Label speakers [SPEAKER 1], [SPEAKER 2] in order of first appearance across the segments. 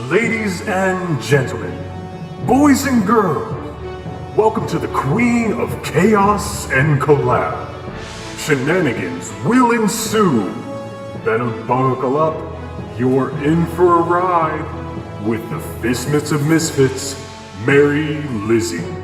[SPEAKER 1] Ladies and gentlemen, boys and girls, welcome to the Queen of Chaos and Collab. Shenanigans will ensue. Better buckle up, you're in for a ride with the Fistmits of Misfits, Mary Lizzie.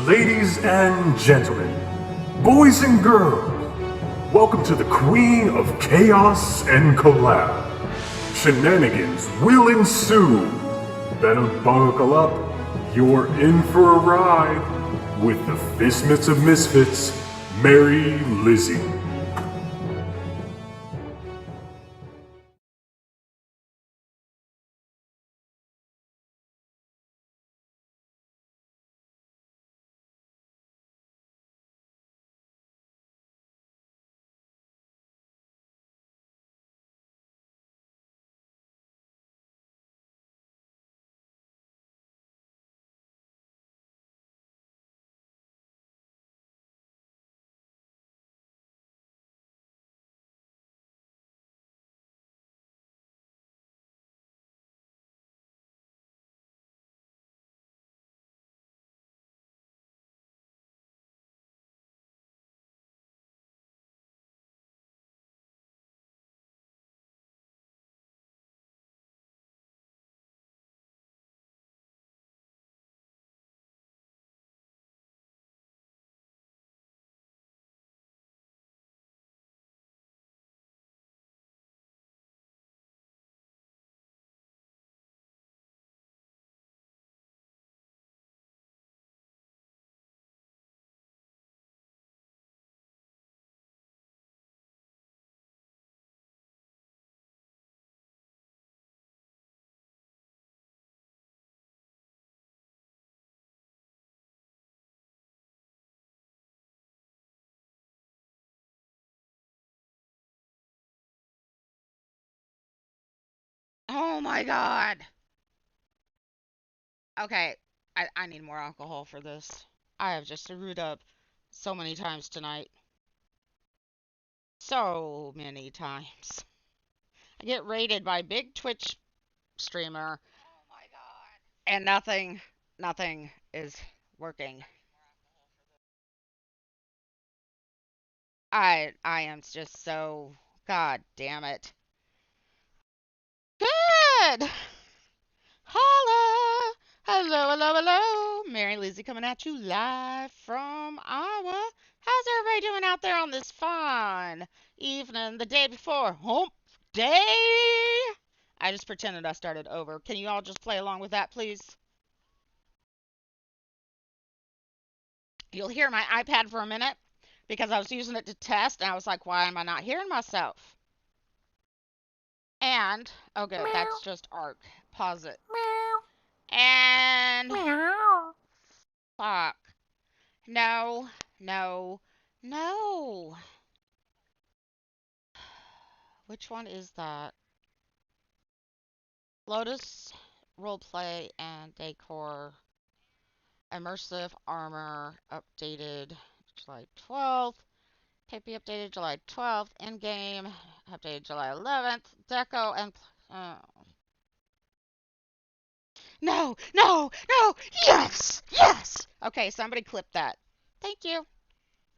[SPEAKER 1] Ladies and gentlemen, boys and girls, welcome to the Queen of Chaos and Collab. Shenanigans will ensue. Better buckle up, you're in for a ride with the Fistmits of Misfits, Mary Lizzie.
[SPEAKER 2] Oh my god. Okay, I need more alcohol for this. I have just screwed up so many times tonight. So many times. I get raided by big Twitch streamer. Oh my god. And nothing is working. I am just so god damn it. Good. Hello. Hello. Mary Lizzie coming at you live from Iowa. How's everybody doing out there on this fine evening, the day before hump day? I just pretended I started over. Can you all just play along with that, please? You'll hear my iPad for a minute because I was using it to test and I was like, why am I not hearing myself? And, oh good, that's just Ark. Pause it. And, fuck. No, no, no. Which one is that? Lotus roleplay and decor. Immersive armor updated July 12th. Pepe updated July 12th. Endgame updated July 11th. Deco and oh. No. Yes. Okay, somebody clip that. Thank you.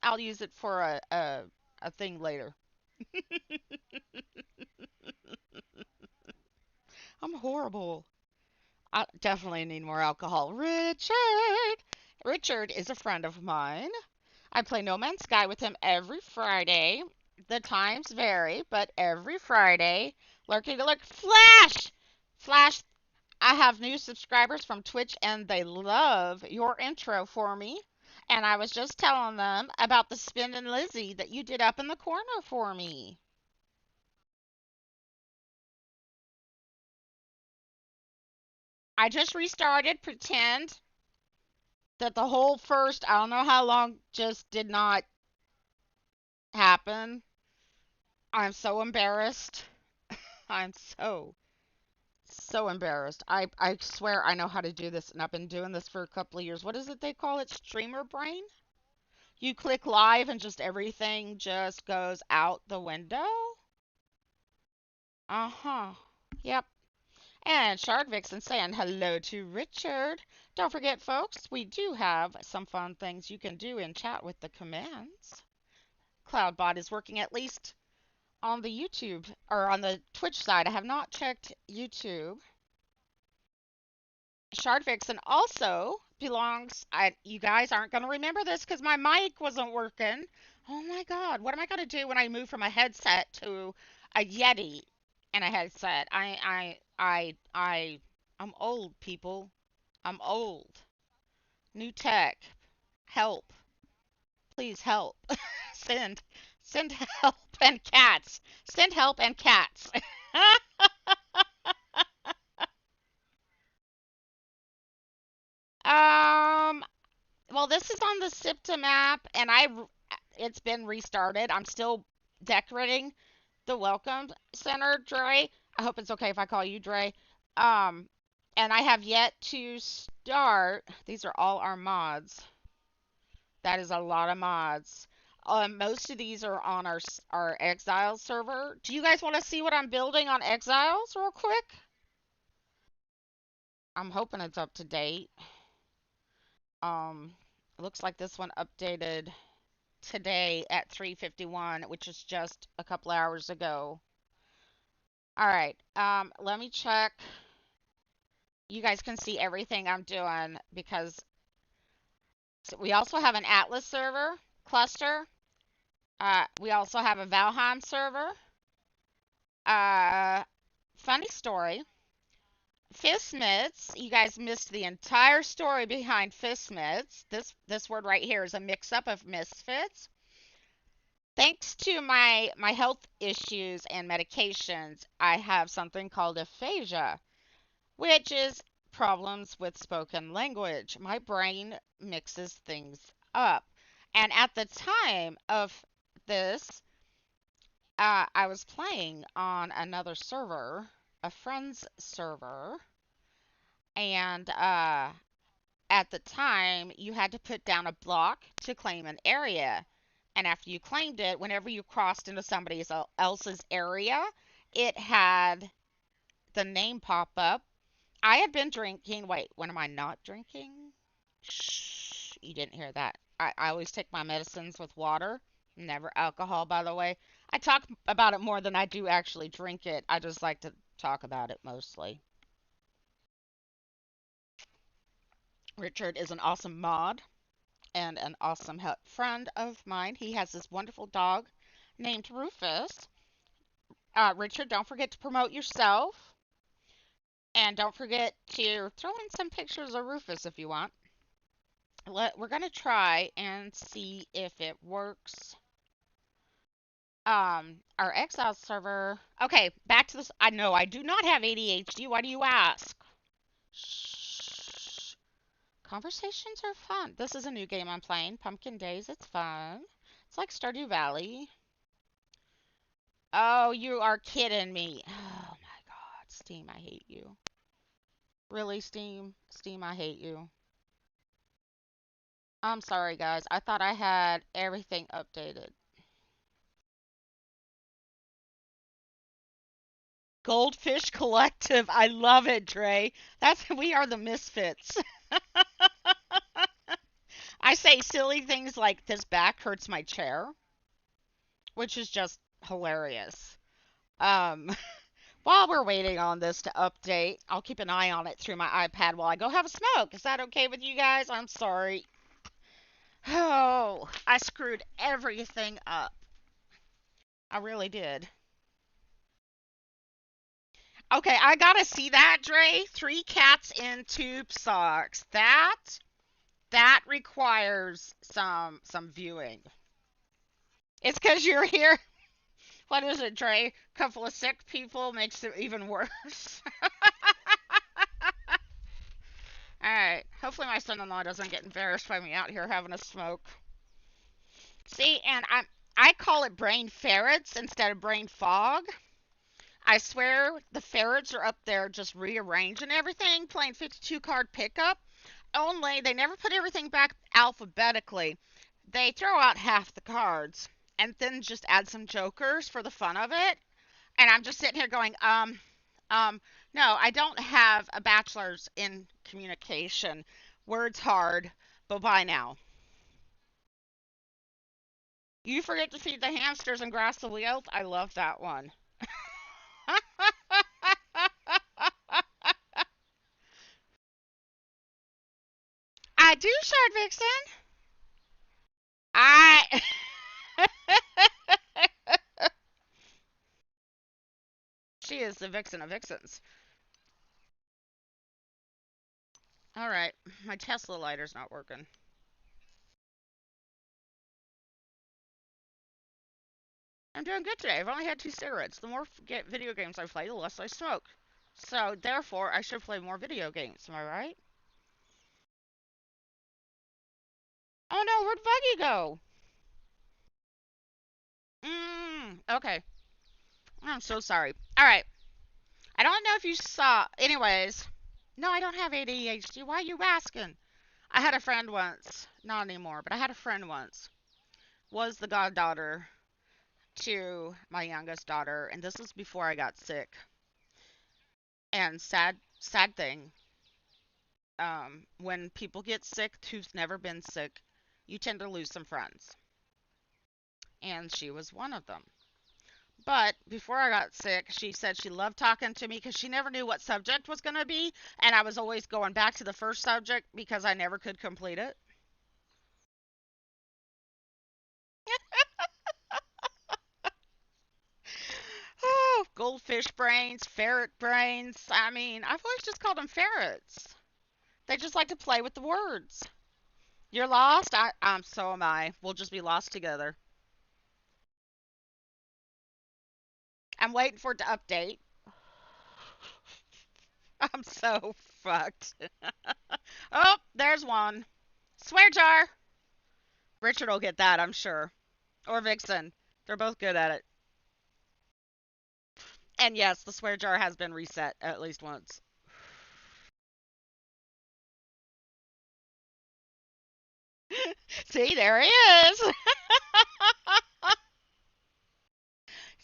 [SPEAKER 2] I'll use it for a thing later. I'm horrible. I definitely need more alcohol. Richard is a friend of mine. I play No Man's Sky with him every Friday. The times vary, but every Friday. Lurking to lurk. Flash! I have new subscribers from Twitch and they love your intro for me. And I was just telling them about the Spin and Lizzie that you did up in the corner for me. I just restarted pretend that the whole first, I don't know how long, just did not happen. I'm so embarrassed. I'm so embarrassed. I swear I know how to do this and I've been doing this for a couple of years. What is it they call it? Streamer brain? You click live and just everything just goes out the window? Uh-huh. Yep. And Shard Vixen saying hello to Richard. Don't forget, folks, we do have some fun things you can do in chat with the commands. Cloudbot is working at least on the YouTube or on the Twitch side. I have not checked YouTube. Shard Vixen also belongs. You guys aren't going to remember this because my mic wasn't working. Oh my God, what am I going to do when I move from a headset to a Yeti and a headset? I'm old, people. I'm old. New tech. Help. Please help. send, send help and cats. Send help and cats. um, well, this is on the SIPTA map, and it's been restarted. I'm still decorating the welcome center, Dre. I hope it's okay if I call you Dre. Um, and I have yet to start. These are all our mods. That is a lot of mods. Most of these are on our Exiles server. Do you guys want to see what I'm building on Exiles real quick? I'm hoping it's up to date. It looks like this one updated today at 3:51, which is just a couple hours ago. All right. Let me check. You guys can see everything I'm doing because we also have an Atlas server cluster. We also have a Valheim server. Uh, Funny story. Fistmits, you guys missed the entire story behind Fistmits. This word right here is a mix-up of misfits. Thanks to my health issues and medications, I have something called aphasia, which is problems with spoken language. My brain mixes things up. And at the time of this, I was playing on another server, a friend's server, and at the time, you had to put down a block to claim an area. And after you claimed it, whenever you crossed into somebody else's area, it had the name pop up. I had been drinking. Wait, when am I not drinking? Shh, you didn't hear that. I always take my medicines with water, never alcohol, by the way. I talk about it more than I do actually drink it. I just like to talk about it mostly. Richard is an awesome mod and an awesome friend of mine. He has this wonderful dog named Rufus. Richard, don't forget to promote yourself. And don't forget to throw in some pictures of Rufus if you want. We're going to try and see if it works. Our Exile server. Okay, back to this. I know I do not have ADHD. Why do you ask? Shh. Conversations are fun. This is a new game I'm playing. Pumpkin Days. It's fun. It's like Stardew Valley. Oh, you are kidding me. Oh my God. Steam, I hate you. Really, Steam? Steam, I hate you. I'm sorry, guys. I thought I had everything updated. Goldfish Collective. I love it, Dre. We are the misfits. I say silly things like this back hurts my chair, which is just hilarious. Um, while we're waiting on this to update, I'll keep an eye on it through my iPad while I go have a smoke. Is that okay with you guys? I'm sorry. Oh, I screwed everything up. I really did. Okay, I gotta see that, Dre. Three cats in tube socks. That requires some viewing. It's because you're here. What is it, Dre? Couple of sick people makes it even worse. All right. Hopefully my son-in-law doesn't get embarrassed by me out here having a smoke. See, and I call it brain ferrets instead of brain fog. I swear the ferrets are up there just rearranging everything, playing 52 card pickup. Only they never put everything back alphabetically. They throw out half the cards and then just add some jokers for the fun of it. And I'm just sitting here going, no, I don't have a bachelor's in communication. Words hard. Bye bye now. You forget to feed the hamsters and grass the wheels. I love that one. I do, Shard Vixen. I. She is the vixen of vixens. All right, my Tesla lighter's not working. I'm doing good today. I've only had 2 cigarettes. The more video games I play, the less I smoke. So, therefore, I should play more video games. Am I right? Oh no, where'd Buggy go? Okay. I'm so sorry. All right. I don't know if you saw. Anyways, no, I don't have ADHD. Why are you asking? I had a friend once. Not anymore, but I had a friend once. Was the goddaughter to my youngest daughter, and this was before I got sick. And sad thing, when people get sick who's never been sick, you tend to lose some friends. And she was one of them. But before I got sick, she said she loved talking to me because she never knew what subject was going to be. And I was always going back to the first subject because I never could complete it. Oh, goldfish brains, ferret brains. I mean, I've always just called them ferrets. They just like to play with the words. You're lost? So am I. We'll just be lost together. I'm waiting for it to update. I'm so fucked. Oh, there's one. Swear jar. Richard will get that, I'm sure. Or Vixen. They're both good at it. And yes, the swear jar has been reset at least once. See, there he is.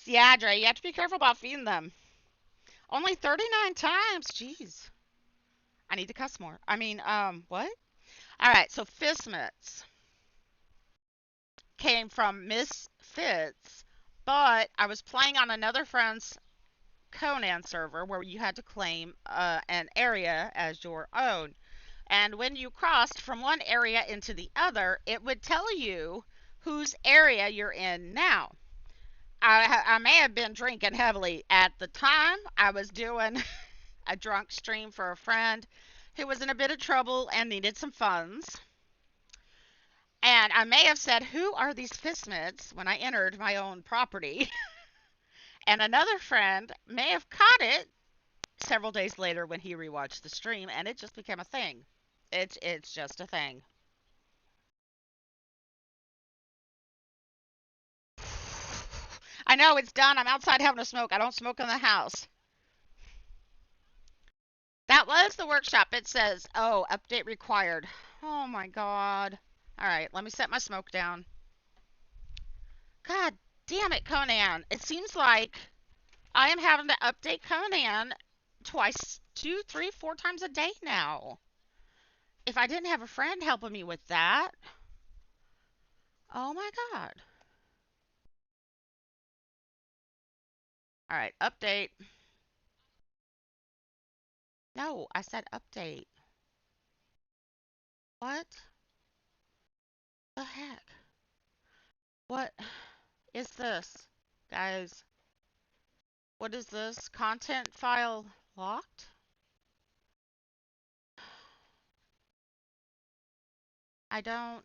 [SPEAKER 2] Yeah, Dre, you have to be careful about feeding them. Only 39 times. Jeez. I need to cuss more. I mean, what? All right, so Fistmits came from Miss Fitz, but I was playing on another friend's Conan server where you had to claim an area as your own. And when you crossed from one area into the other, it would tell you whose area you're in now. I may have been drinking heavily at the time. I was doing a drunk stream for a friend who was in a bit of trouble and needed some funds. And I may have said, "Who are these Fistmits?" when I entered my own property. And another friend may have caught it several days later when he rewatched the stream, and it just became a thing. It's just a thing. I know it's done. I'm outside having a smoke. I don't smoke in the house. That was the workshop. It says, "Oh, update required." Oh my god. All right, let me set my smoke down. God damn it, Conan. It seems like I am having to update Conan twice, 2, 3, 4 times a day now. If I didn't have a friend helping me with that. Oh my god. All right, update. No, I said update. What the heck? What is this? Guys, what is this? Content file locked? I don't.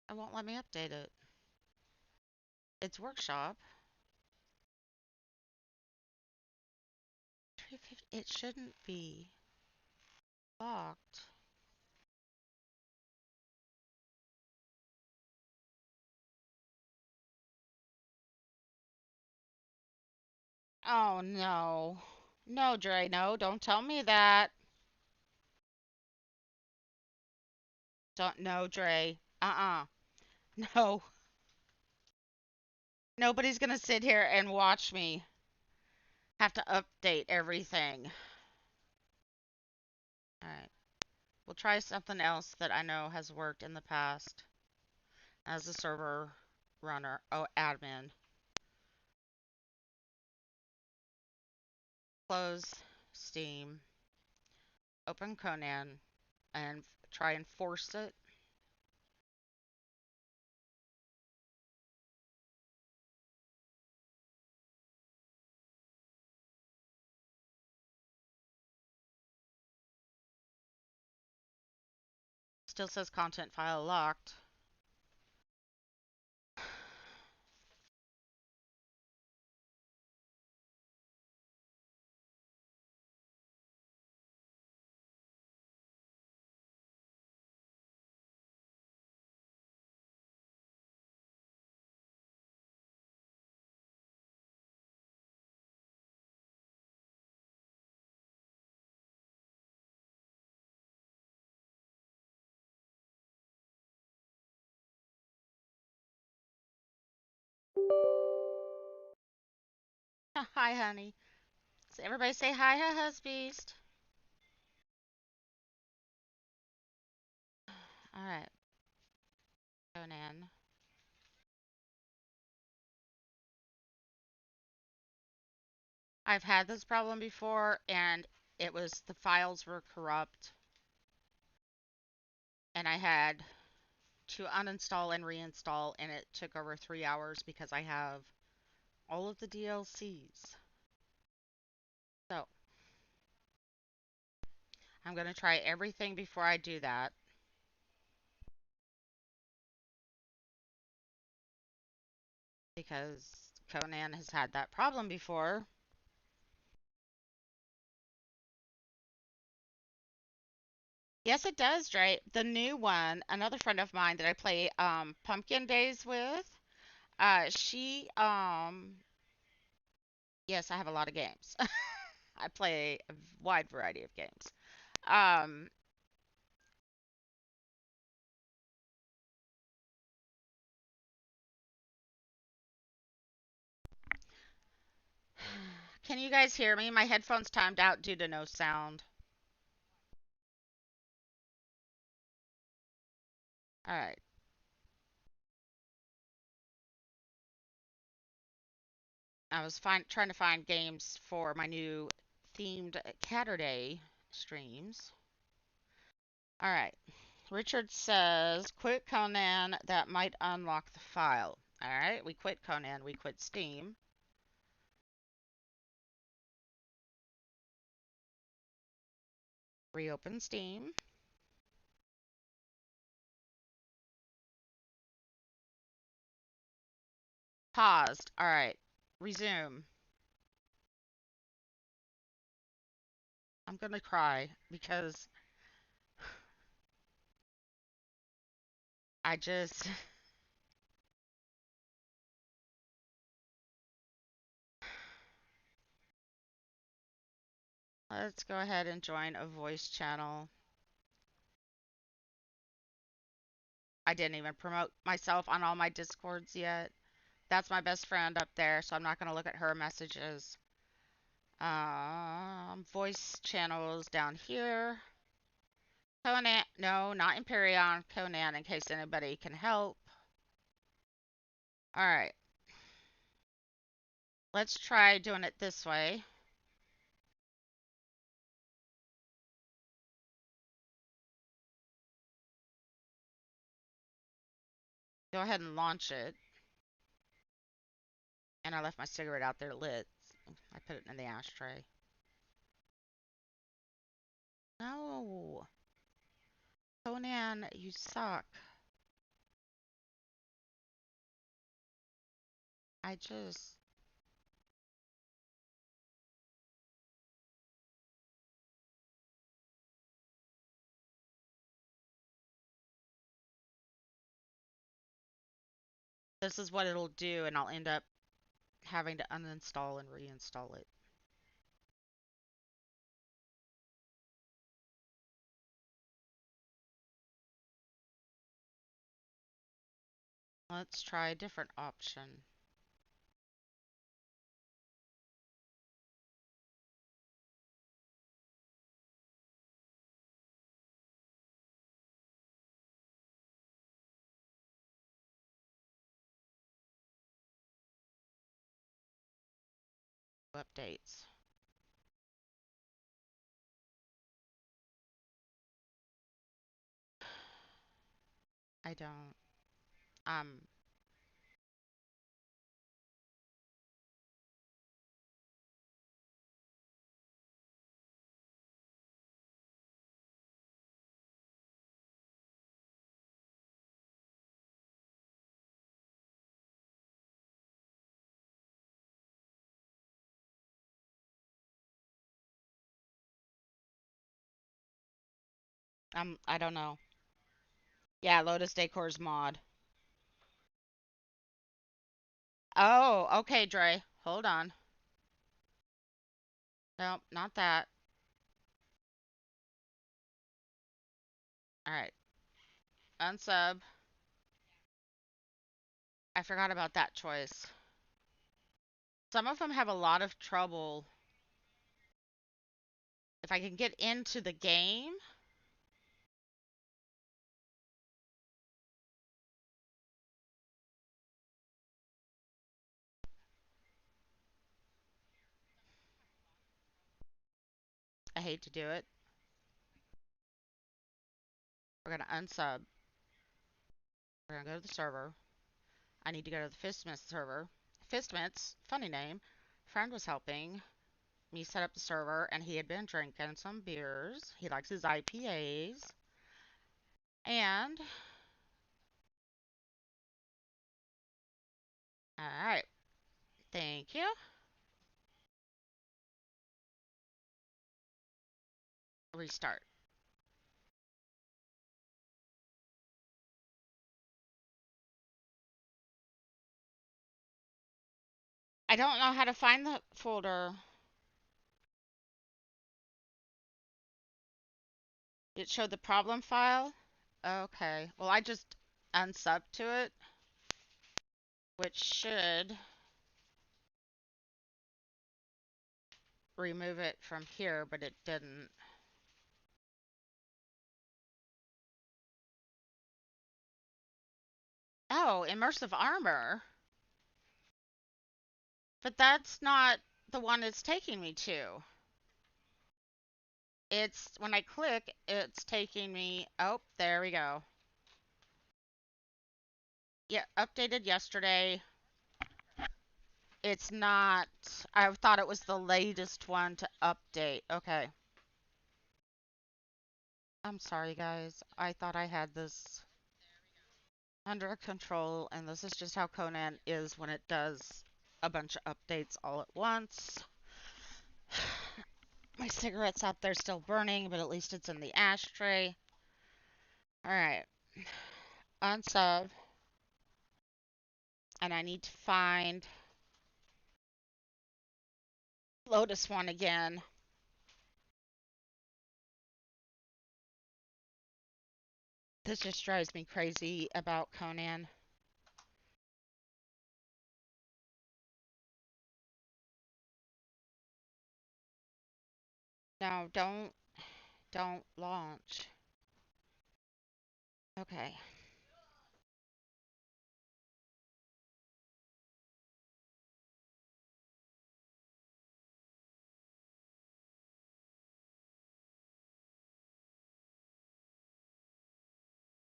[SPEAKER 2] It won't let me update it. It's workshop. It shouldn't be locked. Oh no. No, Dre, no, don't tell me that. Don't, no, Dre. No. Nobody's gonna sit here and watch me have to update everything. Alright. We'll try something else that I know has worked in the past as a server runner. Oh, admin. Close Steam. open Conan and try and force it. Still says content file locked. Hi, honey. So everybody say hi, hi, husbeast. All right, Conan. I've had this problem before, and it was the files were corrupt, and I had to uninstall and reinstall, and it took over 3 hours because I have all of the DLCs. So I'm going to try everything before I do that because Conan has had that problem before. Yes, it does, Dre. The new one, another friend of mine that I play Pumpkin Days with, she yes, I have a lot of games. I play a wide variety of games. Um, can you guys hear me? My headphones timed out due to no sound. All right. I was trying to find games for my new themed Catterday streams. All right. Richard says, quit Conan, that might unlock the file. All right, we quit Conan, we quit Steam. Reopen Steam. Paused. All right, resume. I'm gonna cry because I just. Let's go ahead and join a voice channel. I didn't even promote myself on all my Discords yet. That's my best friend up there, so I'm not going to look at her messages. Voice channels down here. Conan, no, not Imperion, Conan, in case anybody can help. All right, let's try doing it this way. Go ahead and launch it. And I left my cigarette out there lit. I put it in the ashtray. No. Conan, you suck. I just. This is what it'll do, and I'll end up having to uninstall and reinstall it. Let's try a different option. Updates. I don't. Um, I don't know. Yeah, Lotus Decor's mod. Oh, okay, Dre. Hold on. Nope, not that. All right. Unsub. I forgot about that choice. Some of them have a lot of trouble. If I can get into the game, I hate to do it. We're going to unsub. We're going to go to the server. I need to go to the Fistmits server. Fistmits, funny name. Friend was helping me set up the server, and he had been drinking some beers. He likes his IPAs. And, alright. Thank you. Restart. I don't know how to find the folder. It showed the problem file. Okay. Well, I just unsubbed to it, which should remove it from here, but it didn't. Oh, immersive armor. But that's not the one it's taking me to. It's when I click, it's taking me. Oh, there we go. Yeah, updated yesterday. It's not. I thought it was the latest one to update. Okay. I'm sorry, guys. I thought I had this under control, and this is just how Conan is when it does a bunch of updates all at once. My cigarette's out there still burning, but at least it's in the ashtray. Alright. Unsub. And I need to find Lotus one again. This just drives me crazy about Conan. No, don't launch. Okay.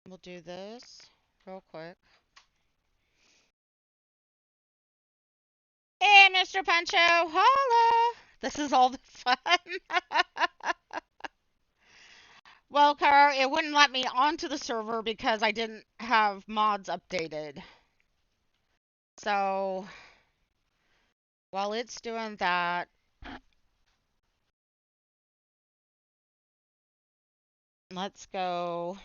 [SPEAKER 2] We'll do this real quick. Hey, Mr. Pancho, holla! This is all the fun. Well, Car, it wouldn't let me onto the server because I didn't have mods updated. So, while it's doing that, let's go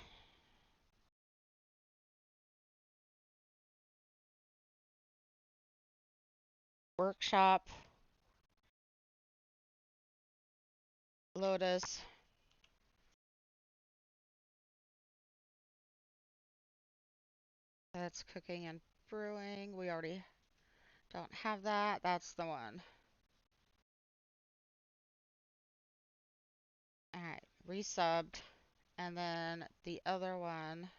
[SPEAKER 2] workshop, Lotus. That's cooking and brewing. We already don't have that. That's the one. Alright, resubbed. And then the other one.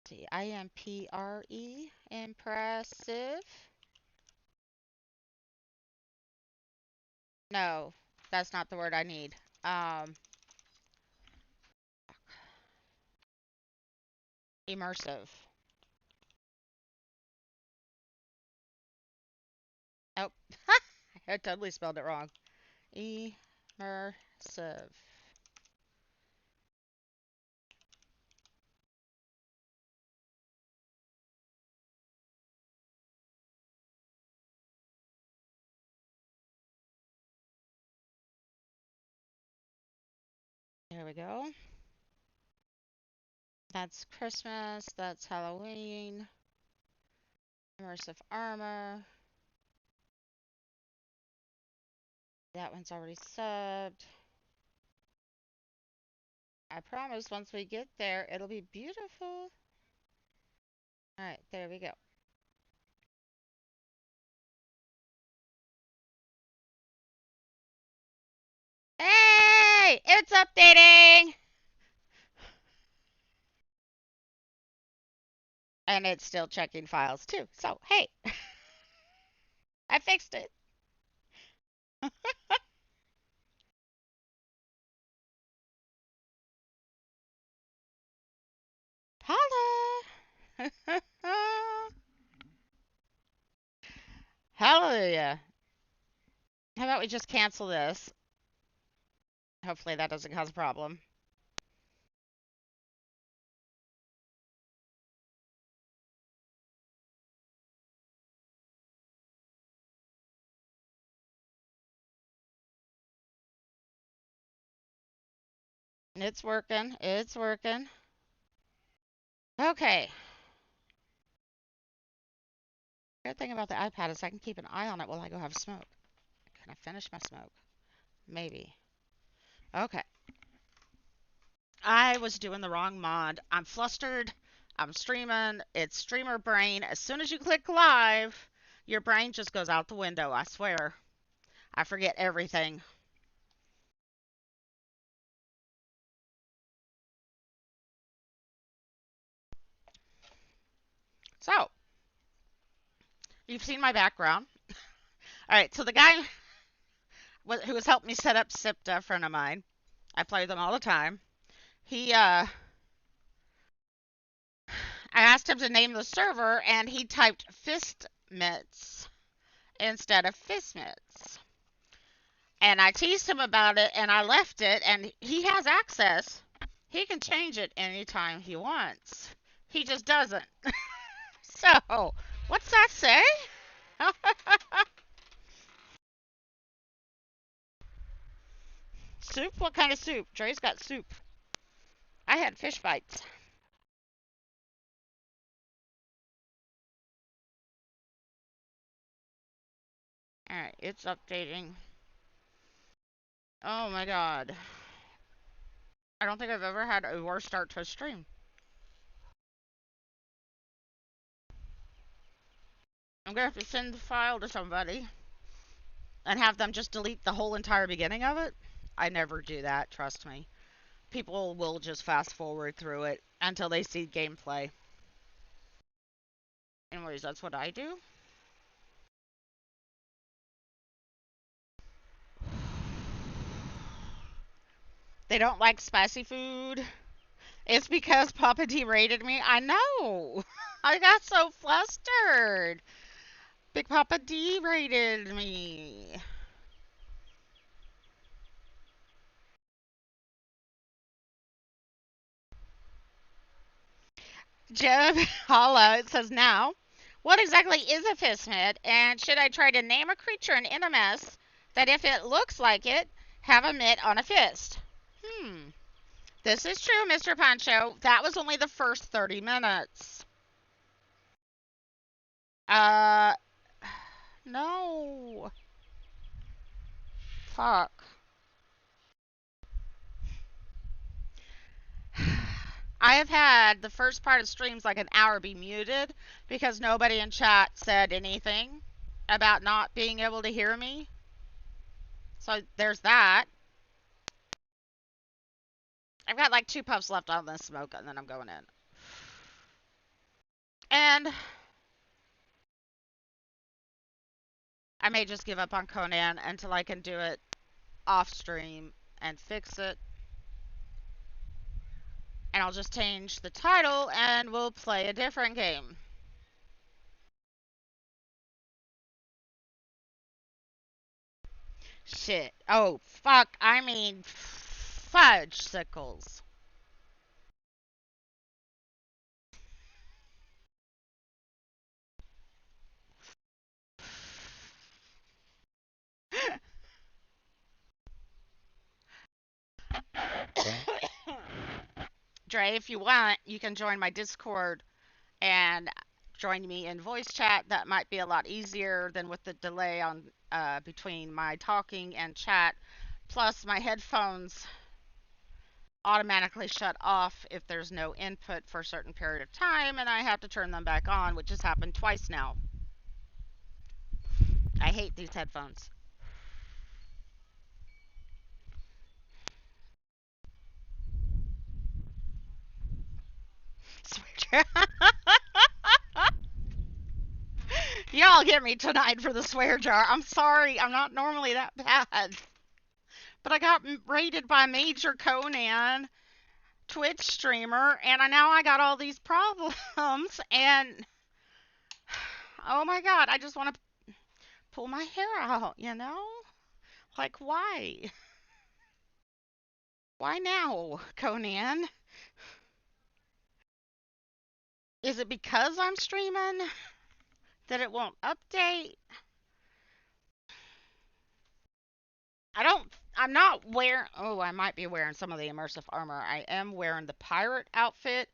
[SPEAKER 2] See, IMPRE. Impressive. No, that's not the word I need. Immersive. Oh, I totally spelled it wrong. Immersive. There we go. That's Christmas. That's Halloween. Immersive armor. That one's already subbed. I promise once we get there, it'll be beautiful. Alright, there we go. Hey! It's updating! And it's still checking files too. So, hey, I fixed it. Holla! Hallelujah. How about we just cancel this? Hopefully that doesn't cause a problem. It's working. It's working. Okay. Good thing about the iPad is I can keep an eye on it while I go have a smoke. Can I finish my smoke? Maybe. Okay. I was doing the wrong mod. I'm flustered. I'm streaming. It's streamer brain. As soon as you click live, your brain just goes out the window. I swear. I forget everything. So, you've seen my background. All right, so the guy who has helped me set up SIPTA, a friend of mine, I play with them all the time. I asked him to name the server, and he typed fist mitts instead of fist mitts. And I teased him about it, and I left it, and he has access. He can change it anytime he wants. He just doesn't. So, what's that say? Soup? What kind of soup? Dre's got soup. I had fish bites. Alright, it's updating. Oh my god. I don't think I've ever had a worse start to a stream. I'm gonna have to send the file to somebody and have them just delete the whole entire beginning of it. I never do that, trust me. People will just fast forward through it until they see gameplay. Anyways, that's what I do. They don't like spicy food. It's because Papa D rated me. I know. I got so flustered. Big Papa D rated me. Jeb Holla, it says now, what exactly is a fist mitt, and should I try to name a creature in NMS that if it looks like it, have a mitt on a fist? This is true, Mr. Pancho. That was only the first 30 minutes. No. Fuck. I have had the first part of streams like an hour be muted because nobody in chat said anything about not being able to hear me. So there's that. I've got like 2 puffs left on this smoke and then I'm going in. And I may just give up on Conan until I can do it off stream and fix it And I'll just change the title and we'll play a different game. Shit. Oh, fuck. I mean, fudge sickles. Dre, if you want, you can join my Discord and join me in voice chat. That might be a lot easier than with the delay on between my talking and chat. Plus, my headphones automatically shut off if there's no input for a certain period of time, and I have to turn them back on, which has happened twice now. I hate these headphones. Y'all get me tonight for the swear jar. I'm sorry, I'm not normally that bad. But I got raided by Major Conan, Twitch streamer, and now I got all these problems. And oh my god, I just want to pull my hair out, you know? Like, why? Why now, Conan? Is it because I'm streaming that it won't update? I'm not wearing, oh, I might be wearing some of the immersive armor. I am wearing the pirate outfit,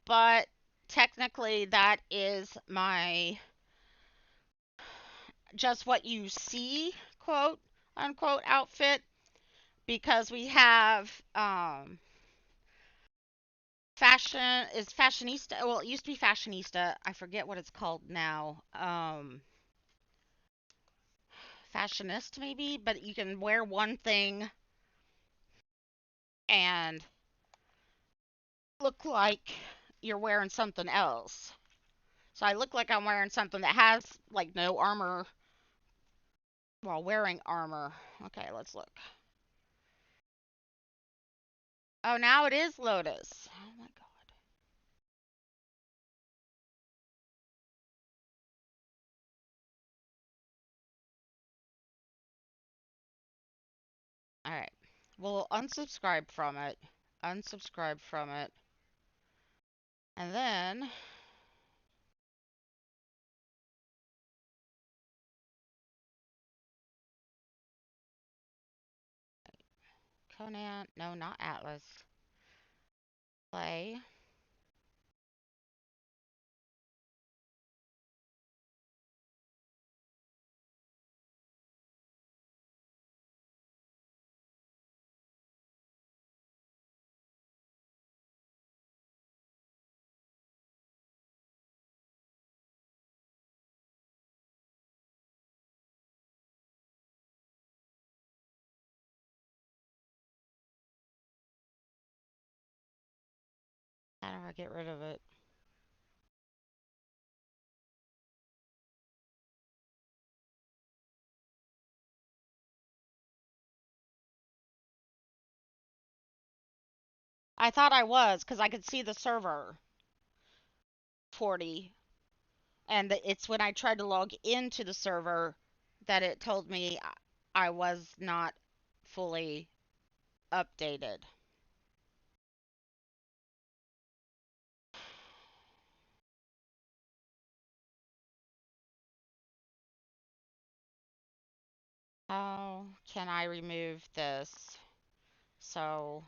[SPEAKER 2] but technically that is my just what you see, quote unquote, outfit, because we have fashion is fashionista. Well, it used to be fashionista. I forget what it's called now. Fashionist maybe, but you can wear one thing and look like you're wearing something else. So I look like I'm wearing something that has like no armor while wearing armor. Okay, let's look. Oh, now it is Lotus. Oh my god. All right. We'll unsubscribe from it. Unsubscribe from it. And then Conan, no, not Atlas. Play. How do I get rid of it? I thought I was because I could see the server 40, and it's when I tried to log into the server that it told me I was not fully updated. How can I remove this? So,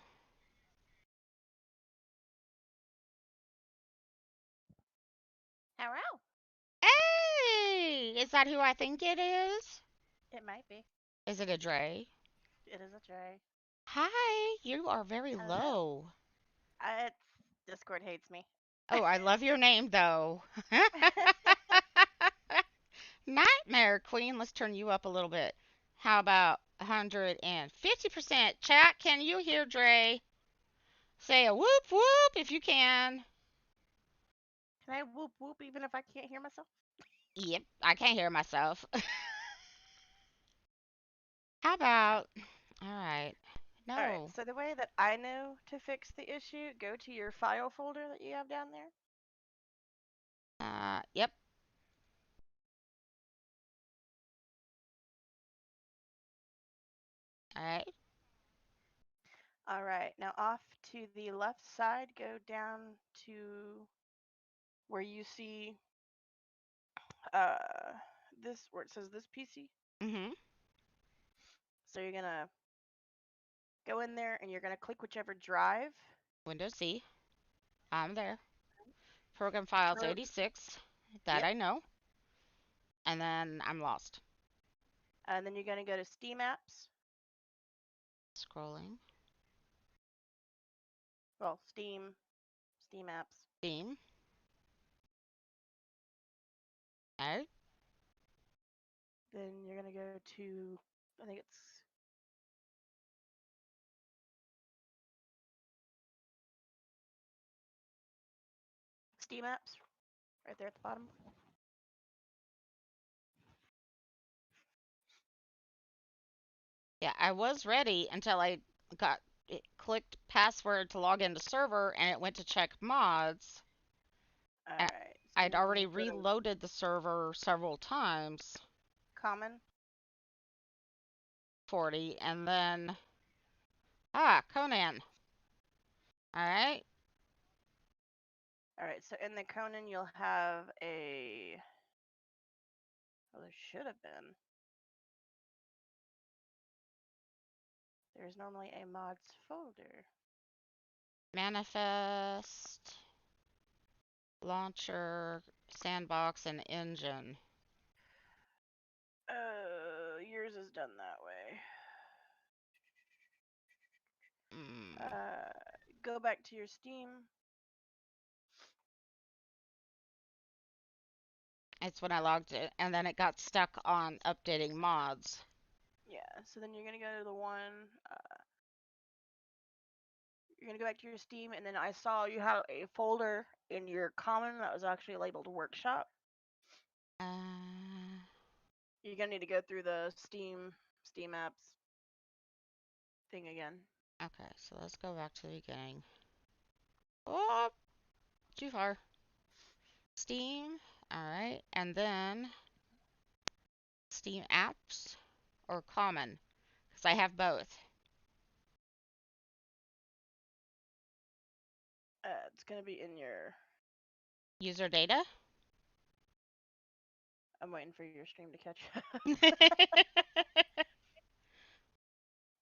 [SPEAKER 3] Hello.
[SPEAKER 2] hey, is that who I think it is?
[SPEAKER 3] It might be.
[SPEAKER 2] Is it a Dre?
[SPEAKER 3] It is a Dre.
[SPEAKER 2] Hi, you are very
[SPEAKER 3] Hello.
[SPEAKER 2] low.
[SPEAKER 3] It's Discord hates me.
[SPEAKER 2] Oh, I love your name though. Nightmare Queen, let's turn you up a little bit. How about 150%? Chat, can you hear Dre? Say a whoop whoop if you can.
[SPEAKER 3] Can I whoop whoop even if I can't hear myself?
[SPEAKER 2] Yep, I can't hear myself. How about, all right.
[SPEAKER 3] Alright,
[SPEAKER 2] No.
[SPEAKER 3] so the way that I know to fix the issue, go to your file folder that you have down there.
[SPEAKER 2] Yep. All right.
[SPEAKER 3] Alright, now off to the left side, go down to where you see uh this where it says this PC.
[SPEAKER 2] Mm-hmm.
[SPEAKER 3] So you're gonna go in there and you're gonna click whichever drive.
[SPEAKER 2] Windows C. I'm there. Program files
[SPEAKER 3] Pro
[SPEAKER 2] 86. That
[SPEAKER 3] Yep.
[SPEAKER 2] I know. And then I'm lost.
[SPEAKER 3] And then you're gonna go to Steam apps.
[SPEAKER 2] Scrolling.
[SPEAKER 3] Well, Steam apps.
[SPEAKER 2] Steam. All right.
[SPEAKER 3] Then you're gonna go to I think it's Steam apps right there at the bottom.
[SPEAKER 2] Yeah, I was ready until I got it clicked password to log into server and it went to check mods. And
[SPEAKER 3] Alright, so
[SPEAKER 2] I'd
[SPEAKER 3] you're gonna
[SPEAKER 2] already
[SPEAKER 3] go to
[SPEAKER 2] reloaded the server several times.
[SPEAKER 3] common.
[SPEAKER 2] 40 and then Conan. All right.
[SPEAKER 3] Alright, so in the Conan you'll have a there should have been. There's normally a mods folder.
[SPEAKER 2] Manifest, launcher, sandbox, and engine.
[SPEAKER 3] Yours is done that way.
[SPEAKER 2] Mm.
[SPEAKER 3] Go back to your Steam.
[SPEAKER 2] It's when I logged it, and then it got stuck on updating mods.
[SPEAKER 3] Yeah, so then you're gonna go to the one. You're gonna go back to your Steam, and then I saw you had a folder in your common that was actually labeled Workshop.
[SPEAKER 2] Uh,
[SPEAKER 3] You're gonna need to go through the Steam apps thing again.
[SPEAKER 2] okay, so let's go back to the beginning. Oh, too far. Steam. All right, and then Steam apps or common, because I have both.
[SPEAKER 3] It's gonna be in your.
[SPEAKER 2] User data.
[SPEAKER 3] I'm waiting for your stream to catch.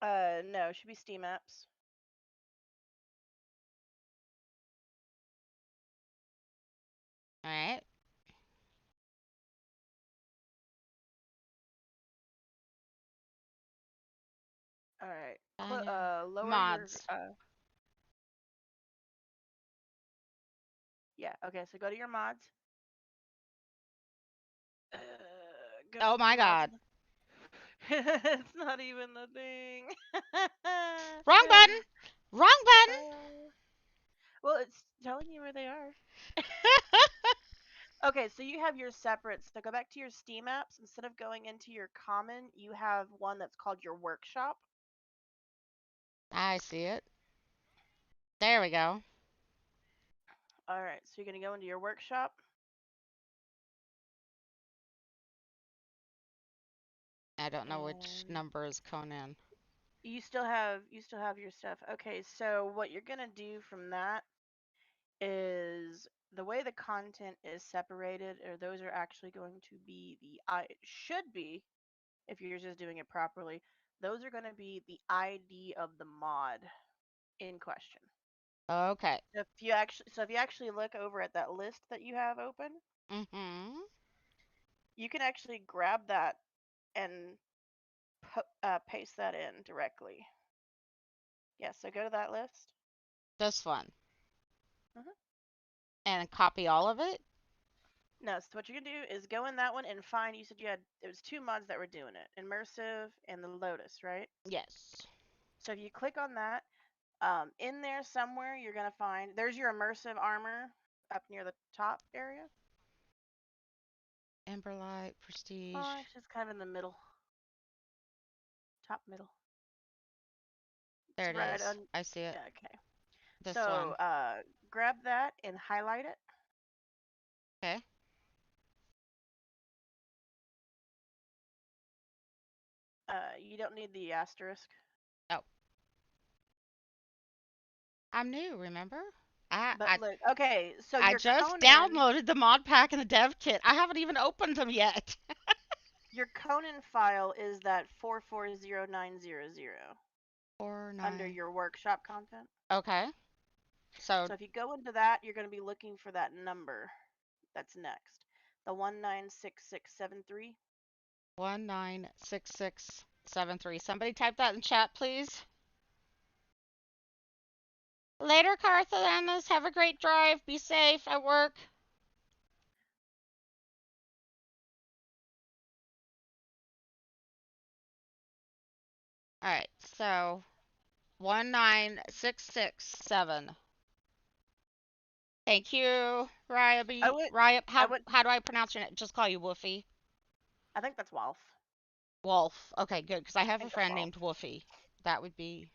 [SPEAKER 3] No, it should be Steam apps.
[SPEAKER 2] All right.
[SPEAKER 3] All right. Lower your.
[SPEAKER 2] Mods.
[SPEAKER 3] Yeah. Okay. So go to your mods. Go
[SPEAKER 2] Oh
[SPEAKER 3] to
[SPEAKER 2] my
[SPEAKER 3] your mods.
[SPEAKER 2] God.
[SPEAKER 3] It's not even the thing.
[SPEAKER 2] Wrong button. Wrong button.
[SPEAKER 3] Well, it's telling you where they are. Okay, so you have your separates. So go back to your Steam apps. Instead of going into your common, you have one that's called your workshop.
[SPEAKER 2] I see it. There we go.
[SPEAKER 3] All right, so you're gonna go into your workshop.
[SPEAKER 2] I don't know which number is Conan.
[SPEAKER 3] You still have your stuff. Okay, so what you're gonna do from that is the way the content is separated, or those are actually going to be I should be if you're just doing it properly. Those are going to be the ID of the mod in question.
[SPEAKER 2] Okay.
[SPEAKER 3] If you actually look over at that list that you have open,
[SPEAKER 2] Mm-hmm.
[SPEAKER 3] you can actually grab that and paste that in directly. Yeah, so go to that list.
[SPEAKER 2] This one.
[SPEAKER 3] Mhm.
[SPEAKER 2] And copy all of it?
[SPEAKER 3] No, so what you can do is go in that one and find. You said it was two mods that were doing it, immersive and the Lotus, right?
[SPEAKER 2] Yes.
[SPEAKER 3] So if you click on that, in there somewhere you're gonna find there's your immersive armor up near the top area.
[SPEAKER 2] Emberlight, Prestige.
[SPEAKER 3] Oh, actually, it's kind of in the middle, top middle.
[SPEAKER 2] There
[SPEAKER 3] It's
[SPEAKER 2] it
[SPEAKER 3] right
[SPEAKER 2] is.
[SPEAKER 3] on.
[SPEAKER 2] I see it.
[SPEAKER 3] Yeah, okay.
[SPEAKER 2] This
[SPEAKER 3] So
[SPEAKER 2] one.
[SPEAKER 3] grab that and highlight it.
[SPEAKER 2] Okay.
[SPEAKER 3] You don't need the asterisk.
[SPEAKER 2] Oh, I'm new, remember? I
[SPEAKER 3] But
[SPEAKER 2] I
[SPEAKER 3] look, okay, so
[SPEAKER 2] I
[SPEAKER 3] your
[SPEAKER 2] just
[SPEAKER 3] Conan,
[SPEAKER 2] downloaded the mod pack and the dev kit. I haven't even opened them yet.
[SPEAKER 3] your Conan file is that 440900
[SPEAKER 2] Four
[SPEAKER 3] under
[SPEAKER 2] nine.
[SPEAKER 3] your workshop content.
[SPEAKER 2] Okay. So
[SPEAKER 3] So if you go into that, you're going to be looking for that number that's next. The 196673.
[SPEAKER 2] 196673. Somebody type that in chat, please. Later, Carthalanus. Have a great drive. Be safe at work. All right. So 19667. Thank you,
[SPEAKER 3] I
[SPEAKER 2] Ryaby.
[SPEAKER 3] would,
[SPEAKER 2] Ryab.
[SPEAKER 3] I
[SPEAKER 2] How
[SPEAKER 3] would,
[SPEAKER 2] how do I pronounce your name? Just call you Woofy.
[SPEAKER 3] I think that's Wolf.
[SPEAKER 2] Wolf. Okay, good. Because I
[SPEAKER 3] I
[SPEAKER 2] have a
[SPEAKER 3] think that's
[SPEAKER 2] friend
[SPEAKER 3] Wolf.
[SPEAKER 2] named Woofy. That would be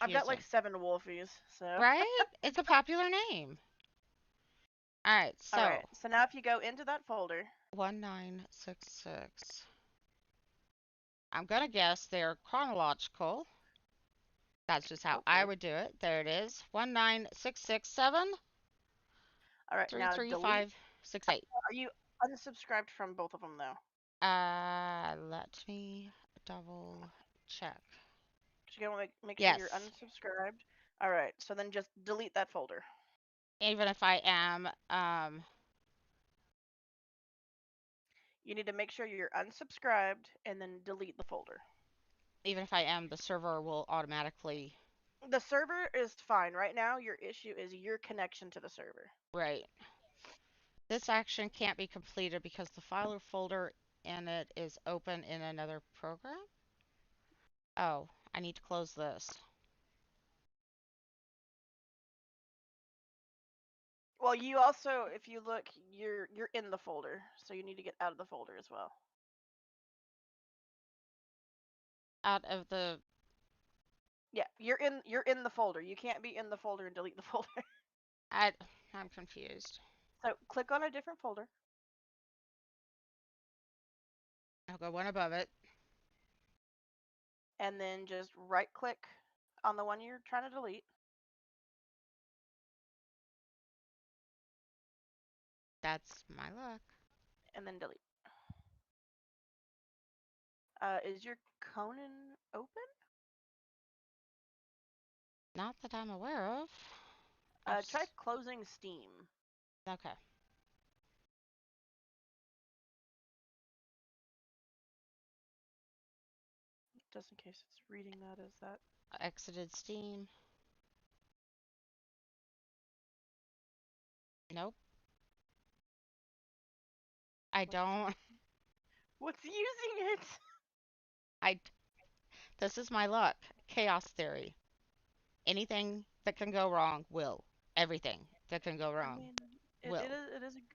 [SPEAKER 3] I've got like
[SPEAKER 2] confusing,
[SPEAKER 3] 7 Wolfies, so.
[SPEAKER 2] right? It's a popular name. All right.
[SPEAKER 3] All right,
[SPEAKER 2] So
[SPEAKER 3] so now if you go into that folder,
[SPEAKER 2] 1966. I'm gonna guess they're chronological. That's just how I
[SPEAKER 3] hopefully.
[SPEAKER 2] would do it. There it is. 19667
[SPEAKER 3] All right, now delete.
[SPEAKER 2] 33568.
[SPEAKER 3] Are you unsubscribed from both of them though?
[SPEAKER 2] Let me double check.
[SPEAKER 3] Because you gotta make sure you're
[SPEAKER 2] Yes.
[SPEAKER 3] unsubscribed. All right, so then just delete that folder.
[SPEAKER 2] Even if I am,
[SPEAKER 3] You need to make sure you're unsubscribed and then delete the folder.
[SPEAKER 2] the server will automatically.
[SPEAKER 3] The server is fine. Right now, your issue is your connection to the server.
[SPEAKER 2] Right. This action can't be completed because the file or folder in it is open in another program. Oh, I need to close this.
[SPEAKER 3] Well, you also, if you look, you're in the folder, so you need to get out of the folder as well.
[SPEAKER 2] Out of the.
[SPEAKER 3] Yeah, you're in the folder. You can't be in the folder and delete the folder.
[SPEAKER 2] I, I'm confused.
[SPEAKER 3] So click on a different folder
[SPEAKER 2] I'll go one above it.
[SPEAKER 3] and then just right click on the one you're trying to delete
[SPEAKER 2] That's my luck.
[SPEAKER 3] and then delete. Is your Conan open?
[SPEAKER 2] Not that I'm aware of.
[SPEAKER 3] Try closing Steam.
[SPEAKER 2] Okay.
[SPEAKER 3] Just in case it's reading that as that.
[SPEAKER 2] Exited Steam. Nope. I don't.
[SPEAKER 3] What's using it?
[SPEAKER 2] I. This is my luck. Chaos theory. Anything that can go wrong will. Everything that can go
[SPEAKER 3] I
[SPEAKER 2] wrong
[SPEAKER 3] mean,
[SPEAKER 2] will.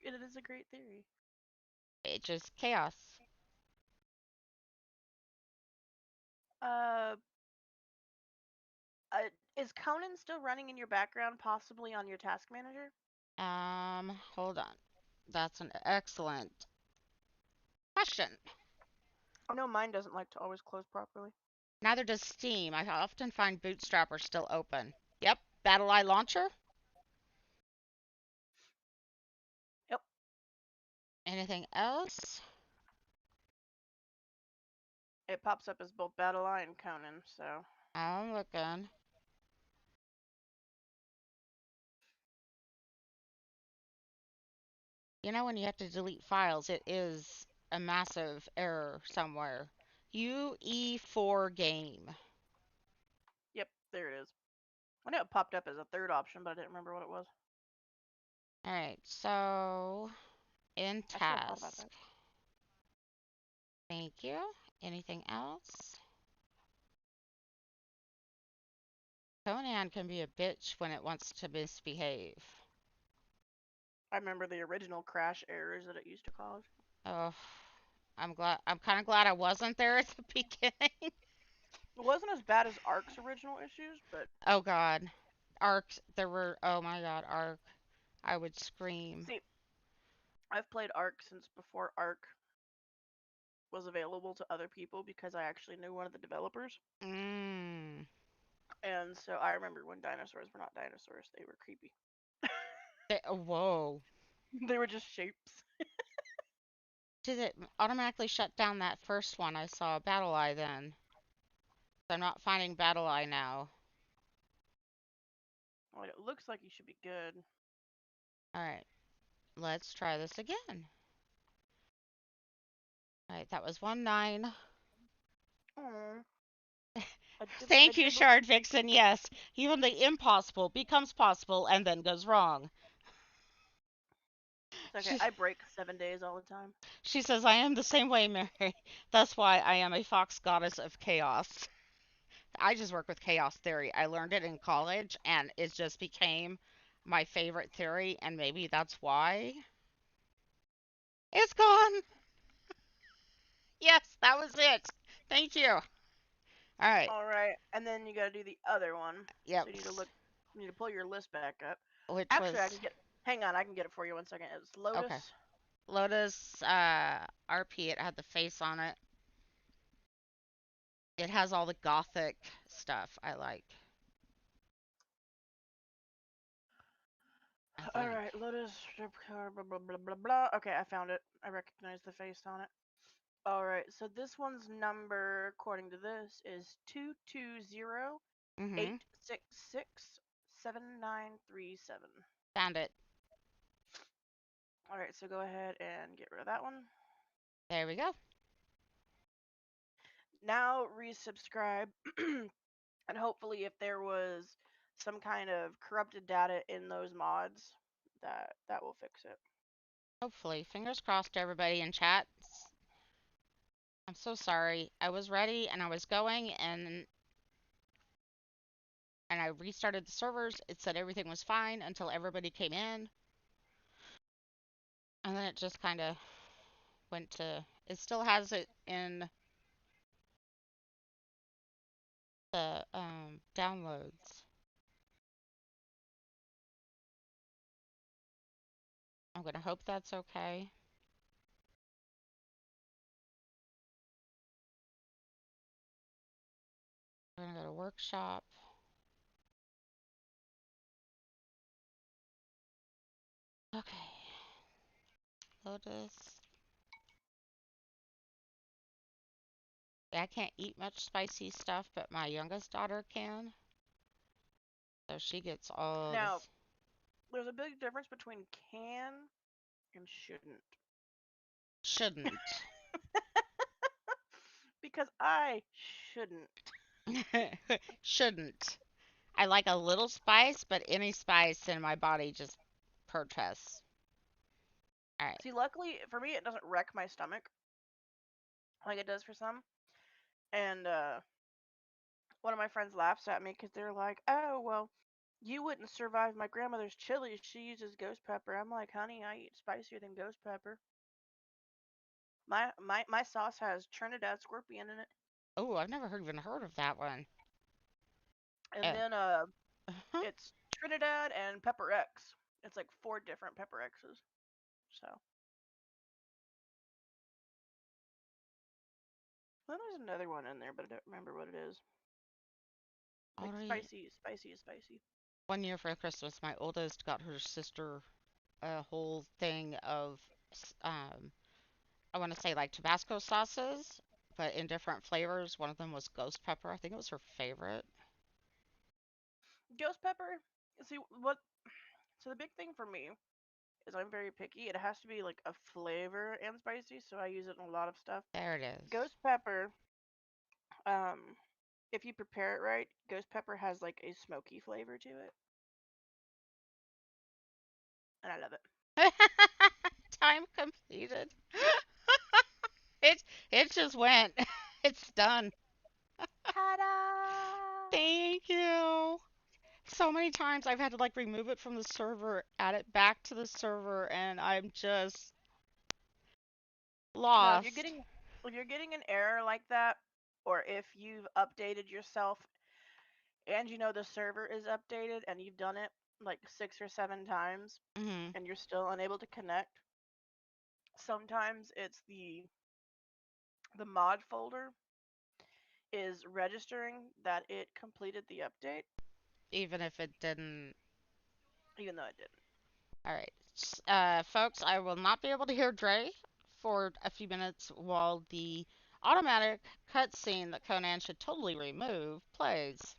[SPEAKER 3] it is a great theory.
[SPEAKER 2] It's just chaos.
[SPEAKER 3] Uh, uh, is Conan still running in your background, possibly on your task manager?
[SPEAKER 2] Hold on. That's an excellent question.
[SPEAKER 3] I know mine doesn't like to always close properly.
[SPEAKER 2] Neither does Steam. I often find Bootstrapper still open. Yep. BattleEye Launcher.
[SPEAKER 3] Yep.
[SPEAKER 2] Anything else?
[SPEAKER 3] It pops up as both BattleEye and Conan, so.
[SPEAKER 2] I'm looking. You know, when you have to delete files, it is a massive error somewhere. UE4 game.
[SPEAKER 3] Yep, there it is. I know it popped up as a third option, but I didn't remember what it was.
[SPEAKER 2] Alright, so in
[SPEAKER 3] I should have thought about
[SPEAKER 2] task.
[SPEAKER 3] that.
[SPEAKER 2] Thank you. Anything else? Conan can be a bitch when it wants to misbehave.
[SPEAKER 3] I remember the original crash errors that it used to cause.
[SPEAKER 2] Oh, I'm kind of glad I wasn't there at the beginning.
[SPEAKER 3] It wasn't as bad as Ark's original issues, but
[SPEAKER 2] Oh God, Arc. There were. Oh my God, Arc. I would scream.
[SPEAKER 3] see, I've played Ark since before Ark was available to other people because I actually knew one of the developers.
[SPEAKER 2] Mmm.
[SPEAKER 3] And so I remember when dinosaurs were not dinosaurs, they were creepy.
[SPEAKER 2] Whoa.
[SPEAKER 3] They were just shapes.
[SPEAKER 2] Did it automatically shut down that first one? I saw Battle Eye then. I'm not finding Battle Eye now.
[SPEAKER 3] Well, it looks like you should be good.
[SPEAKER 2] Alright, let's try this again. Alright, that was 1-9.
[SPEAKER 3] Oh, I
[SPEAKER 2] Thank you,
[SPEAKER 3] did.
[SPEAKER 2] Shard Vixen. Yes, even the impossible becomes possible and then goes wrong.
[SPEAKER 3] It's okay.
[SPEAKER 2] She,
[SPEAKER 3] I break 7 days all the time.
[SPEAKER 2] she says, I am the same way, Mary. That's why I am a fox goddess of chaos. I just work with chaos theory. I learned it in college and it just became my favorite theory, and maybe that's why. It's gone. Yes, that was it. Thank you. All right.
[SPEAKER 3] All right, and then you got to do the other one.
[SPEAKER 2] Yep.
[SPEAKER 3] So you need to look. You need to pull your list back up.
[SPEAKER 2] Which
[SPEAKER 3] Actually, I
[SPEAKER 2] was
[SPEAKER 3] can get. Hang on, I can get it for you. 1 second. It's Lotus.
[SPEAKER 2] okay. Lotus RP. It had the face on it. It has all the gothic stuff I like. I
[SPEAKER 3] All
[SPEAKER 2] think.
[SPEAKER 3] right, Lotus. Blah blah blah blah blah. Okay, I found it. I recognize the face on it. All right, so this one's number, according to this, is 220
[SPEAKER 2] Mhm.
[SPEAKER 3] 866 7937.
[SPEAKER 2] Found it.
[SPEAKER 3] All right, so go ahead and get rid of that one.
[SPEAKER 2] There we go.
[SPEAKER 3] Now resubscribe, and hopefully, if there was some kind of corrupted data in those mods, that will fix it.
[SPEAKER 2] Hopefully, fingers crossed, everybody in chat. I'm so sorry. I was ready and I was going, and I restarted the servers. It said everything was fine until everybody came in, and then it just kind of went to. It still has it in the downloads. I'm gonna hope that's okay. We're gonna go to workshop. Okay. Lotus. Yeah, I can't eat much spicy stuff, but my youngest daughter can. So she gets all
[SPEAKER 3] Now,
[SPEAKER 2] this.
[SPEAKER 3] there's a big difference between can and shouldn't.
[SPEAKER 2] Shouldn't.
[SPEAKER 3] Because I shouldn't.
[SPEAKER 2] Shouldn't. I like a little spice, but any spice in my body just protests. Alright.
[SPEAKER 3] See, luckily for me, it doesn't wreck my stomach like it does for some. And one of my friends laughs at me because they're like, "Oh, well, you wouldn't survive my grandmother's chili. She uses ghost pepper." I'm like, "Honey, I eat spicier than ghost pepper. My sauce has Trinidad scorpion in it,
[SPEAKER 2] Oh, I've never even heard of that one.
[SPEAKER 3] and
[SPEAKER 2] Oh.
[SPEAKER 3] then it's Trinidad and Pepper X. It's like 4 different Pepper X's. So well, there's another one in there, but I don't remember what it is. Like
[SPEAKER 2] Already
[SPEAKER 3] spicy, spicy, spicy.
[SPEAKER 2] 1 year for Christmas, my oldest got her sister a whole thing of, I want to say like Tabasco sauces, but in different flavors. One of them was ghost pepper. I think it was her favorite.
[SPEAKER 3] Ghost pepper. See what? So the big thing for me is I'm very picky. It has to be like a flavor and spicy, so I use it in a lot of stuff.
[SPEAKER 2] There it is.
[SPEAKER 3] Ghost pepper, um, if you prepare it right, ghost pepper has like a smoky flavor to it, and I love it.
[SPEAKER 2] Time completed. It it just went. It's done.
[SPEAKER 3] Ta-da!
[SPEAKER 2] Thank you. So many times I've had to like remove it from the server, add it back to the server, and I'm just
[SPEAKER 3] Now,
[SPEAKER 2] lost.
[SPEAKER 3] if you're getting an error like that, or if you've updated yourself and you know the server is updated and you've done it like 6 or 7 times
[SPEAKER 2] Mhm.
[SPEAKER 3] and you're still unable to connect, sometimes it's the mod folder is registering that it completed the update,
[SPEAKER 2] Even if it didn't.
[SPEAKER 3] even though it didn't.
[SPEAKER 2] All right. Folks, I will not be able to hear Dre for a few minutes while the automatic cutscene that Conan should totally remove plays.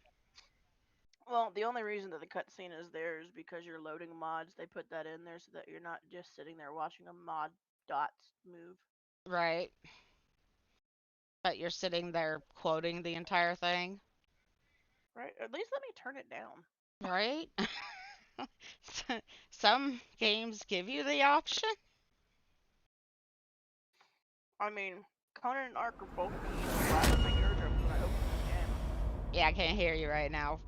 [SPEAKER 3] Well, the only reason that the cutscene is there is because you're loading mods. They put that in there so that you're not just sitting there watching a mod dots move.
[SPEAKER 2] Right. But you're sitting there quoting the entire thing.
[SPEAKER 3] Right? At least let me turn it down.
[SPEAKER 2] Right? Some games give you the option.
[SPEAKER 3] I mean, Conan and Ark are both being blasted my eardrums when I open this game.
[SPEAKER 2] Yeah, I can't hear you right now.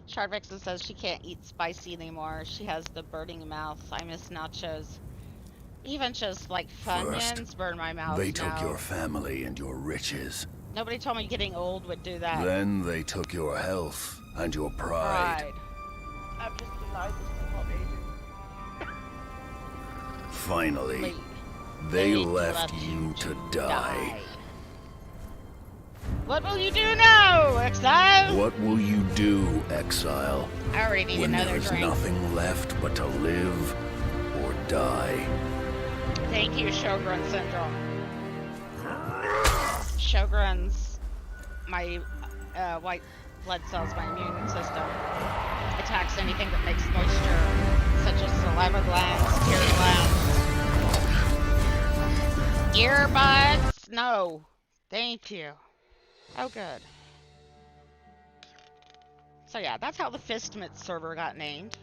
[SPEAKER 2] Charvixen says she can't eat spicy anymore. She has the burning mouth. I miss nachos. Even just like Funyuns burn my mouth
[SPEAKER 4] They took
[SPEAKER 2] now.
[SPEAKER 4] your family and your riches.
[SPEAKER 2] Nobody told me getting old would do that.
[SPEAKER 4] Then they took your health and your pride.
[SPEAKER 3] I've just denied this thing called aging.
[SPEAKER 4] Finally,
[SPEAKER 2] Lee,
[SPEAKER 4] they left you to die.
[SPEAKER 2] What will you do now, exile?
[SPEAKER 4] What will you do, exile,
[SPEAKER 2] I already need
[SPEAKER 4] when
[SPEAKER 2] another
[SPEAKER 4] there is
[SPEAKER 2] drink.
[SPEAKER 4] nothing left but to live or die?
[SPEAKER 2] Thank you, Sjogren Syndrome. Sjogren's my white blood cells, my immune system. Attacks anything that makes moisture, such as saliva glands, tear glands. Earbuds? No. Thank you. Oh, good. So yeah, that's how the Fistmit server got named.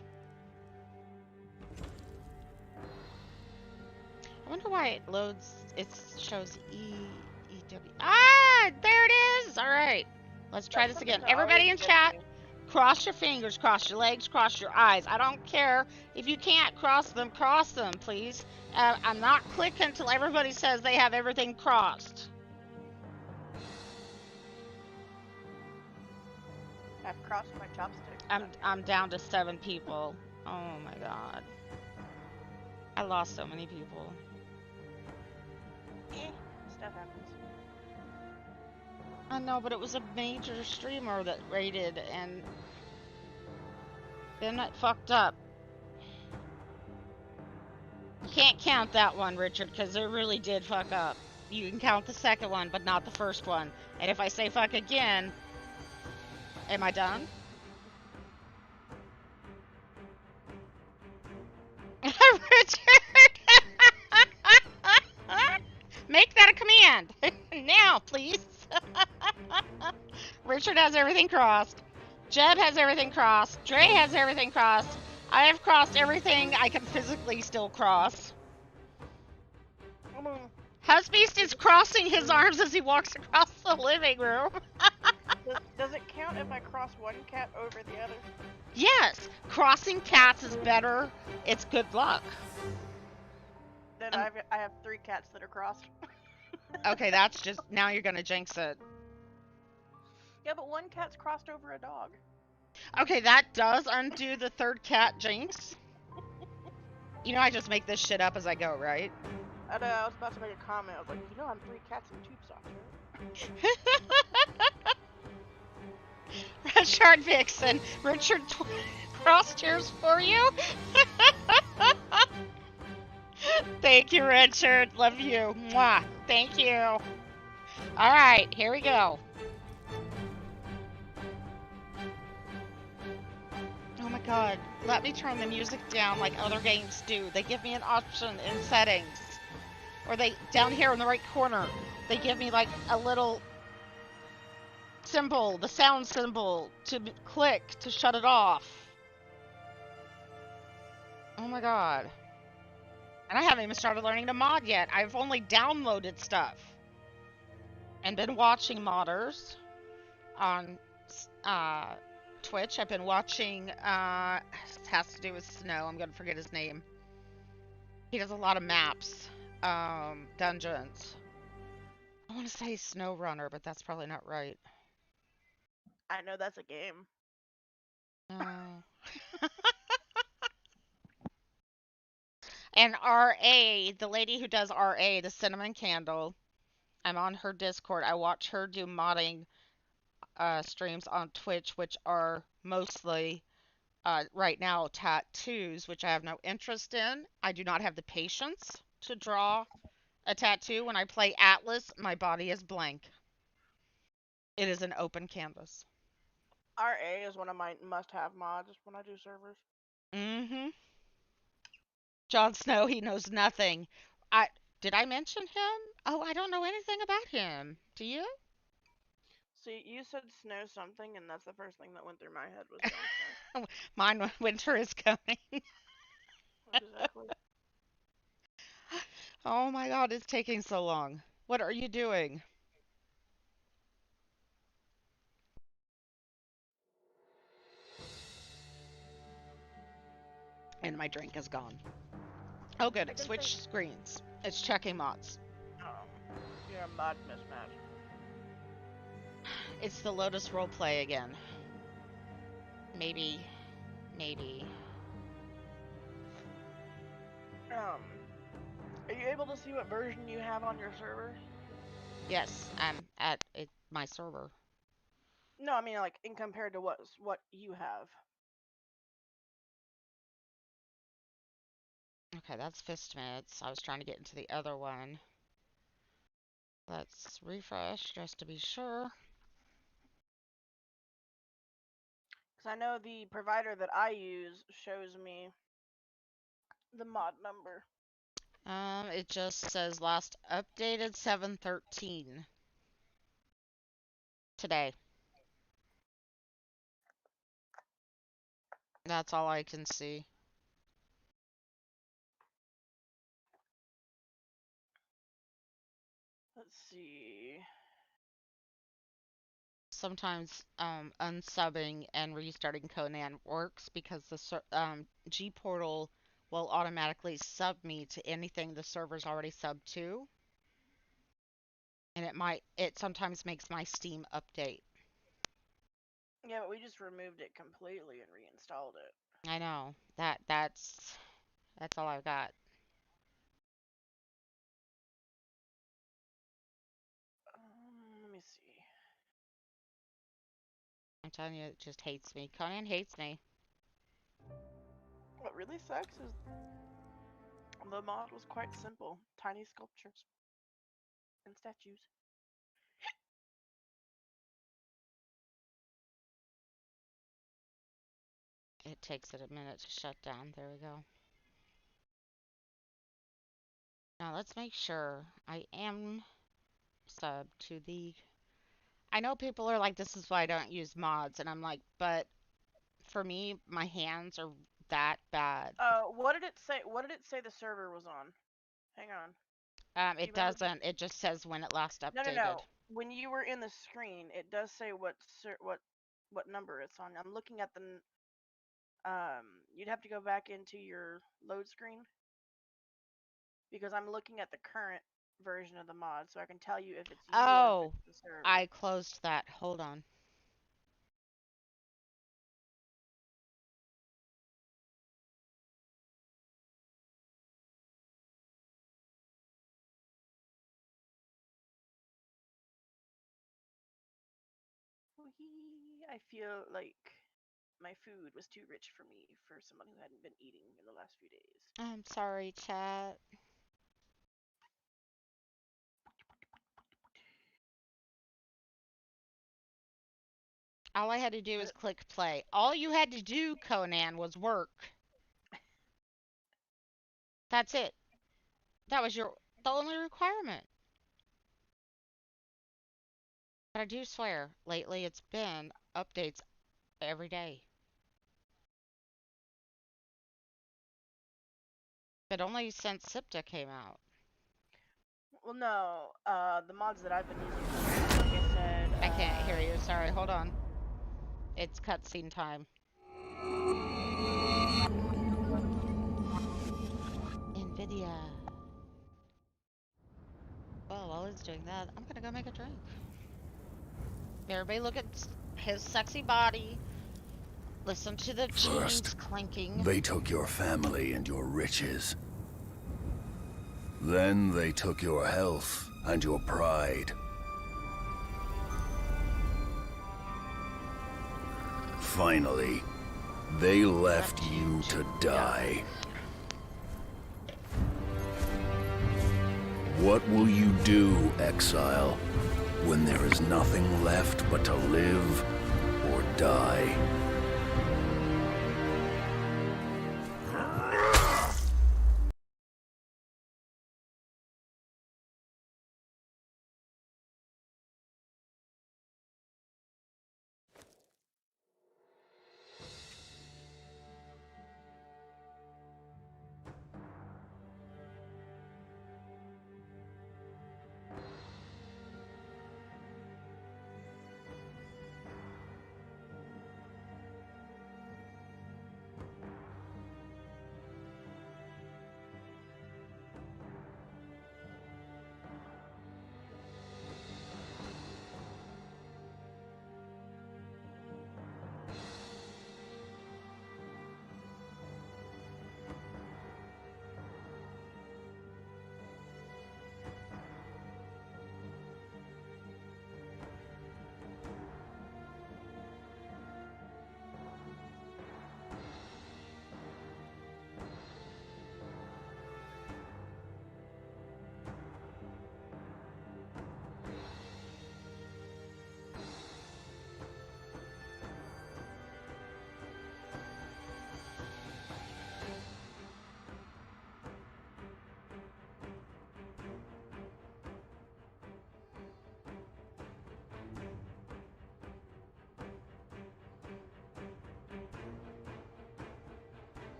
[SPEAKER 2] I wonder why it loads, it shows EW. Ah, there it is! Alright, let's try this again. Everybody in chat, cross your fingers, cross your legs, cross your eyes. I don't care if you can't cross them, please. I'm not clicking until everybody says they have everything crossed.
[SPEAKER 3] I've crossed my chopsticks.
[SPEAKER 2] I'm down to 7 people. Oh my god. I lost so many people.
[SPEAKER 3] Stuff happens.
[SPEAKER 2] I know, but it was a major streamer that raided, and then it fucked up. You can't count that one, Richard, because it really did fuck up. You can count the second one, but not the first one. And if I say fuck again, am I done? Richard! Make that a command! Now, please! Richard has everything crossed. Jeb has everything crossed. Dre has everything crossed. I have crossed everything I can physically still cross. Husbeast is crossing his arms as he walks across the living room.
[SPEAKER 3] Does it count if I cross one cat over the other?
[SPEAKER 2] Yes, crossing cats is better. It's good luck.
[SPEAKER 3] Then I have 3 cats that are crossed.
[SPEAKER 2] Okay, that's just, now you're gonna jinx it.
[SPEAKER 3] Yeah, but one cat's crossed over a dog.
[SPEAKER 2] Okay, that does undo the third cat jinx. You know I just make this shit up as I go, right?
[SPEAKER 3] I know, I was about to make a comment. I was like, you know I'm 3 cats in tube socks, right?
[SPEAKER 2] Richard Vixen, Richard crossed yours for you. Thank you, Richard. Love you. Mwah. Thank you. All right, here we go. Oh my god, let me turn the music down like other games do. They give me an option in settings. Or they, down here in the right corner, they give me like a little symbol, the sound symbol, to click to shut it off. Oh my god. And I haven't even started learning to mod yet. I've only downloaded stuff. And been watching modders on Twitch. I've been watching, it has to do with snow. I'm gonna forget his name. He does a lot of maps, dungeons. I want to say Snow Runner, but that's probably not right.
[SPEAKER 3] I know that's a game.
[SPEAKER 2] No. And RA, the lady who does RA, the Cinnamon Candle, I'm on her Discord. I watch her do modding streams on Twitch, which are mostly right now tattoos, which I have no interest in. I do not have the patience to draw a tattoo. When I play Atlas, my body is blank. It is an open canvas.
[SPEAKER 3] RA is one of my must-have mods when I do servers.
[SPEAKER 2] Mm-hmm. Jon Snow, he knows nothing. Did I mention him? Oh, I don't know anything about him. Do you?
[SPEAKER 3] See, you said snow something, and that's the first thing that went through my head was Jon Snow.
[SPEAKER 2] Mine, winter is coming.
[SPEAKER 3] Exactly.
[SPEAKER 2] Oh my god, it's taking so long. What are you doing? And my drink is gone. Oh good,
[SPEAKER 3] I can
[SPEAKER 2] switch screens. It's checking mods.
[SPEAKER 3] You're a mod mismatch.
[SPEAKER 2] It's the Lotus roleplay again. Maybe.
[SPEAKER 3] Are you able to see what version you have on your server?
[SPEAKER 2] Yes, I'm at my server.
[SPEAKER 3] No, I mean like in compared to what you have.
[SPEAKER 2] Okay, that's Fistmits. I was trying to get into the other one. Let's refresh just to be sure.
[SPEAKER 3] Because I know the provider that I use shows me the mod number.
[SPEAKER 2] It just says last updated 7/13 today. That's all I can see.
[SPEAKER 3] Let's see.
[SPEAKER 2] Sometimes unsubbing and restarting Conan works because the G portal will automatically sub me to anything the server's already subbed to. And it sometimes makes my Steam update.
[SPEAKER 3] Yeah, but we just removed it completely and reinstalled it.
[SPEAKER 2] I know. That's all I've got.
[SPEAKER 3] Let me see.
[SPEAKER 2] I'm telling you, it just hates me. Conan hates me.
[SPEAKER 3] What really sucks is the mod was quite simple. Tiny sculptures and statues.
[SPEAKER 2] It takes it a minute to shut down. There we go. Now let's make sure I am subbed to the... I know people are like, this is why I don't use mods. And I'm like, but for me, my hands are that bad.
[SPEAKER 3] What did it say? What did it say the server was on? Hang on.
[SPEAKER 2] It doesn't. It just says when it last updated.
[SPEAKER 3] No. When you were in the screen, it does say what number it's on. I'm looking at the. You'd have to go back into your load screen because I'm looking at the current version of the mod, so I can tell you if it's you or if it's the server.
[SPEAKER 2] I closed that. Hold on.
[SPEAKER 3] I feel like my food was too rich for me for someone who hadn't been eating in the last few days.
[SPEAKER 2] I'm sorry, chat. All I had to do was click play. All you had to do, Conan, was work. That's it. That was the only requirement. But I do swear, lately it's been updates every day. But only since SIPTA came out.
[SPEAKER 3] Well, no, the mods that I've been using, like I said...
[SPEAKER 2] I can't hear you, sorry, hold on. It's cutscene time. NVIDIA. Well, while he's doing that, I'm gonna go make a drink. Everybody look at his sexy body. Listen to the chains
[SPEAKER 4] First,
[SPEAKER 2] clanking.
[SPEAKER 4] they took your family and your riches. Then they took your health and your pride. Finally, they left you to die. What will you do, exile, when there is nothing left but to live or die?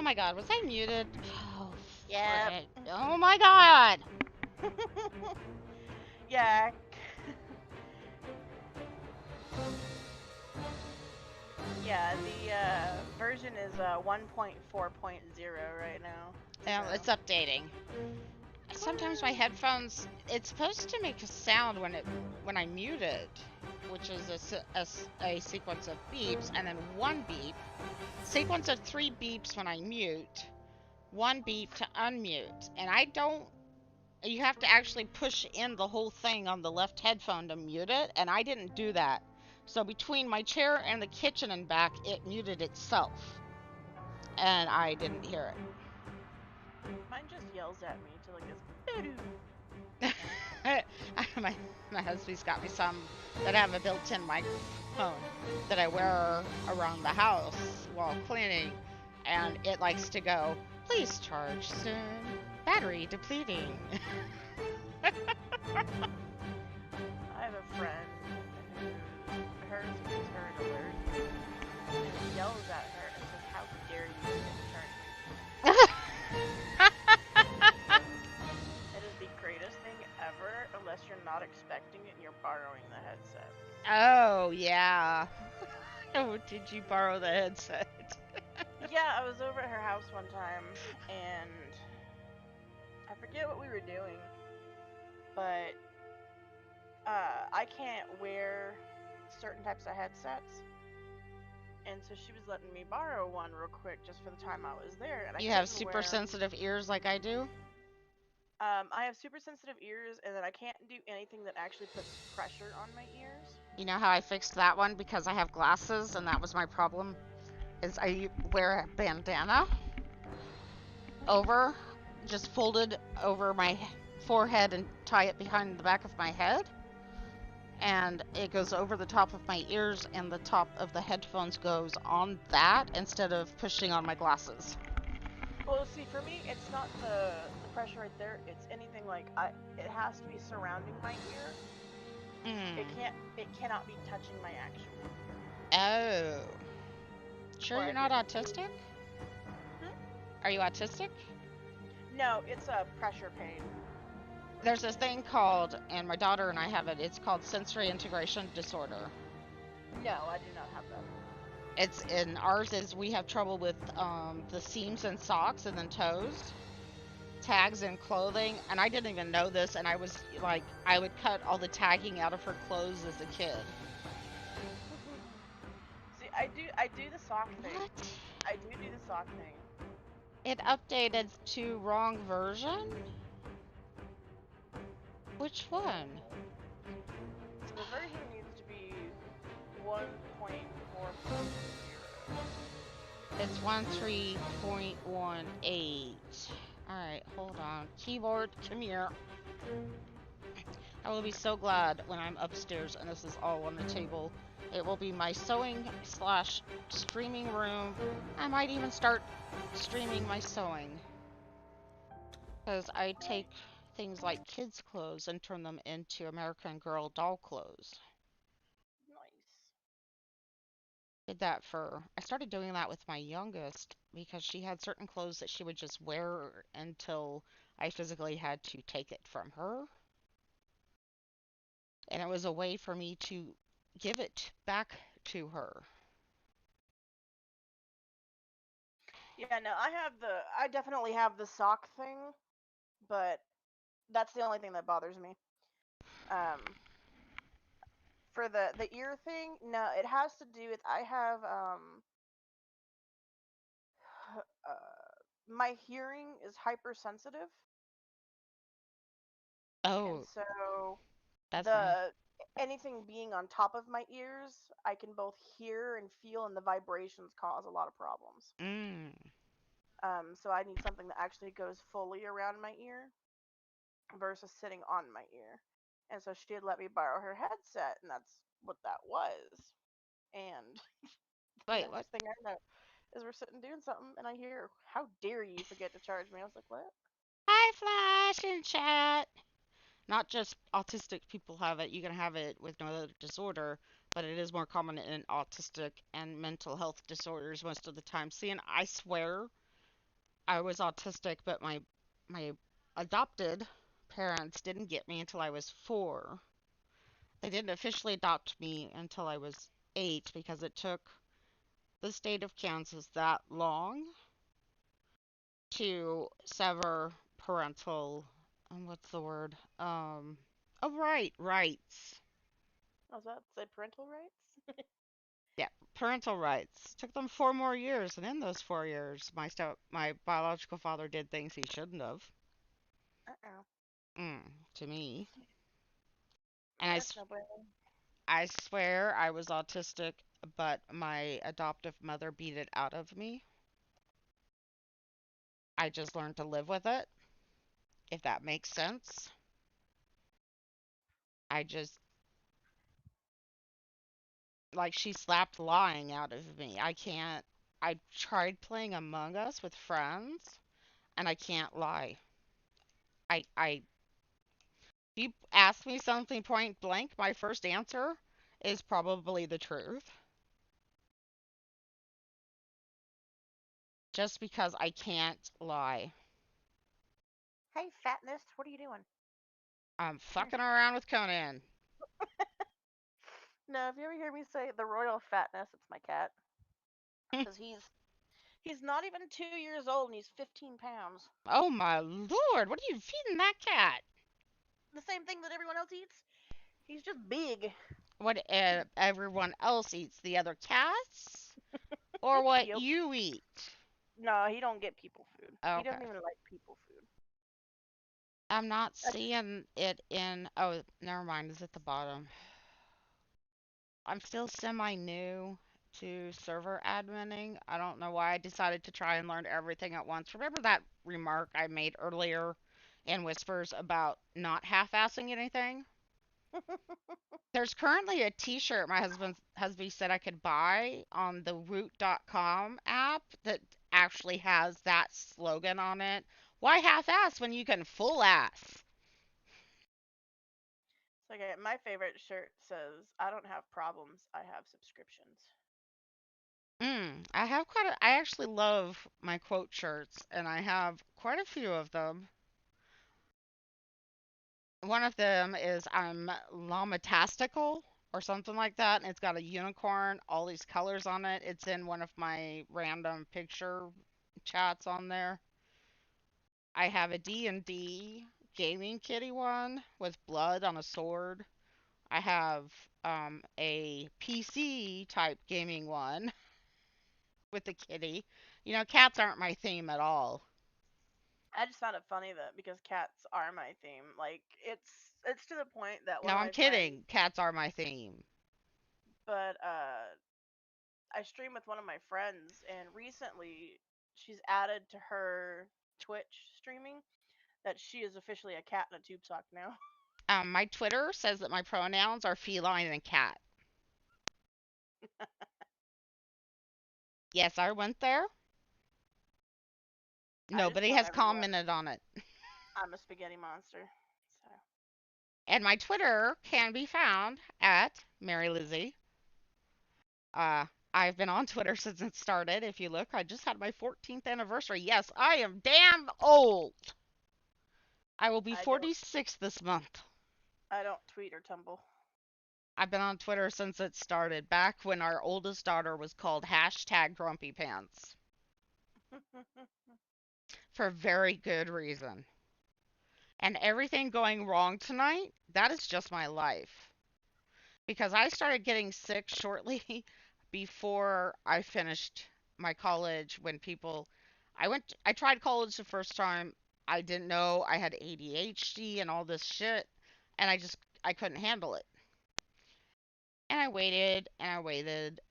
[SPEAKER 2] my god, was I muted? Oh,
[SPEAKER 3] Yep.
[SPEAKER 2] frick. Oh my god!
[SPEAKER 3] Yeah. Yeah, the version is 1.4.0 right now.
[SPEAKER 2] Yeah,
[SPEAKER 3] So.
[SPEAKER 2] it's updating. Sometimes my headphones, it's supposed to make a sound when I mute it, which is a sequence of beeps, and then one beep. Sequence of 3 beeps when I mute, 1 beep to unmute. And I don't, you have to actually push in the whole thing on the left headphone to mute it, and I didn't do that. So between my chair and the kitchen and back, it muted itself. And I didn't hear
[SPEAKER 3] Mine just yells at me to like
[SPEAKER 2] it. my husband's got me some that have a built-in microphone that I wear around the house while cleaning, and it likes to go, "Please charge soon. Battery depleting."
[SPEAKER 3] I have a friend who hers is her alert, and it yells at her and says, "How dare you turn me?" It is the greatest thing ever, unless you're not expecting it and you're borrowing the headset.
[SPEAKER 2] Oh, yeah. Oh, did you borrow the headset?
[SPEAKER 3] Yeah, I was over at her house one time, and I forget what we were doing, but I can't wear certain types of headsets, and so she was letting me borrow one real quick just for the time I was there. And
[SPEAKER 2] You have super sensitive ears like I do?
[SPEAKER 3] I have super sensitive ears, and then I can't do anything that actually puts pressure on my ears.
[SPEAKER 2] You know how I fixed that one? Because I have glasses, and that was my problem. Is I wear a bandana over, just folded over my forehead and tie it behind the back of my head. And it goes over the top of my ears, and the top of the headphones goes on that instead of pushing on my glasses.
[SPEAKER 3] Well, see, for me, it's not the pressure right there. It's anything like it has to be surrounding my ear. It cannot be touching my actual ear.
[SPEAKER 2] Oh. Sure you're not autistic? Are you autistic?
[SPEAKER 3] No, it's a pressure pain.
[SPEAKER 2] There's this thing called, and my daughter and I have it, it's called sensory integration disorder.
[SPEAKER 3] No, I do not have that.
[SPEAKER 2] It's in ours is we have trouble with the seams in socks and then toes, tags in clothing, and I didn't even know this, and I was like, I would cut all the tagging out of her clothes as a kid.
[SPEAKER 3] See, I do the sock thing.
[SPEAKER 2] What?
[SPEAKER 3] I do the sock thing.
[SPEAKER 2] It updated to wrong version? Which one?
[SPEAKER 3] So the version needs to be 1.4.0.
[SPEAKER 2] It's 13.18. Alright, hold on. Keyboard, come here. I will be so glad when I'm upstairs and this is all on the table. It will be my sewing / streaming room. I might even start streaming my sewing. Because I take things like kids' clothes and turn them into American Girl doll clothes.
[SPEAKER 3] Nice.
[SPEAKER 2] I started doing that with my youngest because she had certain clothes that she would just wear until I physically had to take it from her. And it was a way for me to give it back to her.
[SPEAKER 3] Yeah, no, I definitely have the sock thing, but that's the only thing that bothers me. For the ear thing, no, it has to do with I have my hearing is hypersensitive, and
[SPEAKER 2] Oh,
[SPEAKER 3] so
[SPEAKER 2] that's fine.
[SPEAKER 3] anything being on top of my ears, I can both hear and feel, and the vibrations cause a lot of problems. So I need something that actually goes fully around my ear versus sitting on my ear. And so she had let me borrow her headset, and that's what that was. And the
[SPEAKER 2] Wait, what?
[SPEAKER 3] next thing I know is we're sitting doing something, and I hear, "How dare you forget to charge me?" I was like, "What?"
[SPEAKER 2] Hi, Flash in chat. Not just autistic people have it. You can have it with no other disorder, but it is more common in autistic and mental health disorders most of the time. See, and I swear I was autistic, but my adopted parents didn't get me until I was 4. They didn't officially adopt me until I was 8 because it took the state of Kansas that long to sever parental, what's the word? Oh, rights.
[SPEAKER 3] I was about to say parental rights.
[SPEAKER 2] Yeah, parental rights. Took them 4 more years, and in those 4 years, my biological father did things he shouldn't have.
[SPEAKER 3] Uh-oh.
[SPEAKER 2] To me. And
[SPEAKER 3] That's no bueno.
[SPEAKER 2] I swear I was autistic, but my adoptive mother beat it out of me. I just learned to live with it, if that makes sense. I just, like, she slapped lying out of me. I can't, I tried playing Among Us with friends, and I can't lie. If you ask me something point blank, my first answer is probably the truth. Just because I can't lie.
[SPEAKER 3] Hey, fatness, what are you doing?
[SPEAKER 2] I'm fucking around with Conan.
[SPEAKER 3] No, if you ever hear me say the royal fatness, it's my cat. Because he's not even 2 years old and he's 15 pounds.
[SPEAKER 2] Oh my lord, what are you feeding that cat?
[SPEAKER 3] The same thing that everyone else eats. He's just big.
[SPEAKER 2] What everyone else eats, the other cats? Or what
[SPEAKER 3] Yep.
[SPEAKER 2] you eat?
[SPEAKER 3] No, he don't get people food. He
[SPEAKER 2] Okay.
[SPEAKER 3] doesn't even like people food.
[SPEAKER 2] I'm not
[SPEAKER 3] That's
[SPEAKER 2] seeing it in. Oh, never mind. It's at the bottom. I'm still semi new to server adminning. I don't know why I decided to try and learn everything at once. Remember that remark I made earlier in Whispers about not half assing anything? There's currently a t-shirt my husband said I could buy on the root.com app that actually has that slogan on it. Why half-ass when you can full ass?
[SPEAKER 3] like my favorite shirt says, "I don't have problems. I have subscriptions."
[SPEAKER 2] I have I actually love my quote shirts and I have quite a few of them. One of them is I'm llama-tastical or something like that, and it's got a unicorn, all these colors on it. It's in one of my random picture chats on there. I have a D&D gaming kitty one with blood on a sword. I have a PC type gaming one with the kitty. You know, cats aren't my theme at all.
[SPEAKER 3] I just found it funny that because cats are my theme. Like it's to the point that one
[SPEAKER 2] No,
[SPEAKER 3] of
[SPEAKER 2] I'm
[SPEAKER 3] my friends,
[SPEAKER 2] kidding. Cats are my theme.
[SPEAKER 3] but I stream with one of my friends, and recently she's added to her Twitch streaming that she is officially a cat in a tube sock now.
[SPEAKER 2] My Twitter says that my pronouns are feline and cat. Yes, I went there.
[SPEAKER 3] I just
[SPEAKER 2] Nobody
[SPEAKER 3] tell
[SPEAKER 2] has
[SPEAKER 3] everyone
[SPEAKER 2] commented on it.
[SPEAKER 3] I'm a spaghetti monster. So
[SPEAKER 2] And my Twitter can be found at Mary Lizzie. Uh, I've been on Twitter since it started. If you look, I just had my 14th anniversary. Yes, I am damn old. I will be
[SPEAKER 3] I don't
[SPEAKER 2] 46 this month.
[SPEAKER 3] I don't tweet or tumble.
[SPEAKER 2] I've been on Twitter since it started, back when our oldest daughter was called hashtag Grumpy Pants. For very good reason. And everything going wrong tonight, that is just my life. Because I started getting sick shortly before I finished my college when I tried college the first time. I didn't know I had ADHD and all this shit and I couldn't handle it. And I waited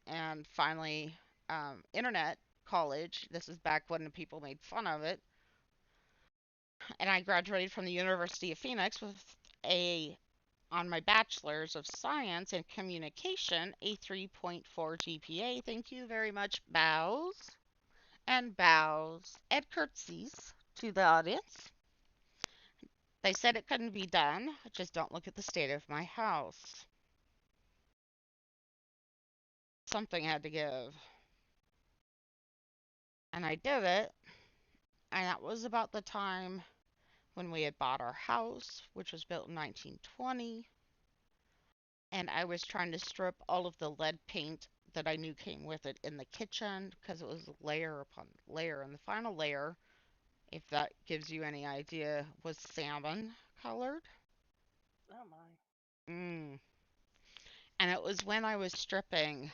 [SPEAKER 2] and finally internet college. This is back when people made fun of it. And I graduated from the University of Phoenix with a on my bachelor's of science in communication, a 3.4 GPA. Thank you very much. Bows and bows and curtsies to the audience. They said it couldn't be done. Just don't look at the state of my house. Something had to give. And I did it. And that was about the time when we had bought our house, which was built in 1920. And I was trying to strip all of the lead paint that I knew came with it in the kitchen because it was layer upon layer. And the final layer, if that gives you any idea, was salmon colored.
[SPEAKER 3] Oh my.
[SPEAKER 2] Mm. And it was when I was stripping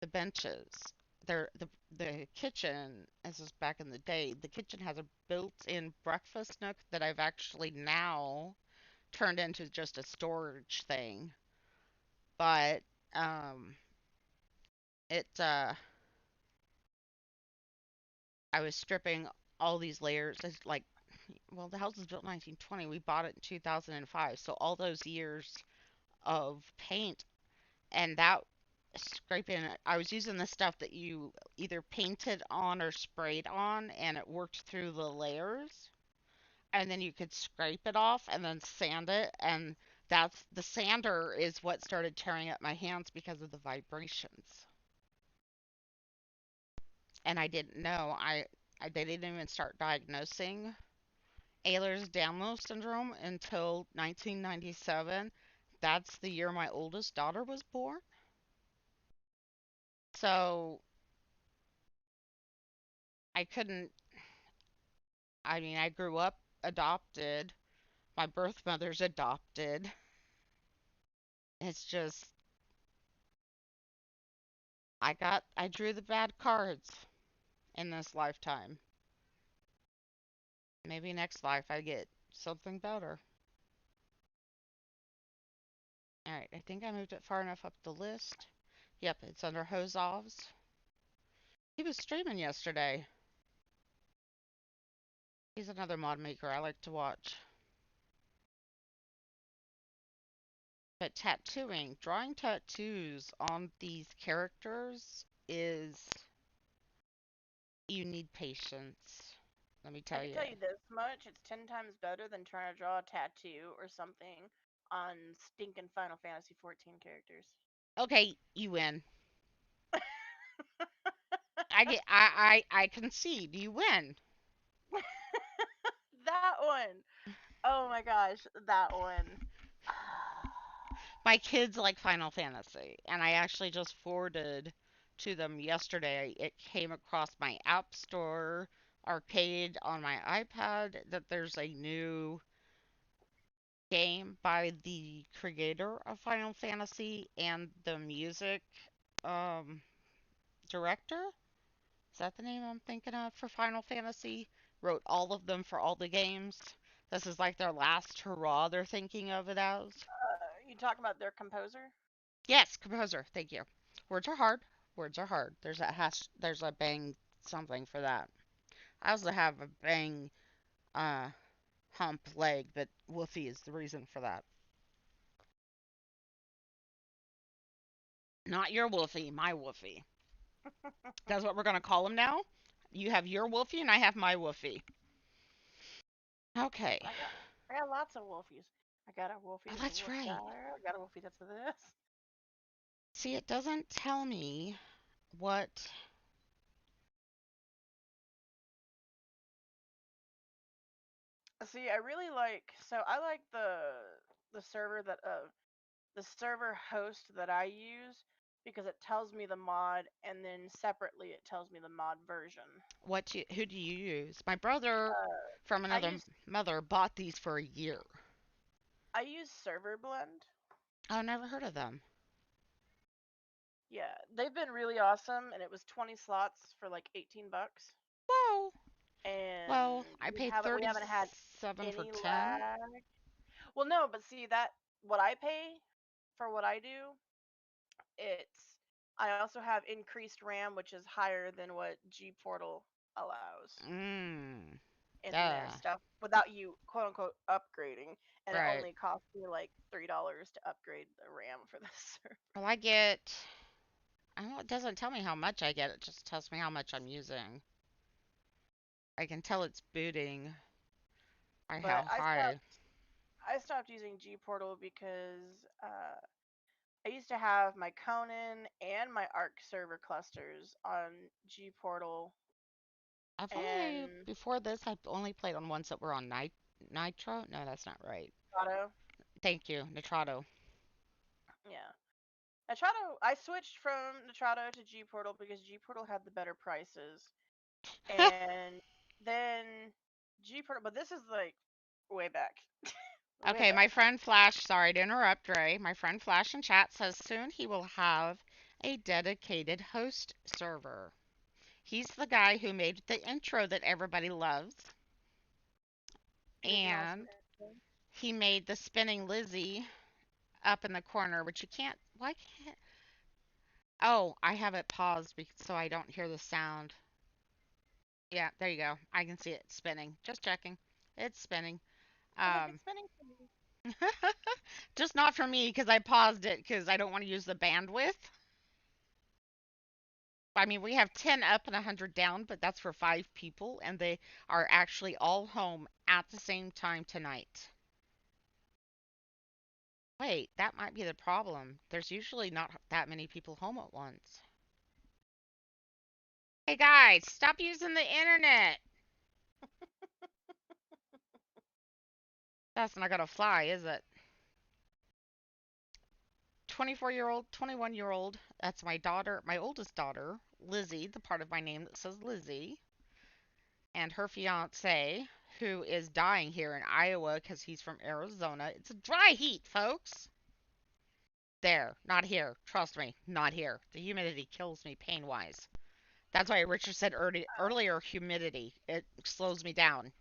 [SPEAKER 2] the benches. The kitchen, this is back in the day, the kitchen has a built-in breakfast nook that I've actually now turned into just a storage thing. But um, it I was stripping all these layers. It's like, well, the house was built in 1920. We bought it in 2005. So all those years of paint and that scraping, I was using the stuff that you either painted on or sprayed on, and it worked through the layers. And then you could scrape it off and then sand it. And that's the sander is what started tearing up my hands because of the vibrations. And I didn't know. They didn't even start diagnosing Ehlers-Danlos syndrome until 1997. That's the year my oldest daughter was born. So I couldn't. I mean, I grew up adopted. My birth mother's adopted. It's just I drew the bad cards in this lifetime. Maybe next life I get something better. All right, I think I moved it far enough up the list. Yep, it's under Hozovs. He was streaming yesterday. He's another mod maker I like to watch. But tattooing, drawing tattoos on these characters is you need patience. Let me
[SPEAKER 3] I
[SPEAKER 2] tell
[SPEAKER 3] can
[SPEAKER 2] you.
[SPEAKER 3] tell you this much: it's 10 times better than trying to draw a tattoo or something on stinking Final Fantasy 14 characters.
[SPEAKER 2] Okay, you win. I concede. You win.
[SPEAKER 3] That one. Oh my gosh, that one.
[SPEAKER 2] My kids like Final Fantasy, and I actually just forwarded to them yesterday. It came across my App Store arcade on my iPad that there's a new game by the creator of Final Fantasy and the music um, director. Is that the name I'm thinking of for Final Fantasy? Wrote all of them for all the games. This is like their last hurrah they're thinking of it as.
[SPEAKER 3] You talking about their composer?
[SPEAKER 2] Yes, composer. Thank you. Words are hard. Words are hard. There's a bang something for that. I also have a bang uh hump leg, but Woofy is the reason for that. Not your Woofy, my Woofy. That's what we're gonna call him now. You have your Woofy and I have my Woofy. Okay.
[SPEAKER 3] I got lots of wolfies. I got a wolfie
[SPEAKER 2] Oh,
[SPEAKER 3] that's a
[SPEAKER 2] that's
[SPEAKER 3] wolf
[SPEAKER 2] right.
[SPEAKER 3] dire. I got a wolfie that's a this.
[SPEAKER 2] See, it doesn't tell me what.
[SPEAKER 3] See, I really like. So I like the server that the server host that I use because it tells me the mod, and then separately it tells me the mod version.
[SPEAKER 2] Who do you use? My brother from
[SPEAKER 3] I
[SPEAKER 2] another
[SPEAKER 3] use
[SPEAKER 2] mother bought these for a year.
[SPEAKER 3] I use Server Blend.
[SPEAKER 2] Oh, never heard of them.
[SPEAKER 3] Yeah, they've been really awesome, and it was 20 slots for like $18,
[SPEAKER 2] Whoa.
[SPEAKER 3] and
[SPEAKER 2] Well, I paid
[SPEAKER 3] we haven't had
[SPEAKER 2] 37 for
[SPEAKER 3] any
[SPEAKER 2] 10.
[SPEAKER 3] lag. Well, no, but see that what I pay for what I do, it's I also have increased RAM, which is higher than what G Portal allows
[SPEAKER 2] Mmm.
[SPEAKER 3] in their
[SPEAKER 2] Duh.
[SPEAKER 3] stuff without you quote unquote upgrading, and it
[SPEAKER 2] Right.
[SPEAKER 3] only costs me like $3 to upgrade the RAM for this server.
[SPEAKER 2] Well, I get. I don't know, it doesn't tell me how much I get. It just tells me how much I'm using. I can tell it's booting by how
[SPEAKER 3] But
[SPEAKER 2] high.
[SPEAKER 3] I stopped using G Portal because I used to have my Conan and my Arc server clusters on G Portal
[SPEAKER 2] I've only
[SPEAKER 3] and
[SPEAKER 2] before this I've only played on ones that were on Nitro. No, that's not right.
[SPEAKER 3] Auto.
[SPEAKER 2] Thank you, Nitrado.
[SPEAKER 3] Yeah. Nitrado, I switched from Nitrado to G Portal because G Portal had the better prices. And then G Portal, but this is like way back. Way
[SPEAKER 2] Okay,
[SPEAKER 3] back.
[SPEAKER 2] my friend Flash, sorry to interrupt, Ray. My friend Flash in chat says soon he will have a dedicated host server. He's the guy who made the intro that everybody loves,
[SPEAKER 3] It is an awesome
[SPEAKER 2] and
[SPEAKER 3] intro.
[SPEAKER 2] he made the spinning Lizzie up in the corner, which you can't. Why can't? Oh, I have it paused so I don't hear the sound. Yeah, there you go. I can see it spinning. Just checking. It's spinning.
[SPEAKER 3] I was like, it's
[SPEAKER 2] Um,
[SPEAKER 3] spinning for me.
[SPEAKER 2] just not for me because I paused it because I don't want to use the bandwidth. I mean, we have 10 up and 100 down, but that's for 5 people, and they are actually all home at the same time tonight. Wait, that might be the problem. There's usually not that many people home at once. Hey guys, stop using the internet. That's not gonna fly, is it? 24-year-old, 21-year-old. That's my daughter, my oldest daughter, Lizzie, the part of my name that says Lizzie, and her fiance, who is dying here in Iowa because he's from Arizona. It's a dry heat, folks. There, not here. Trust me, not here. The humidity kills me pain wise. That's why Richard said earlier humidity. It slows me down.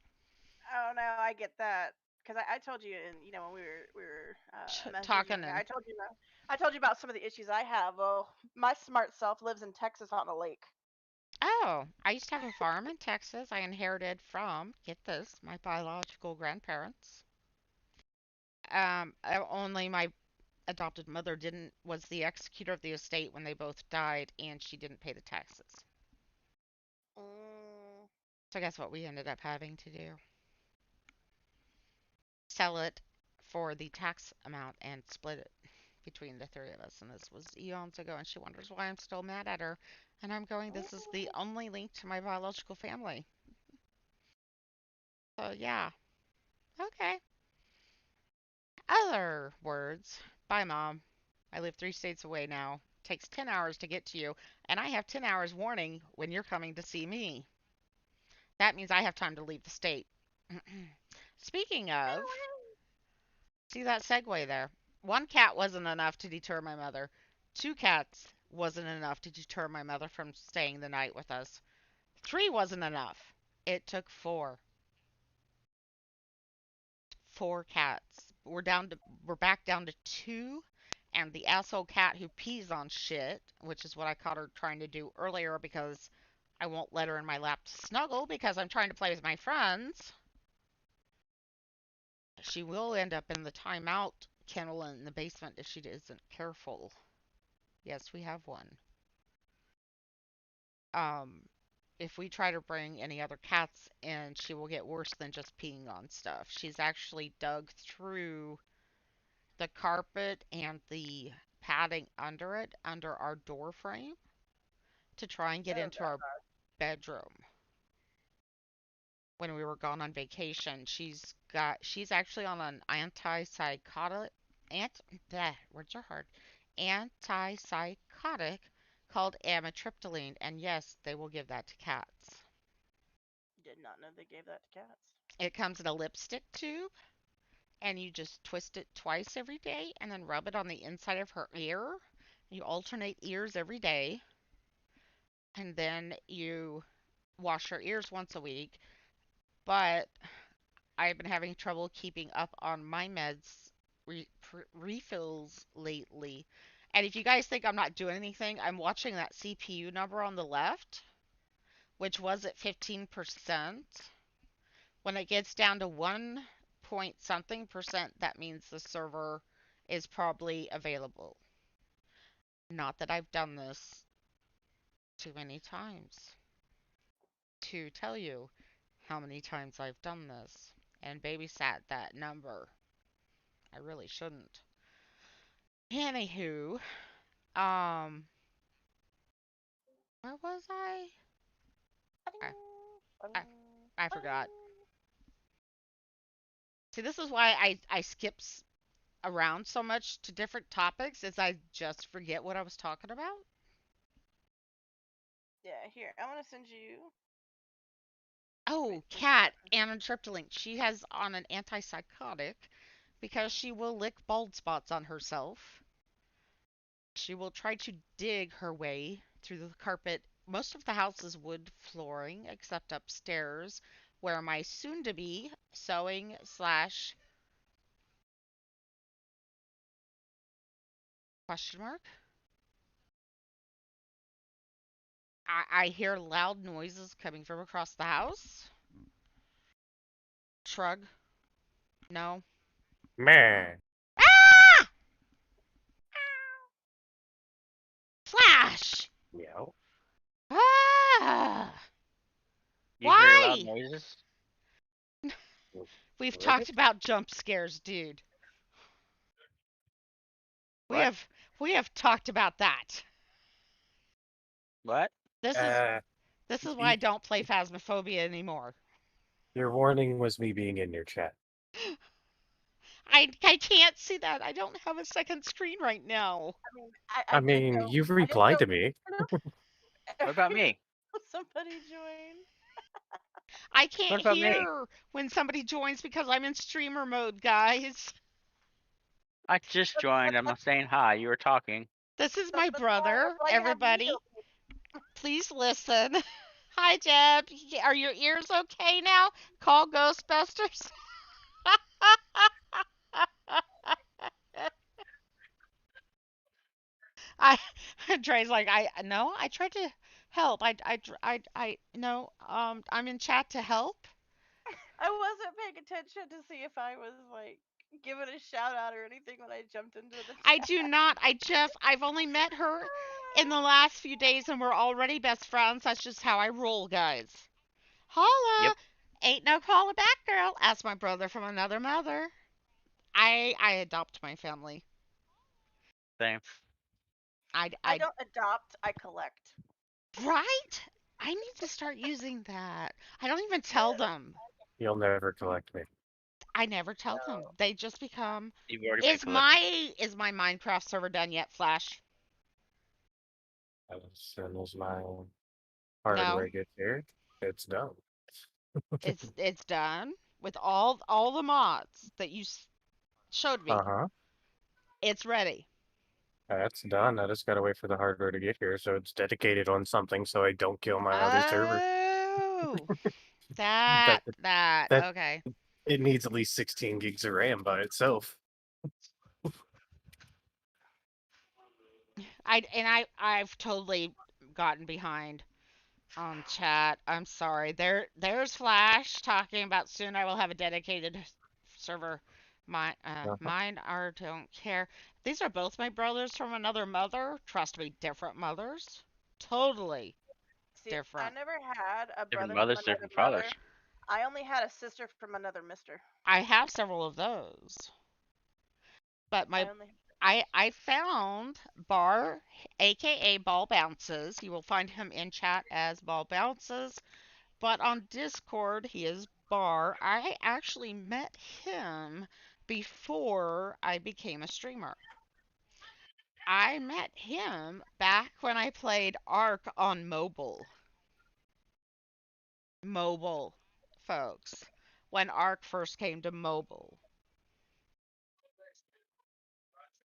[SPEAKER 3] Oh no, I get that because I told you, and when we were messaging,
[SPEAKER 2] Talking and
[SPEAKER 3] I told you about some of the issues I have. Well, my smart self lives in Texas on a lake.
[SPEAKER 2] oh, I used to have a farm in Texas I inherited from, get this, my biological grandparents. Only my adopted mother didn't was the executor of the estate when they both died, and she didn't pay the taxes.
[SPEAKER 3] Mm,
[SPEAKER 2] So guess what we ended up having to do? Sell it for the tax amount and split it between the three of us. And this was eons ago, and she wonders why I'm still mad at her. And I'm going, this is the only link to my biological family. So yeah, okay. Other words. Bye, Mom. I live 3 states away now. Takes 10 hours to get to you, and I have 10 hours warning when you're coming to see me. That means I have time to leave the state. Speaking of, see that segue there? One cat wasn't enough to deter my mother. Two cats wasn't enough to deter my mother from staying the night with us. Three wasn't enough. It took four. Four cats. We're back down to two. And the asshole cat who pees on shit, which is what I caught her trying to do earlier because I won't let her in my lap to snuggle because I'm trying to play with my friends. She will end up in the timeout kennel in the basement if she isn't careful. Yes, we have one. Um, if we try to bring any other cats in, she will get worse than just peeing on stuff. She's actually dug through the carpet and the padding under it, under our door frame, to try and get
[SPEAKER 3] oh
[SPEAKER 2] into our
[SPEAKER 3] god.
[SPEAKER 2] bedroom. When we were gone on vacation, she's actually on an antipsychotic ant words are hard. Antipsychotic called amitriptyline, and yes, they will give that to cats.
[SPEAKER 3] Did not know they gave that to cats.
[SPEAKER 2] It comes in a lipstick tube, and you just twist it twice every day and then rub it on the inside of her ear. You alternate ears every day, and then you wash her ears once a week. But I've been having trouble keeping up on my meds refills lately. And if you guys think I'm not doing anything, I'm watching that CPU number on the left, which was at 15%. When it gets down to 1 point something percent, that means the server is probably available. Not that I've done this too many times to tell you how many times I've done this and babysat that number. I really shouldn't. Anywho, um, where was I? Okay. I, I forgot. See, this is why I skip around so much to different topics, is I just forget what I was talking about.
[SPEAKER 3] Yeah, here, I'm gonna send you.
[SPEAKER 2] Oh,
[SPEAKER 3] Wait, which
[SPEAKER 2] Cat,
[SPEAKER 3] one?
[SPEAKER 2] amitriptyline. She has on an antipsychotic because she will lick bald spots on herself. She will try to dig her way through the carpet. Most of the house is wood flooring, except upstairs, where my soon-to-be sewing slash question mark. I hear loud noises coming from across the house. Shrug. No.
[SPEAKER 5] Meh.
[SPEAKER 2] Ah! Flash!
[SPEAKER 5] Meow.
[SPEAKER 2] Ah!
[SPEAKER 6] You hear loud
[SPEAKER 2] Why?
[SPEAKER 6] noises?
[SPEAKER 2] We've talked
[SPEAKER 5] Ribbit?
[SPEAKER 2] about jump scares, dude. We
[SPEAKER 6] What?
[SPEAKER 2] have we have talked about that.
[SPEAKER 6] What?
[SPEAKER 2] This is
[SPEAKER 5] Uh,
[SPEAKER 2] this is why I
[SPEAKER 5] y-
[SPEAKER 2] don't play Phasmophobia anymore.
[SPEAKER 5] your warning was me being in your chat.
[SPEAKER 2] I can't see that. I don't have a second screen right now.
[SPEAKER 3] I mean,
[SPEAKER 5] I mean, you've
[SPEAKER 3] I didn't
[SPEAKER 5] replied
[SPEAKER 3] know.
[SPEAKER 5] to me.
[SPEAKER 6] What about me?
[SPEAKER 3] Somebody join.
[SPEAKER 2] I
[SPEAKER 6] What
[SPEAKER 2] can't
[SPEAKER 6] about me?
[SPEAKER 2] hear when somebody joins because I'm in streamer mode, guys.
[SPEAKER 6] I just joined. I'm saying hi. You were talking.
[SPEAKER 2] This is my
[SPEAKER 3] That's
[SPEAKER 2] brother,
[SPEAKER 3] why you have me
[SPEAKER 2] everybody.
[SPEAKER 3] open.
[SPEAKER 2] Please listen. Hi, Jeb. Are your ears okay now? Call Ghostbusters. I Dre's like, I no, I tried to help. I no, I'm in chat to help.
[SPEAKER 3] I wasn't paying attention to see if I was like giving a shout out or anything when I jumped into the
[SPEAKER 2] I
[SPEAKER 3] chat.
[SPEAKER 2] do not. I've only met her in the last few days and we're already best friends. That's just how I roll, guys.
[SPEAKER 6] Yep.
[SPEAKER 2] Holla. Ain't no calling back, girl. Asked my brother from another mother. I adopt my family.
[SPEAKER 6] Same.
[SPEAKER 3] I
[SPEAKER 2] I
[SPEAKER 3] don't adopt, I collect.
[SPEAKER 2] right? I need to start using that. I don't even tell them.
[SPEAKER 5] You'll never collect me.
[SPEAKER 2] I never tell them. They just become.
[SPEAKER 6] You've already been
[SPEAKER 2] Is
[SPEAKER 6] collected.
[SPEAKER 2] my Minecraft server done yet, Flash?
[SPEAKER 5] As soon as my
[SPEAKER 2] No,
[SPEAKER 5] hardware gets here, it's done.
[SPEAKER 2] it's done with all the mods that you showed me.
[SPEAKER 5] Uh-huh.
[SPEAKER 2] It's ready.
[SPEAKER 5] That's done. I just gotta wait for the hardware to get here, so it's dedicated on something so I don't kill my other server.
[SPEAKER 2] Oh,
[SPEAKER 5] That
[SPEAKER 2] that
[SPEAKER 5] that
[SPEAKER 2] okay.
[SPEAKER 5] it needs at least 16 gigs of RAM by itself.
[SPEAKER 2] I've totally gotten behind on chat. I'm sorry. There's Flash talking about soon I will have a dedicated server.
[SPEAKER 5] Uh-huh.
[SPEAKER 2] Mine are don't care. These are both my brothers from another mother. Trust me, different mothers. Totally
[SPEAKER 3] See, I
[SPEAKER 2] different.
[SPEAKER 3] never had a
[SPEAKER 6] Different
[SPEAKER 3] brother from
[SPEAKER 6] mothers,
[SPEAKER 3] another
[SPEAKER 6] different
[SPEAKER 3] mother.
[SPEAKER 6] fathers.
[SPEAKER 3] I only had a sister from another mister.
[SPEAKER 2] I have several of those. But
[SPEAKER 3] I
[SPEAKER 2] my
[SPEAKER 3] only
[SPEAKER 2] I found Bar, aka Ball Bounces. You will find him in chat as Ball Bounces, but on Discord he is Bar. I actually met him before I became a streamer. I met him back when I played Ark on mobile. Mobile, folks. When Ark first came to mobile.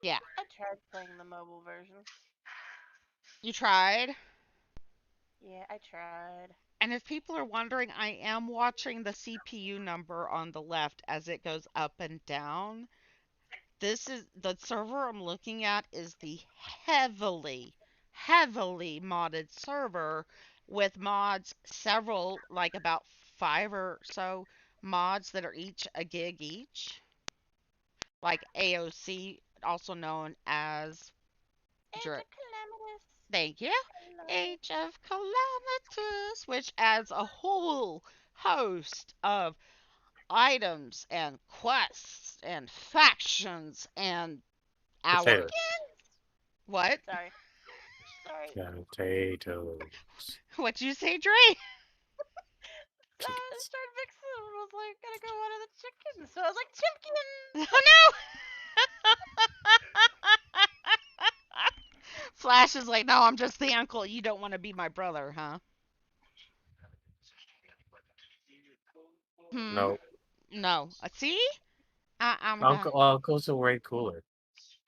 [SPEAKER 2] Yeah.
[SPEAKER 3] I tried playing the mobile version.
[SPEAKER 2] You tried?
[SPEAKER 3] Yeah, I tried.
[SPEAKER 2] And if people are wondering, I am watching the CPU number on the left as it goes up and down. This is the server I'm looking at is the heavily modded server with mods, several, like about five or so mods that are each a gig each, like AOC, also known as
[SPEAKER 3] Age
[SPEAKER 2] Dr-
[SPEAKER 3] of Calamitous.
[SPEAKER 2] thank you.
[SPEAKER 3] Hello.
[SPEAKER 2] Age of Calamitous, which adds a whole host of items and quests and factions and our
[SPEAKER 5] Potatoes.
[SPEAKER 2] what?
[SPEAKER 3] Sorry. Sorry.
[SPEAKER 5] Potatoes.
[SPEAKER 2] What'd you say, Dre?
[SPEAKER 3] started mixing them and was like, gotta go one of the chickens. So I was like, Chimkin!
[SPEAKER 2] Oh no! Flash is like, no, I'm just the uncle. You don't want to be my brother, huh? Hmm.
[SPEAKER 5] No,
[SPEAKER 2] No. See? I'm gonna.
[SPEAKER 5] uncles are way cooler.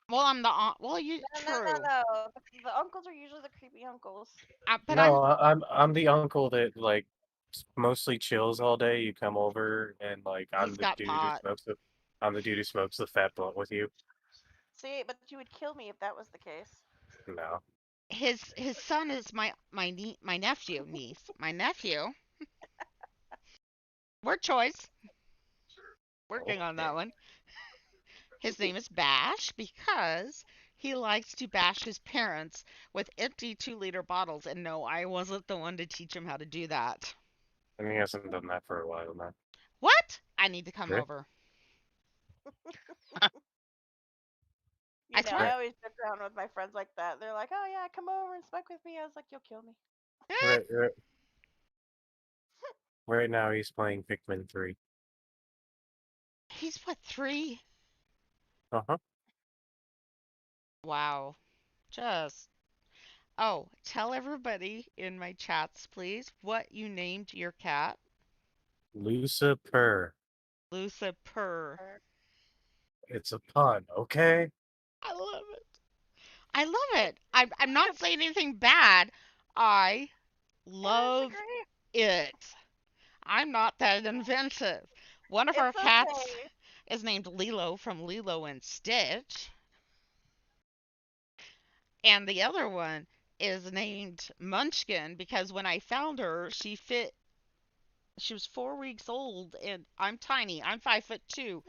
[SPEAKER 2] Well, I'm the aunt. Well, you
[SPEAKER 3] No.
[SPEAKER 2] true.
[SPEAKER 3] The uncles are usually the creepy uncles.
[SPEAKER 2] But
[SPEAKER 5] No,
[SPEAKER 2] I'm.
[SPEAKER 5] I'm the uncle that like mostly chills all day. You come over and like
[SPEAKER 2] He's got pot.
[SPEAKER 5] I'm the dude who smokes the fat blunt with you.
[SPEAKER 3] See, but you would kill me if that was the case.
[SPEAKER 5] No.
[SPEAKER 2] His son is my nephew niece. My nephew. Word choice. Working on that one. His name is Bash because he likes to bash his parents with empty 2-liter bottles. And no, I wasn't the one to teach him how to do that.
[SPEAKER 5] And he hasn't done that for a while now.
[SPEAKER 2] What? I need to come
[SPEAKER 5] Really?
[SPEAKER 2] over.
[SPEAKER 3] You know,
[SPEAKER 2] swear.
[SPEAKER 3] I always joke around with my friends like that. They're like, oh yeah, come over and smoke with me. I was like, you'll kill me.
[SPEAKER 5] Right, right now he's playing Pikmin 3.
[SPEAKER 2] He's what, 3?
[SPEAKER 5] Uh-huh.
[SPEAKER 2] Wow. Just. Oh, tell everybody in my chats, please, what you named your cat.
[SPEAKER 5] Lucifer.
[SPEAKER 2] Lucifer.
[SPEAKER 5] It's a pun, okay?
[SPEAKER 2] I love it. I love it. I'm not saying anything bad. I love
[SPEAKER 3] Disagree.
[SPEAKER 2] it. I'm not that inventive. One of our
[SPEAKER 3] It's
[SPEAKER 2] cats
[SPEAKER 3] okay.
[SPEAKER 2] is named Lilo from Lilo and Stitch. And the other one is named Munchkin because when I found her, she was 4 weeks old and I'm tiny. I'm 5'2",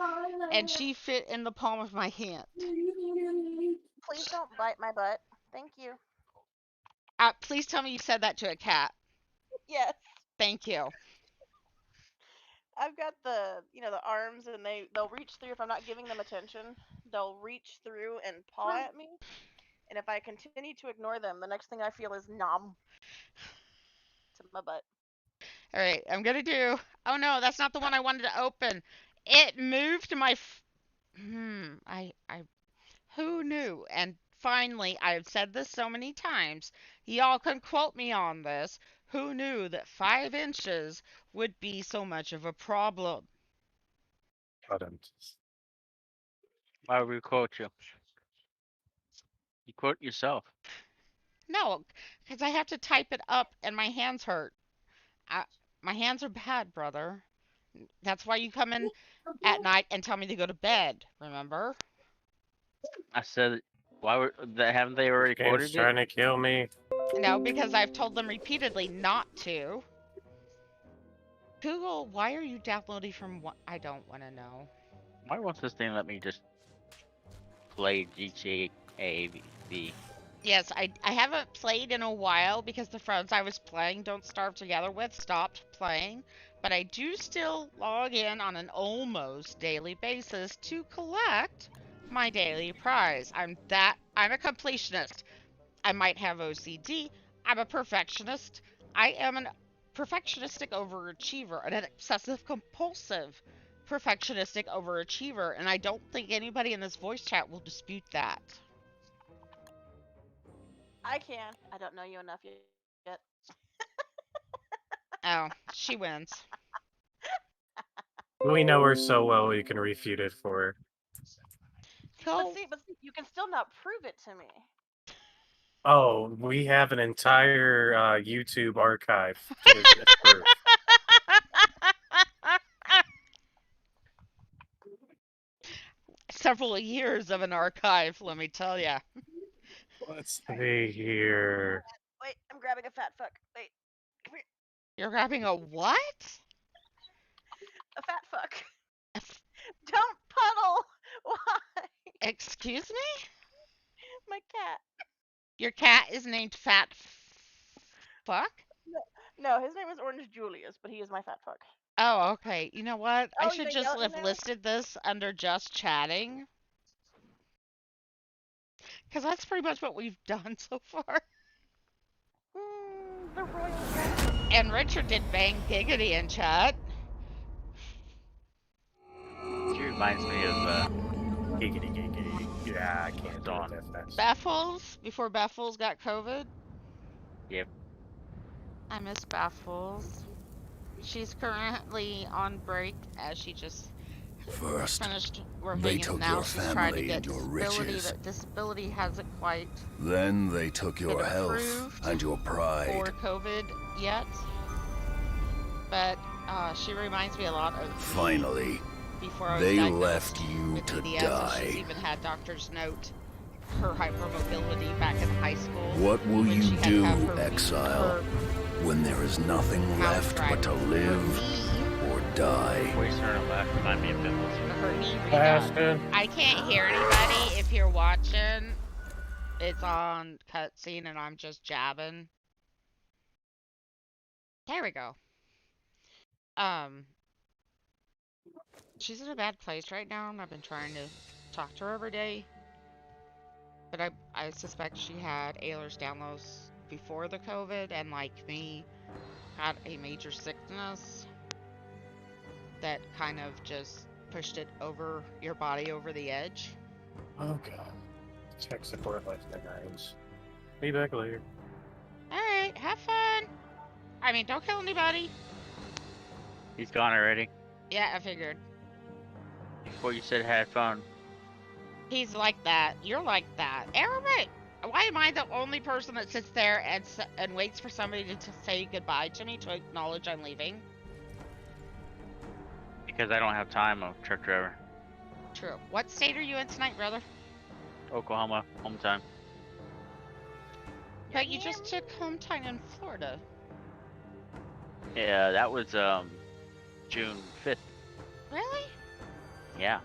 [SPEAKER 2] and she fit in the palm of my hand.
[SPEAKER 3] Please don't bite my butt. Thank you.
[SPEAKER 2] Please tell me you said that to a cat.
[SPEAKER 3] Yes.
[SPEAKER 2] Thank you.
[SPEAKER 3] I've got the arms and they'll reach through if I'm not giving them attention. They'll reach through and paw at me. And if I continue to ignore them, the next thing I feel is nom to my butt.
[SPEAKER 2] All right, I'm gonna do. Oh no, that's not the one I wanted to open. It moved my. I. Who knew? And finally, I've said this so many times. Y'all can quote me on this. Who knew that 5 inches would be so much of a problem?
[SPEAKER 6] Why would we quote you? You quote yourself.
[SPEAKER 2] No, because I have to type it up and my hands hurt. I, my hands are bad, brother. That's why you come in at night and tell me to go to bed, remember?
[SPEAKER 6] I said, haven't they already
[SPEAKER 5] Game's
[SPEAKER 6] quoted
[SPEAKER 5] trying
[SPEAKER 6] it?
[SPEAKER 5] to kill me.
[SPEAKER 2] No, because I've told them repeatedly not to. Google, why are you downloading from what? I don't want to know.
[SPEAKER 6] Why won't this thing let me just play GTA V?
[SPEAKER 2] Yes, I haven't played in a while because the friends I was playing Don't Starve Together with stopped playing, but I do still log in on an almost daily basis to collect my daily prize. I'm a completionist. I might have OCD. I'm a perfectionist. I am a perfectionistic overachiever, an obsessive compulsive perfectionistic overachiever, and I don't think anybody in this voice chat will dispute that.
[SPEAKER 3] I can. I don't know you enough yet.
[SPEAKER 2] Oh, she wins.
[SPEAKER 5] We know her so well we can refute it for her.
[SPEAKER 2] Go.
[SPEAKER 3] But see, you can still not prove it to me.
[SPEAKER 5] Oh, we have an entire YouTube archive as proof.
[SPEAKER 2] Several years of an archive, let me tell ya.
[SPEAKER 5] Let's see here.
[SPEAKER 3] Wait, I'm grabbing a fat fuck. Wait, come here.
[SPEAKER 2] You're grabbing a what?
[SPEAKER 3] A fat fuck. Don't puddle. Why?
[SPEAKER 2] Excuse me?
[SPEAKER 3] My cat.
[SPEAKER 2] Your cat is named Fat Fuck?
[SPEAKER 3] No, his name is Orange Julius, but he is my fat fuck.
[SPEAKER 2] Oh, okay. You know what? I
[SPEAKER 3] Oh,
[SPEAKER 2] should
[SPEAKER 3] you
[SPEAKER 2] just
[SPEAKER 3] yelling
[SPEAKER 2] have
[SPEAKER 3] now?
[SPEAKER 2] listed this under just chatting. Because that's pretty much what we've done so far.
[SPEAKER 3] The royal cat.
[SPEAKER 2] And Richard did bang giggity in chat.
[SPEAKER 6] She reminds me of
[SPEAKER 5] Giggity, giggity. Yeah, I can't do it
[SPEAKER 6] Dawn.
[SPEAKER 5] that fast.
[SPEAKER 2] Baffles, before Baffles got COVID.
[SPEAKER 6] Yep.
[SPEAKER 2] I miss Baffles. She's currently on break as she just
[SPEAKER 4] First,
[SPEAKER 2] finished working.
[SPEAKER 4] they
[SPEAKER 2] and
[SPEAKER 4] took
[SPEAKER 2] now
[SPEAKER 4] your
[SPEAKER 2] she's trying to
[SPEAKER 4] family
[SPEAKER 2] get
[SPEAKER 4] and your
[SPEAKER 2] disability.
[SPEAKER 4] riches.
[SPEAKER 2] That disability hasn't quite
[SPEAKER 4] Then they took your
[SPEAKER 2] been
[SPEAKER 4] health
[SPEAKER 2] approved
[SPEAKER 4] and your pride.
[SPEAKER 2] for COVID yet. But she reminds me a lot of me
[SPEAKER 4] Finally,
[SPEAKER 2] before I was
[SPEAKER 4] they
[SPEAKER 2] diagnosed
[SPEAKER 4] left you
[SPEAKER 2] with
[SPEAKER 4] to
[SPEAKER 2] EDS, and
[SPEAKER 4] die.
[SPEAKER 2] she's even had doctors note her hypermobility back in high school.
[SPEAKER 4] What will
[SPEAKER 2] when
[SPEAKER 4] you
[SPEAKER 2] she had to
[SPEAKER 4] do,
[SPEAKER 2] have her
[SPEAKER 4] exile, when there is nothing
[SPEAKER 2] house
[SPEAKER 4] left
[SPEAKER 2] drag
[SPEAKER 4] but to
[SPEAKER 2] her
[SPEAKER 4] live
[SPEAKER 2] knee,
[SPEAKER 4] or die?
[SPEAKER 6] Voice turn left remind me of Pimples.
[SPEAKER 2] her knee redone.
[SPEAKER 5] Bastard.
[SPEAKER 2] I can't hear anybody if you're watching. It's on cutscene and I'm just jabbing. There we go. She's in a bad place right now, and I've been trying to talk to her every day. But I suspect she had Ehlers-Danlos before the COVID, and like me, got a major sickness that kind of just pushed it over your body over the edge.
[SPEAKER 5] Oh god. Check support life guys. Be back later.
[SPEAKER 2] Alright, have fun! I mean, don't kill anybody.
[SPEAKER 6] He's gone already.
[SPEAKER 2] Yeah, I figured.
[SPEAKER 6] Before you said had fun.
[SPEAKER 2] He's like that. You're like that. Everybody! Why am I the only person that sits there and waits for somebody to say goodbye to me to acknowledge I'm leaving?
[SPEAKER 6] Because I don't have time, I'm a truck driver.
[SPEAKER 2] True. What state are you in tonight, brother?
[SPEAKER 6] Oklahoma, home time.
[SPEAKER 2] But you just took home time in Florida.
[SPEAKER 6] Yeah, that was June 5th.
[SPEAKER 2] Really?
[SPEAKER 6] Yeah.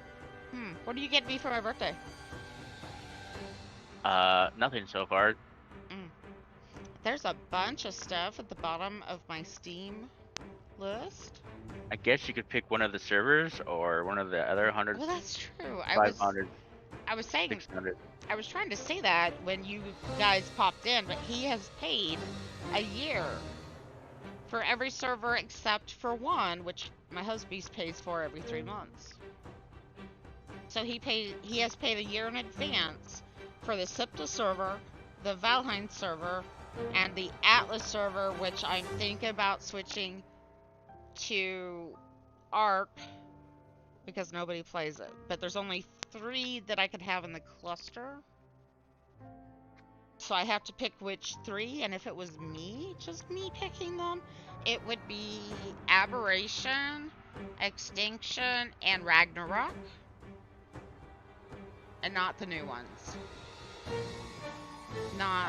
[SPEAKER 2] What do you get me for my birthday?
[SPEAKER 6] Nothing so far.
[SPEAKER 2] There's a bunch of stuff at the bottom of my Steam list.
[SPEAKER 6] I guess you could pick one of the servers or one of the other 100,
[SPEAKER 2] Well, that's true.
[SPEAKER 6] 500,
[SPEAKER 2] I was saying,
[SPEAKER 6] 600.
[SPEAKER 2] I was trying to say that when you guys popped in, but he has paid a year for every server except for one, which my husband pays for every 3 months. So he has paid a year in advance for the SIPTA server, the Valheim server, and the Atlas server, which I'm thinking about switching to ARP because nobody plays it. But there's only 3 that I could have in the cluster. So I have to pick which 3, and if it was me, just me picking them, it would be Aberration, Extinction, and Ragnarok. And not the new ones. Not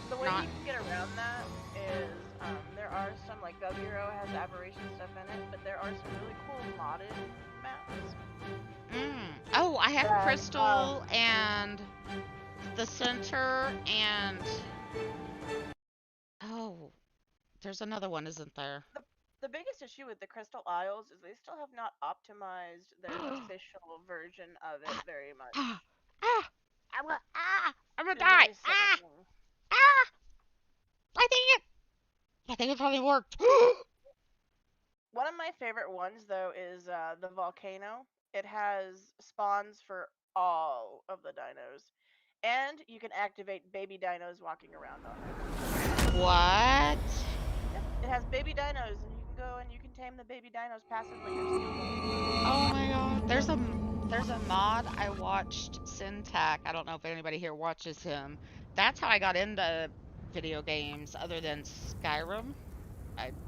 [SPEAKER 3] the way
[SPEAKER 2] not-
[SPEAKER 3] you can get around that is there are some, like Gub-Hero has aberration stuff in it, but there are some really cool modded maps.
[SPEAKER 2] Oh, I have
[SPEAKER 3] Yeah,
[SPEAKER 2] Crystal and the Center and oh, there's another one, isn't there?
[SPEAKER 3] The biggest issue with the Crystal Isles is they still have not optimized their official version of it very much.
[SPEAKER 2] I'm gonna
[SPEAKER 3] It's
[SPEAKER 2] die.
[SPEAKER 3] very sickening.
[SPEAKER 2] I think it finally worked.
[SPEAKER 3] One of my favorite ones, though, is the volcano. It has spawns for all of the dinos. And you can activate baby dinos walking around on it.
[SPEAKER 2] What?
[SPEAKER 3] Yep, it has baby dinos, and you can go and you can tame the baby dinos passively yourself.
[SPEAKER 2] Oh my god. There's a mod I watched, Syntac. I don't know if anybody here watches him. That's how I got into video games other than Skyrim.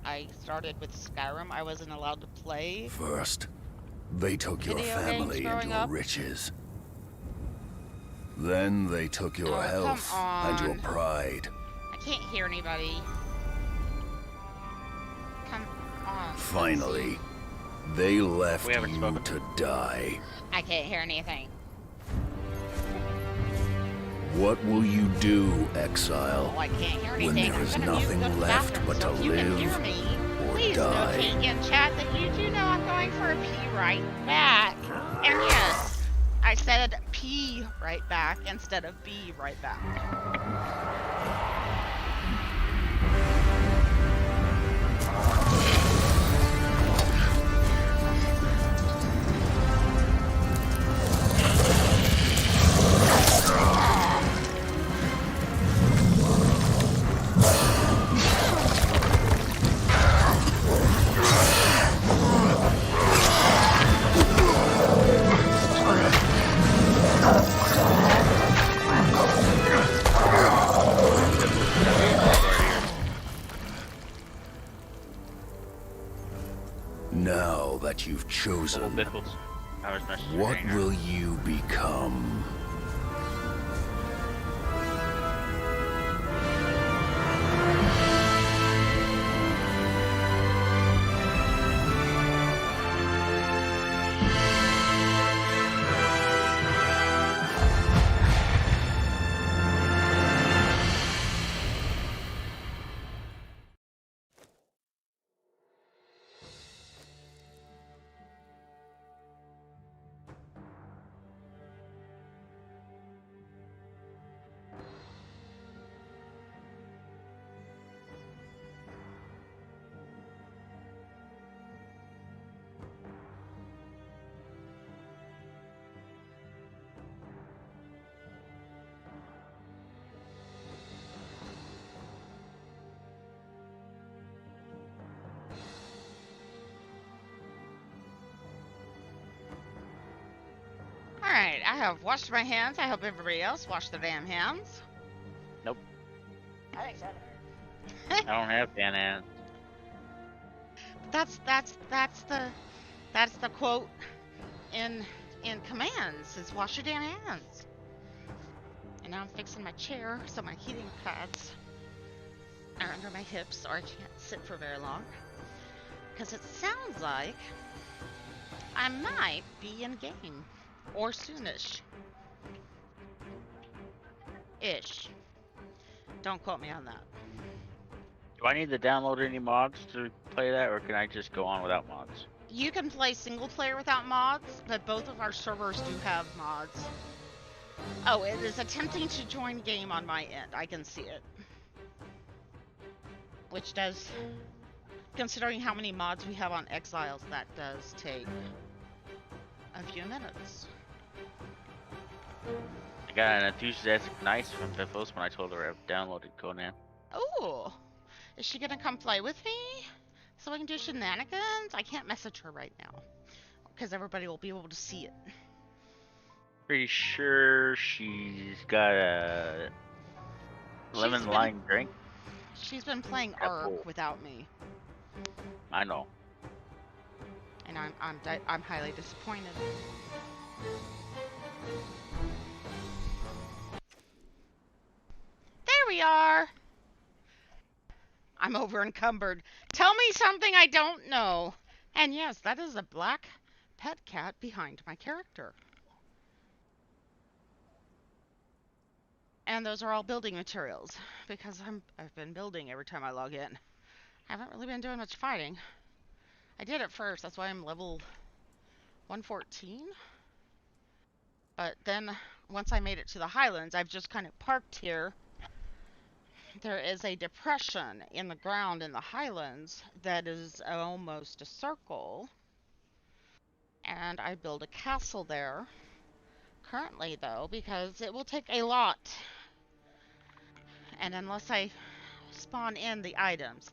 [SPEAKER 2] I started with Skyrim. I wasn't allowed to play.
[SPEAKER 4] First, they took your
[SPEAKER 2] Video games
[SPEAKER 4] family and
[SPEAKER 2] growing
[SPEAKER 4] your
[SPEAKER 2] up?
[SPEAKER 4] riches. Then they took your
[SPEAKER 2] Oh, come
[SPEAKER 4] health and your
[SPEAKER 2] on.
[SPEAKER 4] pride.
[SPEAKER 2] I can't hear anybody. Come on. let's
[SPEAKER 4] Finally,
[SPEAKER 2] see.
[SPEAKER 4] they left
[SPEAKER 6] We haven't
[SPEAKER 4] you
[SPEAKER 6] spoken.
[SPEAKER 4] to die.
[SPEAKER 2] I can't hear anything.
[SPEAKER 4] What will you do, exile,
[SPEAKER 2] Oh, I can't hear
[SPEAKER 4] when
[SPEAKER 2] anything.
[SPEAKER 4] there
[SPEAKER 2] I'm
[SPEAKER 4] is
[SPEAKER 2] gonna
[SPEAKER 4] nothing
[SPEAKER 2] mute the
[SPEAKER 4] left
[SPEAKER 2] bathroom,
[SPEAKER 4] but
[SPEAKER 2] so
[SPEAKER 4] to
[SPEAKER 2] if you can hear
[SPEAKER 4] live
[SPEAKER 2] me,
[SPEAKER 4] or
[SPEAKER 2] please
[SPEAKER 4] die?
[SPEAKER 2] notate in chat that you do know I'm going for a pee right back. And yes, I said pee right back instead of be right back.
[SPEAKER 4] you've
[SPEAKER 6] Old
[SPEAKER 4] chosen.
[SPEAKER 6] Biffles. I was messaging
[SPEAKER 4] What
[SPEAKER 6] right now.
[SPEAKER 4] will you become?
[SPEAKER 2] Alright, I have washed my hands. I hope everybody else washed their damn hands.
[SPEAKER 3] I think so.
[SPEAKER 6] I don't have Dan hands.
[SPEAKER 2] That's the quote in commands is wash your damn hands. And now I'm fixing my chair so my heating pads are under my hips or I can't sit for very long. Because it sounds like I might be in game. Or soonish. Ish. Don't quote me on that.
[SPEAKER 6] Do I need to download any mods to play that, or can I just go on without mods?
[SPEAKER 2] You can play single player without mods, but both of our servers do have mods. Oh, it is attempting to join game on my end. I can see it. Which does, considering how many mods we have on Exiles, that does take a few minutes.
[SPEAKER 6] I got an enthusiastic nice from Biffles when I told her I've downloaded Conan.
[SPEAKER 2] Oh, is she gonna come play with me? So we can do shenanigans? I can't message her right now. Because everybody will be able to see it.
[SPEAKER 6] Pretty sure she's got a lemon lime drink.
[SPEAKER 2] She's been playing
[SPEAKER 6] Red
[SPEAKER 2] Ark
[SPEAKER 6] Bull.
[SPEAKER 2] without me.
[SPEAKER 6] I know.
[SPEAKER 2] And I'm highly disappointed. There we are. I'm over encumbered. Tell me something I don't know. And yes, that is a black pet cat behind my character. And those are all building materials because I've been building every time I log in. I haven't really been doing much fighting. I did at first, that's why I'm level 114. But then once I made it to the Highlands, I've just kind of parked here. There is a depression in the ground in the Highlands that is almost a circle. And I build a castle there. Currently though, because it will take a lot. And unless I spawn in the items,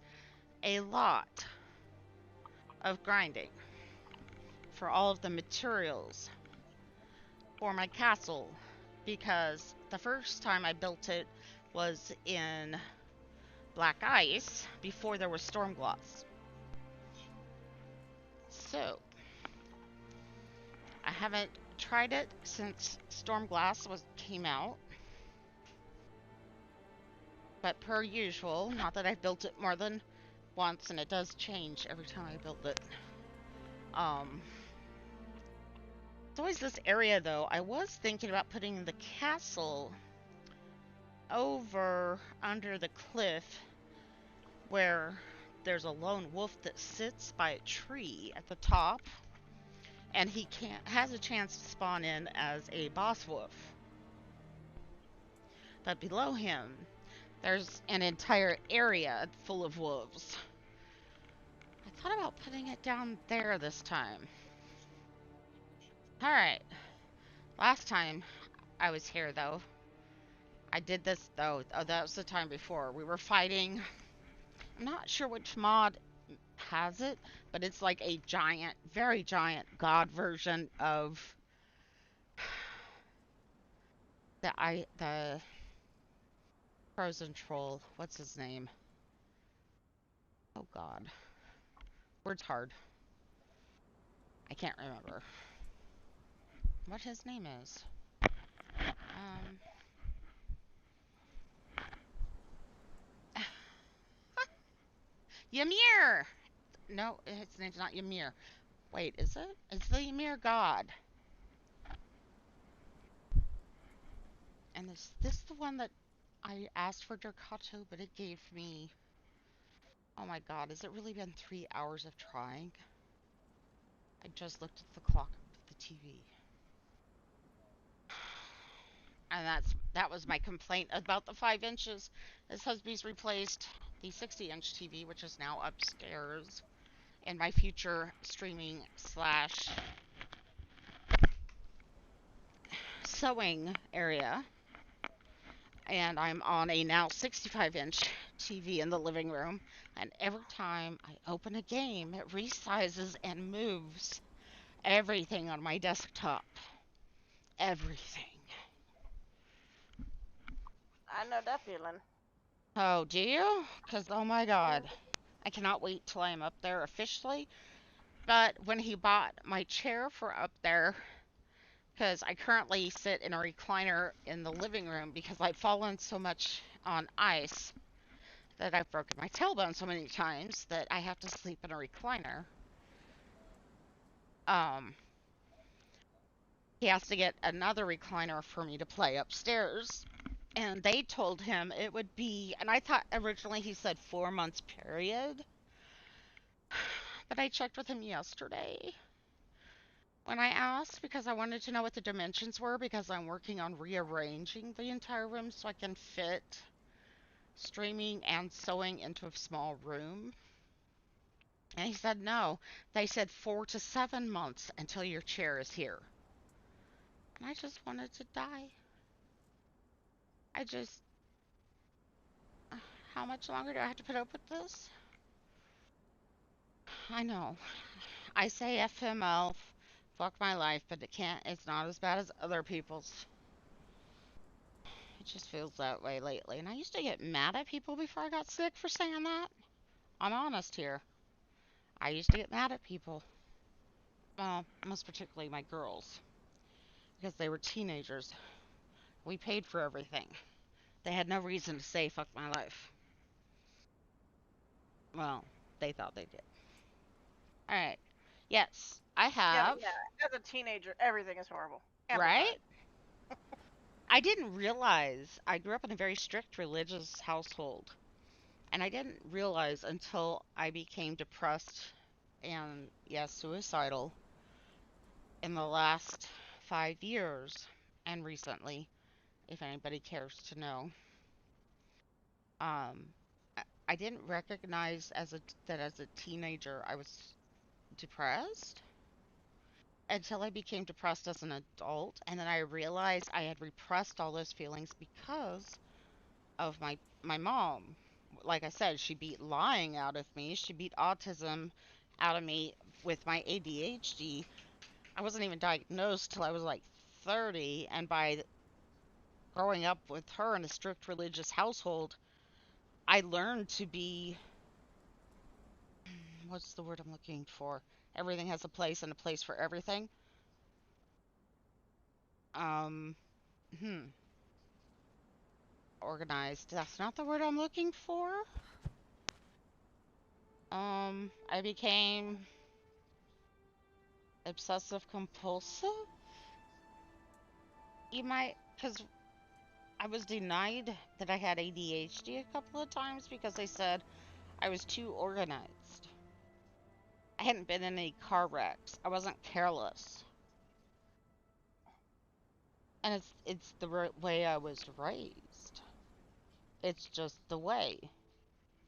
[SPEAKER 2] a lot of grinding for all of the materials for my castle, because the first time I built it was in black ice before there was storm glass. So I haven't tried it since storm glass came out, but per usual, not that I've built it more than once, and it does change every time I build it. It's always this area though. I was thinking about putting the castle over under the cliff where there's a lone wolf that sits by a tree at the top, and he has a chance to spawn in as a boss wolf. But below him, there's an entire area full of wolves. I thought about putting it down there this time. Alright. Last time I was here, though, I did this, though. Oh, that was the time before. We were fighting. I'm not sure which mod has it, but it's like a giant, very giant god version of the frozen troll. What's his name? Oh god. Word's hard. I can't remember what his name is. Ymir! No, his name's not Ymir. Wait, is it? It's the Ymir god. And is this the one that I asked for Dercato, but it gave me... Oh my god, has it really been 3 hours of trying? I just looked at the clock of the TV. And that was my complaint about the 5 inches. This husby's replaced the 60-inch TV, which is now upstairs in my future streaming slash sewing area. And I'm on a now 65-inch TV in the living room. And every time I open a game, it resizes and moves everything on my desktop. Everything.
[SPEAKER 3] I know that feeling.
[SPEAKER 2] Oh, do you? Because, oh my god. I cannot wait till I'm up there officially. But when he bought my chair for up there, because I currently sit in a recliner in the living room because I've fallen so much on ice that I've broken my tailbone so many times that I have to sleep in a recliner. He has to get another recliner for me to play upstairs. And they told him it would be, and I thought originally he said 4 months period. But I checked with him yesterday when I asked because I wanted to know what the dimensions were because I'm working on rearranging the entire room so I can fit streaming and sewing into a small room. And he said no. They said 4 to 7 months until your chair is here. And I just wanted to die. How much longer do I have to put up with this? I know. I say FML, fuck my life, but it's not as bad as other people's. It just feels that way lately. And I used to get mad at people before I got sick for saying that. I'm honest here. I used to get mad at people. Well, most particularly my girls. Because they were teenagers. We paid for everything. They had no reason to say fuck my life. Well, they thought they did. Alright. Yes, I have.
[SPEAKER 3] Yeah, as a teenager, everything is horrible.
[SPEAKER 2] Right?
[SPEAKER 3] Amplified.
[SPEAKER 2] I didn't realize I grew up in a very strict religious household. And I didn't realize until I became depressed and, yes, suicidal in the last 5 years and recently, if anybody cares to know. I didn't recognize that as a teenager I was depressed until I became depressed as an adult, and then I realized I had repressed all those feelings because of my mom. Like I said, she beat lying out of me. She beat autism out of me with my ADHD. I wasn't even diagnosed till I was like 30, and by growing up with her in a strict religious household, I learned to be, what's the word I'm looking for? Everything has a place and a place for everything. Um, Organized. That's not the word I'm looking for. I became obsessive compulsive. You might, because I was denied that I had ADHD a couple of times because they said I was too organized. I hadn't been in any car wrecks. I wasn't careless. And it's the way I was raised. It's just the way.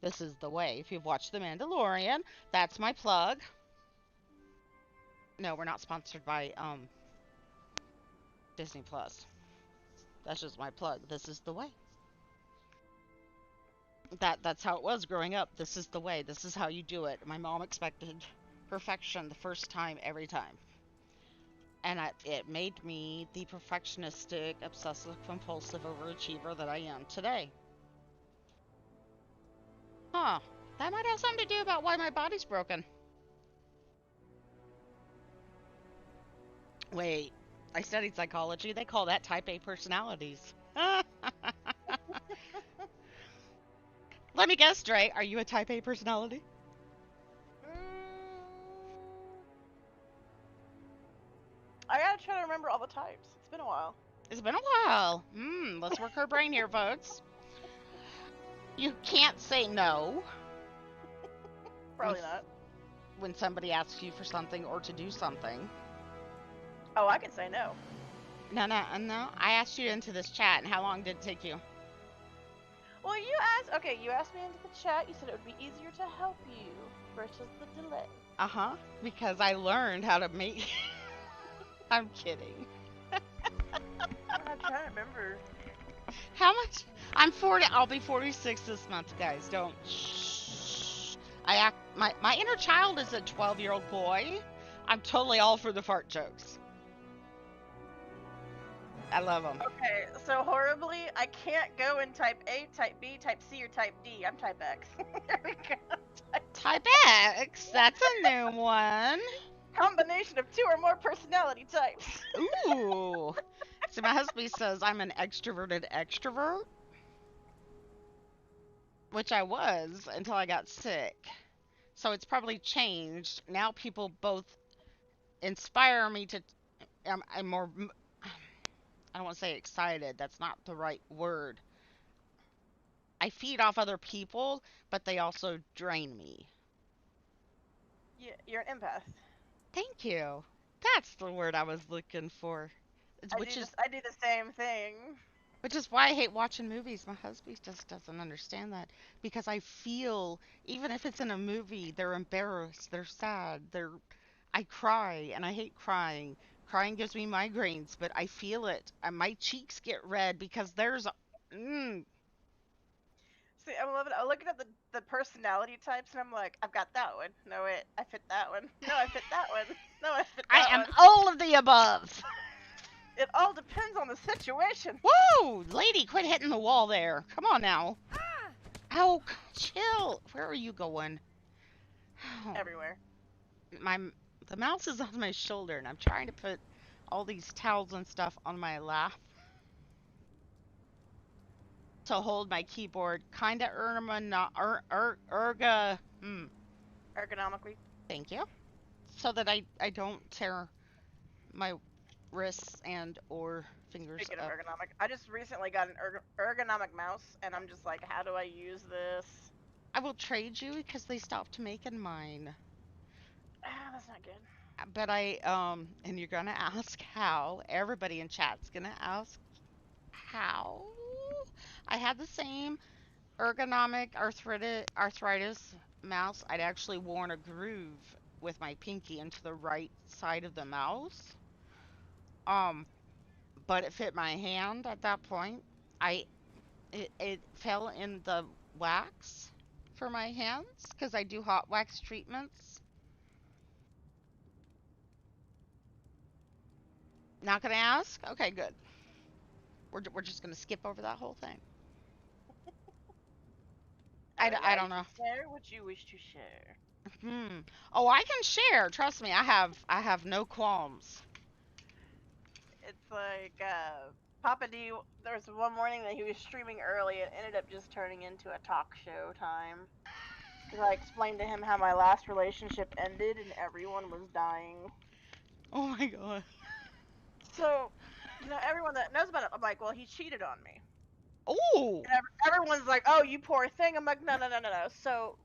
[SPEAKER 2] This is the way. If you've watched The Mandalorian, that's my plug. No, we're not sponsored by Disney Plus. That's just my plug. This is the way. That's how it was growing up. This is the way. This is how you do it. My mom expected perfection the first time, every time. And it made me the perfectionistic, obsessive, compulsive overachiever that I am today. Huh. That might have something to do about why my body's broken. Wait, I studied psychology. They call that type A personalities. Let me guess, Dre. Are you a type A personality?
[SPEAKER 3] I gotta try to remember all the types. It's been a while.
[SPEAKER 2] It's been a while. Let's work her brain here, folks. You can't say no
[SPEAKER 3] Probably not.
[SPEAKER 2] when somebody asks you for something or to do something.
[SPEAKER 3] Oh, I can say no.
[SPEAKER 2] No. I asked you into this chat, and how long did it take you?
[SPEAKER 3] Well, you asked me into the chat. You said it would be easier to help you versus the delay.
[SPEAKER 2] Because I learned how to make. I'm kidding.
[SPEAKER 3] I'm trying to remember.
[SPEAKER 2] How much? I'm 40. I'll be 46 this month, guys. Don't. Shh. My inner child is a 12-year-old boy. I'm totally all for the fart jokes. I love them.
[SPEAKER 3] Okay, so horribly, I can't go in type A, type B, type C, or type D. I'm type X. There we go.
[SPEAKER 2] Type X. That's a new one.
[SPEAKER 3] Combination of 2 or more personality types.
[SPEAKER 2] Ooh. So my husband says I'm an extroverted extrovert, which I was until I got sick. So it's probably changed. Now people both inspire me to. I'm more. I don't want to say excited. That's not the right word. I feed off other people, but they also drain me.
[SPEAKER 3] Yeah, you're an empath.
[SPEAKER 2] Thank you. That's the word I was looking for.
[SPEAKER 3] I do the same thing.
[SPEAKER 2] Which is why I hate watching movies. My husband just doesn't understand that. Because I feel, even if it's in a movie, they're embarrassed, they're sad, I cry, and I hate crying. Crying gives me migraines, but I feel it. And my cheeks get red because
[SPEAKER 3] See, I'm looking at the personality types, and I'm like, I've got that one. No, wait, I fit that one. No, I fit that one. No, I fit
[SPEAKER 2] I
[SPEAKER 3] that
[SPEAKER 2] am
[SPEAKER 3] one.
[SPEAKER 2] all of the above.
[SPEAKER 3] It all depends on the situation.
[SPEAKER 2] Woo! Lady, quit hitting the wall there. Come on now. Oh, chill. Where are you going? Oh,
[SPEAKER 3] Everywhere.
[SPEAKER 2] the mouse is on my shoulder, and I'm trying to put all these towels and stuff on my lap to hold my keyboard. Kinda
[SPEAKER 3] Ergonomically.
[SPEAKER 2] Thank you. So that I don't tear my wrists and or fingers
[SPEAKER 3] Speaking of
[SPEAKER 2] up.
[SPEAKER 3] ergonomic, I just recently got an ergonomic mouse, and I'm just like, how do I use this?
[SPEAKER 2] I will trade you because they stopped making mine.
[SPEAKER 3] That's not good.
[SPEAKER 2] But and you're gonna ask how. Everybody in chat's gonna ask how. I had the same ergonomic arthritis mouse. I'd actually worn a groove with my pinky into the right side of the mouse. But it fit my hand at that point. I it fell in the wax for my hands because I do hot wax treatments. Not gonna ask? Okay, good. We're just gonna skip over that whole thing. I don't know.
[SPEAKER 3] Share what you wish to share.
[SPEAKER 2] Oh, I can share. Trust me, I have no qualms.
[SPEAKER 3] It's like Papa D. There was one morning that he was streaming early. It ended up just turning into a talk show time. Because I explained to him how my last relationship ended and everyone was dying.
[SPEAKER 2] Oh my god.
[SPEAKER 3] So, everyone that knows about it, I'm like, well, he cheated on me.
[SPEAKER 2] Oh.
[SPEAKER 3] And everyone's like, oh, you poor thing. I'm like, no. So,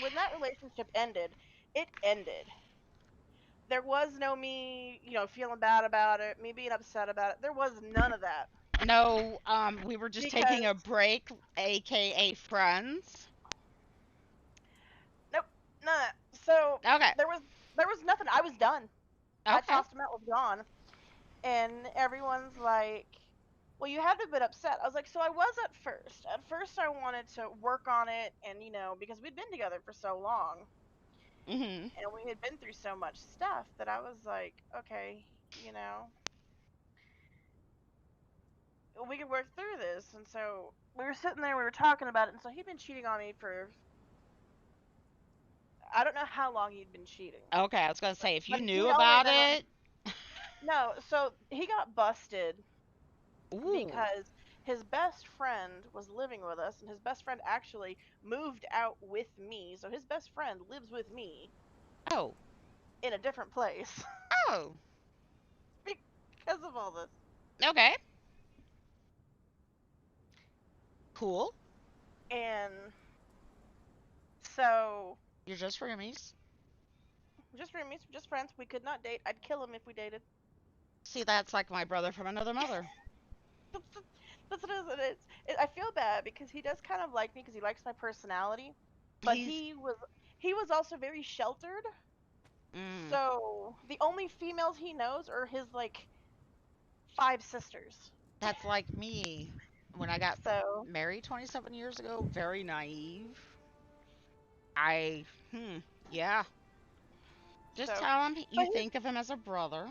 [SPEAKER 3] when that relationship ended, it ended. There was no me, feeling bad about it, me being upset about it. There was none of that.
[SPEAKER 2] No, we were just taking a break, aka friends.
[SPEAKER 3] Nope, none of that. So
[SPEAKER 2] Okay.
[SPEAKER 3] there was nothing. I was done.
[SPEAKER 2] Okay.
[SPEAKER 3] I tossed him out, was gone. And everyone's like, well, you had to have been upset. I was like, so I was at first. At first I wanted to work on it and, because we'd been together for so long.
[SPEAKER 2] And
[SPEAKER 3] we had been through so much stuff that I was like, okay, we could work through this. And so we were sitting there, we were talking about it. And so he'd been cheating on me for, I don't know how long he'd been cheating.
[SPEAKER 2] Okay, I was gonna say if you
[SPEAKER 3] But
[SPEAKER 2] knew
[SPEAKER 3] he only
[SPEAKER 2] about
[SPEAKER 3] never-
[SPEAKER 2] it.
[SPEAKER 3] No, so he got busted
[SPEAKER 2] Ooh.
[SPEAKER 3] because his best friend was living with us, and his best friend actually moved out with me. So his best friend lives with me
[SPEAKER 2] Oh.
[SPEAKER 3] in a different place
[SPEAKER 2] Oh.
[SPEAKER 3] because of all this.
[SPEAKER 2] Okay. Cool.
[SPEAKER 3] And so,
[SPEAKER 2] You're just roomies.
[SPEAKER 3] just roomies, just friends. We could not date. I'd kill him if we dated.
[SPEAKER 2] See, that's like my brother from another mother.
[SPEAKER 3] That's what it is. I feel bad because he does kind of like me because he likes my personality, but
[SPEAKER 2] He's.
[SPEAKER 3] he was also very sheltered.
[SPEAKER 2] Mm,
[SPEAKER 3] So the only females he knows are his like five sisters.
[SPEAKER 2] that's like me when I got
[SPEAKER 3] So
[SPEAKER 2] married 27 years ago. Very naive. I. Hmm. Yeah. Just
[SPEAKER 3] so,
[SPEAKER 2] tell him
[SPEAKER 3] but
[SPEAKER 2] you think of him as a brother.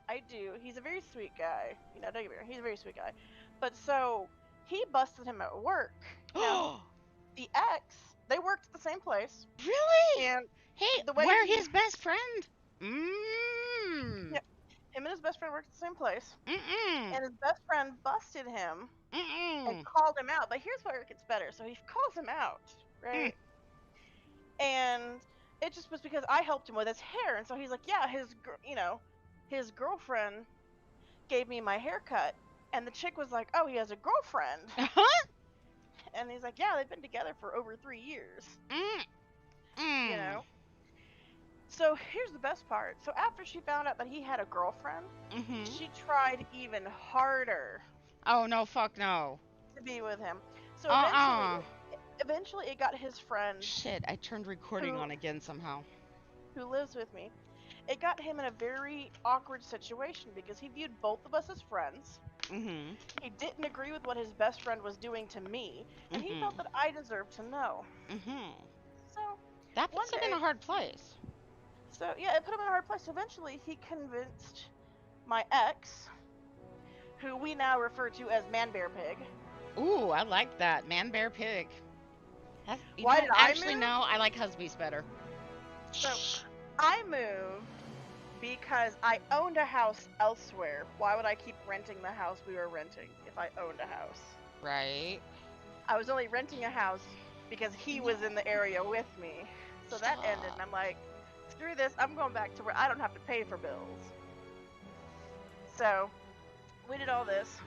[SPEAKER 3] I do. He's a very sweet guy. You know, don't get me wrong. He's a very sweet guy. But so he busted him at work. Now
[SPEAKER 2] Oh,
[SPEAKER 3] the ex, they worked at the same place,
[SPEAKER 2] really?
[SPEAKER 3] and
[SPEAKER 2] Hey,
[SPEAKER 3] the way
[SPEAKER 2] we're
[SPEAKER 3] he,
[SPEAKER 2] his best friend. Mmm.
[SPEAKER 3] yeah, him and his best friend worked at the same place,
[SPEAKER 2] Mm-mm.
[SPEAKER 3] and his best friend busted him and
[SPEAKER 2] Mm-mm.
[SPEAKER 3] called him out. But here's where it gets better. So he calls him out,
[SPEAKER 2] Mm.
[SPEAKER 3] right? And it just was because I helped him with his hair, and so he's like, yeah, his girlfriend gave me my haircut, and the chick was like, oh, he has a girlfriend,
[SPEAKER 2] Huh?
[SPEAKER 3] and he's like, yeah, they've been together for over 3 years,
[SPEAKER 2] Mm.
[SPEAKER 3] you
[SPEAKER 2] Mm.
[SPEAKER 3] know. So here's the best part. So after she found out that he had a girlfriend,
[SPEAKER 2] Mm-hmm.
[SPEAKER 3] she tried even harder
[SPEAKER 2] Oh, no, fuck no.
[SPEAKER 3] to be with him. So
[SPEAKER 2] Uh-uh.
[SPEAKER 3] eventually it got his friend
[SPEAKER 2] Shit, I turned recording
[SPEAKER 3] who
[SPEAKER 2] on again somehow.
[SPEAKER 3] lives with me. It got him in a very awkward situation because he viewed both of us as friends.
[SPEAKER 2] Mm-hmm.
[SPEAKER 3] He didn't agree with what his best friend was doing to me, and he
[SPEAKER 2] Mm-hmm.
[SPEAKER 3] felt that I deserved to know.
[SPEAKER 2] Mm-hmm.
[SPEAKER 3] So
[SPEAKER 2] That
[SPEAKER 3] one
[SPEAKER 2] puts him in a
[SPEAKER 3] day,
[SPEAKER 2] hard place.
[SPEAKER 3] so yeah, it put him in a hard place. Eventually, he convinced my ex, who we now refer to as Man Bear Pig.
[SPEAKER 2] Ooh, I like that. Man, bear, pig. You
[SPEAKER 3] Why
[SPEAKER 2] know,
[SPEAKER 3] did I
[SPEAKER 2] actually,
[SPEAKER 3] move?
[SPEAKER 2] no, I like husbands better.
[SPEAKER 3] So I moved because I owned a house elsewhere. Why would I keep renting the house we were renting if I owned a house?
[SPEAKER 2] Right?
[SPEAKER 3] I was only renting a house because he was in the area with me. So that ended, and
[SPEAKER 2] Stop.
[SPEAKER 3] I'm like, screw this, I'm going back to where I don't have to pay for bills. So we did all this,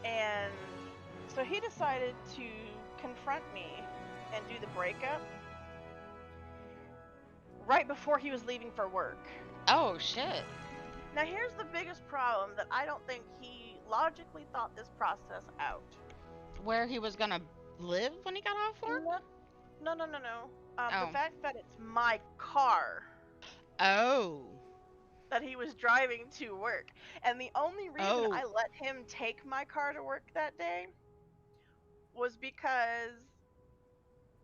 [SPEAKER 3] and so he decided to confront me and do the breakup right before he was leaving for work.
[SPEAKER 2] Oh, shit.
[SPEAKER 3] Now, here's the biggest problem that I don't think he logically thought this process out.
[SPEAKER 2] Where he was gonna live when he got off work?
[SPEAKER 3] No, no, no, no, no. The
[SPEAKER 2] Oh.
[SPEAKER 3] fact that it's my car
[SPEAKER 2] Oh.
[SPEAKER 3] that he was driving to work. And the only reason
[SPEAKER 2] Oh.
[SPEAKER 3] I let him take my car to work that day was because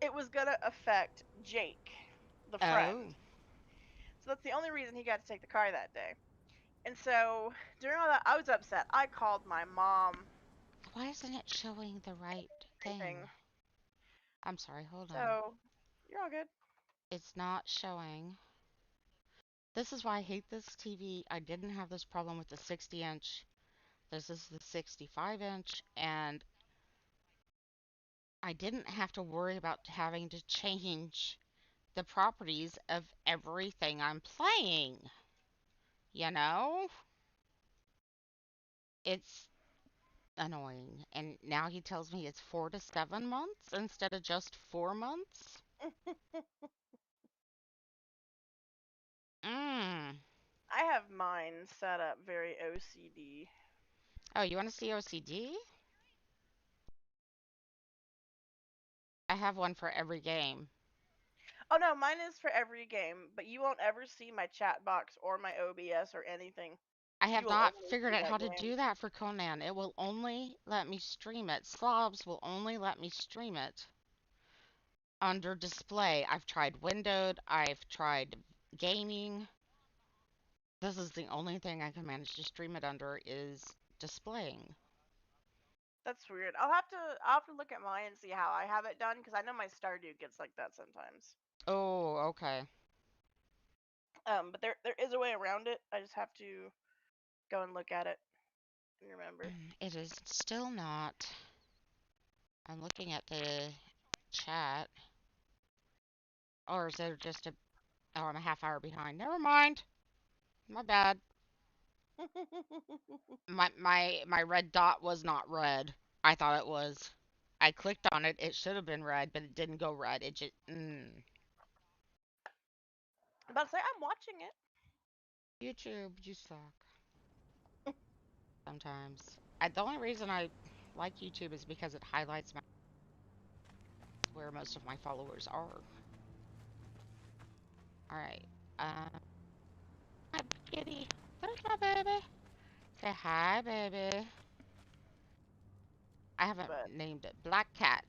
[SPEAKER 3] it was going to affect Jake, the friend.
[SPEAKER 2] Oh.
[SPEAKER 3] So that's the only reason he got to take the car that day. And so during all that, I was upset. I called my mom,
[SPEAKER 2] Why isn't it showing the right
[SPEAKER 3] everything.
[SPEAKER 2] thing? I'm sorry, hold on.
[SPEAKER 3] So you're all good.
[SPEAKER 2] It's not showing. This is why I hate this TV. I didn't have this problem with the 60 inch. This is the 65 inch, and I didn't have to worry about having to change the properties of everything I'm playing. You know? It's annoying. And now he tells me it's 4 to 7 months instead of just 4 months. Mm.
[SPEAKER 3] I have mine set up very OCD.
[SPEAKER 2] Oh, you want to see OCD? I have one for every game.
[SPEAKER 3] Oh no, mine is for every game, but you won't ever see my chat box or my OBS or anything.
[SPEAKER 2] I
[SPEAKER 3] You
[SPEAKER 2] have
[SPEAKER 3] will
[SPEAKER 2] not
[SPEAKER 3] only
[SPEAKER 2] figured
[SPEAKER 3] see
[SPEAKER 2] out how
[SPEAKER 3] that
[SPEAKER 2] to
[SPEAKER 3] game.
[SPEAKER 2] do that for Conan. It will only let me stream it. Slobs will only let me stream it under display. I've tried windowed, I've tried gaming. This is the only thing I can manage to stream it under is displaying.
[SPEAKER 3] That's weird. I'll have to look at mine and see how I have it done because I know my Stardew gets like that sometimes.
[SPEAKER 2] Oh, okay.
[SPEAKER 3] But there is a way around it. I just have to go and look at it and remember.
[SPEAKER 2] It is still not. I'm looking at the chat. Or is it just a... Oh, I'm a half hour behind. Never mind. My bad. My red dot was not red. I thought it was. I clicked on it. It should have been red, but it didn't go red. It just...
[SPEAKER 3] I'm about to say, I'm watching it.
[SPEAKER 2] YouTube, you suck. Sometimes. The only reason I like YouTube is because it highlights where most of my followers are. Alright. Hi, kitty. There's my baby. Say hi, baby. I haven't named it. Black cat.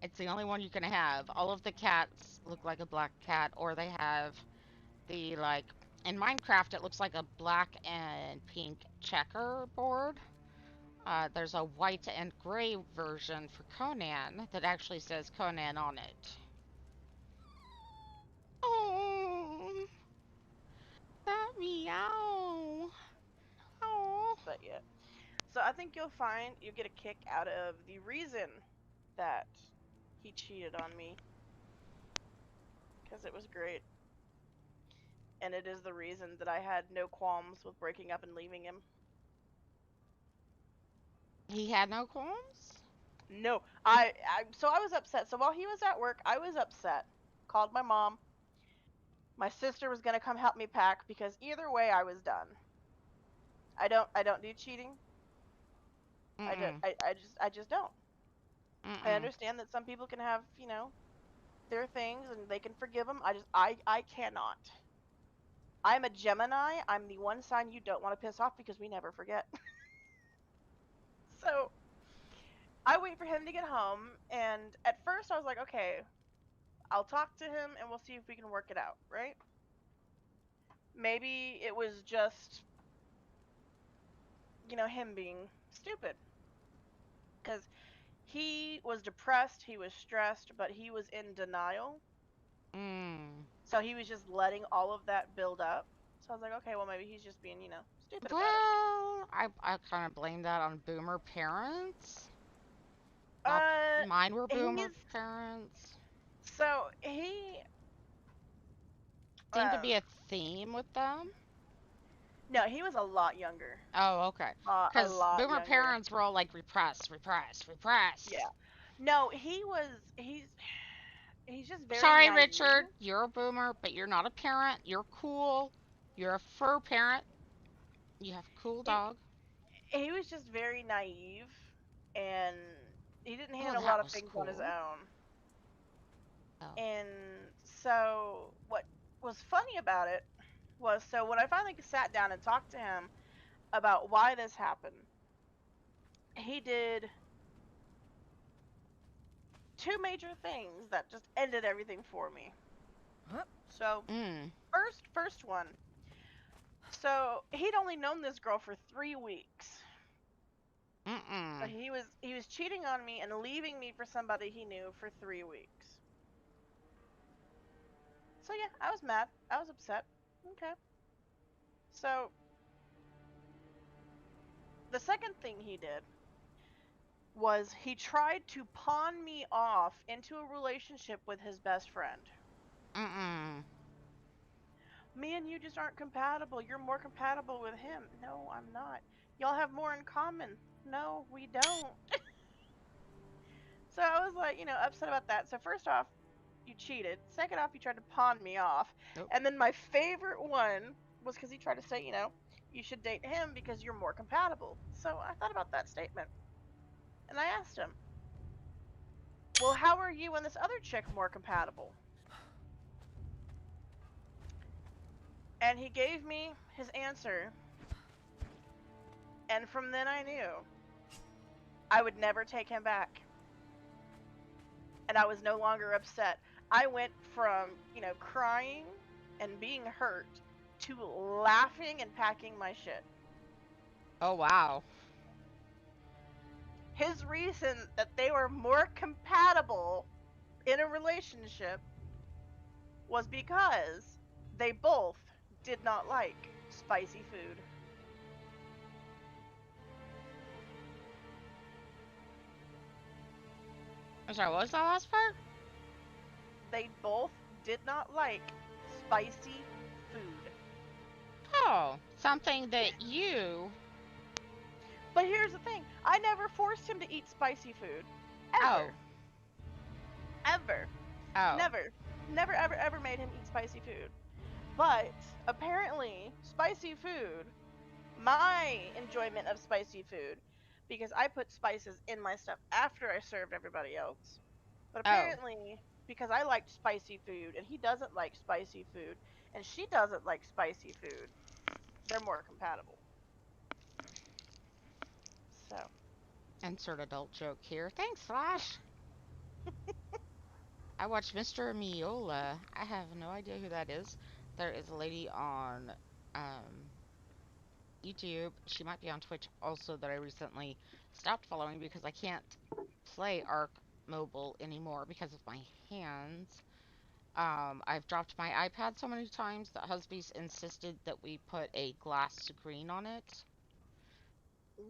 [SPEAKER 2] It's the only one you can have. All of the cats look like a black cat, or they have the, like, in Minecraft, it looks like a black and pink checkerboard. There's a white and gray version for Conan that actually says Conan on it. Oh, that meow. Oh.
[SPEAKER 3] But yeah. So I think you'll find you get a kick out of the reason that he cheated on me. Because it was great. And it is the reason that I had no qualms with breaking up and leaving him.
[SPEAKER 2] He had no qualms?
[SPEAKER 3] No, so I was upset. So while he was at work, I was upset. Called my mom. My sister was gonna come help me pack because either way I was done. I don't do cheating. I just don't. I understand that some people can have, you know, their things and they can forgive them. I cannot. I'm a Gemini. I'm the one sign you don't want to piss off because we never forget. So I wait for him to get home, and at first I was like, okay, I'll talk to him and we'll see if we can work it out, right? Maybe it was just, you know, him being stupid. Because he was depressed, he was stressed, but he was in denial. So he was just letting all of that build up. So I was like, okay, well, maybe he's just being, you know, stupid about it.
[SPEAKER 2] I kind of blame that on boomer parents.
[SPEAKER 3] Uh,
[SPEAKER 2] Mine were boomer parents.
[SPEAKER 3] So he
[SPEAKER 2] seemed to be a theme with them.
[SPEAKER 3] No, he was a lot younger.
[SPEAKER 2] Oh, okay. Because boomer parents were all like repress.
[SPEAKER 3] Yeah. No, he's just very
[SPEAKER 2] Sorry,
[SPEAKER 3] naive.
[SPEAKER 2] Richard, you're a boomer, but you're not a parent. You're cool. You're a fur parent. You have a cool dog.
[SPEAKER 3] He was just very naive, and he didn't handle a lot of things on his own. Oh. And so what was funny about it was, so when I finally sat down and talked to him about why this happened, he did two major things that just ended everything for me. So, first one. So he'd only known this girl for 3 weeks. So he was cheating on me and leaving me for somebody he knew for 3 weeks. So yeah, I was mad. I was upset. Okay. So the second thing he did was he tried to pawn me off into a relationship with his best friend. Me and you just aren't compatible. You're more compatible with him. No, I'm not. Y'all have more in common. No, we don't. So I was like, you know, upset about that. So first off, you cheated. Second off, you tried to pawn me off. Nope. And then my favorite one was because he tried to say, you know, you should date him because you're more compatible. So I thought about that statement. And I asked him, well, how are you and this other chick more compatible? And he gave me his answer. And from then I knew I would never take him back. And I was no longer upset. I went from, you know, crying and being hurt to laughing and packing my shit.
[SPEAKER 2] Oh, wow.
[SPEAKER 3] His reason that they were more compatible in a relationship was because They both did not like spicy food.
[SPEAKER 2] I'm sorry, what was that last part?
[SPEAKER 3] They both did not like spicy food.
[SPEAKER 2] Oh, something that you.
[SPEAKER 3] But here's the thing, I never forced him to eat spicy food.
[SPEAKER 2] Oh.
[SPEAKER 3] Ever. Ever.
[SPEAKER 2] Oh.
[SPEAKER 3] Never, ever made him eat spicy food. But apparently, spicy food, my enjoyment of spicy food, because I put spices in my stuff after I served everybody else. But
[SPEAKER 2] Oh.
[SPEAKER 3] apparently, because I liked spicy food and he doesn't like spicy food, and she doesn't like spicy food, they're more compatible. So,
[SPEAKER 2] Insert adult joke here. Thanks, Flash. I watched Mr. Miola. I have no idea who that is. There is a lady on um, YouTube. She might be on Twitch also that I recently stopped following because I can't play Arc Mobile anymore because of my hands. I've dropped my iPad so many times that husby's insisted that we put a glass screen on it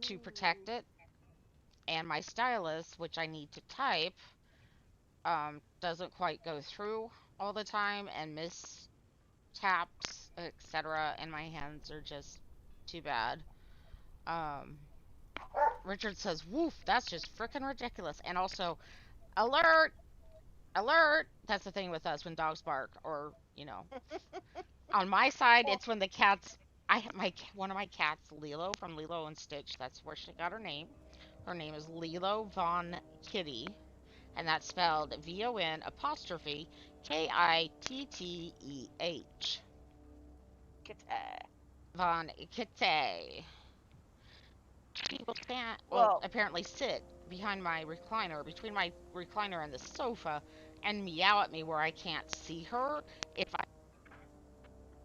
[SPEAKER 2] to protect
[SPEAKER 3] ooh,
[SPEAKER 2] it. And my stylus, which I need to type, doesn't quite go through all the time and mistaps, etc. And my hands are just too bad. Um, Richard says, "Woof, that's just freaking ridiculous." And also, alert, alert. That's the thing with us when dogs bark, or on my side,
[SPEAKER 3] well,
[SPEAKER 2] it's when the cats. One of my cats, Lilo from Lilo and Stitch. That's where she got her name. Her name is Lilo Von Kitty, and that's spelled VON apostrophe KITTEH.
[SPEAKER 3] Kitty.
[SPEAKER 2] Von Kitty. She will stand, well,
[SPEAKER 3] Well,
[SPEAKER 2] apparently sit behind my recliner, between my recliner and the sofa, and meow at me where I can't see her if I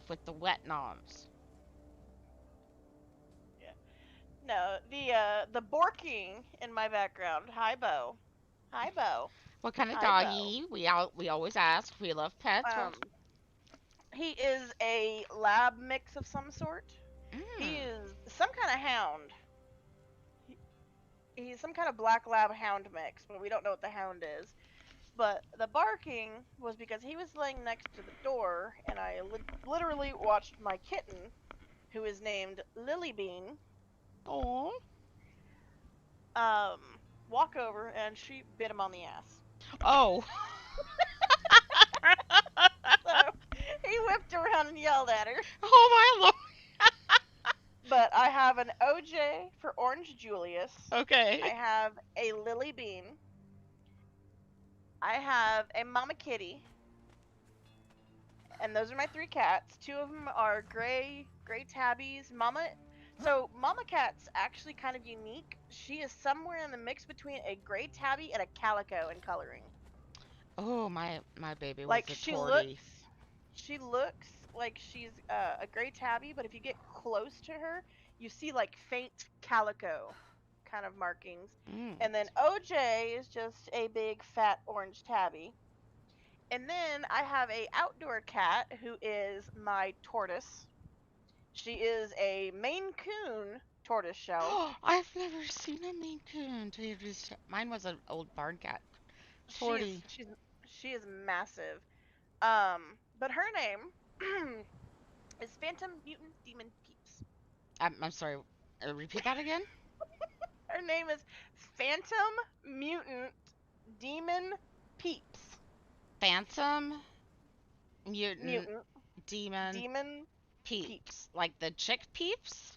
[SPEAKER 2] with the wet noms.
[SPEAKER 3] yeah. No, the borking in my background. Hi, Bo. Hi, Bo.
[SPEAKER 2] What kind of
[SPEAKER 3] Hi, Bo.
[SPEAKER 2] doggy? We always ask. We love pets. What?
[SPEAKER 3] Um, he is a lab mix of some sort. He
[SPEAKER 2] Mm.
[SPEAKER 3] is some kind of hound. He, he's some kind of black lab hound mix, but we don't know what the hound is. But the barking was because he was laying next to the door, and I literally watched my kitten, who is named Lily Bean,
[SPEAKER 2] Oh.
[SPEAKER 3] um, walk over, and she bit him on the ass.
[SPEAKER 2] Oh.
[SPEAKER 3] So he whipped around and yelled at her.
[SPEAKER 2] Oh my lord.
[SPEAKER 3] But I have an OJ for Orange Julius.
[SPEAKER 2] Okay.
[SPEAKER 3] I have a Lily Bean. I have a Mama Kitty. And those are my 3 cats. 2 of them are gray tabbies. So Mama Cat's actually kind of unique. She is somewhere in the mix between a gray tabby and a calico in coloring.
[SPEAKER 2] Oh, my baby was
[SPEAKER 3] Like
[SPEAKER 2] a tortie.
[SPEAKER 3] she looks like she's a gray tabby, but if you get close to her, you see like faint calico kind of markings.
[SPEAKER 2] Mm.
[SPEAKER 3] And then OJ is just a big fat orange tabby. And then I have a outdoor cat who is my tortoise. She is a Maine Coon tortoiseshell.
[SPEAKER 2] Oh, I've never seen a Maine Coon. Mine was an old barn cat.
[SPEAKER 3] She's
[SPEAKER 2] Tortie.
[SPEAKER 3] she's she is massive. But her name is Phantom Mutant Demon Peeps.
[SPEAKER 2] I'm sorry. Repeat that again.
[SPEAKER 3] Her name is Phantom Mutant Demon Peeps.
[SPEAKER 2] Phantom mutant
[SPEAKER 3] Mutant
[SPEAKER 2] demon
[SPEAKER 3] Demon Peeps.
[SPEAKER 2] peeps. Like the chick peeps?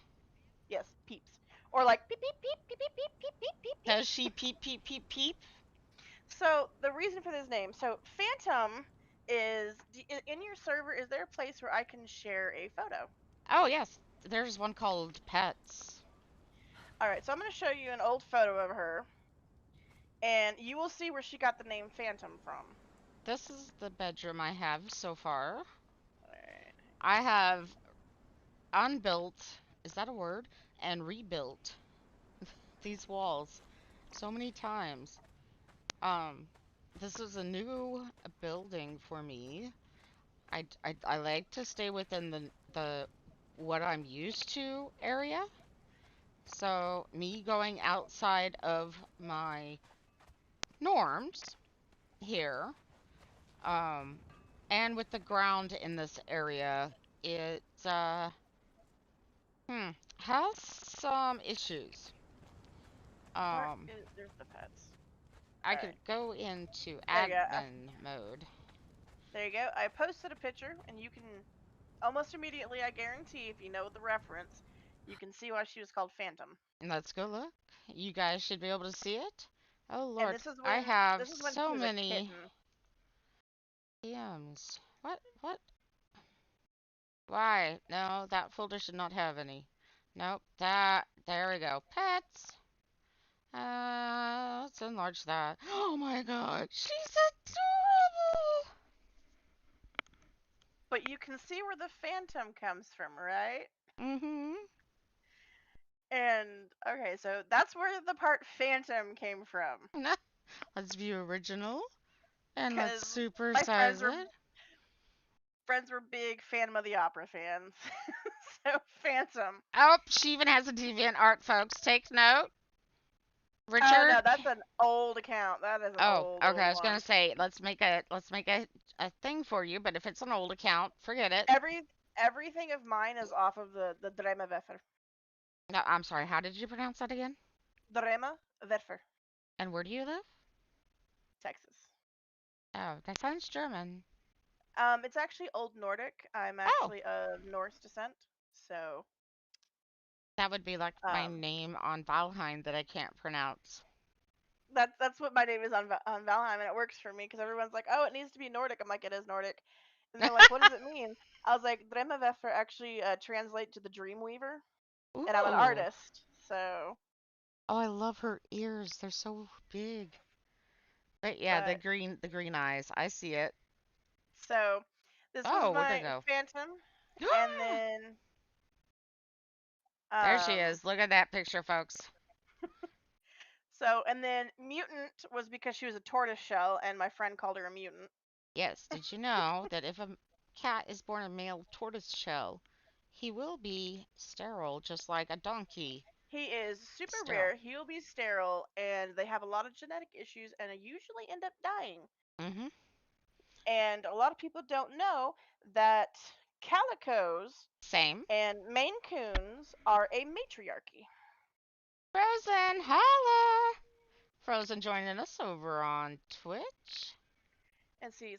[SPEAKER 3] Yes, peeps. Or like peep peep peep peep peep peep peep peep peep peep.
[SPEAKER 2] Does she peep peep peep peep?
[SPEAKER 3] So the reason for this name, so Phantom is in your server. Is there a place where I can share a photo?
[SPEAKER 2] Oh yes. There's one called Pets.
[SPEAKER 3] All right, so I'm going to show you an old photo of her, and you will see where she got the name Phantom from.
[SPEAKER 2] This is the bedroom I have so far.
[SPEAKER 3] Alright.
[SPEAKER 2] I have unbuilt, is that a word? And rebuilt these walls so many times. Um, this is a new building for me. I like to stay within the what I'm used to area. So me going outside of my norms here, um, and with the ground in this area, it hmm, has some issues.
[SPEAKER 3] Where
[SPEAKER 2] Um,
[SPEAKER 3] is there's the pets.
[SPEAKER 2] I
[SPEAKER 3] Alright.
[SPEAKER 2] could go into
[SPEAKER 3] There you go.
[SPEAKER 2] admin mode.
[SPEAKER 3] There you go. I posted a picture and you can almost immediately, I guarantee, if you know the reference, you can see why she was called Phantom.
[SPEAKER 2] Let's go look. You guys should be able to see it. Oh
[SPEAKER 3] And
[SPEAKER 2] Lord, I have
[SPEAKER 3] this is when she
[SPEAKER 2] so
[SPEAKER 3] was a
[SPEAKER 2] many
[SPEAKER 3] kitten.
[SPEAKER 2] DMs. What? What? Why? No, that folder should not have any. Nope. There we go. Pets. Let's enlarge that. Oh my god, she's adorable!
[SPEAKER 3] But you can see where the Phantom comes from, right?
[SPEAKER 2] Mm-hmm.
[SPEAKER 3] And okay, so that's where the part Phantom came from.
[SPEAKER 2] Let's view original. And let's
[SPEAKER 3] Because my
[SPEAKER 2] supersize it.
[SPEAKER 3] friends were big Phantom of the Opera fans. So Phantom.
[SPEAKER 2] Oh, she even has a deviant art, folks. Take note.
[SPEAKER 3] Oh
[SPEAKER 2] Richard.
[SPEAKER 3] no, that's an old account. That is an
[SPEAKER 2] Oh, okay.
[SPEAKER 3] old
[SPEAKER 2] I was
[SPEAKER 3] one.
[SPEAKER 2] gonna say let's make a thing for you, but if it's an old account, forget it.
[SPEAKER 3] Everything of mine is off of the Dremawerfer.
[SPEAKER 2] No, I'm sorry. How did you pronounce that again?
[SPEAKER 3] Dremawerfer,
[SPEAKER 2] And where do you live?
[SPEAKER 3] Texas.
[SPEAKER 2] Oh, that sounds German.
[SPEAKER 3] It's actually Old Nordic. I'm
[SPEAKER 2] Oh,
[SPEAKER 3] actually of Norse descent, so
[SPEAKER 2] that would be like my
[SPEAKER 3] um,
[SPEAKER 2] name on Valheim that I can't pronounce.
[SPEAKER 3] that's what my name is on Valheim, and it works for me because everyone's like, "Oh, it needs to be Nordic." I'm like, "It is Nordic," and they're like, "What does it mean?" I was like, "Dremawerfer actually translate to the Dreamweaver," and I'm an
[SPEAKER 2] Ooh.
[SPEAKER 3] artist, so.
[SPEAKER 2] Oh, I love her ears. They're so big. But yeah,
[SPEAKER 3] But
[SPEAKER 2] the green eyes. I see it.
[SPEAKER 3] so this was
[SPEAKER 2] Oh, where'd I
[SPEAKER 3] my
[SPEAKER 2] go?
[SPEAKER 3] Phantom, and then
[SPEAKER 2] There she
[SPEAKER 3] um,
[SPEAKER 2] is. Look at that picture, folks.
[SPEAKER 3] and then Mutant was because she was a tortoise shell, and my friend called her a mutant.
[SPEAKER 2] Yes, did you know that if a cat is born a male tortoise shell, he will be sterile just like a donkey
[SPEAKER 3] He is super
[SPEAKER 2] sterile?
[SPEAKER 3] rare. He'll be sterile, and they have a lot of genetic issues, and usually end up dying.
[SPEAKER 2] Mm-hmm.
[SPEAKER 3] And a lot of people don't know that calicos
[SPEAKER 2] Same.
[SPEAKER 3] and Maine Coons are a matriarchy.
[SPEAKER 2] Frozen, holla! Frozen joining us over on Twitch.
[SPEAKER 3] And see,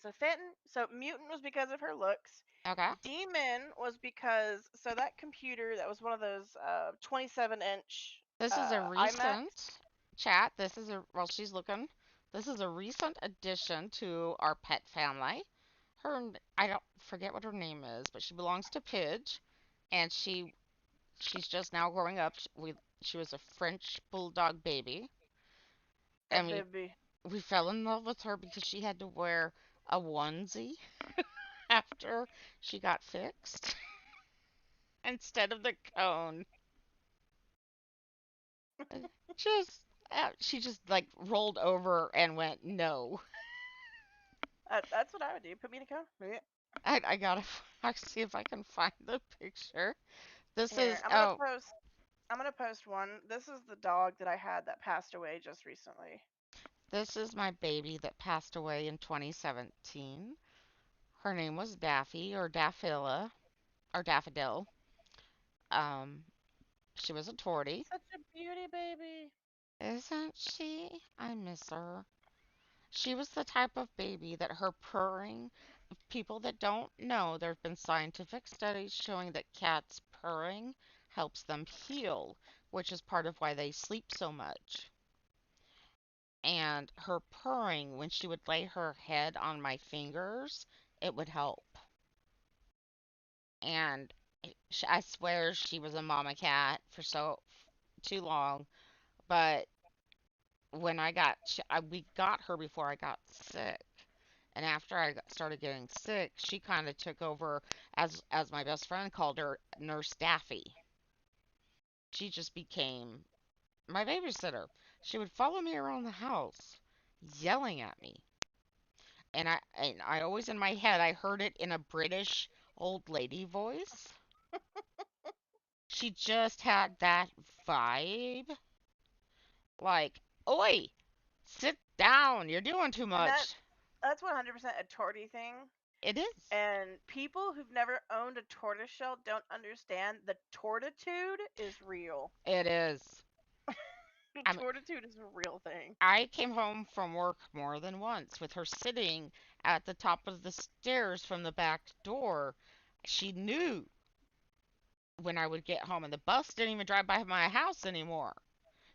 [SPEAKER 3] so Mutant was because of her looks.
[SPEAKER 2] Okay.
[SPEAKER 3] Demon was because that computer that was one of those 27-inch
[SPEAKER 2] This is a
[SPEAKER 3] iMacs.
[SPEAKER 2] recent chat. This is a, well, she's looking. This is a recent addition to our pet family. I don't forget what her name is, but she belongs to Pidge, and she's just now growing up. She was a French bulldog baby,
[SPEAKER 3] That
[SPEAKER 2] and
[SPEAKER 3] baby.
[SPEAKER 2] we fell in love with her because she had to wear a onesie after she got fixed instead of the cone. Uh, Just she just like rolled over and went no.
[SPEAKER 3] That's what I would do. Put me in a car. Yeah.
[SPEAKER 2] I gotta I see if I can find the picture. This
[SPEAKER 3] Here,
[SPEAKER 2] is oh
[SPEAKER 3] I'm gonna post one. This is the dog that I had that passed away just recently.
[SPEAKER 2] this is my baby that passed away in 2017. Her name was Daffy or Daffila or Daffodil. Um, she was a tortie.
[SPEAKER 3] Such a beauty baby.
[SPEAKER 2] Isn't she? I miss her. She was the type of baby that her purring, people that don't know, there have been scientific studies showing that cats purring helps them heal, which is part of why they sleep so much. And her purring, when she would lay her head on my fingers, it would help. And I swear she was a mama cat for so too long, but when we got her before I got sick. And after started getting sick, she kind of took over as my best friend called her Nurse Daffy. She just became my babysitter. She would follow me around the house, yelling at me. And I always in my head I heard it in a British old lady voice. She just had that vibe. Like, oi, sit down. You're doing too
[SPEAKER 3] And
[SPEAKER 2] much.
[SPEAKER 3] that's 100% a torty thing.
[SPEAKER 2] It is.
[SPEAKER 3] And people who've never owned a tortoiseshell don't understand the tortitude is real.
[SPEAKER 2] It is. I mean,
[SPEAKER 3] Tortitude is a real thing.
[SPEAKER 2] I came home from work more than once with her sitting at the top of the stairs from the back door. She knew when I would get home, and the bus didn't even drive by my house anymore.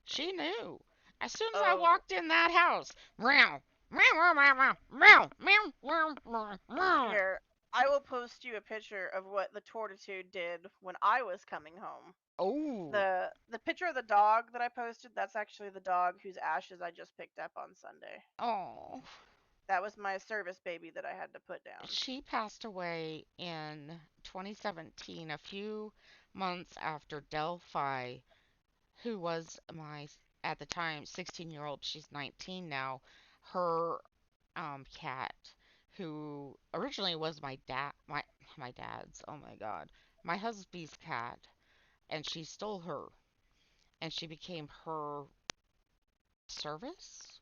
[SPEAKER 2] She knew. As soon as I
[SPEAKER 3] Oh,
[SPEAKER 2] walked in that house, meow, meow, meow, meow, meow, meow, meow, meow, meow.
[SPEAKER 3] here, I will post you a picture of what the tortitude did when I was coming home.
[SPEAKER 2] Oh,
[SPEAKER 3] The picture of the dog that I posted, that's actually the dog whose ashes I just picked up on Sunday.
[SPEAKER 2] oh.
[SPEAKER 3] That was my service baby that I had to put down.
[SPEAKER 2] She passed away in 2017, a few months after Delphi, who was my, at the time, 16-year-old, she's 19 now, her cat, who originally was my dad's, oh my God, my husband's cat, and she stole her, and she became her service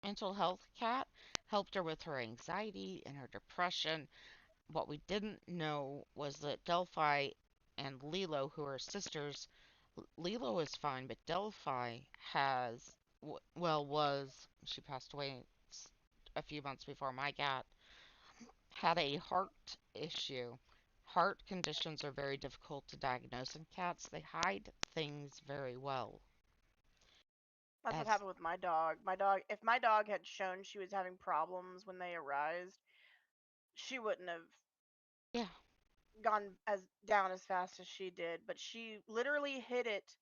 [SPEAKER 2] mental health cat, helped her with her anxiety and her depression. What we didn't know was that Delphi and Lilo, who are sisters, Lilo is fine, but Delphi has, well, she passed away a few months before my cat, had a heart issue. Heart conditions are very difficult to diagnose in cats. They hide things very well.
[SPEAKER 3] That's what
[SPEAKER 2] As,
[SPEAKER 3] happened with my dog. If my dog had shown she was having problems when they arised, she wouldn't have
[SPEAKER 2] yeah,
[SPEAKER 3] gone as down as fast as she did. But she literally hid it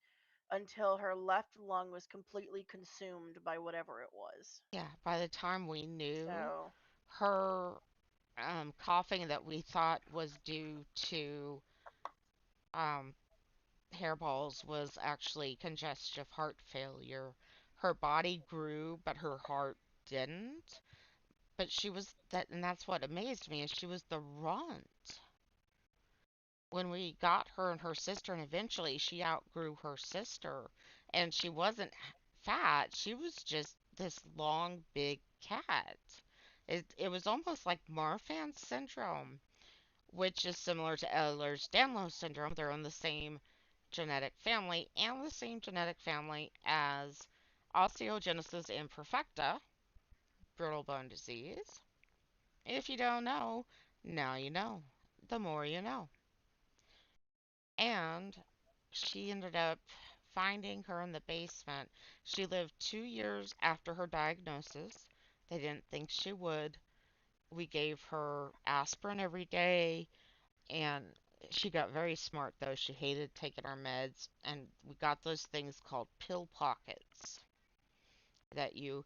[SPEAKER 3] until her left lung was completely consumed by whatever it was.
[SPEAKER 2] yeah, by the time we knew,
[SPEAKER 3] So,
[SPEAKER 2] her coughing that we thought was due to um, hairballs was actually congestive heart failure. Her body grew, but her heart didn't. But she was that, and that's what amazed me is she was the runt. When we got her and her sister, and eventually she outgrew her sister, and she wasn't fat. She was just this long, big cat. It was almost like Marfan syndrome, which is similar to Ehlers-Danlos syndrome. They're in the same genetic family and the same genetic family as osteogenesis imperfecta, brittle bone disease. If you don't know, now you know. The more you know. And she ended up finding her in the basement. She lived 2 years after her diagnosis. They didn't think she would. We gave her aspirin every day, and she got very smart though. She hated taking our meds, and we got those things called pill pockets that you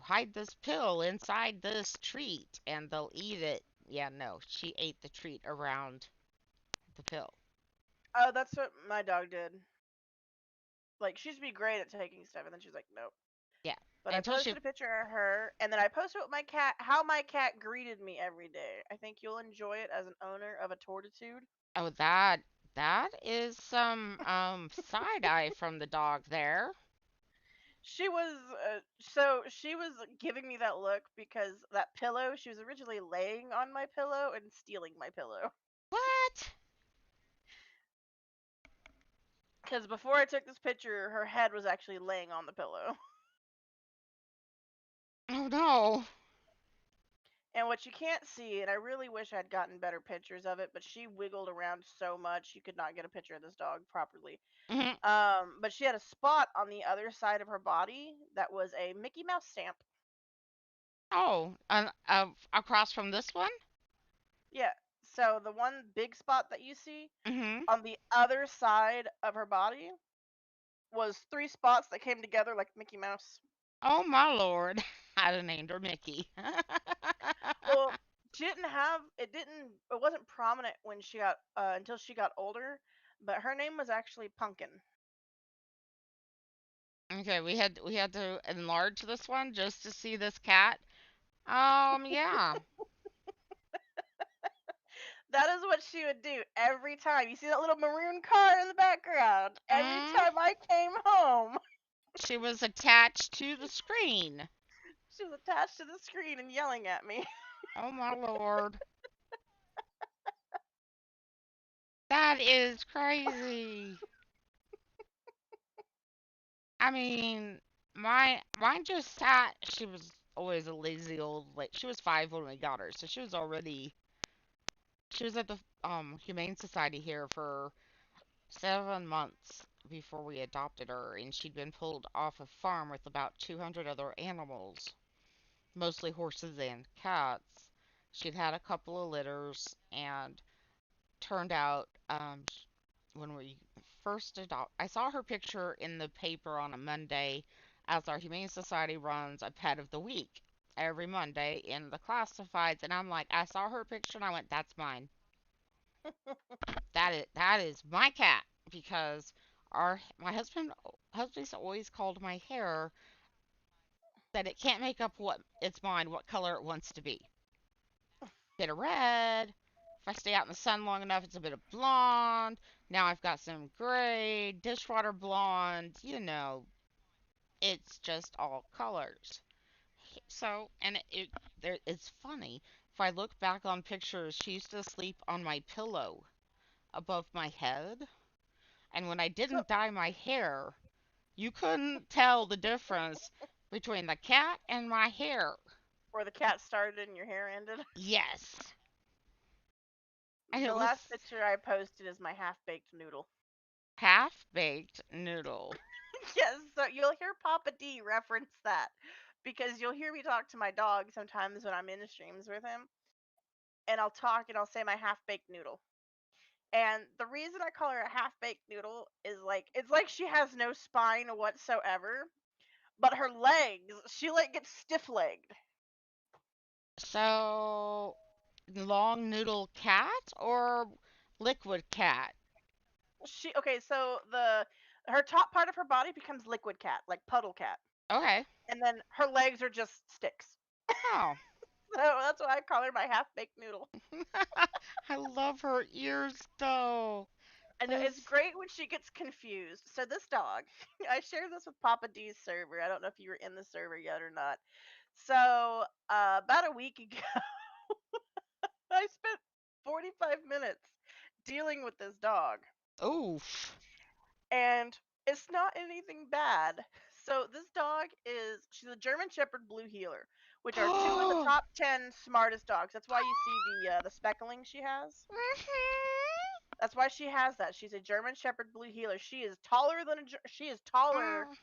[SPEAKER 2] hide this pill inside this treat and they'll eat it. Yeah, no, she ate the treat around the pill.
[SPEAKER 3] oh, that's what my dog did. Like, she used to be great at taking stuff, and then she's like, nope.
[SPEAKER 2] Yeah,
[SPEAKER 3] But I
[SPEAKER 2] until she
[SPEAKER 3] posted a picture of her, and then I posted with my cat how my cat greeted me every day. I think you'll enjoy it as an owner of a tortitude.
[SPEAKER 2] oh that is some side eye from the dog there.
[SPEAKER 3] She was giving me that look because that pillow, she was originally laying on my pillow and stealing my pillow.
[SPEAKER 2] What?
[SPEAKER 3] Because before I took this picture, her head was actually laying on the pillow.
[SPEAKER 2] Oh no.
[SPEAKER 3] And what you can't see, and I really wish I'd gotten better pictures of it, but she wiggled around so much you could not get a picture of this dog properly.
[SPEAKER 2] Mhm.
[SPEAKER 3] But she had a spot on the other side of her body that was a Mickey Mouse stamp.
[SPEAKER 2] Oh, across from this one?
[SPEAKER 3] Yeah. So the one big spot that you see
[SPEAKER 2] Mhm.
[SPEAKER 3] on the other side of her body was three spots that came together like Mickey Mouse.
[SPEAKER 2] Oh my lord. I'd have named her Mickey.
[SPEAKER 3] Well, she didn't have it. Didn't it wasn't prominent when she got until she got older, but her name was actually Pumpkin.
[SPEAKER 2] Okay, we had to enlarge this one just to see this cat. Yeah.
[SPEAKER 3] That is what she would do every time. You see that little maroon car in the background? Every
[SPEAKER 2] Mm,
[SPEAKER 3] time I came home,
[SPEAKER 2] she was attached to the screen.
[SPEAKER 3] she was attached to the screen and yelling at me.
[SPEAKER 2] Oh my lord. That is crazy. I mean, mine just sat. She was always a lazy old. Like she was 5 when we got her, so she was already. She was at the Humane Society here for 7 months before we adopted her, and she'd been pulled off a farm with about 200 other animals, mostly horses and cats. She'd had a couple of litters, and turned out when we first adopted, I saw her picture in the paper on a Monday, as our Humane Society runs a pet of the week every Monday in the classifieds, and I'm like, I saw her picture and I went, that's mine. That is my cat, because our my husband's always called my hair that it can't make up what its mind what color it wants to be. Bit of red. If I stay out in the sun long enough, it's a bit of blonde. Now I've got some gray, dishwater blonde. It's just all colors. So, and it's funny. If I look back on pictures, she used to sleep on my pillow above my head. And when I
[SPEAKER 3] So,
[SPEAKER 2] didn't dye my hair, you couldn't tell the difference between the cat and my hair.
[SPEAKER 3] where the cat started and your hair ended.
[SPEAKER 2] Yes. And it
[SPEAKER 3] The
[SPEAKER 2] was
[SPEAKER 3] last picture I posted is my half-baked noodle.
[SPEAKER 2] half baked noodle.
[SPEAKER 3] Yes, so you'll hear Papa D reference that because you'll hear me talk to my dog sometimes when I'm in the streams with him, and I'll talk and I'll say my half-baked noodle. And the reason I call her a half-baked noodle is like it's like she has no spine whatsoever, but her legs, she like gets stiff-legged.
[SPEAKER 2] So, long noodle cat or liquid cat?
[SPEAKER 3] She okay, so the her top part of her body becomes liquid cat, like puddle cat,
[SPEAKER 2] Okay.
[SPEAKER 3] and then her legs are just sticks.
[SPEAKER 2] Oh.
[SPEAKER 3] So that's why I call her my half-baked noodle.
[SPEAKER 2] I love her ears though.
[SPEAKER 3] And it's
[SPEAKER 2] That's,
[SPEAKER 3] great when she gets confused. So this dog, I shared this with Papa D's server. I don't know if you were in the server yet or not. So about a week ago, I spent 45 minutes dealing with this dog,
[SPEAKER 2] oof.
[SPEAKER 3] and it's not anything bad. So this dog she's a German Shepherd Blue Heeler, which are two of the
[SPEAKER 2] Oh.
[SPEAKER 3] top 10 smartest dogs. That's why you see the speckling she has. That's why she has that. She's a German Shepherd Blue Heeler. She is taller.
[SPEAKER 2] Oh.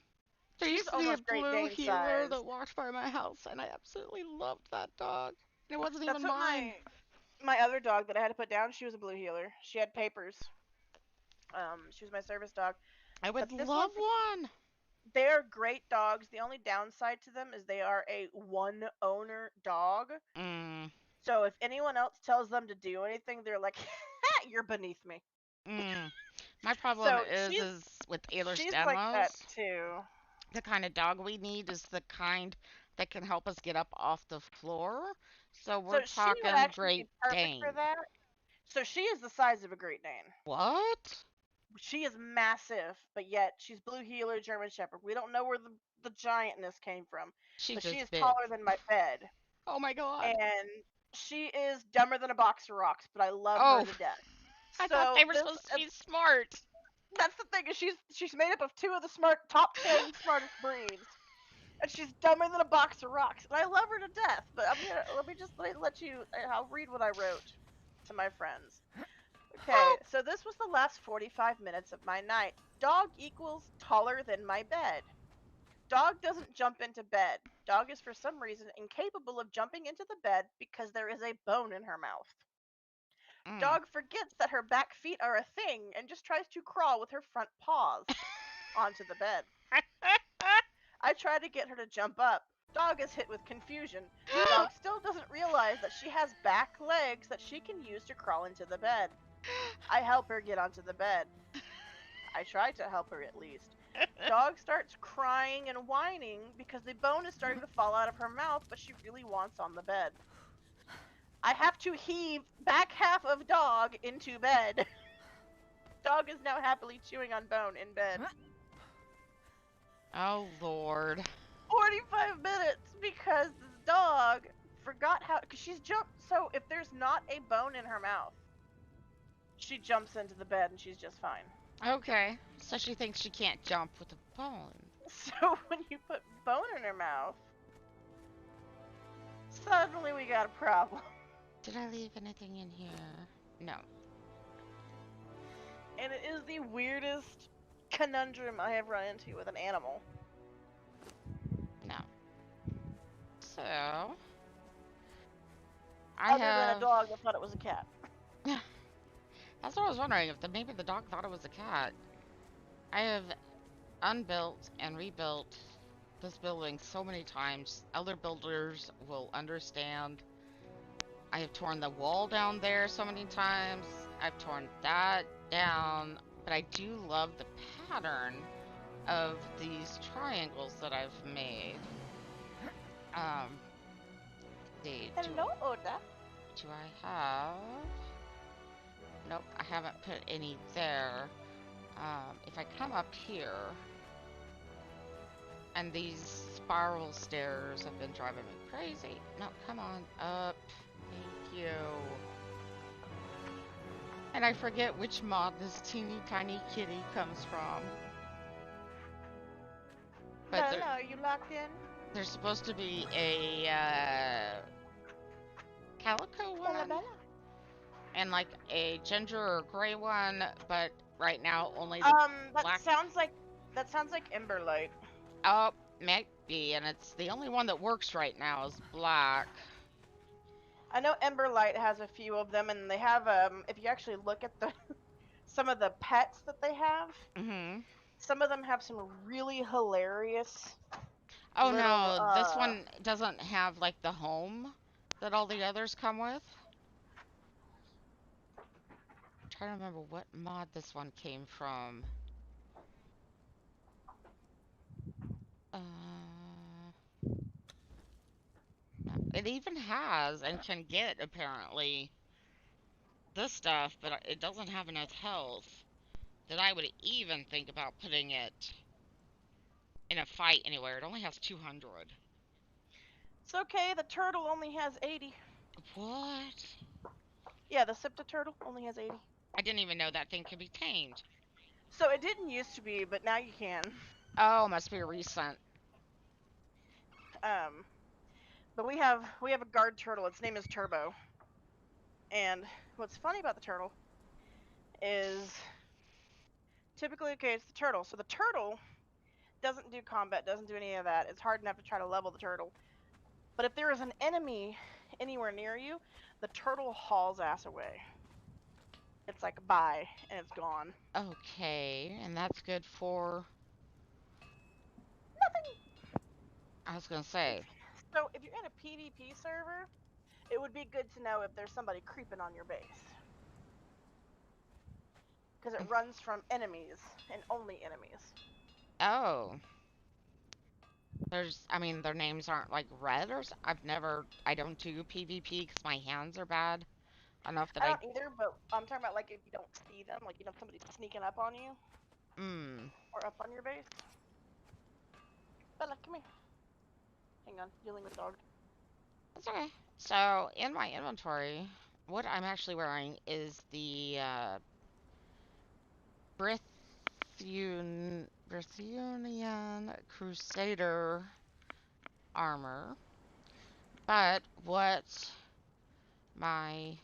[SPEAKER 2] There
[SPEAKER 3] She's
[SPEAKER 2] used to be a
[SPEAKER 3] almost Great
[SPEAKER 2] blue
[SPEAKER 3] Dane
[SPEAKER 2] healer
[SPEAKER 3] size.
[SPEAKER 2] that walked by my house, and I absolutely loved that dog. And it wasn't
[SPEAKER 3] That's
[SPEAKER 2] even
[SPEAKER 3] what
[SPEAKER 2] mine.
[SPEAKER 3] my other dog that I had to put down. She was a Blue Heeler. She had papers. She was my service dog.
[SPEAKER 2] I
[SPEAKER 3] But
[SPEAKER 2] would
[SPEAKER 3] this
[SPEAKER 2] love
[SPEAKER 3] one's
[SPEAKER 2] one.
[SPEAKER 3] they're great dogs. The only downside to them is they are a one owner dog.
[SPEAKER 2] Mm,
[SPEAKER 3] So if anyone else tells them to do anything, they're like, "You're beneath me."
[SPEAKER 2] mm. My problem
[SPEAKER 3] So
[SPEAKER 2] is with
[SPEAKER 3] she's like that
[SPEAKER 2] Ehlers-Danlos.
[SPEAKER 3] too.
[SPEAKER 2] The kind of dog we need is the kind that can help us get up off the floor. So
[SPEAKER 3] So
[SPEAKER 2] we're
[SPEAKER 3] she would
[SPEAKER 2] talking
[SPEAKER 3] actually
[SPEAKER 2] Great
[SPEAKER 3] be perfect for
[SPEAKER 2] Dane.
[SPEAKER 3] that. So she is the size of a Great Dane.
[SPEAKER 2] What?
[SPEAKER 3] She is massive, but yet she's Blue Heeler German Shepherd. We don't know where the giantness came from,
[SPEAKER 2] She's
[SPEAKER 3] but she is
[SPEAKER 2] just big.
[SPEAKER 3] taller than my bed,
[SPEAKER 2] Oh my god.
[SPEAKER 3] and she is dumber than a box of rocks. But I love her
[SPEAKER 2] Oh,
[SPEAKER 3] to death.
[SPEAKER 2] I thought
[SPEAKER 3] So
[SPEAKER 2] they were
[SPEAKER 3] this
[SPEAKER 2] supposed to be smart.
[SPEAKER 3] that's the thing is she's made up of two of the top 10 smartest breeds, and she's dumber than a box of rocks. And I love her to death. But let you. I'll read what I wrote to my friends. Okay,
[SPEAKER 2] Oh,
[SPEAKER 3] so this was the last 45 minutes of my night. Dog equals taller than my bed. Dog doesn't jump into bed. Dog is for some reason incapable of jumping into the bed because there is a bone in her mouth.
[SPEAKER 2] mm.
[SPEAKER 3] Dog forgets that her back feet are a thing and just tries to crawl with her front paws onto the bed. I try to get her to jump up. Dog is hit with confusion. Dog still doesn't realize that she has back legs that she can use to crawl into the bed. I help her get onto the bed. I try to help her at least. Dog starts crying and whining because the bone is starting to fall out of her mouth, but she really wants on the bed. I have to heave back half of dog into bed. Dog is now happily chewing on bone in bed.
[SPEAKER 2] Oh, Lord.
[SPEAKER 3] 45 minutes because this dog forgot how. Because she's jumped. So if there's not a bone in her mouth, she jumps into the bed and she's just fine.
[SPEAKER 2] Okay. So she thinks she can't jump with a bone.
[SPEAKER 3] So when you put bone in her mouth, suddenly we got a problem.
[SPEAKER 2] Did I leave anything in here? No.
[SPEAKER 3] And it is the weirdest conundrum I have run into with an animal.
[SPEAKER 2] No. So...
[SPEAKER 3] Other than a dog that thought it was a cat.
[SPEAKER 2] That's what I was wondering, if maybe the dog thought it was a cat. I have unbuilt and rebuilt this building so many times. Other builders will understand. I have torn the wall down there so many times. I've torn that down. But I do love the pattern of these triangles that I've made.
[SPEAKER 3] Hello, Oda.
[SPEAKER 2] Do I have... Nope, I haven't put any there. If I come up here, and these spiral stairs have been driving me crazy. No, come on, up. Thank you. And I forget which mod this teeny tiny kitty comes from. But
[SPEAKER 3] Hello, are you locked in?
[SPEAKER 2] there's supposed to be a calico one. And like a ginger or gray one, but right now only the black.
[SPEAKER 3] Sounds like Emberlight.
[SPEAKER 2] Oh, might be, and it's the only one that works right now is black.
[SPEAKER 3] I know Emberlight has a few of them, and they have if you actually look at the some of the pets that they have, some of them have some really hilarious.
[SPEAKER 2] Oh no, this one doesn't have like the home that all the others come with. Trying to remember what mod this one came from. No, it even has and can get apparently this stuff, but it doesn't have enough health that I would even think about putting it in a fight anywhere. It only has 200.
[SPEAKER 3] It's okay. The turtle only has 80.
[SPEAKER 2] What?
[SPEAKER 3] Yeah, the Sipta turtle only has 80.
[SPEAKER 2] I didn't even know that thing could be tamed.
[SPEAKER 3] So it didn't used to be, but now you can.
[SPEAKER 2] Oh, must be recent.
[SPEAKER 3] But we have a guard turtle. Its name is Turbo. And what's funny about the turtle is typically, okay, it's the turtle. So the turtle doesn't do combat, doesn't do any of that. It's hard enough to try to level the turtle. But if there is an enemy anywhere near you, the turtle hauls ass away. It's like bye, and it's gone.
[SPEAKER 2] Okay, and that's good for...
[SPEAKER 3] Nothing.
[SPEAKER 2] I was gonna say.
[SPEAKER 3] So if you're in a PvP server, it would be good to know if there's somebody creeping on your base. Because it runs from enemies, and only enemies.
[SPEAKER 2] Oh. I mean, their names aren't like red or I don't do PvP because my hands are bad enough that
[SPEAKER 3] I don't either, but I'm talking about like if you don't see them, like somebody's sneaking up on you. Or up on your base. Bella, come here. Hang on, dealing with dog.
[SPEAKER 2] That's okay. So, in my inventory, what I'm actually wearing is the Brithuanian Crusader armor. But what my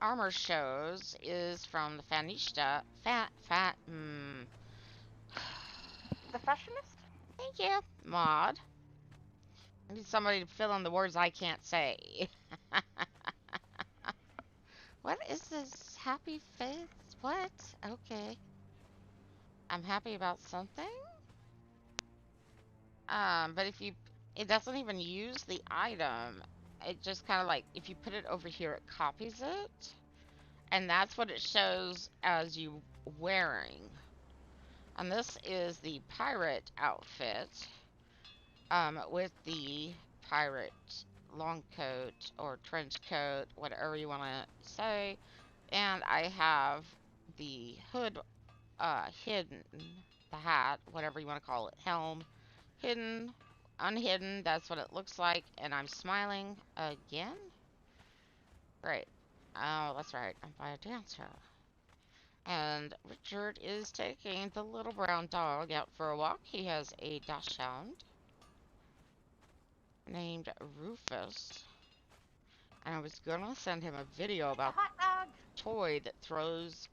[SPEAKER 2] armor shows is from the Fanishta.
[SPEAKER 3] The fashionist?
[SPEAKER 2] Thank you. Mod. I need somebody to fill in the words I can't say. What is this? Happy face? What? Okay. I'm happy about something? But it doesn't even use the item. It just kind of like, if you put it over here, it copies it. And that's what it shows as you wearing. And this is the pirate outfit, with the pirate long coat or trench coat, whatever you want to say. And I have the hood hidden, the hat, whatever you want to call it, helm, hidden, unhidden, that's what it looks like, and I'm smiling again. Great. Oh, that's right, I'm by a dancer. And Richard is taking the little brown dog out for a walk. He has a dachshund named Rufus. And I was gonna send him a video about
[SPEAKER 3] Hot dog.
[SPEAKER 2] the toy that throws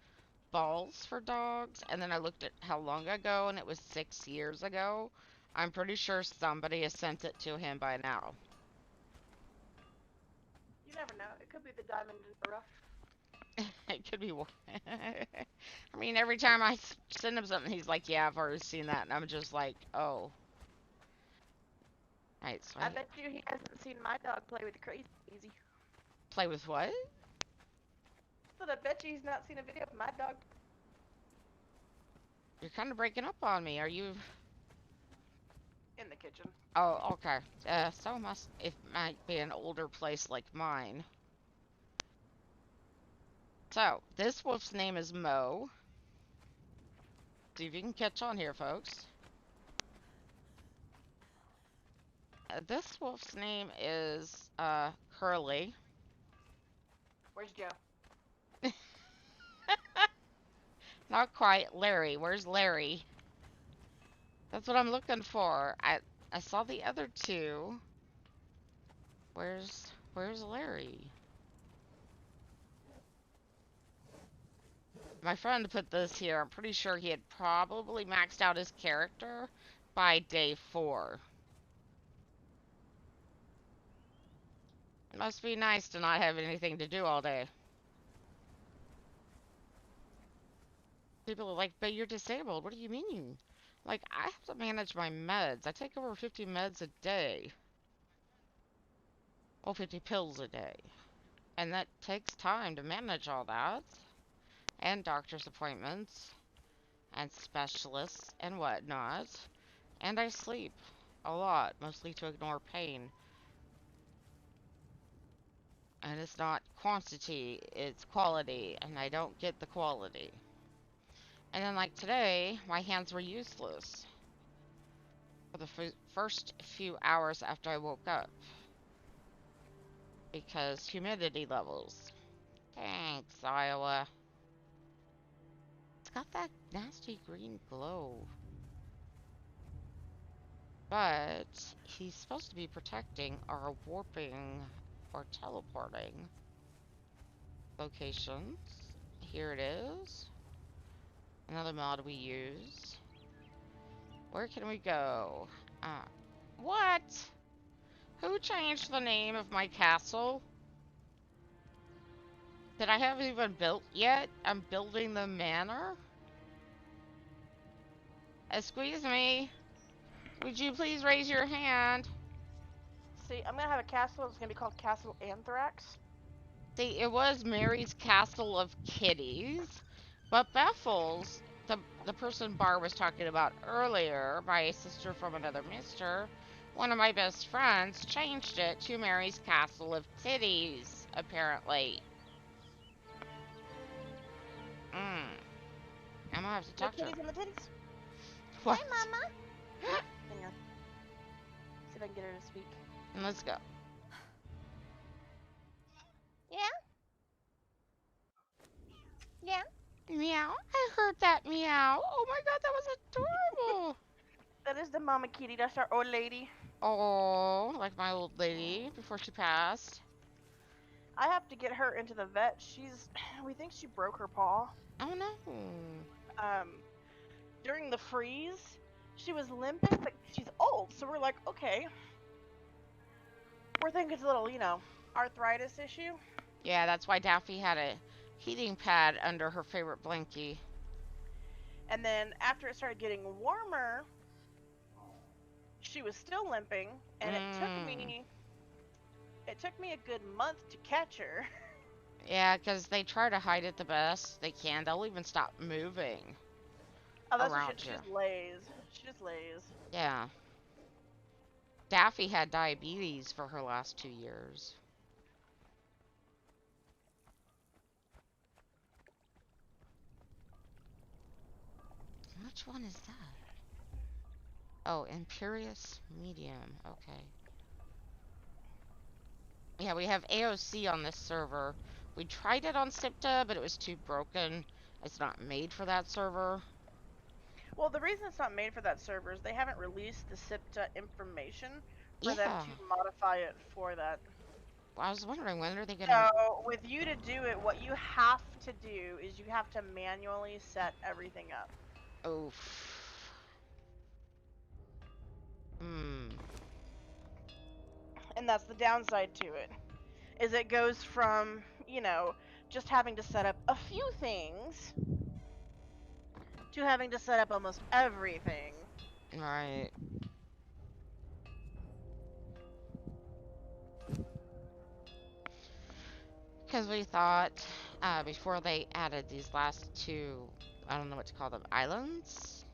[SPEAKER 2] balls for dogs, and then I looked at how long ago, and it was 6 years ago. I'm pretty sure somebody has sent it to him by now.
[SPEAKER 3] You never know. It could be the diamond in the rough.
[SPEAKER 2] It could be one. I mean, every time I send him something, he's like, yeah, I've already seen that, and I'm just like, oh. Right, so
[SPEAKER 3] I bet you he hasn't seen my dog play with Crazy.
[SPEAKER 2] play with what?
[SPEAKER 3] But I bet you he's not seen a video of my dog.
[SPEAKER 2] You're kind of breaking up on me. Are you?
[SPEAKER 3] In the kitchen.
[SPEAKER 2] Oh, okay. So it might be an older place like mine. So, this wolf's name is Mo. See if you can catch on here, folks. This wolf's name is, Curly.
[SPEAKER 3] Where's Joe?
[SPEAKER 2] Not quite. Larry. Where's Larry? That's what I'm looking for. I saw the other two. Where's Larry? My friend put this here. I'm pretty sure he had probably maxed out his character by day 4. It must be nice to not have anything to do all day. People are like, but you're disabled. What do you mean? Like, I have to manage my meds. I take over 50 meds a day. Well, 50 pills a day. And that takes time to manage all that. And doctor's appointments. And specialists and whatnot. And I sleep a lot, mostly to ignore pain. And it's not quantity, it's quality. And I don't get the quality. And then, like today, my hands were useless for the first few hours after I woke up. Because humidity levels. Thanks, Iowa. It's got that nasty green glow. But he's supposed to be protecting our warping or teleporting locations. Here it is. Another mod we use. Where can we go? What? Who changed the name of my castle? That I haven't even built yet? I'm building the manor? Excuse me. Would you please raise your hand?
[SPEAKER 3] See, I'm gonna have a castle. It's gonna be called Castle Anthrax.
[SPEAKER 2] See, it was Mary's Castle of Kitties. But Beffel's, the person Bar was talking about earlier, my sister from another mister, one of my best friends, changed it to Mary's Castle of Titties, apparently. I'm gonna have to talk to her.
[SPEAKER 3] Titties and the titties.
[SPEAKER 2] What?
[SPEAKER 3] Hi, Mama. Hang on. See if I can get her to speak.
[SPEAKER 2] Let's go.
[SPEAKER 3] Yeah? Yeah?
[SPEAKER 2] Meow. I heard that meow. Oh my god, that was adorable.
[SPEAKER 3] That is the Mama Kitty. That's our old lady.
[SPEAKER 2] Oh, like my old lady before she passed.
[SPEAKER 3] I have to get her into the vet. We think she broke her paw.
[SPEAKER 2] Oh no.
[SPEAKER 3] During the freeze, she was limping, but she's old, so we're like, okay. We're thinking it's a little, arthritis issue.
[SPEAKER 2] Yeah, that's why Daffy had a heating pad under her favorite blankie.
[SPEAKER 3] And then after it started getting warmer, she was still limping, and it took me a good month to catch her.
[SPEAKER 2] Yeah, because they try to hide it the best they can. They'll even stop moving.
[SPEAKER 3] Oh, that's what
[SPEAKER 2] around
[SPEAKER 3] she
[SPEAKER 2] here.
[SPEAKER 3] just lays. She just lays.
[SPEAKER 2] Yeah. Daffy had diabetes for her last 2 years. Which one is that? Oh, Imperious Medium. Okay. Yeah, we have AOC on this server. We tried it on SIPTA, but it was too broken. It's not made for that server.
[SPEAKER 3] Well, the reason it's not made for that server is they haven't released the SIPTA information for them
[SPEAKER 2] Yeah.
[SPEAKER 3] to modify it for that.
[SPEAKER 2] I was wondering when are they gonna.
[SPEAKER 3] So, with you to do it, what you have to do is you have to manually set everything up.
[SPEAKER 2] Oof. Hmm.
[SPEAKER 3] And that's the downside to it. Is it goes from, just having to set up a few things to having to set up almost everything.
[SPEAKER 2] Right. Because we thought, before they added these last two, I don't know what to call them, islands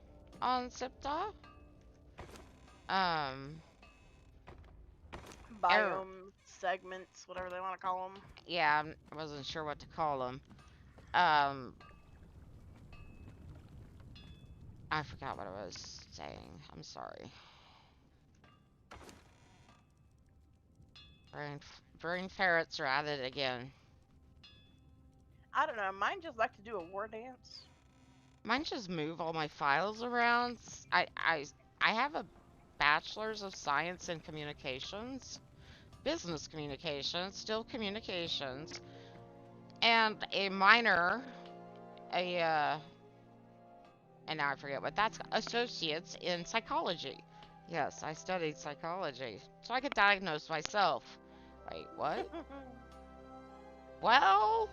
[SPEAKER 2] on SIPTA. Um, er,
[SPEAKER 3] Biome segments, whatever they want to call them.
[SPEAKER 2] yeah, I wasn't sure what to call them. Um, I forgot what I was saying. I'm sorry. Brain ferrets are at it again.
[SPEAKER 3] I don't know. Mine just like to do a war dance.
[SPEAKER 2] Mine just move all my files around. I have a bachelor's of science in communications, business communications, still communications, and a minor, and now I forget what that's, associates in psychology. Yes, I studied psychology, so I could diagnose myself. Wait, what? Well,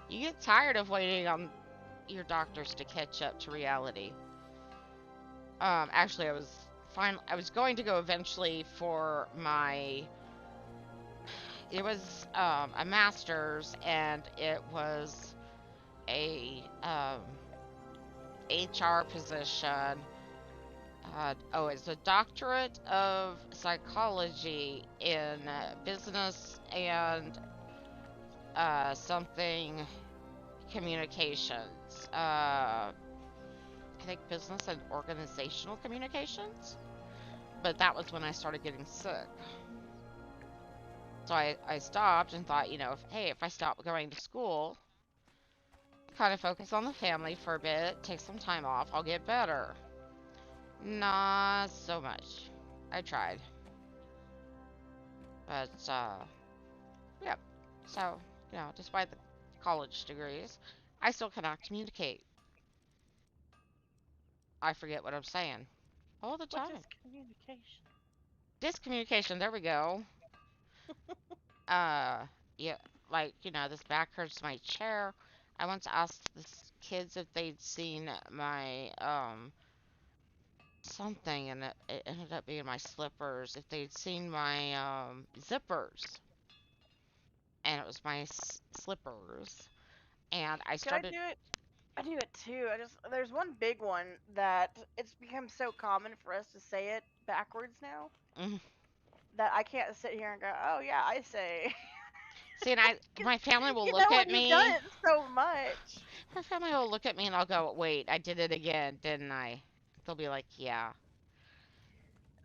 [SPEAKER 2] you get tired of waiting on your doctors to catch up to reality. Actually, I was going to go eventually for my, it was, a master's, and it was a, HR position. Oh, it's a doctorate of psychology in business and, something communications. I think business and organizational communications. But that was when I started getting sick. So I stopped and thought, if I stop going to school, kind of focus on the family for a bit, take some time off, I'll get better. Not so much. I tried. But, yep. So, despite the college degrees, I still cannot communicate. I forget what I'm saying all the
[SPEAKER 3] Which is
[SPEAKER 2] time.
[SPEAKER 3] communication.
[SPEAKER 2] Discommunication, there we go. Uh, yeah, like, this back hurts my chair. I once asked the kids if they'd seen my, something, and it ended up being my slippers, if they'd seen my, zippers. And it was my slippers. And I
[SPEAKER 3] Can I
[SPEAKER 2] started,
[SPEAKER 3] do it? I do it too. There's one big one that it's become so common for us to say it backwards now
[SPEAKER 2] mm,
[SPEAKER 3] that I can't sit here and go, oh yeah, I say.
[SPEAKER 2] see, and
[SPEAKER 3] 'Cause,
[SPEAKER 2] my family will look
[SPEAKER 3] when
[SPEAKER 2] at
[SPEAKER 3] you've done
[SPEAKER 2] me.
[SPEAKER 3] it so much.
[SPEAKER 2] My family will look at me and I'll go, wait, I did it again, didn't I? They'll be like, yeah.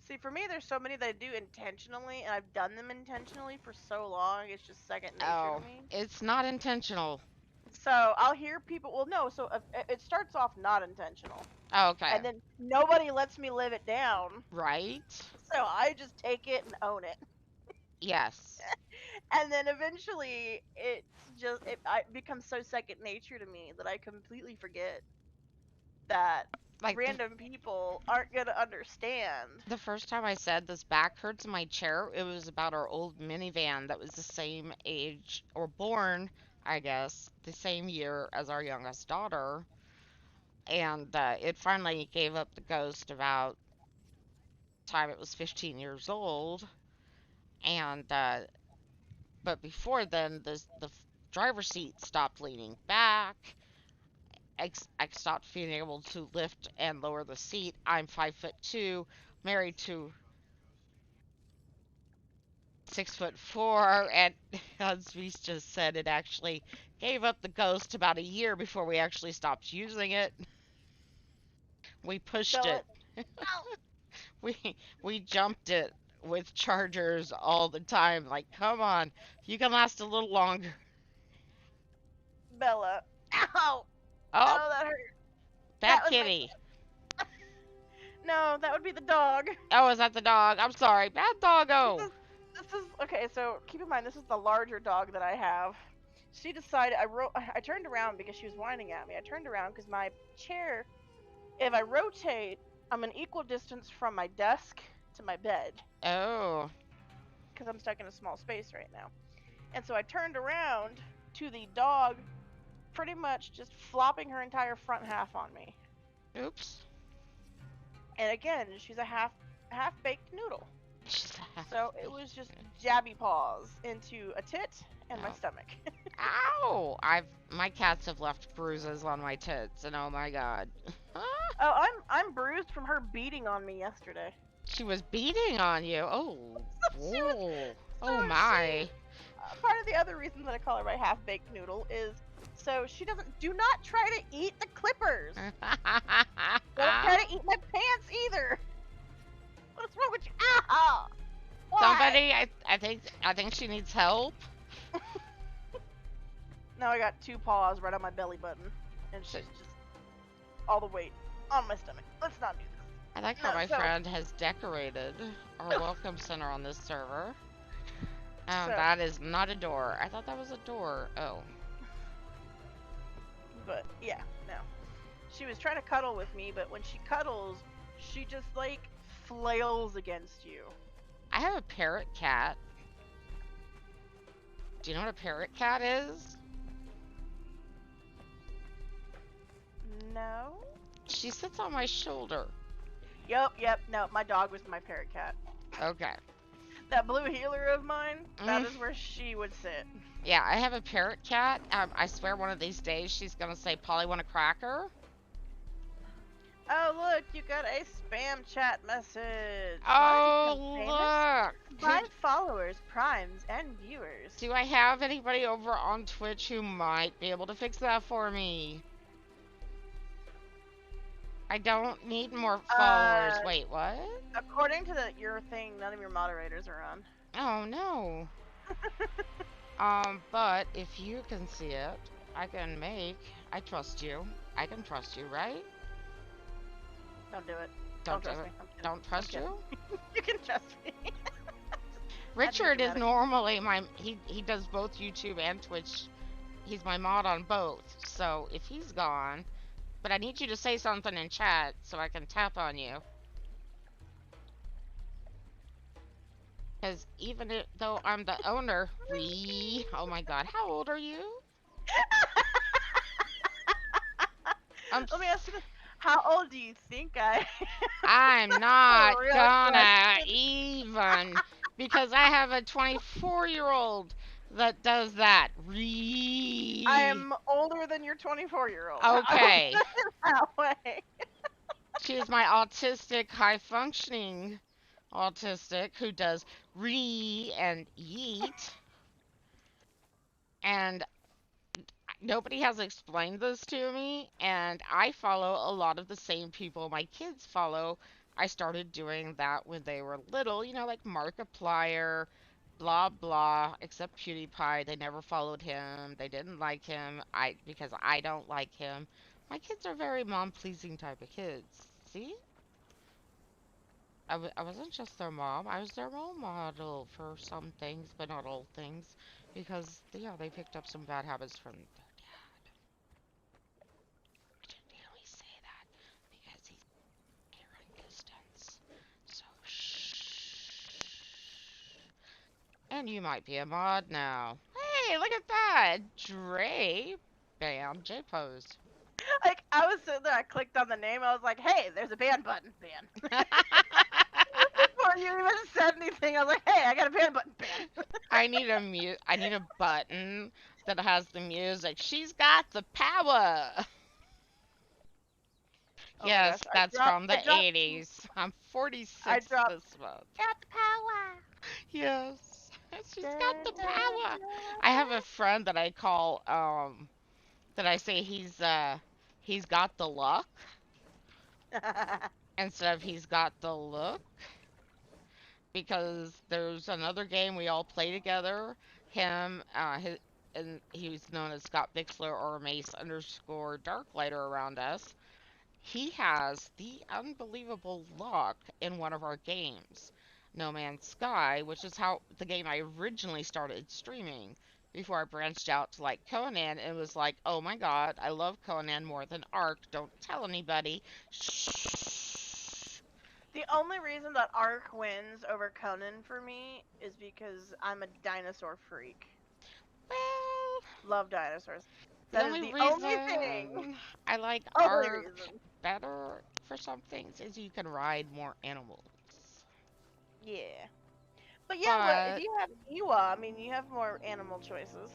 [SPEAKER 3] See, for me, there's so many that I do intentionally, and I've done them intentionally for so long, it's just second nature to
[SPEAKER 2] Oh,
[SPEAKER 3] me.
[SPEAKER 2] it's not intentional.
[SPEAKER 3] So I'll hear people. Well, no. So it starts off not intentional,
[SPEAKER 2] Oh, okay.
[SPEAKER 3] and then nobody lets me live it down.
[SPEAKER 2] Right?
[SPEAKER 3] So I just take it and own it,
[SPEAKER 2] Yes.
[SPEAKER 3] and then eventually it becomes so second nature to me that I completely forget that
[SPEAKER 2] Like
[SPEAKER 3] random people aren't gonna understand.
[SPEAKER 2] the first time I said this back hurts in my chair, it was about our old minivan that was the same age or born, I guess, the same year as our youngest daughter. And it finally gave up the ghost about time it was 15 years old. And but before then, the driver's seat stopped leaning back, I stopped being able to lift and lower the seat. I'm 5'2", married to 6'4", and as we just said, it actually gave up the ghost about a year before we actually stopped using it. We pushed
[SPEAKER 3] Bella,
[SPEAKER 2] it. We we jumped it with chargers all the time. Like, come on, you can last a little longer.
[SPEAKER 3] Bella. Ow!
[SPEAKER 2] Oh,
[SPEAKER 3] Oh, that hurt. That
[SPEAKER 2] bad
[SPEAKER 3] was my.
[SPEAKER 2] kitty.
[SPEAKER 3] No, that would be the dog.
[SPEAKER 2] Oh, is that the dog? I'm sorry, bad
[SPEAKER 3] This
[SPEAKER 2] doggo.
[SPEAKER 3] is this is okay. So keep in mind, this is the larger dog that I have. She decided I turned around because she was whining at me. I turned around because my chair, if I rotate, I'm an equal distance from my desk to my bed
[SPEAKER 2] Oh,
[SPEAKER 3] because I'm stuck in a small space right now. And so I turned around to the dog, pretty much just flopping her entire front half on me.
[SPEAKER 2] oops.
[SPEAKER 3] And again, she's a half baked noodle.
[SPEAKER 2] She's
[SPEAKER 3] So it was just jabby paws into a tit and my
[SPEAKER 2] Oh.
[SPEAKER 3] stomach.
[SPEAKER 2] Ow! My cats have left bruises on my tits, and oh my god.
[SPEAKER 3] Oh, I'm bruised from her beating on me yesterday.
[SPEAKER 2] She was beating on you. Oh,
[SPEAKER 3] She was-
[SPEAKER 2] whoa.
[SPEAKER 3] so
[SPEAKER 2] Oh my.
[SPEAKER 3] Part of the other reason that I call her my half baked noodle is so she do not try to eat the clippers. Don't try to eat my pants either. What's wrong with you? Ow! Why?
[SPEAKER 2] Somebody, I think she needs help.
[SPEAKER 3] Now I got two paws right on my belly button, and she's just all the weight on my stomach. Let's not do this.
[SPEAKER 2] I like how
[SPEAKER 3] No,
[SPEAKER 2] my
[SPEAKER 3] so-
[SPEAKER 2] friend has decorated our welcome center on this server.
[SPEAKER 3] So-
[SPEAKER 2] That is not a door. I thought that was a door. Oh.
[SPEAKER 3] But yeah, no. She was trying to cuddle with me, but when she cuddles, she just like flails against you.
[SPEAKER 2] I have a parrot cat. Do you know what a parrot cat is?
[SPEAKER 3] No.
[SPEAKER 2] She sits on my shoulder.
[SPEAKER 3] Yep. No, my dog was my parrot cat.
[SPEAKER 2] Okay.
[SPEAKER 3] That blue healer of mine, that
[SPEAKER 2] Mm.
[SPEAKER 3] is where she would sit.
[SPEAKER 2] Yeah, I have a parrot cat. I swear one of these days she's gonna say, Polly, want a cracker?
[SPEAKER 3] Oh, look, you got a spam chat message.
[SPEAKER 2] Oh,
[SPEAKER 3] Wanna become
[SPEAKER 2] look!
[SPEAKER 3] famous? 5 followers, primes, and viewers.
[SPEAKER 2] Do I have anybody over on Twitch who might be able to fix that for me? I don't need more followers. Wait, what?
[SPEAKER 3] According to your thing, none of your moderators are on.
[SPEAKER 2] Oh, no. But if you can see it, I trust you. I can trust you, right?
[SPEAKER 3] Don't do it.
[SPEAKER 2] Don't
[SPEAKER 3] trust
[SPEAKER 2] do
[SPEAKER 3] me.
[SPEAKER 2] it.
[SPEAKER 3] I'm kidding.
[SPEAKER 2] Don't trust
[SPEAKER 3] I'm
[SPEAKER 2] you?
[SPEAKER 3] You can trust me.
[SPEAKER 2] Richard is
[SPEAKER 3] dramatic.
[SPEAKER 2] normally he does both YouTube and Twitch. He's my mod on both. So if he's gone, but I need you to say something in chat so I can tap on you. Because though I'm the owner, oh my god, how old are you?
[SPEAKER 3] Let me ask you this. How old do you think I
[SPEAKER 2] I'm not
[SPEAKER 3] real
[SPEAKER 2] gonna
[SPEAKER 3] question.
[SPEAKER 2] even, because I have a 24-year-old that does that.
[SPEAKER 3] I am older than your 24-year-old.
[SPEAKER 2] Okay.
[SPEAKER 3] That way.
[SPEAKER 2] She is my autistic, high-functioning autistic who does and yeet. And nobody has explained this to me, and I follow a lot of the same people my kids follow. I started doing that when they were little, like Markiplier, blah blah, except PewDiePie. They never followed him. They didn't like him. Because I don't like him. My kids are very mom-pleasing type of kids. See? I wasn't just their mom. I was their role model for some things, but not all things. Because, yeah, they picked up some bad habits from their dad. We didn't really say that because he's near distance. So, shh. And you might be a mod now. Hey, look at that! Dre. Bam. J-pose.
[SPEAKER 3] Like, I was sitting there, I clicked on the name, I was like, hey, there's a ban button. Ban. Before you even said anything, I was like, hey, I got a ban button. Ban.
[SPEAKER 2] I need a button that has the music. She's got the power.
[SPEAKER 3] Oh my
[SPEAKER 2] Yes,
[SPEAKER 3] gosh,
[SPEAKER 2] that's from
[SPEAKER 3] I
[SPEAKER 2] the
[SPEAKER 3] dropped,
[SPEAKER 2] 80s. I'm
[SPEAKER 3] I
[SPEAKER 2] 46
[SPEAKER 3] dropped.
[SPEAKER 2] this month.
[SPEAKER 3] Got the power.
[SPEAKER 2] Yes, she's got
[SPEAKER 3] Dun,
[SPEAKER 2] the
[SPEAKER 3] dun,
[SPEAKER 2] power. I have a friend that I call, that I say he's got the luck
[SPEAKER 3] dun.
[SPEAKER 2] instead of he's got the look, because there's another game we all play together. Him, and he's known as Scott Bixler or Mace underscore Darklighter around us. He has the unbelievable luck in one of our games, No Man's Sky, which is how the game I originally started streaming before I branched out to like Conan and was like, oh my god, I love Conan more than Ark. Don't tell anybody. Shh.
[SPEAKER 3] The only reason that Ark wins over Conan for me is because I'm a dinosaur freak.
[SPEAKER 2] Well,
[SPEAKER 3] Love dinosaurs.
[SPEAKER 2] the
[SPEAKER 3] That is
[SPEAKER 2] only
[SPEAKER 3] the only thing.
[SPEAKER 2] reason I like
[SPEAKER 3] Only
[SPEAKER 2] Ark
[SPEAKER 3] reason.
[SPEAKER 2] better for some things is you can ride more animals.
[SPEAKER 3] Yeah. But yeah, what if
[SPEAKER 2] But
[SPEAKER 3] you have Ewa? I mean, you have more animal choices.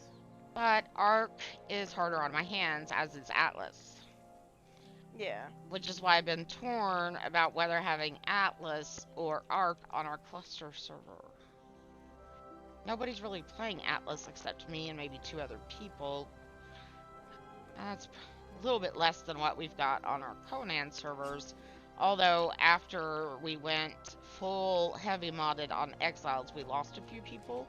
[SPEAKER 2] But Arc is harder on my hands, as is Atlas.
[SPEAKER 3] Yeah.
[SPEAKER 2] Which is why I've been torn about whether having Atlas or Arc on our cluster server. Nobody's really playing Atlas except me and maybe two other people. That's a little bit less than what we've got on our Conan servers. Although after we went full heavy modded on Exiles, we lost a few people.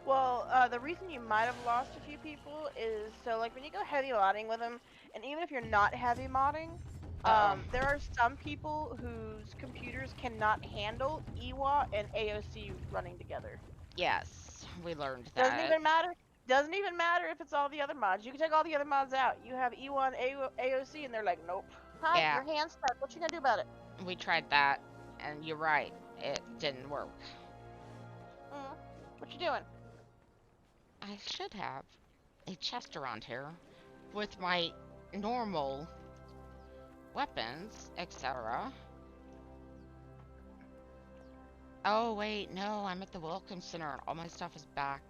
[SPEAKER 3] Well, the reason you might have lost a few people is so like when you go heavy modding with them, and even if you're not heavy modding,
[SPEAKER 2] Uh-oh.
[SPEAKER 3] there are some people whose computers cannot handle EWA and AOC running together.
[SPEAKER 2] Yes, we learned
[SPEAKER 3] Doesn't
[SPEAKER 2] that.
[SPEAKER 3] even matter. Doesn't even matter if it's all the other mods. You can take all the other mods out. You have EWA and AOC, and they're like, nope. Hi,
[SPEAKER 2] Yeah,
[SPEAKER 3] your hand's stuck. What you gonna do about it?
[SPEAKER 2] we tried that, and you're right, it didn't work.
[SPEAKER 3] Mm, what you doing?
[SPEAKER 2] I should have a chest around here with my normal weapons, etc. Oh, wait, no, I'm at the Welcome Center and all my stuff is back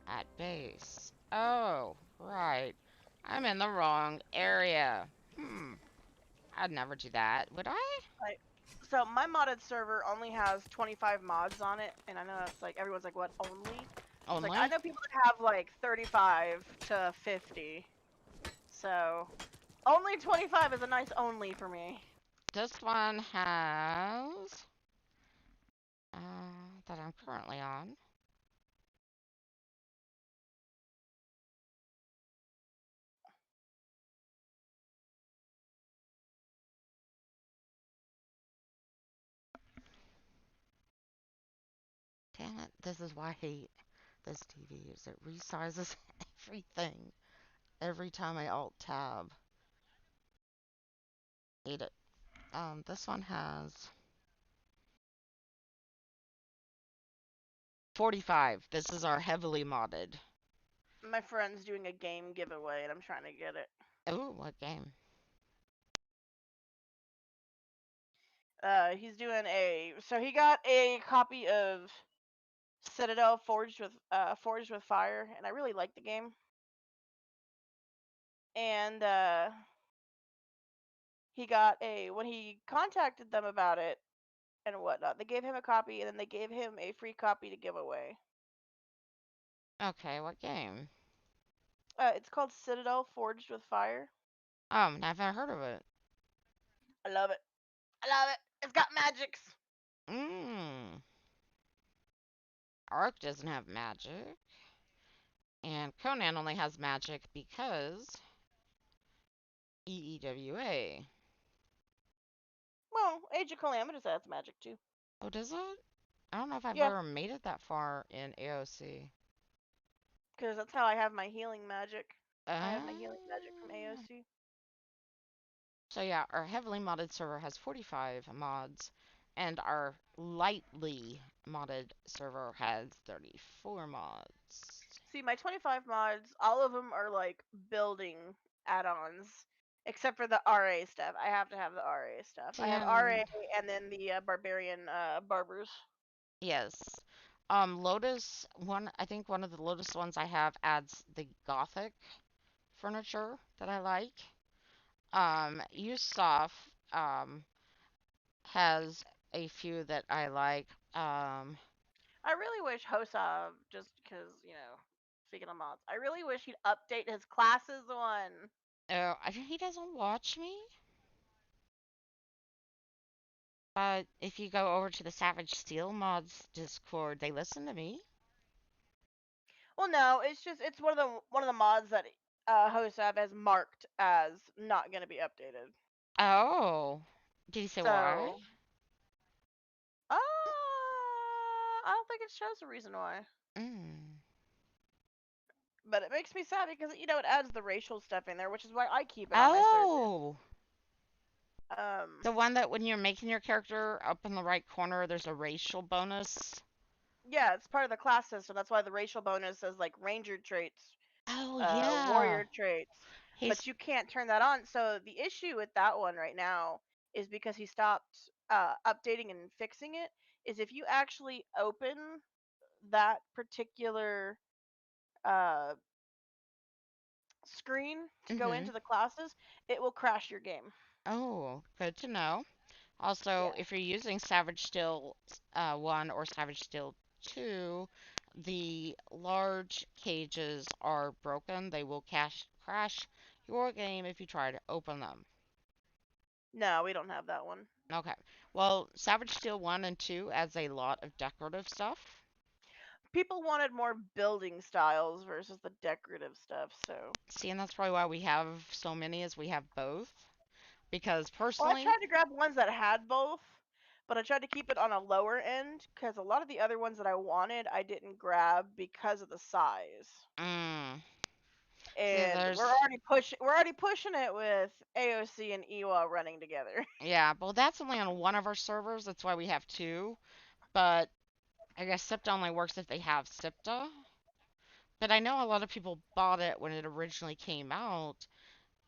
[SPEAKER 2] at base. Oh, right. I'm in the wrong area. I'd never do that, would I?
[SPEAKER 3] Like, so my modded server only has 25 mods on it, and I know it's like everyone's like, what, only? It's like I
[SPEAKER 2] Only?
[SPEAKER 3] know people that have like 35 to 50, so only 25 is a nice only for me.
[SPEAKER 2] This one has... that I'm currently on. Damn it, this is why I hate this TV, is it resizes everything every time I alt tab. Hate it. This one has 45. This is our heavily modded.
[SPEAKER 3] My friend's doing a game giveaway, and I'm trying to get it.
[SPEAKER 2] Oh, what game?
[SPEAKER 3] He's doing a so he got a copy of Citadel Forged with Fire, and I really like the game. And he got a when he contacted them about it and whatnot, they gave him a copy, and then they gave him a free copy to give away.
[SPEAKER 2] Okay, what game?
[SPEAKER 3] It's called Citadel Forged with Fire.
[SPEAKER 2] Never heard of it.
[SPEAKER 3] I love it. I love it. It's got magics.
[SPEAKER 2] Mmm. Ark doesn't have magic. And Conan only has magic because EEWA.
[SPEAKER 3] Well, Age of Calamitous adds magic too.
[SPEAKER 2] Oh, does it? I don't know if I've
[SPEAKER 3] Yeah,
[SPEAKER 2] ever made it that far in AOC.
[SPEAKER 3] because that's how I have my healing magic. I have my healing magic from
[SPEAKER 2] Uh,
[SPEAKER 3] AOC.
[SPEAKER 2] so yeah, our heavily modded server has 45 mods, and our lightly modded server has 34 mods.
[SPEAKER 3] See, my 25 mods, all of them are like building add-ons, except for the RA stuff. I have to have the RA stuff. I have RA
[SPEAKER 2] And
[SPEAKER 3] and then the barbarian barbers.
[SPEAKER 2] yes, Lotus one. I think one of the Lotus ones I have adds the Gothic furniture that I like. Yusuf has a few that I like.
[SPEAKER 3] I really wish Hosa, just because, speaking of mods, I really wish he'd update his classes one.
[SPEAKER 2] Oh, he doesn't watch me. But if you go over to the Savage Steel Mods Discord, they listen to me.
[SPEAKER 3] Well, no, it's one of the mods that Hosab has marked as not going to be updated.
[SPEAKER 2] Oh, did he say why?
[SPEAKER 3] So, I don't think it shows a reason why.
[SPEAKER 2] Mm.
[SPEAKER 3] But it makes me sad because it adds the racial stuff in there, which is why I keep it on my server.
[SPEAKER 2] Oh,
[SPEAKER 3] Um,
[SPEAKER 2] the one that when you're making your character up in the right corner, there's a racial bonus.
[SPEAKER 3] yeah, it's part of the class system. That's why the racial bonus says like ranger traits,
[SPEAKER 2] Oh yeah,
[SPEAKER 3] warrior traits, but
[SPEAKER 2] he's
[SPEAKER 3] you can't turn that on. So the issue with that one right now is because he stopped updating and fixing it. Is if you actually open that particular uh, screen to go
[SPEAKER 2] mm-hmm.
[SPEAKER 3] into the classes, it will crash your game.
[SPEAKER 2] Oh, good to know. Also,
[SPEAKER 3] Yeah.
[SPEAKER 2] if you're using Savage Steel 1 or Savage Steel 2, the large cages are broken. They will crash your game if you try to open them.
[SPEAKER 3] No, we don't have that one.
[SPEAKER 2] Okay. Well, Savage Steel 1 and 2 adds a lot of decorative stuff.
[SPEAKER 3] People wanted more building styles versus the decorative stuff, so.
[SPEAKER 2] See, and that's probably why we have so many, is we have both. Because
[SPEAKER 3] Well, I
[SPEAKER 2] personally,
[SPEAKER 3] tried to grab ones that had both, but I tried to keep it on a lower end because a lot of the other ones that I wanted I didn't grab because of the size.
[SPEAKER 2] mm, see,
[SPEAKER 3] And
[SPEAKER 2] there's,
[SPEAKER 3] we're already pushing it with AOC and EWA running together.
[SPEAKER 2] yeah, well, that's only on one of our servers. That's why we have two. But I guess SIPTA only works if they have SIPTA. But I know a lot of people bought it when it originally came out,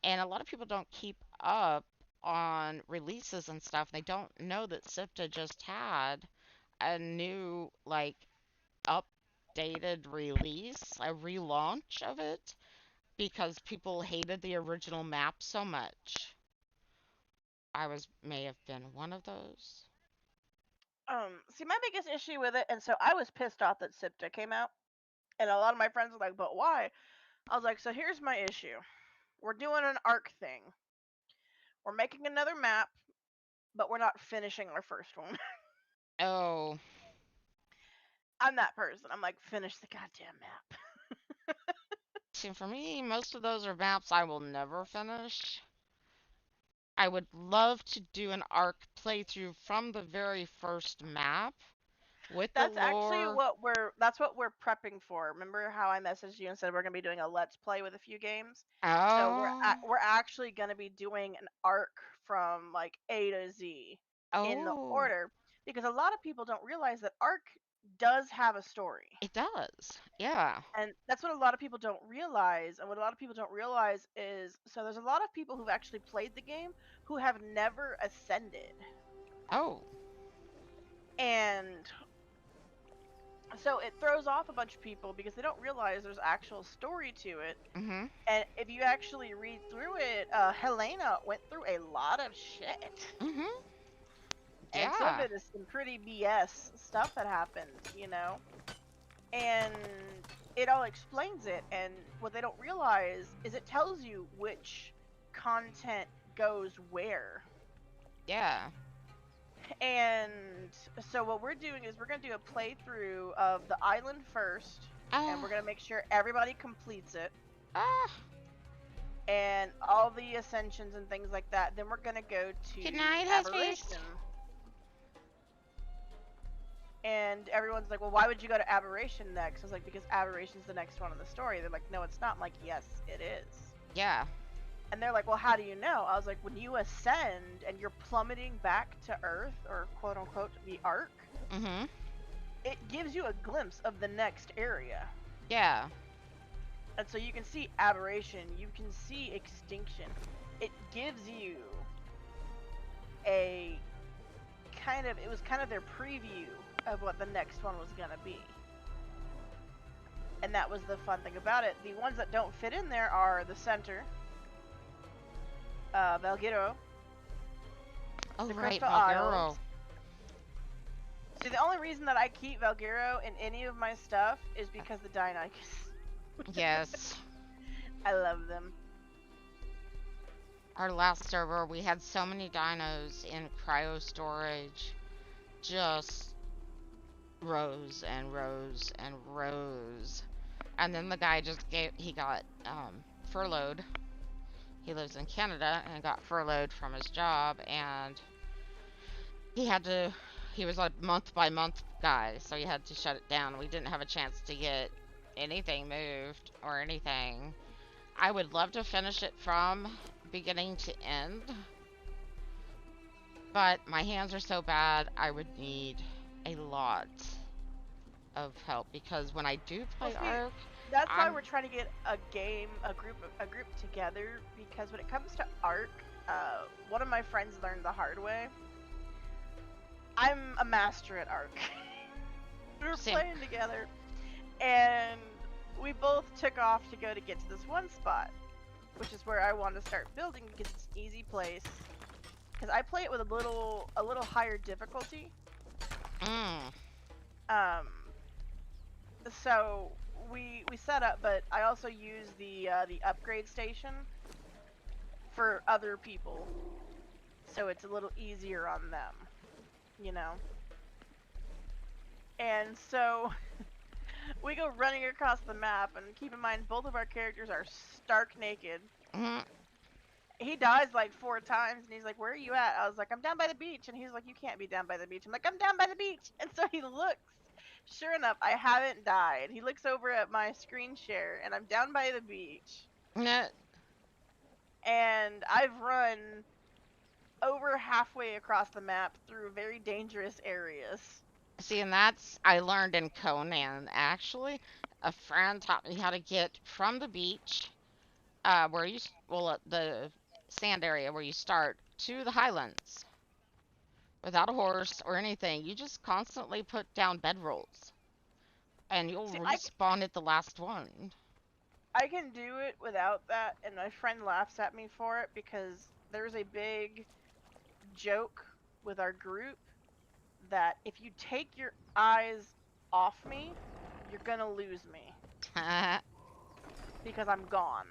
[SPEAKER 2] and a lot of people don't keep up on releases and stuff. They don't know that SIPTA just had a new, like, updated release, a relaunch of it, because people hated the original map so much. May have been one of those.
[SPEAKER 3] See, my biggest issue with it, and so I was pissed off that SIPTA came out, and a lot of my friends were like, "But why?" I was like, "So here's my issue. We're doing an arc thing. We're making another map, but we're not finishing our first one."
[SPEAKER 2] Oh,
[SPEAKER 3] I'm that person. I'm like, finish the goddamn map.
[SPEAKER 2] see, for me, most of those are maps I will never finish. I would love to do an ARC playthrough from the very first map with the
[SPEAKER 3] That's actually
[SPEAKER 2] lore.
[SPEAKER 3] what we're prepping for. Remember how I messaged you and said we're gonna be doing a let's play with a few games? So
[SPEAKER 2] Oh,
[SPEAKER 3] we're actually gonna be doing an arc from like A to Z in the
[SPEAKER 2] oh,
[SPEAKER 3] order because a lot of people don't realize that arc does have a story.
[SPEAKER 2] it does. Yeah.
[SPEAKER 3] And that's what a lot of people don't realize. And what a lot of people don't realize is so there's a lot of people who've actually played the game who have never ascended.
[SPEAKER 2] Oh,
[SPEAKER 3] And so it throws off a bunch of people because they don't realize there's actual story to it.
[SPEAKER 2] mhm,
[SPEAKER 3] And if you actually read through it, Helena went through a lot of shit.
[SPEAKER 2] mhm.
[SPEAKER 3] And some of
[SPEAKER 2] Yeah,
[SPEAKER 3] it is some pretty BS stuff that happens. And it all explains it. And what they don't realize is it tells you which content goes where.
[SPEAKER 2] yeah.
[SPEAKER 3] And so what we're doing is we're going to do a playthrough of the island first. And
[SPEAKER 2] Ah,
[SPEAKER 3] we're going to make sure everybody completes it.
[SPEAKER 2] ah.
[SPEAKER 3] And all the ascensions and things like that. Then we're going to go to
[SPEAKER 2] Good night,
[SPEAKER 3] Aberration.
[SPEAKER 2] husband.
[SPEAKER 3] And everyone's like, well, why would you go to Aberration next? I was like, because Aberration's the next one in the story. They're like, no, it's not. I'm like, yes, it is.
[SPEAKER 2] Yeah.
[SPEAKER 3] And they're like, well, how do you know? I was like, when you ascend and you're plummeting back to Earth, or quote unquote, the Ark,
[SPEAKER 2] Mhm.
[SPEAKER 3] it gives you a glimpse of the next area.
[SPEAKER 2] Yeah.
[SPEAKER 3] And so you can see Aberration, you can see Extinction. It gives you it was kind of their preview of what the next one was gonna be. And that was the fun thing about it. The ones that don't fit in there are the center, Valguero,
[SPEAKER 2] Oh,
[SPEAKER 3] the
[SPEAKER 2] right,
[SPEAKER 3] Crystal
[SPEAKER 2] Valguero.
[SPEAKER 3] Isles. See, the only reason that I keep Valguero in any of my stuff is because the Deinonychus.
[SPEAKER 2] Yes.
[SPEAKER 3] I love them.
[SPEAKER 2] Our last server, we had so many dinos in cryo storage. Just rows and rows and rows. And then the guy he got furloughed. He lives in Canada and got furloughed from his job, and he was a month by month guy, so he had to shut it down. We didn't have a chance to get anything moved or anything. I would love to finish it from beginning to end, but my hands are so bad, I would need a lot of help, because when I do play
[SPEAKER 3] Well, see,
[SPEAKER 2] Ark,
[SPEAKER 3] that's why
[SPEAKER 2] I'm
[SPEAKER 3] we're trying to get a group together, because when it comes to Ark, one of my friends learned the hard way. I'm a master at Ark. We were
[SPEAKER 2] Same.
[SPEAKER 3] playing together, and we both took off to go to get to this one spot, which is where I want to start building, because it's an easy place. Because I play it with a little higher difficulty. So we set up, but I also use the upgrade station for other people, so it's a little easier on them, you know. And so we go running across the map, and keep in mind both of our characters are stark naked. He dies like 4 times, and he's like, "Where are you at?" I was like, "I'm down by the beach," and he's like, "You can't be down by the beach." I'm like, "I'm down by the beach," and so he looks. Sure enough, I haven't died. He looks over at my screen share, and I'm down by the beach. And I've run over halfway across the map through very dangerous areas.
[SPEAKER 2] See, and I learned in Conan, actually. A friend taught me how to get from the beach, the sand area where you start, to the highlands without a horse or anything. You just constantly put down bedrolls, and you'll
[SPEAKER 3] See,
[SPEAKER 2] respawn at the last one.
[SPEAKER 3] I can do it without that, and my friend laughs at me for it, because there's a big joke with our group that if you take your eyes off me, you're gonna lose me. Because I'm gone.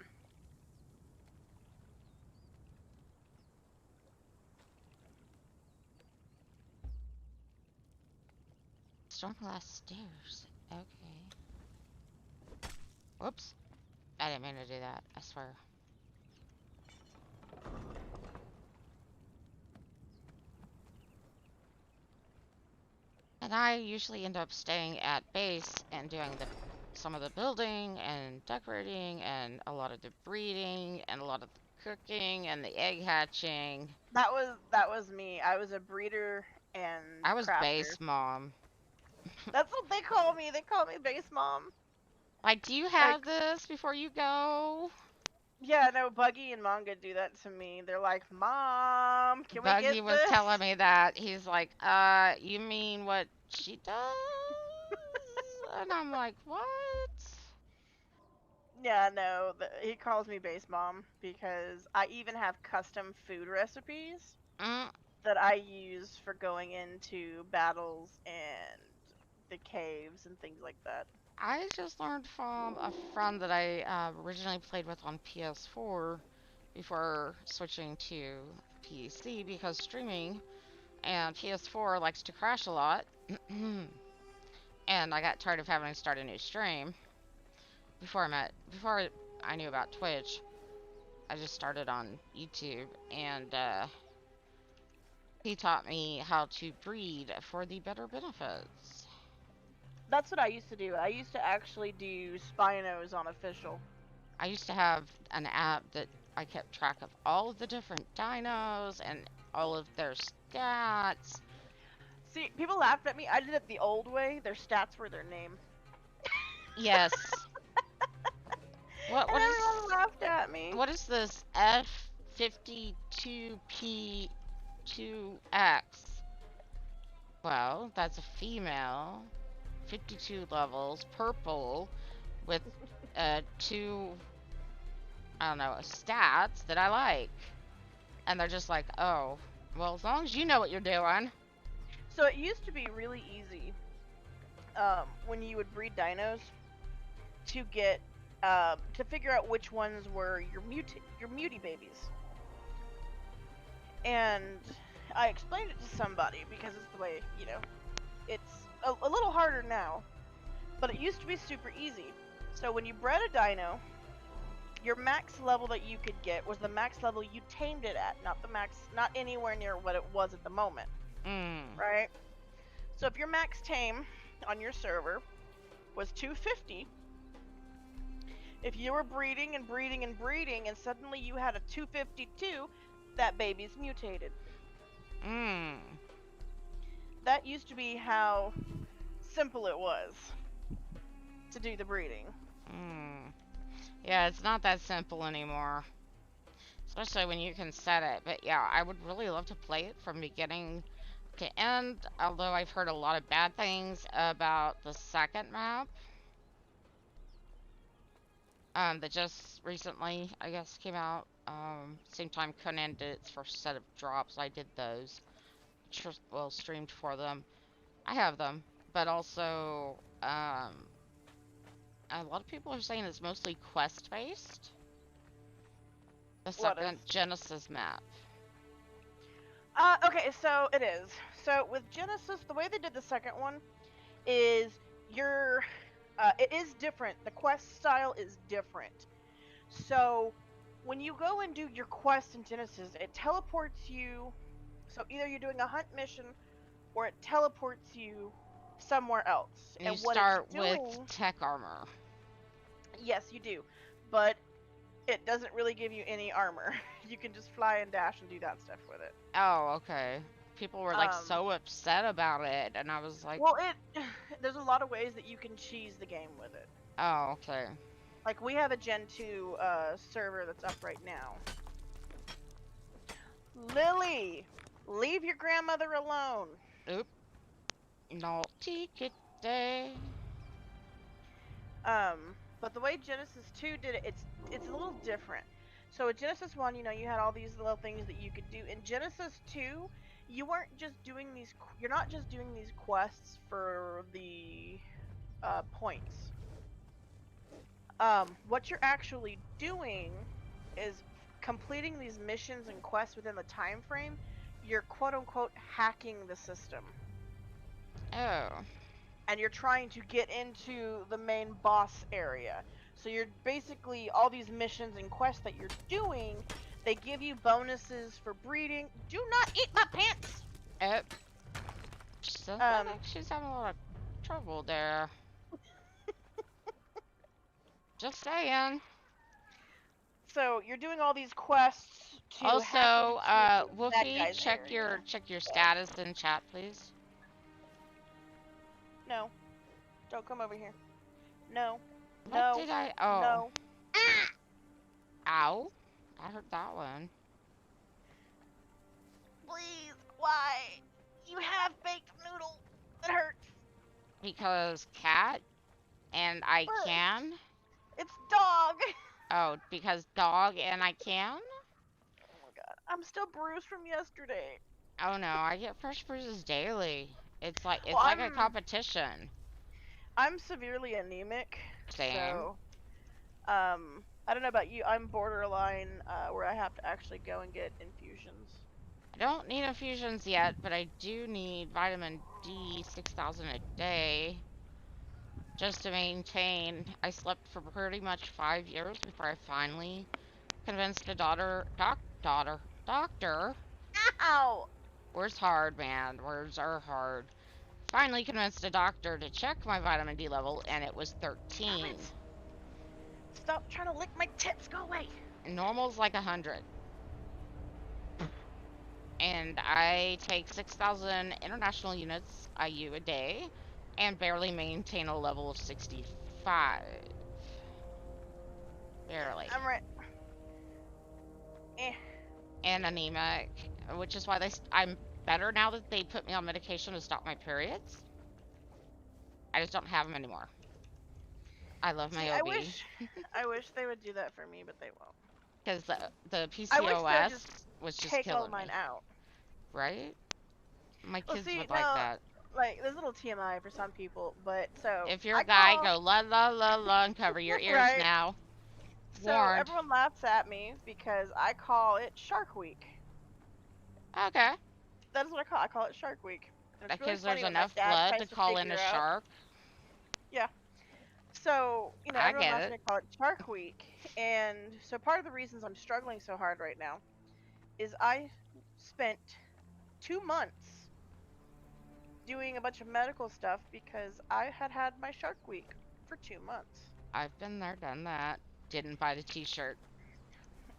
[SPEAKER 2] Storm glass stairs. Okay. Whoops. I didn't mean to do that, I swear. And I usually end up staying at base and doing some of the building and decorating and a lot of the breeding and a lot of the cooking and the egg hatching.
[SPEAKER 3] That was me. I was a breeder and
[SPEAKER 2] I was
[SPEAKER 3] crafter.
[SPEAKER 2] base mom.
[SPEAKER 3] That's what they call me. They call me base mom.
[SPEAKER 2] Like, do you have this before you go?
[SPEAKER 3] Yeah, no, Buggy and Manga do that to me. They're like, "Mom, can we get
[SPEAKER 2] Buggy was
[SPEAKER 3] this?"
[SPEAKER 2] telling me that. He's like, you mean what she does? And I'm like, what?
[SPEAKER 3] Yeah, no, he calls me base mom because I even have custom food recipes that I use for going into battles and the caves and things like that.
[SPEAKER 2] I just learned from a friend that I originally played with on PS4 before switching to PC, because streaming and PS4 likes to crash a lot. And I got tired of having to start a new stream. Before I knew about Twitch, I just started on YouTube, and he taught me how to breed for the better benefits.
[SPEAKER 3] That's what I used to do. I used to actually do Spinos on official.
[SPEAKER 2] I used to have an app that I kept track of all of the different dinos and all of their stats.
[SPEAKER 3] See, people laughed at me. I did it the old way. Their stats were their name.
[SPEAKER 2] Yes.
[SPEAKER 3] Everyone laughed at me.
[SPEAKER 2] What is this F52P2X? Well, that's a female, 52 levels, purple, with 2, I don't know, stats that I like. And they're just like, oh, well, as long as you know what you're doing.
[SPEAKER 3] So it used to be really easy when you would breed dinos to get to figure out which ones were your mutie babies. And I explained it to somebody because it's the way, you know, it's a little harder now, but it used to be super easy. So when you bred a dino, your max level that you could get was the max level you tamed it at, not anywhere near what it was at the moment. Right? So if your max tame on your server was 250, if you were breeding and breeding and breeding and suddenly you had a 252, that baby's mutated. That used to be how simple it was to do the breeding.
[SPEAKER 2] Yeah, it's not that simple anymore. Especially when you can set it. But yeah, I would really love to play it from beginning to end. Although I've heard a lot of bad things about the second map. That just recently, I guess, came out. Same time Conan did its first set of drops. I did those. Well, streamed for them. I have them. But also, a lot of people are saying it's mostly quest-based. The second Genesis map.
[SPEAKER 3] Okay, so it is. So with Genesis, the way they did the second one is it is different. The quest style is different. So when you go and do your quest in Genesis, it teleports you. So either you're doing a hunt mission, or it teleports you somewhere else.
[SPEAKER 2] And you
[SPEAKER 3] what
[SPEAKER 2] start
[SPEAKER 3] it's doing,
[SPEAKER 2] with tech armor.
[SPEAKER 3] Yes, you do, but it doesn't really give you any armor. You can just fly and dash and do that stuff with it.
[SPEAKER 2] Oh, okay. People were like so upset about it, and I was like,
[SPEAKER 3] well, there's a lot of ways that you can cheese the game with it.
[SPEAKER 2] Oh, okay.
[SPEAKER 3] Like we have a Gen 2 server that's up right now. Lily, leave your grandmother alone.
[SPEAKER 2] Oop. Naughty kitty.
[SPEAKER 3] But the way Genesis 2 did it, it's a little different. So in Genesis 1, you know, you had all these little things that you could do. In Genesis 2, you weren't just doing these. You're not just doing these quests for the points. What you're actually doing is completing these missions and quests within the time frame. You're quote unquote hacking the system.
[SPEAKER 2] Oh.
[SPEAKER 3] And you're trying to get into the main boss area. So you're basically, all these missions and quests that you're doing, they give you bonuses for breeding. Do not eat my pants!
[SPEAKER 2] She's having a lot of trouble there. Just saying.
[SPEAKER 3] So you're doing all these quests to
[SPEAKER 2] also, Wolfie, check
[SPEAKER 3] area.
[SPEAKER 2] your status in chat, please.
[SPEAKER 3] No. Don't come over here. No.
[SPEAKER 2] What did I? Oh.
[SPEAKER 3] No.
[SPEAKER 2] Ow. I heard that one.
[SPEAKER 3] Please, why? You have baked noodle. It hurts.
[SPEAKER 2] Because cat and I can?
[SPEAKER 3] It's dog.
[SPEAKER 2] Oh, because dog and I can?
[SPEAKER 3] Oh my god. I'm still bruised from yesterday.
[SPEAKER 2] Oh no, I get fresh bruises daily. It's like a competition.
[SPEAKER 3] I'm severely anemic.
[SPEAKER 2] Same.
[SPEAKER 3] So, I don't know about you. I'm borderline where I have to actually go and get infusions.
[SPEAKER 2] I don't need infusions yet, but I do need vitamin D 6,000 a day just to maintain. I slept for pretty much 5 years before I finally convinced a doctor.
[SPEAKER 3] Ow!
[SPEAKER 2] Words hard, man. Words are hard. Finally convinced a doctor to check my vitamin D level, and it was 13.
[SPEAKER 3] Stop trying to lick my tips. Go away.
[SPEAKER 2] Normal's like 100. And I take 6,000 international units IU a day and barely maintain a level of 65. Barely.
[SPEAKER 3] I'm right.
[SPEAKER 2] And anemic, which is why I'm better now that they put me on medication to stop my periods. I just don't have them anymore. I love my OB.
[SPEAKER 3] I wish they would do that for me, but they won't.
[SPEAKER 2] Because the
[SPEAKER 3] I wish they would
[SPEAKER 2] PCOS
[SPEAKER 3] just
[SPEAKER 2] was just
[SPEAKER 3] take all
[SPEAKER 2] killing
[SPEAKER 3] mine
[SPEAKER 2] me,
[SPEAKER 3] out.
[SPEAKER 2] right? My
[SPEAKER 3] Well,
[SPEAKER 2] kids
[SPEAKER 3] see,
[SPEAKER 2] would like
[SPEAKER 3] no,
[SPEAKER 2] that.
[SPEAKER 3] like there's a little TMI for some people, but so
[SPEAKER 2] If you're
[SPEAKER 3] I
[SPEAKER 2] a guy,
[SPEAKER 3] call
[SPEAKER 2] go la la la la and cover your ears
[SPEAKER 3] right.
[SPEAKER 2] now.
[SPEAKER 3] So
[SPEAKER 2] Warned.
[SPEAKER 3] everyone laughs at me because I call it Shark Week.
[SPEAKER 2] Okay.
[SPEAKER 3] That is what I call. I call it Shark Week. And it's really
[SPEAKER 2] Because there's
[SPEAKER 3] funny when my
[SPEAKER 2] enough
[SPEAKER 3] dad
[SPEAKER 2] blood to
[SPEAKER 3] tries to
[SPEAKER 2] call in a
[SPEAKER 3] figure out.
[SPEAKER 2] shark.
[SPEAKER 3] Yeah. So
[SPEAKER 2] I
[SPEAKER 3] everyone
[SPEAKER 2] get
[SPEAKER 3] laughs at
[SPEAKER 2] it.
[SPEAKER 3] me. I call it Shark Week, and so part of the reasons I'm struggling so hard right now is I spent 2 months doing a bunch of medical stuff because I had my Shark Week for 2 months.
[SPEAKER 2] I've been there, done that. Didn't buy the t-shirt.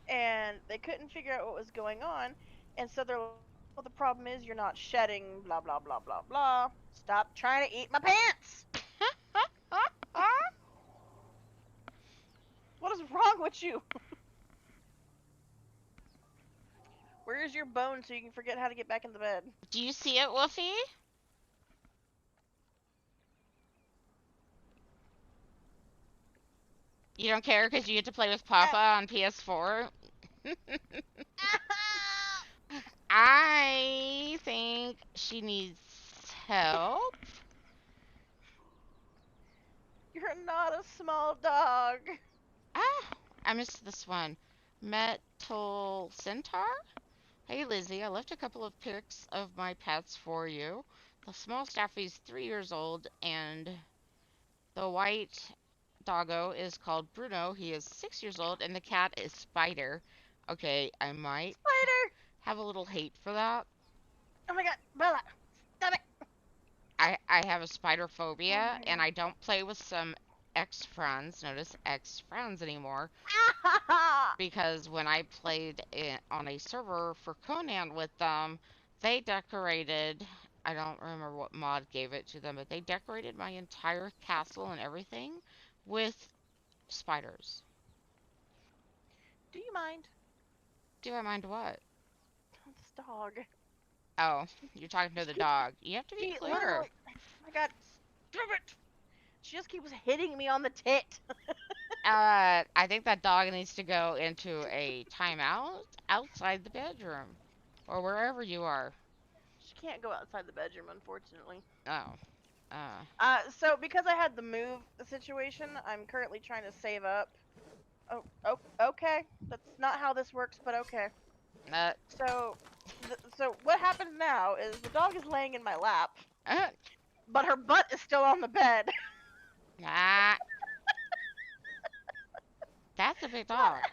[SPEAKER 3] And they couldn't figure out what was going on, and so they're like, well, the problem is you're not shedding, blah blah blah blah blah. Stop trying to eat my pants. What is wrong with you? Where is your bone so you can forget how to get back in the bed?
[SPEAKER 2] Do you see it, Wolfie? You don't care because you get to play with Papa on PS4? I think she needs help.
[SPEAKER 3] You're not a small dog.
[SPEAKER 2] Ah, I missed this one. Metal Centaur? Hey Lizzie, I left a couple of pics of my pets for you. The small Staffy's 3 years old, and the white doggo is called Bruno. He is 6 years old, and the cat is Spider. Okay, I might
[SPEAKER 3] Spider!
[SPEAKER 2] have a little hate for that.
[SPEAKER 3] Oh my god, Bella! Stop it!
[SPEAKER 2] I have a spider
[SPEAKER 3] Oh
[SPEAKER 2] phobia,
[SPEAKER 3] my
[SPEAKER 2] and I don't play with some ex-friends, notice ex-friends anymore,
[SPEAKER 3] god.
[SPEAKER 2] because when I played on a server for Conan with them, they decorated, I don't remember what mod gave it to them, but they decorated my entire castle and everything with spiders.
[SPEAKER 3] Do you mind?
[SPEAKER 2] Do I mind what?
[SPEAKER 3] This dog.
[SPEAKER 2] Oh, you're talking to
[SPEAKER 3] She
[SPEAKER 2] the
[SPEAKER 3] keeps.
[SPEAKER 2] dog. You have to be
[SPEAKER 3] She
[SPEAKER 2] clear.
[SPEAKER 3] literally. Oh my god, stop it! She just keeps hitting me on the tit.
[SPEAKER 2] I think that dog needs to go into a timeout outside the bedroom or wherever you are.
[SPEAKER 3] She can't go outside the bedroom, unfortunately.
[SPEAKER 2] Oh, uh,
[SPEAKER 3] So because I had the move situation, I'm currently trying to save up. Oh, okay. That's not how this works, but okay.
[SPEAKER 2] uh,
[SPEAKER 3] So, so what happens now is the dog is laying in my lap,
[SPEAKER 2] uh,
[SPEAKER 3] but her butt is still on the bed.
[SPEAKER 2] ah, that's a big
[SPEAKER 3] Not,
[SPEAKER 2] dog.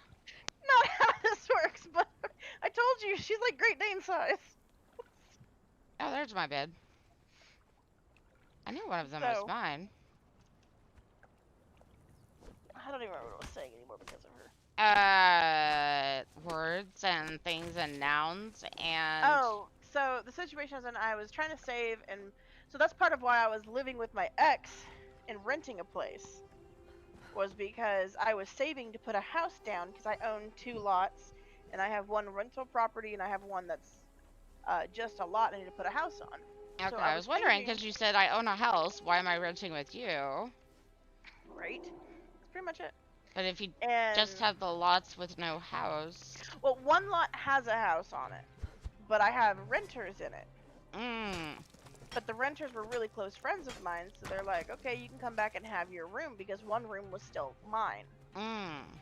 [SPEAKER 3] not how this works, but I told you she's like Great Dane size.
[SPEAKER 2] Oh, there's my bed. I knew one of them was
[SPEAKER 3] So
[SPEAKER 2] mine.
[SPEAKER 3] I don't even remember what I was saying anymore because of her.
[SPEAKER 2] Words and things and nouns and
[SPEAKER 3] Oh, so the situation is, and I was trying to save, and so that's part of why I was living with my ex and renting a place, was because I was saving to put a house down because I own 2 lots, and I have one rental property and I have one that's just a lot I need to put a house on.
[SPEAKER 2] okay.
[SPEAKER 3] So
[SPEAKER 2] I
[SPEAKER 3] I was
[SPEAKER 2] was wondering
[SPEAKER 3] saving,
[SPEAKER 2] because you said I own a house. Why am I renting with you?
[SPEAKER 3] right? That's pretty much it.
[SPEAKER 2] But if you
[SPEAKER 3] And
[SPEAKER 2] just have the lots with no house,
[SPEAKER 3] well, one lot has a house on it, but I have renters in it.
[SPEAKER 2] mmm,
[SPEAKER 3] But the renters were really close friends of mine, so they're like, okay, you can come back and have your room because one room was still mine.
[SPEAKER 2] mmm.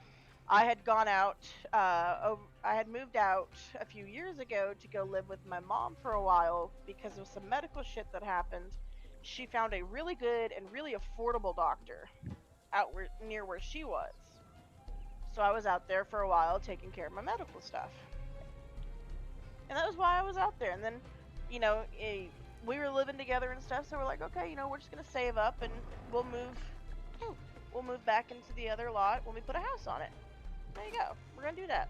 [SPEAKER 3] I had gone out, I had moved out a few years ago to go live with my mom for a while because of some medical shit that happened. She found a really good and really affordable doctor out near where she was. So I was out there for a while taking care of my medical stuff. And that was why I was out there. And then, we were living together and stuff, so we're like, okay, we're just gonna save up and we'll move back into the other lot when we put a house on it. There you go. We're gonna do that.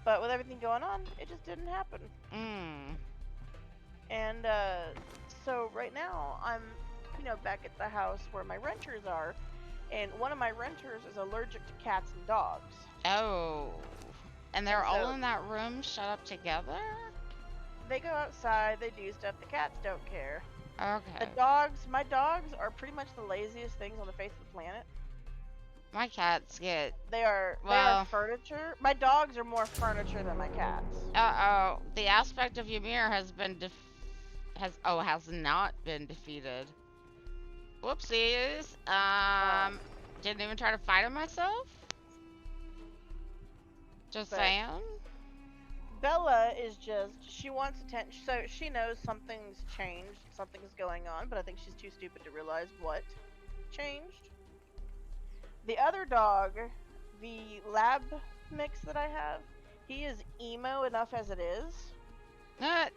[SPEAKER 3] But with everything going on, it just didn't happen. And so right now I'm, back at the house where my renters are, and one of my renters is allergic to cats and dogs.
[SPEAKER 2] Oh. And they're
[SPEAKER 3] And
[SPEAKER 2] all
[SPEAKER 3] so
[SPEAKER 2] in that room shut up together?
[SPEAKER 3] they go outside, they do stuff. The cats don't care.
[SPEAKER 2] Okay.
[SPEAKER 3] My dogs are pretty much the laziest things on the face of the planet.
[SPEAKER 2] My cats get
[SPEAKER 3] They are furniture. My dogs are more furniture than my cats.
[SPEAKER 2] the aspect of Ymir has been has not been defeated. Whoopsies. Didn't even try to fight him myself. Just
[SPEAKER 3] But
[SPEAKER 2] saying.
[SPEAKER 3] Bella is just, she wants attention. So she knows something's changed, something's going on, but I think she's too stupid to realize what changed. The other dog, the lab mix that I have, he is emo enough as it is.
[SPEAKER 2] Uh,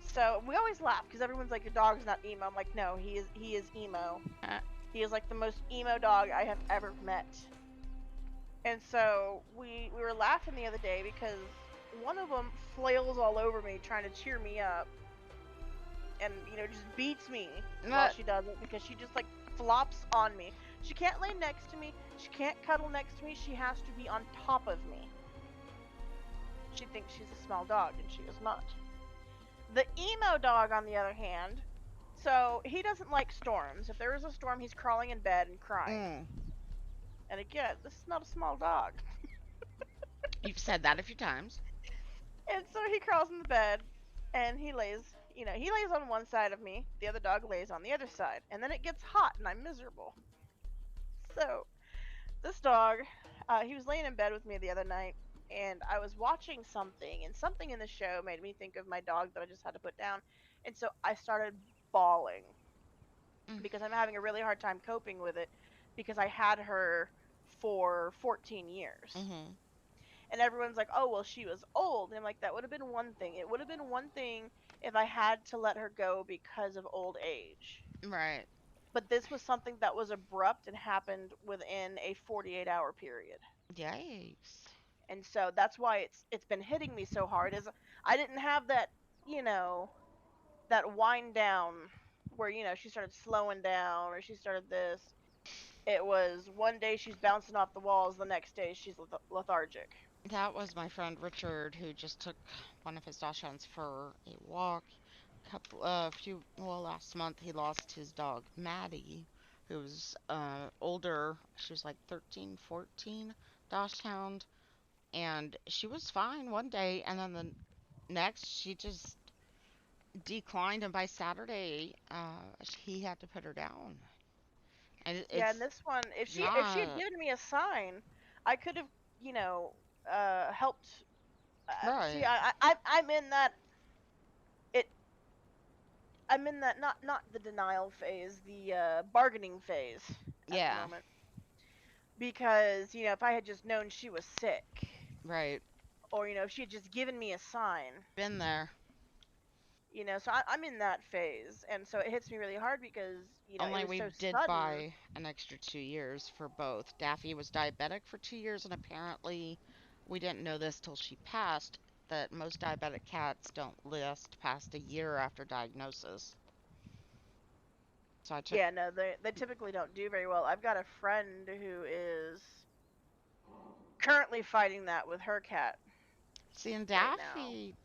[SPEAKER 3] So we always laugh because everyone's like, your dog's not emo. I'm like, no, he is emo.
[SPEAKER 2] uh,
[SPEAKER 3] He is like the most emo dog I have ever met. And so we were laughing the other day because one of them flails all over me trying to cheer me up, and just beats me while she does it because she just like flops on me. She can't lay next to me. She can't cuddle next to me. She has to be on top of me. She thinks she's a small dog, and she is not. The emo dog, on the other hand, so he doesn't like storms. If there is a storm, he's crawling in bed and crying. And again, this is not a small dog.
[SPEAKER 2] You've said that a few times.
[SPEAKER 3] And so he crawls in the bed, and he lays on one side of me. The other dog lays on the other side. And then it gets hot, and I'm miserable. So this dog, he was laying in bed with me the other night, and I was watching something, and something in the show made me think of my dog that I just had to put down. And so I started bawling because I'm having a really hard time coping with it because I had her for 14 years. And everyone's like, oh, well, she was old. And I'm like, that would have been one thing. It would have been one thing if I had to let her go because of old age.
[SPEAKER 2] Right.
[SPEAKER 3] But this was something that was abrupt and happened within a 48-hour period.
[SPEAKER 2] Yikes.
[SPEAKER 3] And so that's why it's been hitting me so hard. Is I didn't have that, that wind down where, she started slowing down or she started this. It was one day she's bouncing off the walls, the next day she's lethargic.
[SPEAKER 2] That was my friend Richard, who just took one of his Dachshunds for a walk. Last month he lost his dog Maddie, who was older. She was like 13, 14, Dachshund, and she was fine one day, and then the next she just declined, and by Saturday, he had to put her down. And
[SPEAKER 3] Yeah,
[SPEAKER 2] it's
[SPEAKER 3] and this one, if she had
[SPEAKER 2] not
[SPEAKER 3] given me a sign, I could have, helped. See,
[SPEAKER 2] right.
[SPEAKER 3] I'm in that it. I'm in that not the denial phase, the bargaining phase at the
[SPEAKER 2] Yeah,
[SPEAKER 3] moment. Because if I had just known she was sick,
[SPEAKER 2] right.
[SPEAKER 3] or if she had just given me a sign,
[SPEAKER 2] Been there.
[SPEAKER 3] so I'm in that phase, and so it hits me really hard because it
[SPEAKER 2] Only
[SPEAKER 3] was
[SPEAKER 2] we
[SPEAKER 3] so
[SPEAKER 2] did
[SPEAKER 3] sudden.
[SPEAKER 2] buy an extra 2 years for both. Daffy was diabetic for 2 years, and apparently, we didn't know this till she passed, that most diabetic cats don't last past a year after diagnosis. So I took.
[SPEAKER 3] Yeah, no, they typically don't do very well. I've got a friend who is currently fighting that with her cat
[SPEAKER 2] See, and
[SPEAKER 3] right now.
[SPEAKER 2] Daffy,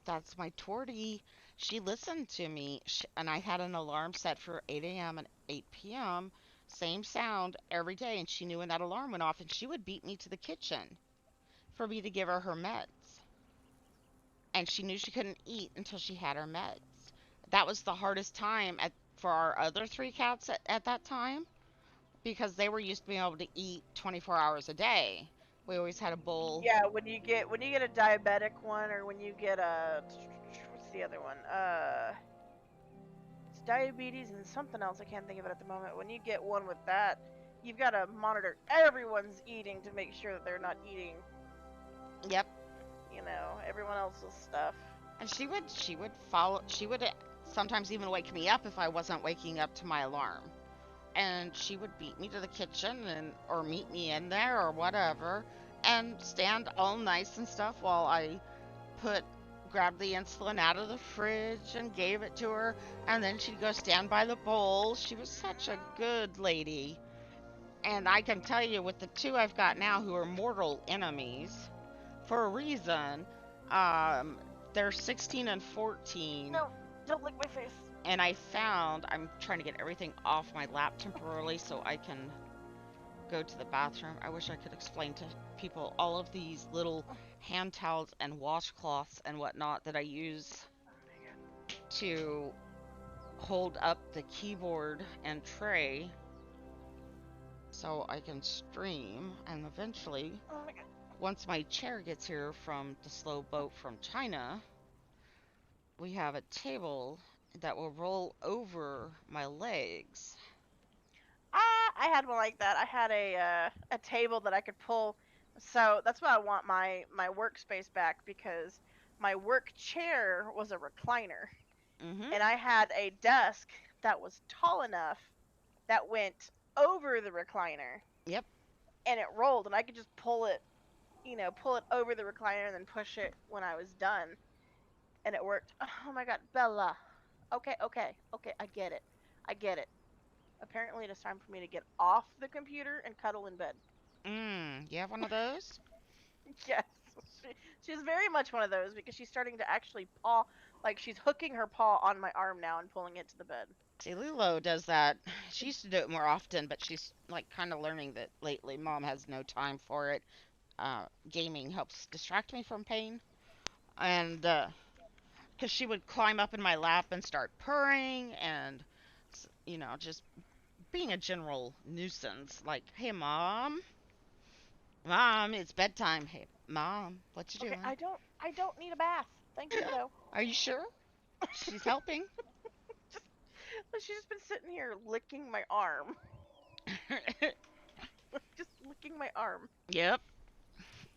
[SPEAKER 2] that's my tortie. She listened to me, and I had an alarm set for 8 a.m. and 8 p.m. Same sound every day, and she knew when that alarm went off, and she would beat me to the kitchen for me to give her her meds. And she knew she couldn't eat until she had her meds. That was the hardest time for our other three cats at that time because they were used to being able to eat 24 hours a day. We always had a bowl.
[SPEAKER 3] Yeah, when you get a diabetic one, or when you get a, what's the other one? It's diabetes and something else. I can't think of it at the moment. When you get one with that, you've got to monitor everyone's eating to make sure that they're not eating,
[SPEAKER 2] Yep.
[SPEAKER 3] everyone else's stuff.
[SPEAKER 2] And she would follow. She would sometimes even wake me up if I wasn't waking up to my alarm. And she would beat me to the kitchen or meet me in there or whatever and stand all nice and stuff while I put grabbed the insulin out of the fridge and gave it to her, and then she'd go stand by the bowl. She was such a good lady. And I can tell you, with the two I've got now who are mortal enemies for a reason, um, they're 16 and 14.
[SPEAKER 3] No, don't lick my face.
[SPEAKER 2] And I'm trying to get everything off my lap temporarily so I can go to the bathroom. I wish I could explain to people all of these little hand towels and washcloths and whatnot that I use to hold up the keyboard and tray so I can stream. And eventually,
[SPEAKER 3] Oh my god.
[SPEAKER 2] once my chair gets here from the slow boat from China, we have a table that will roll over my legs.
[SPEAKER 3] I had one like that. I had a table that I could pull. So that's why I want my workspace back, because my work chair was a recliner,
[SPEAKER 2] Mm-hmm.
[SPEAKER 3] and I had a desk that was tall enough that went over the recliner,
[SPEAKER 2] Yep.
[SPEAKER 3] and it rolled, and I could just pull it, pull it over the recliner and then push it when I was done, and it worked. Oh my god, Bella. Okay, okay, okay, I get it. I get it. Apparently, it is time for me to get off the computer and cuddle in bed.
[SPEAKER 2] You have one of those?
[SPEAKER 3] Yes, she, she's very much one of those, because she's starting to actually paw, like she's hooking her paw on my arm now and pulling it to the bed.
[SPEAKER 2] See, Lilo does that. She used to do it more often, but she's like kind of learning that lately. Mom has no time for it. Gaming helps distract me from pain, and because she would climb up in my lap and start purring, and just being a general nuisance. Like, hey, mom, it's bedtime. Hey, mom, what you
[SPEAKER 3] Okay,
[SPEAKER 2] doing?
[SPEAKER 3] I don't need a bath. Thank you though.
[SPEAKER 2] Are you sure? She's helping.
[SPEAKER 3] She's just been sitting here licking my arm, just licking my arm,
[SPEAKER 2] Yep.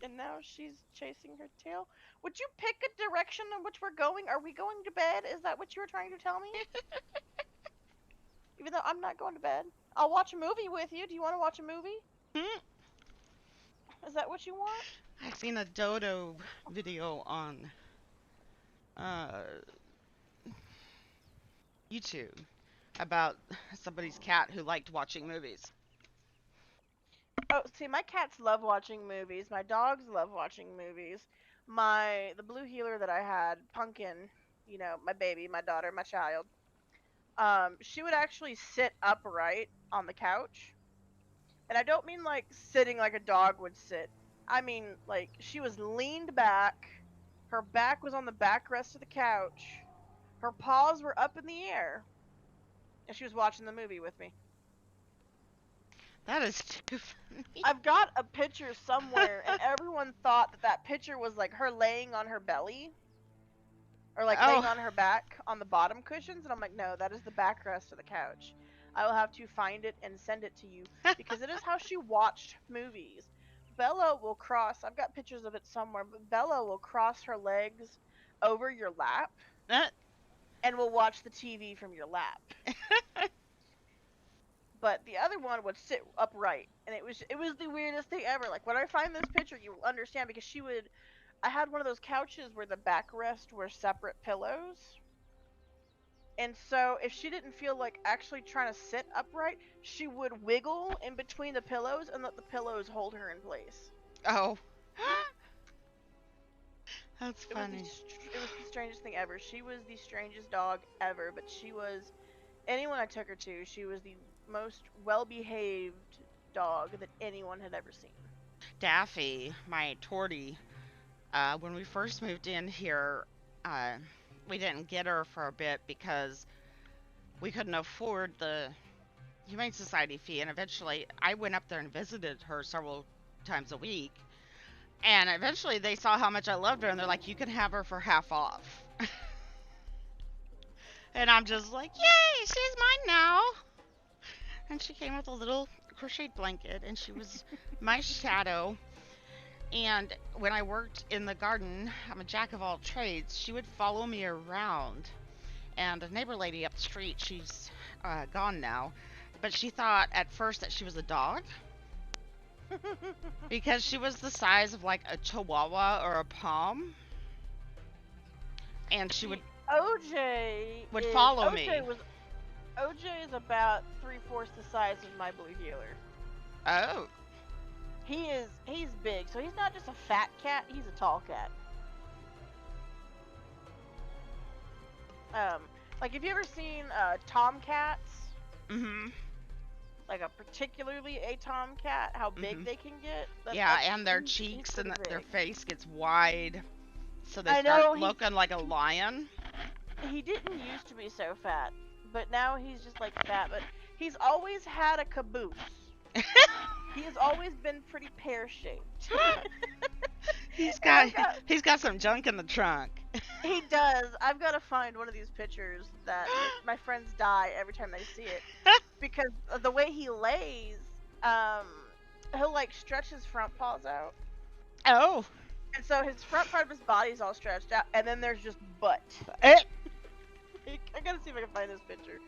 [SPEAKER 3] and now she's chasing her tail. Would you pick a direction in which we're going? Are we going to bed? Is that what you were trying to tell me? Even though I'm not going to bed, I'll watch a movie with you. Do you want to watch a movie?
[SPEAKER 2] Hmm.
[SPEAKER 3] Is that what you want?
[SPEAKER 2] I've seen a dodo video on uh, YouTube about somebody's cat who liked watching movies.
[SPEAKER 3] Oh, see, my cats love watching movies. My dogs love watching movies. The blue healer that I had, Pumpkin, my baby, my daughter, my child. She would actually sit upright on the couch, and I don't mean like sitting like a dog would sit. I mean like she was leaned back, her back was on the backrest of the couch, her paws were up in the air, and she was watching the movie with me.
[SPEAKER 2] That is too funny.
[SPEAKER 3] I've got a picture somewhere, and everyone thought that that picture was like her laying on her belly, or like laying
[SPEAKER 2] Oh,
[SPEAKER 3] on her back on the bottom cushions, and I'm like, no, that is the backrest of the couch. I will have to find it and send it to you, because it is how she watched movies. Bella will cross, I've got pictures of it somewhere, but Bella will cross her legs over your lap
[SPEAKER 2] that,
[SPEAKER 3] and will watch the TV from your lap. But the other one would sit upright, and it was the weirdest thing ever. Like, when I find this picture, you will understand, because I had one of those couches where the backrest were separate pillows. And so if she didn't feel like actually trying to sit upright, she would wiggle in between the pillows and let the pillows hold her in place.
[SPEAKER 2] oh. That's
[SPEAKER 3] It was
[SPEAKER 2] funny.
[SPEAKER 3] it was the strangest thing ever. She was the strangest dog ever, but anyone I took her to, she was the most well-behaved dog that anyone had ever seen.
[SPEAKER 2] Daffy, my tortie, when we first moved in here, uh, we didn't get her for a bit because we couldn't afford the Humane Society fee, and eventually I went up there and visited her several times a week, and eventually they saw how much I loved her, and they're like, you can have her for half off. And I'm just like, yay, she's mine now. And she came with a little crocheted blanket, and she was my shadow. And when I worked in the garden, I'm a jack of all trades, she would follow me around. And a neighbor lady up the street, she's gone now, but she thought at first that she was a dog because she was the size of like a chihuahua or a pom. And she would follow me.
[SPEAKER 3] OJ is about 3/4 the size of my blue healer.
[SPEAKER 2] Oh,
[SPEAKER 3] He's big, so he's not just a fat cat, he's a tall cat. Like, have you ever seen tomcats?
[SPEAKER 2] mm-hmm.
[SPEAKER 3] like a particularly a tomcat, how big
[SPEAKER 2] Mhm.
[SPEAKER 3] they can get.
[SPEAKER 2] Yeah, and their
[SPEAKER 3] He's
[SPEAKER 2] cheeks
[SPEAKER 3] pretty
[SPEAKER 2] and their
[SPEAKER 3] big.
[SPEAKER 2] face gets wide, so they
[SPEAKER 3] I
[SPEAKER 2] start
[SPEAKER 3] know
[SPEAKER 2] looking like a lion.
[SPEAKER 3] he didn't used to be so fat, but now he's just like fat. But he's always had a caboose. He has always been pretty pear shaped.
[SPEAKER 2] He's
[SPEAKER 3] And
[SPEAKER 2] got he's got some junk in the trunk.
[SPEAKER 3] he does. I've got to find one of these pictures that make my friends die every time they see it because of the way he lays. Um, he'll like stretch his front paws out,
[SPEAKER 2] Oh,
[SPEAKER 3] and so his front part of his body is all stretched out, and then there's just butt.
[SPEAKER 2] eh.
[SPEAKER 3] I gotta see if I can find this picture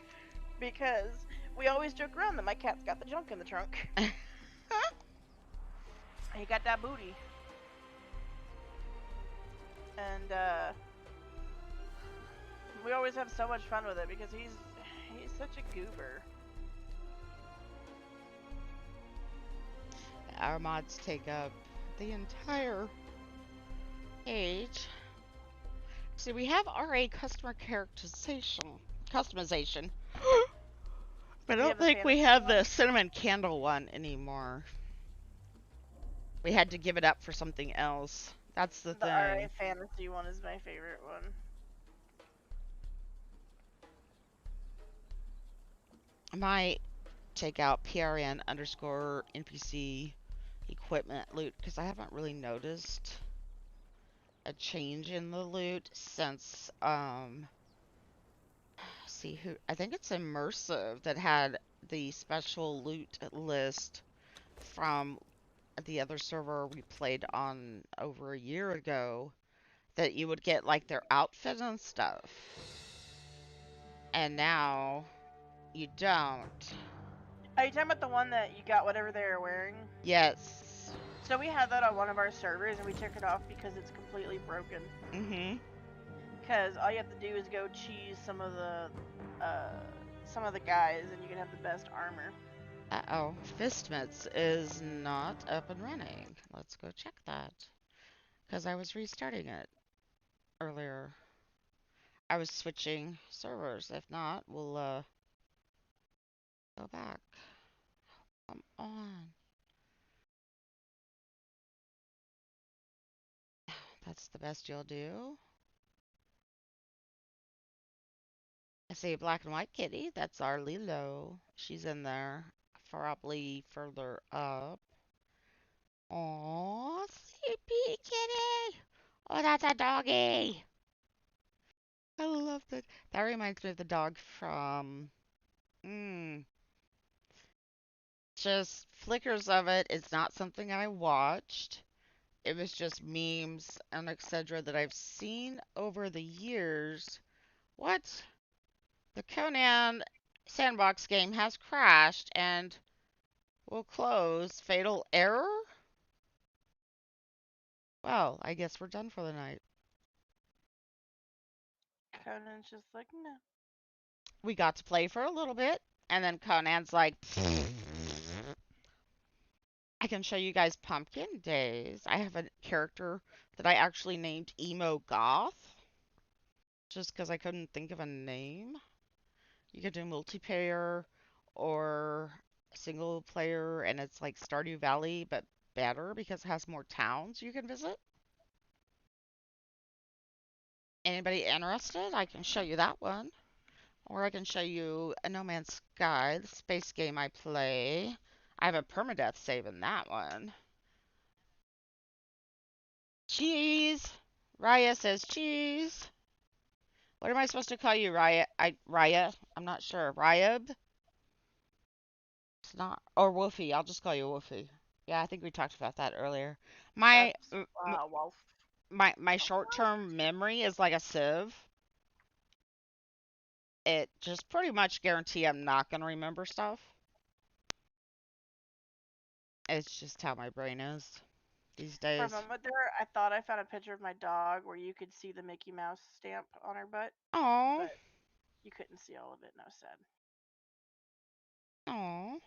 [SPEAKER 3] because we always joke around that my cat's got the junk in the trunk. He got that booty, and we always have so much fun with it because he's such a goober.
[SPEAKER 2] Our mods take up the entire page. See, we have RA customer customization. But I
[SPEAKER 3] You
[SPEAKER 2] don't
[SPEAKER 3] have the
[SPEAKER 2] think we
[SPEAKER 3] fantasy
[SPEAKER 2] have
[SPEAKER 3] one?
[SPEAKER 2] the cinnamon candle one anymore. We had to give it up for something else. That's the
[SPEAKER 3] The RA
[SPEAKER 2] thing.
[SPEAKER 3] fantasy one is my favorite one.
[SPEAKER 2] I might take out PRN underscore NPC equipment loot because I haven't really noticed a change in the loot since see who I think it's Immersive that had the special loot list from the other server we played on over a year ago that you would get like their outfit and stuff. And now you don't.
[SPEAKER 3] Are you talking about the one that you got whatever they were wearing?
[SPEAKER 2] Yes.
[SPEAKER 3] So we had that on one of our servers and we took it off because it's completely broken.
[SPEAKER 2] Mhm.
[SPEAKER 3] Because all you have to do is go cheese some of the guys and you can have the best armor.
[SPEAKER 2] Uh-oh. Fistmits is not up and running. Let's go check that. Because I was restarting it earlier. I was switching servers. If not, we'll go back. Come on. That's the best you'll do. I see a black and white kitty. That's our Lilo. She's in there. Probably further up. Oh, sleepy kitty. Oh, that's a doggy. I love that. That reminds me of the dog from just flickers of it. It's not something I watched. It was just memes and etc. that I've seen over the years. What? The Conan sandbox game has crashed and will close. Fatal error? Well, I guess we're done for the night.
[SPEAKER 3] Conan's just like, no.
[SPEAKER 2] We got to play for a little bit, and then Conan's like, I can show you guys Pumpkin Days. I have a character that I actually named Emo Goth, just because I couldn't think of a name. You could do multiplayer or single player, and it's like Stardew Valley, but better because it has more towns you can visit. Anybody interested? I can show you that one. Or I can show you a No Man's Sky, the space game I play. I have a permadeath save in that one. Cheese! Raya says cheese. What am I supposed to call you, Raya? Raya? I'm not sure. Ryab? It's not. Or Wolfie. I'll just call you Wolfie. Yeah, I think we talked about that earlier. My
[SPEAKER 3] That's Wolf.
[SPEAKER 2] my short-term memory is like a sieve. It just pretty much guarantee I'm not gonna remember stuff. It's just how my brain is these
[SPEAKER 3] For a
[SPEAKER 2] days.
[SPEAKER 3] moment there, I thought I found a picture of my dog where you could see the Mickey Mouse stamp on her butt,
[SPEAKER 2] Oh,
[SPEAKER 3] but you couldn't see all of it, and I was sad.
[SPEAKER 2] oh.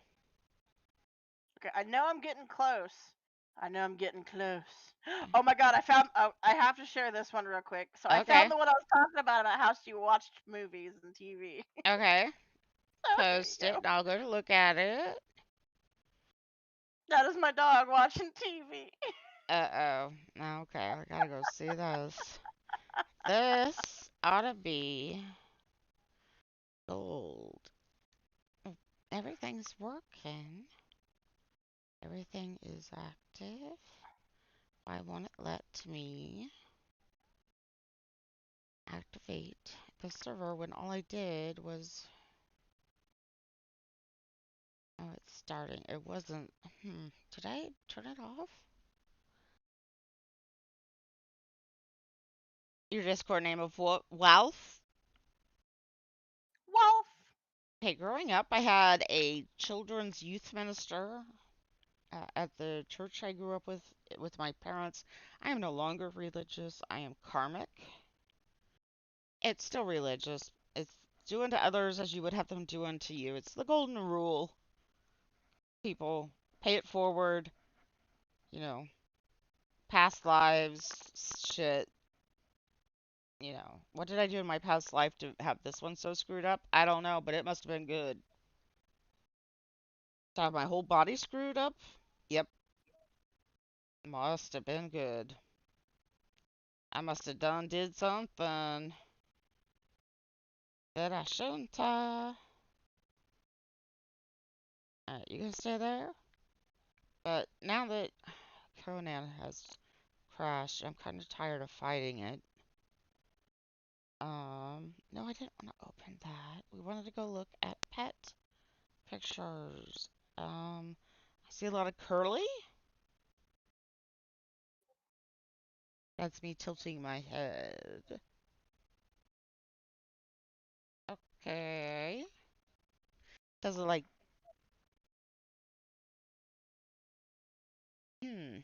[SPEAKER 3] Okay, I know I'm getting close. I know I'm getting close. Oh my god, I found. Oh, I have to share this one real quick. So I
[SPEAKER 2] Okay,
[SPEAKER 3] found the one I was talking about how she watched movies and TV.
[SPEAKER 2] okay.
[SPEAKER 3] Oh, there
[SPEAKER 2] Post
[SPEAKER 3] you
[SPEAKER 2] it,
[SPEAKER 3] go.
[SPEAKER 2] and I'll go to look at it.
[SPEAKER 3] That is my dog watching TV.
[SPEAKER 2] Uh-oh. Okay, I gotta go see this. This ought to be gold. Oh, everything's working. Everything is active. Why won't it let me activate the server when all I did was... Oh, it's starting. It wasn't... Did I turn it off? Your Discord name of what? Wealth?
[SPEAKER 3] Wolf.
[SPEAKER 2] Hey, growing up, I had a children's youth minister at the church I grew up with my parents. I am no longer religious. I am karmic. It's still religious. It's do unto others as you would have them do unto you. It's the golden rule. People, pay it forward. You know, past lives, shit. You know, what did I do in my past life to have this one so screwed up? I don't know, but it must have been good. To have my whole body screwed up? Yep, must have been good. I must have did something that I shouldn't have. Alright, you gonna stay there? But now that Conan has crashed, I'm kind of tired of fighting it. No, I didn't want to open that. We wanted to go look at pet pictures. I see a lot of curly. That's me tilting my head. Okay. Does it like, hmm.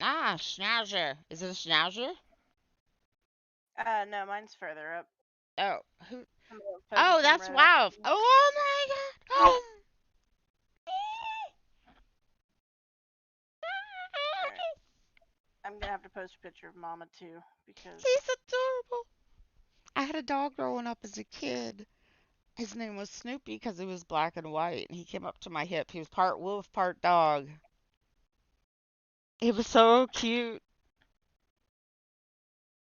[SPEAKER 2] Ah, schnauzer. Is it a schnauzer?
[SPEAKER 3] No, mine's further up.
[SPEAKER 2] Oh, who?
[SPEAKER 3] I'm gonna post
[SPEAKER 2] Oh,
[SPEAKER 3] them
[SPEAKER 2] that's
[SPEAKER 3] right after.
[SPEAKER 2] Wow. Oh my god. Oh.
[SPEAKER 3] Alright. I'm gonna have to post a picture of Mama too because
[SPEAKER 2] He's adorable. I had a dog growing up as a kid. His name was Snoopy because he was black and white, and he came up to my hip. He was part wolf, part dog. He was so cute.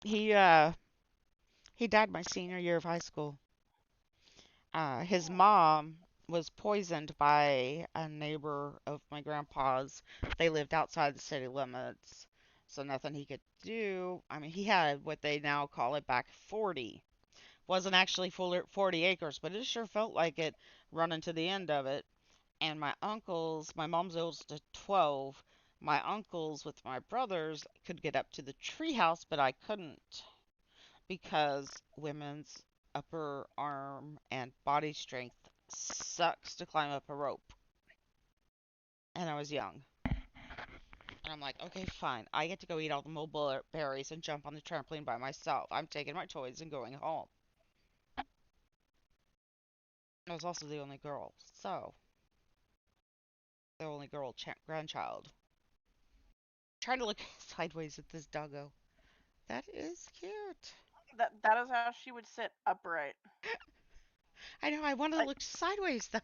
[SPEAKER 2] He uh he died my senior year of high school. His mom was poisoned by a neighbor of my grandpa's. They lived outside the city limits, so nothing he could do. I mean, he had what they now call it back 40. Wasn't actually full 40 acres, but it sure felt like it running to the end of it. And my uncles, my mom's oldest at 12, my uncles with my brothers could get up to the treehouse, but I couldn't because women's upper arm and body strength sucks to climb up a rope. And I was young. And I'm like, okay, fine. I get to go eat all the mulberries and jump on the trampoline by myself. I'm taking my toys and going home. I was also the only girl, so the only girl grandchild. Trying to look sideways at this doggo. That is cute.
[SPEAKER 3] that is how she would sit upright.
[SPEAKER 2] I know, I wanted to
[SPEAKER 3] Like,
[SPEAKER 2] look sideways though.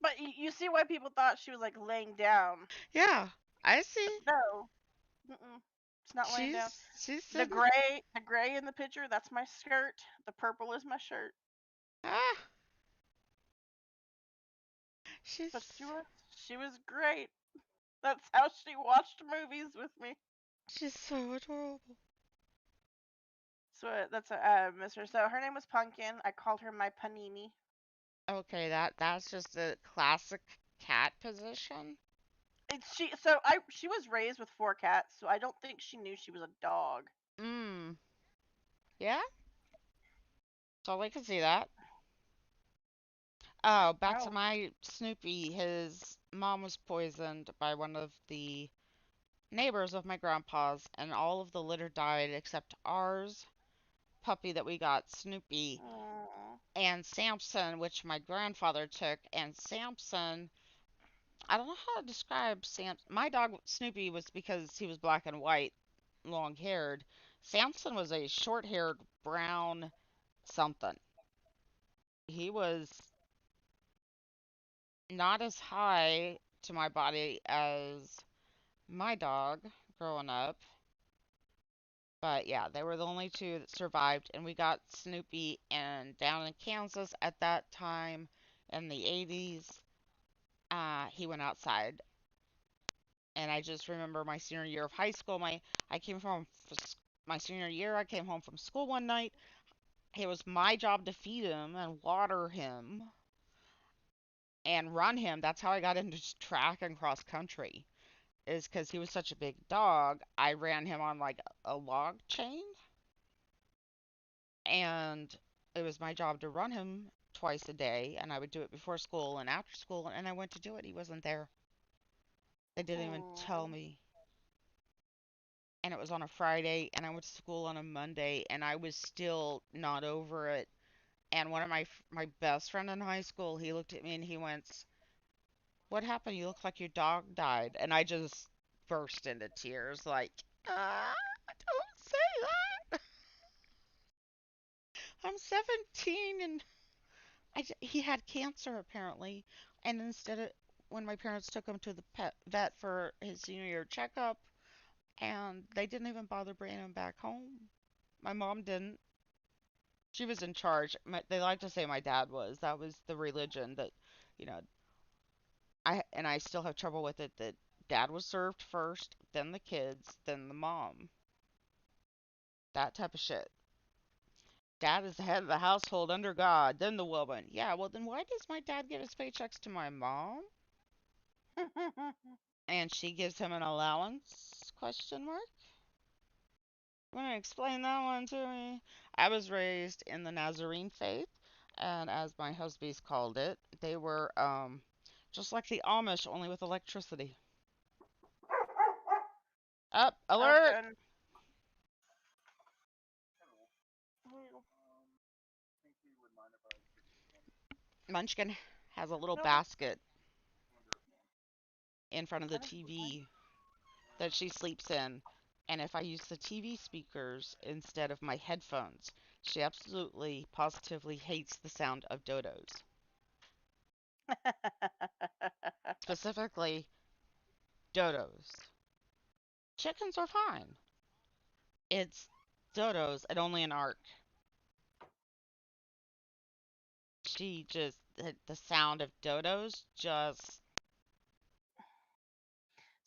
[SPEAKER 3] but you see why people thought she was like laying down.
[SPEAKER 2] Yeah, I see.
[SPEAKER 3] No, it's not laying down.
[SPEAKER 2] She's
[SPEAKER 3] The
[SPEAKER 2] sitting.
[SPEAKER 3] gray in the picture, that's my skirt. The purple is my shirt.
[SPEAKER 2] Ah, she's.
[SPEAKER 3] But she was great. That's how she watched movies with me.
[SPEAKER 2] She's so adorable.
[SPEAKER 3] So that's Miss her. So her name was Pumpkin. I called her my panini.
[SPEAKER 2] Okay, that's just a classic cat position.
[SPEAKER 3] She was raised with 4 cats, so I don't think she knew she was a dog.
[SPEAKER 2] Mmm. Yeah? So I can see that. Oh, back to
[SPEAKER 3] Oh.
[SPEAKER 2] my Snoopy. His mom was poisoned by one of the neighbors of my grandpa's, and all of the litter died except ours puppy that we got, Snoopy,
[SPEAKER 3] Aw.
[SPEAKER 2] and Samson, which my grandfather took. And Samson, I don't know how to describe Samson. My dog Snoopy was because he was black and white, long haired. Samson was a short haired brown something. he was not as high to my body as my dog growing up. But yeah, they were the only two that survived, and we got Snoopy and down in Kansas at that time in the 80s. He went outside, and I just remember my senior year of high school. I came from my senior year. I came home from school one night. It was my job to feed him and water him and run him. That's how I got into track and cross country. Is because he was such a big dog. I ran him on like a log chain, and it was my job to run him twice a day, and I would do it before school and after school, and I went to do it. He wasn't there. They didn't even tell
[SPEAKER 3] Oh.
[SPEAKER 2] me. And it was on a Friday, and I went to school on a Monday, and I was still not over it. And one of my best friend in high school, he looked at me and he went, "What happened? You look like your dog died." And I just burst into tears, like, don't say that. I'm 17, and he had cancer apparently. And instead of when my parents took him to the vet for his senior year checkup, and they didn't even bother bringing him back home. My mom didn't. She was in charge. They like to say my dad was. That was the religion that, you know, I still have trouble with it that dad was served first, then the kids, then the mom. That type of shit. Dad is the head of the household under God, then the woman. Yeah, well then why does my dad give his paychecks to my mom? And she gives him an allowance? Question mark. Want to explain that one to me? I was raised in the Nazarene faith, and as my husbands called it, they were just like the Amish, only with electricity. Up, alert!
[SPEAKER 3] Okay.
[SPEAKER 2] Munchkin has a little
[SPEAKER 3] No,
[SPEAKER 2] basket in front of the
[SPEAKER 3] I think we're fine.
[SPEAKER 2] TV that she sleeps in, and if I use the TV speakers instead of my headphones, she absolutely, positively hates the sound of dodos. Specifically, dodos. Chickens are fine. It's dodos and only an arc. She just, the sound of dodos just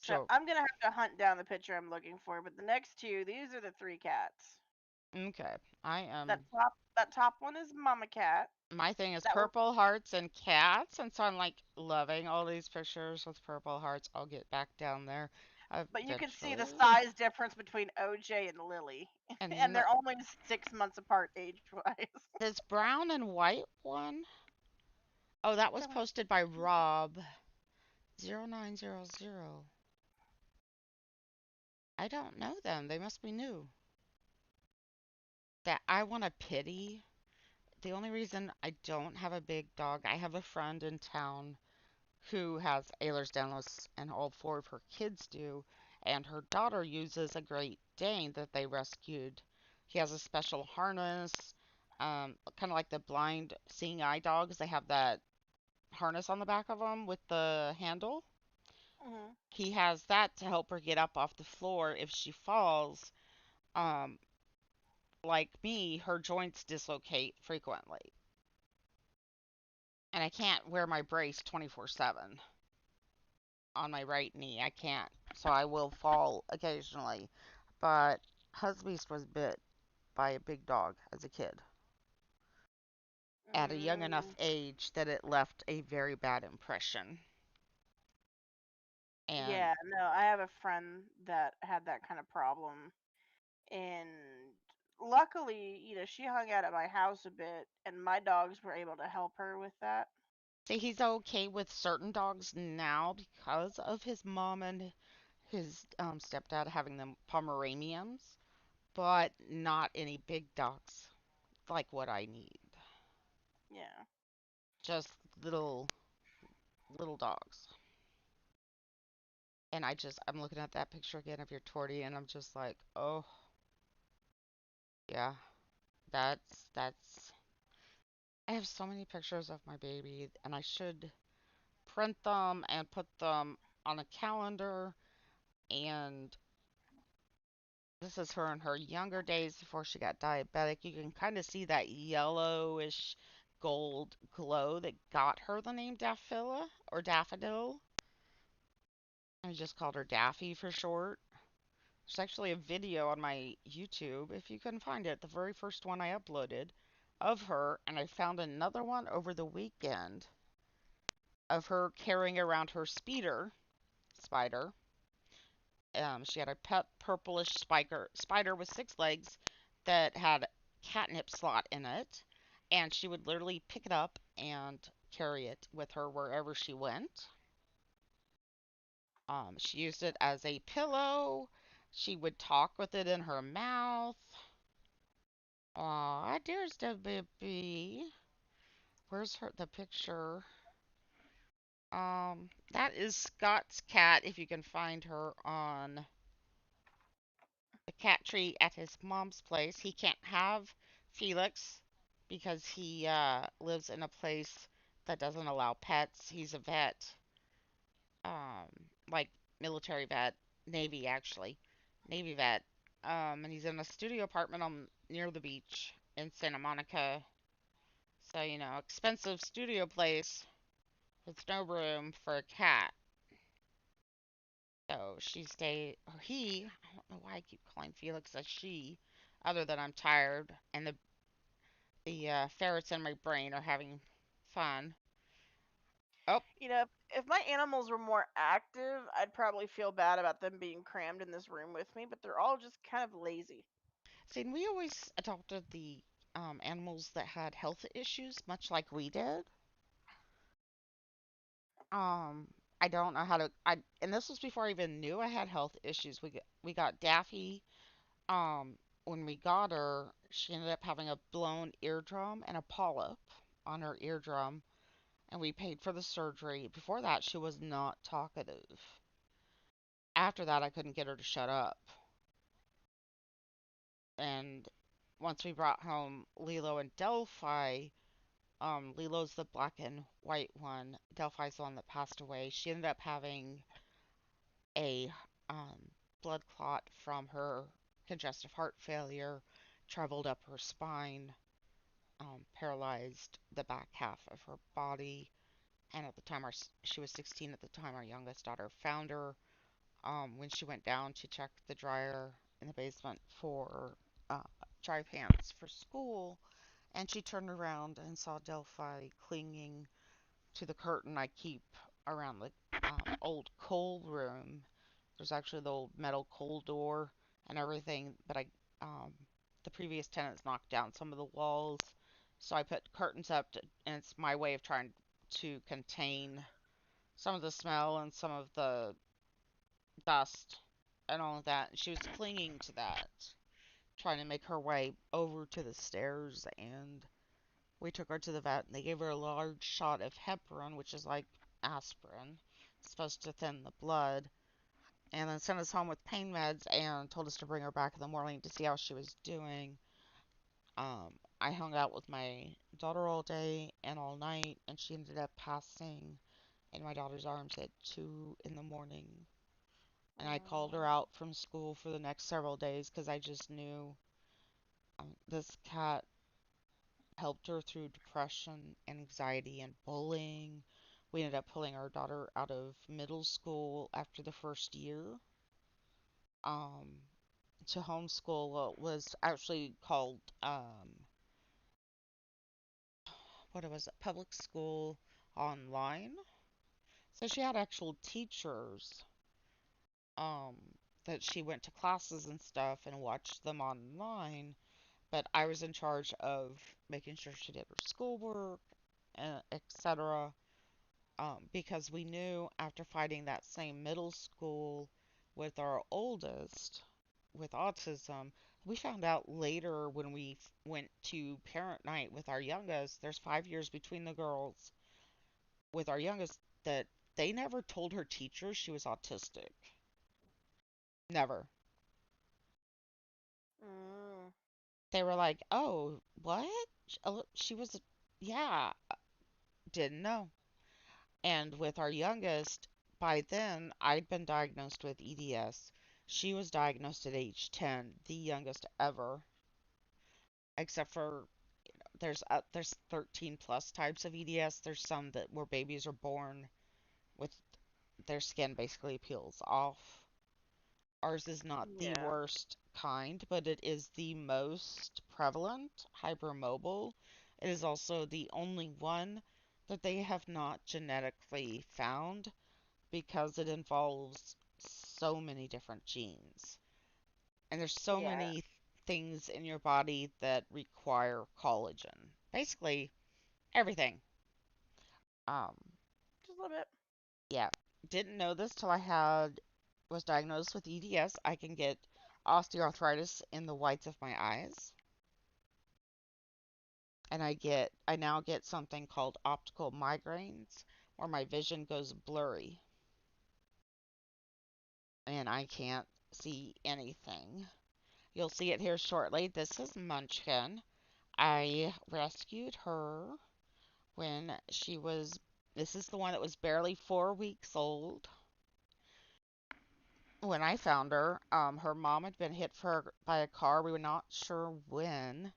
[SPEAKER 3] So
[SPEAKER 2] joke.
[SPEAKER 3] I'm gonna have to hunt down the picture I'm looking for, but the next two, these are the three cats.
[SPEAKER 2] Okay, I
[SPEAKER 3] That
[SPEAKER 2] am.
[SPEAKER 3] top one is Mama Cat.
[SPEAKER 2] My thing is
[SPEAKER 3] That one,
[SPEAKER 2] purple hearts and cats, and so I'm like loving all these pictures with purple hearts. I'll get back down there
[SPEAKER 3] but you can see
[SPEAKER 2] eventually.
[SPEAKER 3] the size difference between OJ and Lily, and
[SPEAKER 2] And
[SPEAKER 3] they're only 6 months apart age-wise.
[SPEAKER 2] this brown and white one, oh, that was posted by Rob0900. I don't know them. They must be new. That I want to pity. The only reason I don't have a big dog, I have a friend in town who has Ehlers-Danlos, and all four of her kids do, and her daughter uses a Great Dane that they rescued. He has a special harness, kind of like the blind seeing eye dogs. They have that harness on the back of them with the handle.
[SPEAKER 3] Hmm.
[SPEAKER 2] He has that to help her get up off the floor if she falls. Um, like me, her joints dislocate frequently, and I can't wear my brace 24/7 on my right knee. I can't. So I will fall occasionally. But Husbeast was bit by a big dog as a kid at a young enough
[SPEAKER 3] Mm,
[SPEAKER 2] age that it left a very bad impression. And
[SPEAKER 3] yeah, no, I have a friend that had that kind of problem, and luckily, she hung out at my house a bit, and my dogs were able to help her with that.
[SPEAKER 2] see, he's okay with certain dogs now because of his mom and his stepdad having them Pomeranians, but not any big dogs like what I need.
[SPEAKER 3] Yeah.
[SPEAKER 2] Just little dogs. And I'm looking at that picture again of your tortie, and I'm just like, oh, yeah, that's. I have so many pictures of my baby, and I should print them and put them on a calendar. And this is her in her younger days before she got diabetic. You can kind of see that yellowish gold glow that got her the name Daffila or Daffodil. I just called her Daffy for short. There's actually a video on my YouTube, if you can find it, the very first one I uploaded of her, and I found another one over the weekend of her carrying around her spider. She had a pet purplish spider with 6 legs that had catnip slot in it, and she would literally pick it up and carry it with her wherever she went. She used it as a pillow. She would talk with it in her mouth. Aw, there's the baby. Where's the picture? That is Scott's cat, if you can find her on the cat tree at his mom's place. He can't have Felix because he lives in a place that doesn't allow pets. He's a vet, um, like military vet, Navy actually, Navy vet. And he's in a studio apartment on near the beach in Santa Monica. So, expensive studio place with no room for a cat. So she stayed, or he, I don't know why I keep calling Felix a she, other than I'm tired and the ferrets in my brain are having fun. Oh,
[SPEAKER 3] If my animals were more active, I'd probably feel bad about them being crammed in this room with me, but they're all just kind of lazy.
[SPEAKER 2] see, and we always adopted the animals that had health issues, much like we did. Um, I don't know how to. And this was before I even knew I had health issues. We got Daffy. When we got her, she ended up having a blown eardrum and a polyp on her eardrum, and we paid for the surgery. Before that, she was not talkative. After that, I couldn't get her to shut up. And once we brought home Lilo and Delphi, Lilo's the black and white one. Delphi's the one that passed away. She ended up having a blood clot from her congestive heart failure, traveled up her spine, paralyzed the back half of her body. And at the time, she was 16 at the time. Our youngest daughter found her when she went down to check the dryer in the basement for uh, dry pants for school, and she turned around and saw Delphi clinging to the curtain I keep around the old coal room. There's actually the old metal coal door and everything, but um, the previous tenants knocked down some of the walls, so I put curtains up, and it's my way of trying to contain some of the smell and some of the dust and all of that. She was clinging to that, trying to make her way over to the stairs, and we took her to the vet, and they gave her a large shot of heparin, which is like aspirin. It's supposed to thin the blood, and then sent us home with pain meds and told us to bring her back in the morning to see how she was doing. I hung out with my daughter all day and all night, and she ended up passing in my daughter's arms at 2 in the morning. And I called her
[SPEAKER 3] Mm.
[SPEAKER 2] out from school for the next several days because I just knew this cat helped her through depression and anxiety and bullying. We ended up pulling our daughter out of middle school after the first year. Um, to homeschool was actually called what was it? Public school online. So she had actual teachers um that she went to classes and stuff and watched them online, but I was in charge of making sure she did her schoolwork, etc. Because we knew after fighting that same middle school with our oldest with autism, we found out later when we went to parent night with our youngest, there's 5 years between the girls, with our youngest, that they never told her teachers she was autistic. Never.
[SPEAKER 3] Mm.
[SPEAKER 2] They were like, oh, what? She was Yeah, didn't know. And with our youngest, by then I'd been diagnosed with EDS. She was diagnosed at age 10, the youngest ever, except for there's 13 plus types of EDS. There's some that where babies are born with their skin basically peels off. Ours is not the
[SPEAKER 3] Yeah.
[SPEAKER 2] worst kind, but it is the most prevalent, hypermobile. It is also the only one that they have not genetically found because it involves so many different genes. And there's so
[SPEAKER 3] Yeah.
[SPEAKER 2] many things in your body that require collagen. Basically, everything. Um,
[SPEAKER 3] Just a little bit.
[SPEAKER 2] yeah, didn't know this till I had was diagnosed with EDS. I can get osteoarthritis in the whites of my eyes, and I now get something called optical migraines, where my vision goes blurry and I can't see anything. You'll see it here shortly. This is Munchkin. I rescued her when she was. This is the one that was barely 4 weeks old when I found her. Her mom had been hit by a car. We were not sure when.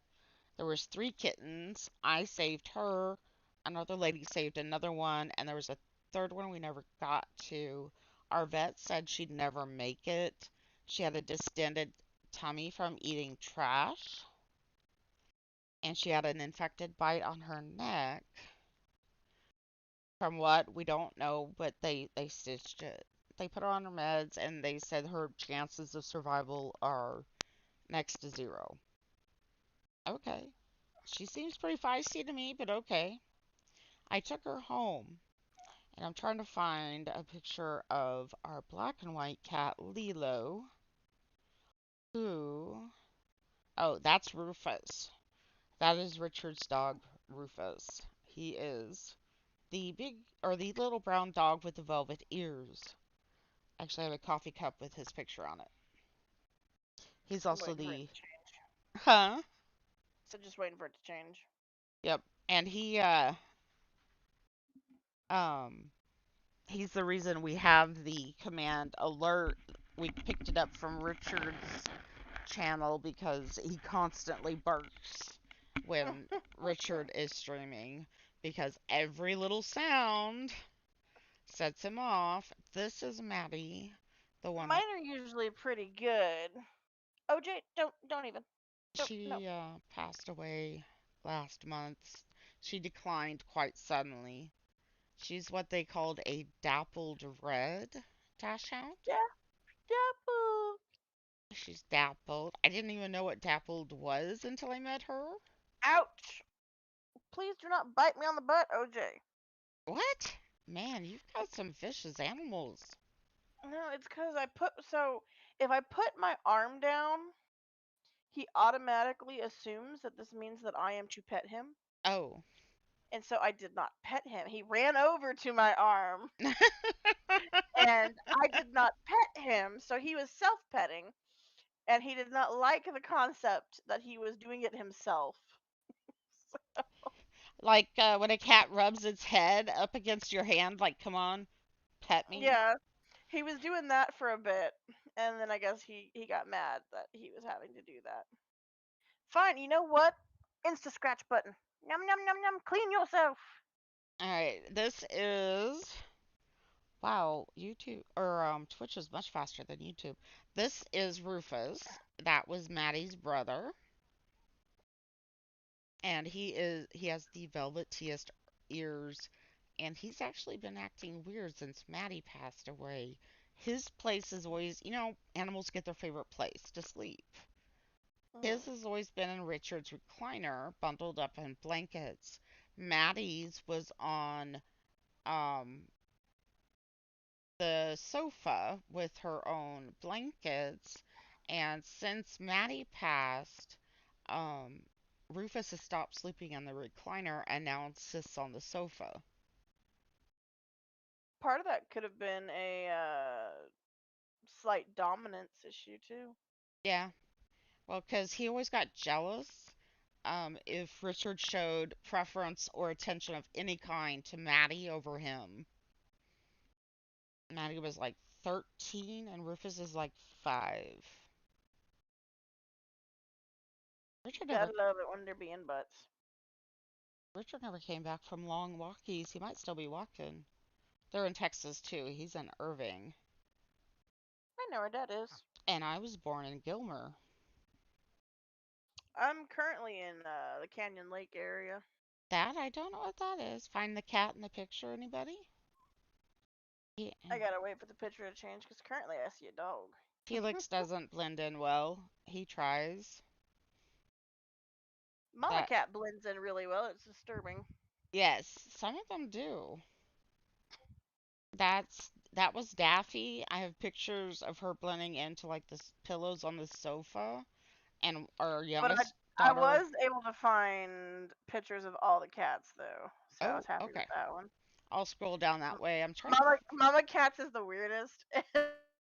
[SPEAKER 2] There was three kittens. I saved her. Another lady saved another one, and there was a third one we never got to. Our vet said she'd never make it. She had a distended tummy from eating trash, and she had an infected bite on her neck. From what we don't know, but they stitched it. They put her on her meds, and they said her chances of survival are next to zero. Okay. She seems pretty feisty to me, but okay. I took her home, and I'm trying to find a picture of our black and white cat, Lilo, who. Oh, that's Rufus. That is Richard's dog, Rufus. He is the little brown dog with the velvet ears. Actually, I have a coffee cup with his picture on it. He's
[SPEAKER 3] I'm
[SPEAKER 2] also
[SPEAKER 3] waiting for it
[SPEAKER 2] the.
[SPEAKER 3] to change.
[SPEAKER 2] Huh?
[SPEAKER 3] So just waiting for it to change.
[SPEAKER 2] Yep. And um, he's the reason we have the command alert. We picked it up from Richard's channel because he constantly barks when Richard is streaming because every little sound sets him off. This is Maddie, the one that
[SPEAKER 3] Mine are usually pretty good. OJ, don't even. Don't no.
[SPEAKER 2] she passed away last month. She declined quite suddenly. She's what they called a dappled red dachshund.
[SPEAKER 3] Yeah, Dapple.
[SPEAKER 2] She's dappled. I didn't even know what dappled was until I met her.
[SPEAKER 3] Ouch. Please do not bite me on the butt, OJ.
[SPEAKER 2] What? Man, you've got some vicious animals.
[SPEAKER 3] No, it's because I put so if I put my arm down, he automatically assumes that this means that I am to pet him.
[SPEAKER 2] Oh.
[SPEAKER 3] And so I did not pet him. He ran over to my arm and I did not pet him. So he was self petting and he did not like the concept that he was doing it himself.
[SPEAKER 2] Like when a cat rubs its head up against your hand, like, come on, pet me.
[SPEAKER 3] Yeah, he was doing that for a bit. And then I guess he got mad that he was having to do that. Fine, you know what? Insta scratch button. Num num num num. Clean yourself.
[SPEAKER 2] Alright, this is. Wow, YouTube or Twitch is much faster than YouTube. This is Rufus. That was Maddie's brother, and he has the velvetiest ears, and he's actually been acting weird since Maddie passed away. His place is always, animals get their favorite place to sleep.
[SPEAKER 3] Mm.
[SPEAKER 2] His has always been in Richard's recliner, bundled up in blankets. Maddie's was on um the sofa with her own blankets. And since Maddie passed, um, Rufus has stopped sleeping in the recliner and now insists on the sofa.
[SPEAKER 3] Part of that could have been a slight dominance issue too.
[SPEAKER 2] Yeah, well, because he always got jealous if Richard showed preference or attention of any kind to Maddie over him. Maddie was like 13 and Rufus is like 5. Richard never
[SPEAKER 3] Gotta love it when they're being butts.
[SPEAKER 2] Richard never came back from long walkies. He might still be walking. They're in Texas too. He's in Irving.
[SPEAKER 3] I know where that is.
[SPEAKER 2] And I was born in Gilmer.
[SPEAKER 3] I'm currently in the Canyon Lake area.
[SPEAKER 2] That I don't know what that is. Find the cat in the picture, anybody? Yeah.
[SPEAKER 3] I gotta wait for the picture to change because currently I see a dog.
[SPEAKER 2] Felix doesn't blend in well. He tries.
[SPEAKER 3] Mama
[SPEAKER 2] That
[SPEAKER 3] cat blends in really well. It's disturbing.
[SPEAKER 2] yes, some of them do. That was Daffy. I have pictures of her blending into like the pillows on the sofa, and our
[SPEAKER 3] But
[SPEAKER 2] youngest
[SPEAKER 3] I
[SPEAKER 2] daughter.
[SPEAKER 3] was able to find pictures of all the cats though, so I
[SPEAKER 2] Oh,
[SPEAKER 3] was happy with
[SPEAKER 2] okay.
[SPEAKER 3] that one.
[SPEAKER 2] I'll scroll down that way. I'm trying to.
[SPEAKER 3] Mama Cats is the weirdest.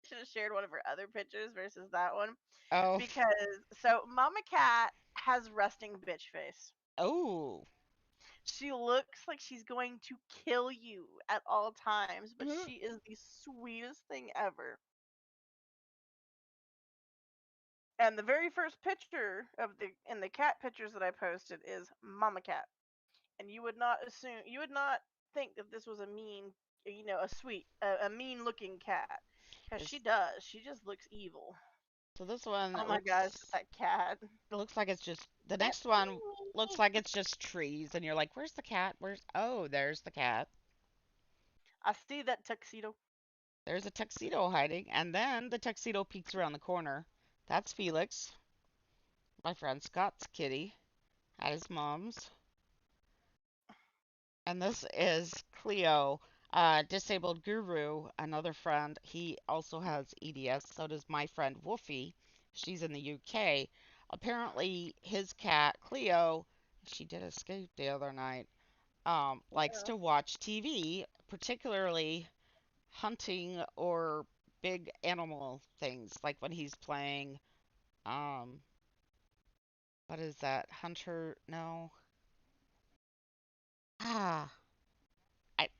[SPEAKER 3] Should have shared one of her other pictures versus that one
[SPEAKER 2] Oh,
[SPEAKER 3] because so Mama Cat has resting bitch face.
[SPEAKER 2] oh.
[SPEAKER 3] She looks like she's going to kill you at all times, but
[SPEAKER 2] Mhm.
[SPEAKER 3] she is the sweetest thing ever. And the very first picture of the in the cat pictures that I posted is Mama Cat. And you would not assume, you would not think that this was a mean, a sweet, a mean looking cat. Because she
[SPEAKER 2] Is
[SPEAKER 3] does. She just looks evil.
[SPEAKER 2] so this one
[SPEAKER 3] Oh my gosh, that cat.
[SPEAKER 2] looks like it's just the next one looks like it's just trees, and you're like, where's the cat? Where's oh, there's the cat.
[SPEAKER 3] I see that tuxedo.
[SPEAKER 2] There's a tuxedo hiding, and then the tuxedo peeks around the corner. That's Felix, my friend Scott's kitty, at his mom's. And this is Cleo, disabled guru, another friend. He also has EDS. So does my friend Wolfie. She's in the UK. Apparently, his cat Cleo, she did escape the other night. Likes
[SPEAKER 3] Yeah.
[SPEAKER 2] to watch TV, particularly hunting or big animal things, like when he's playing. Um, what is that? Hunter? No. Ah,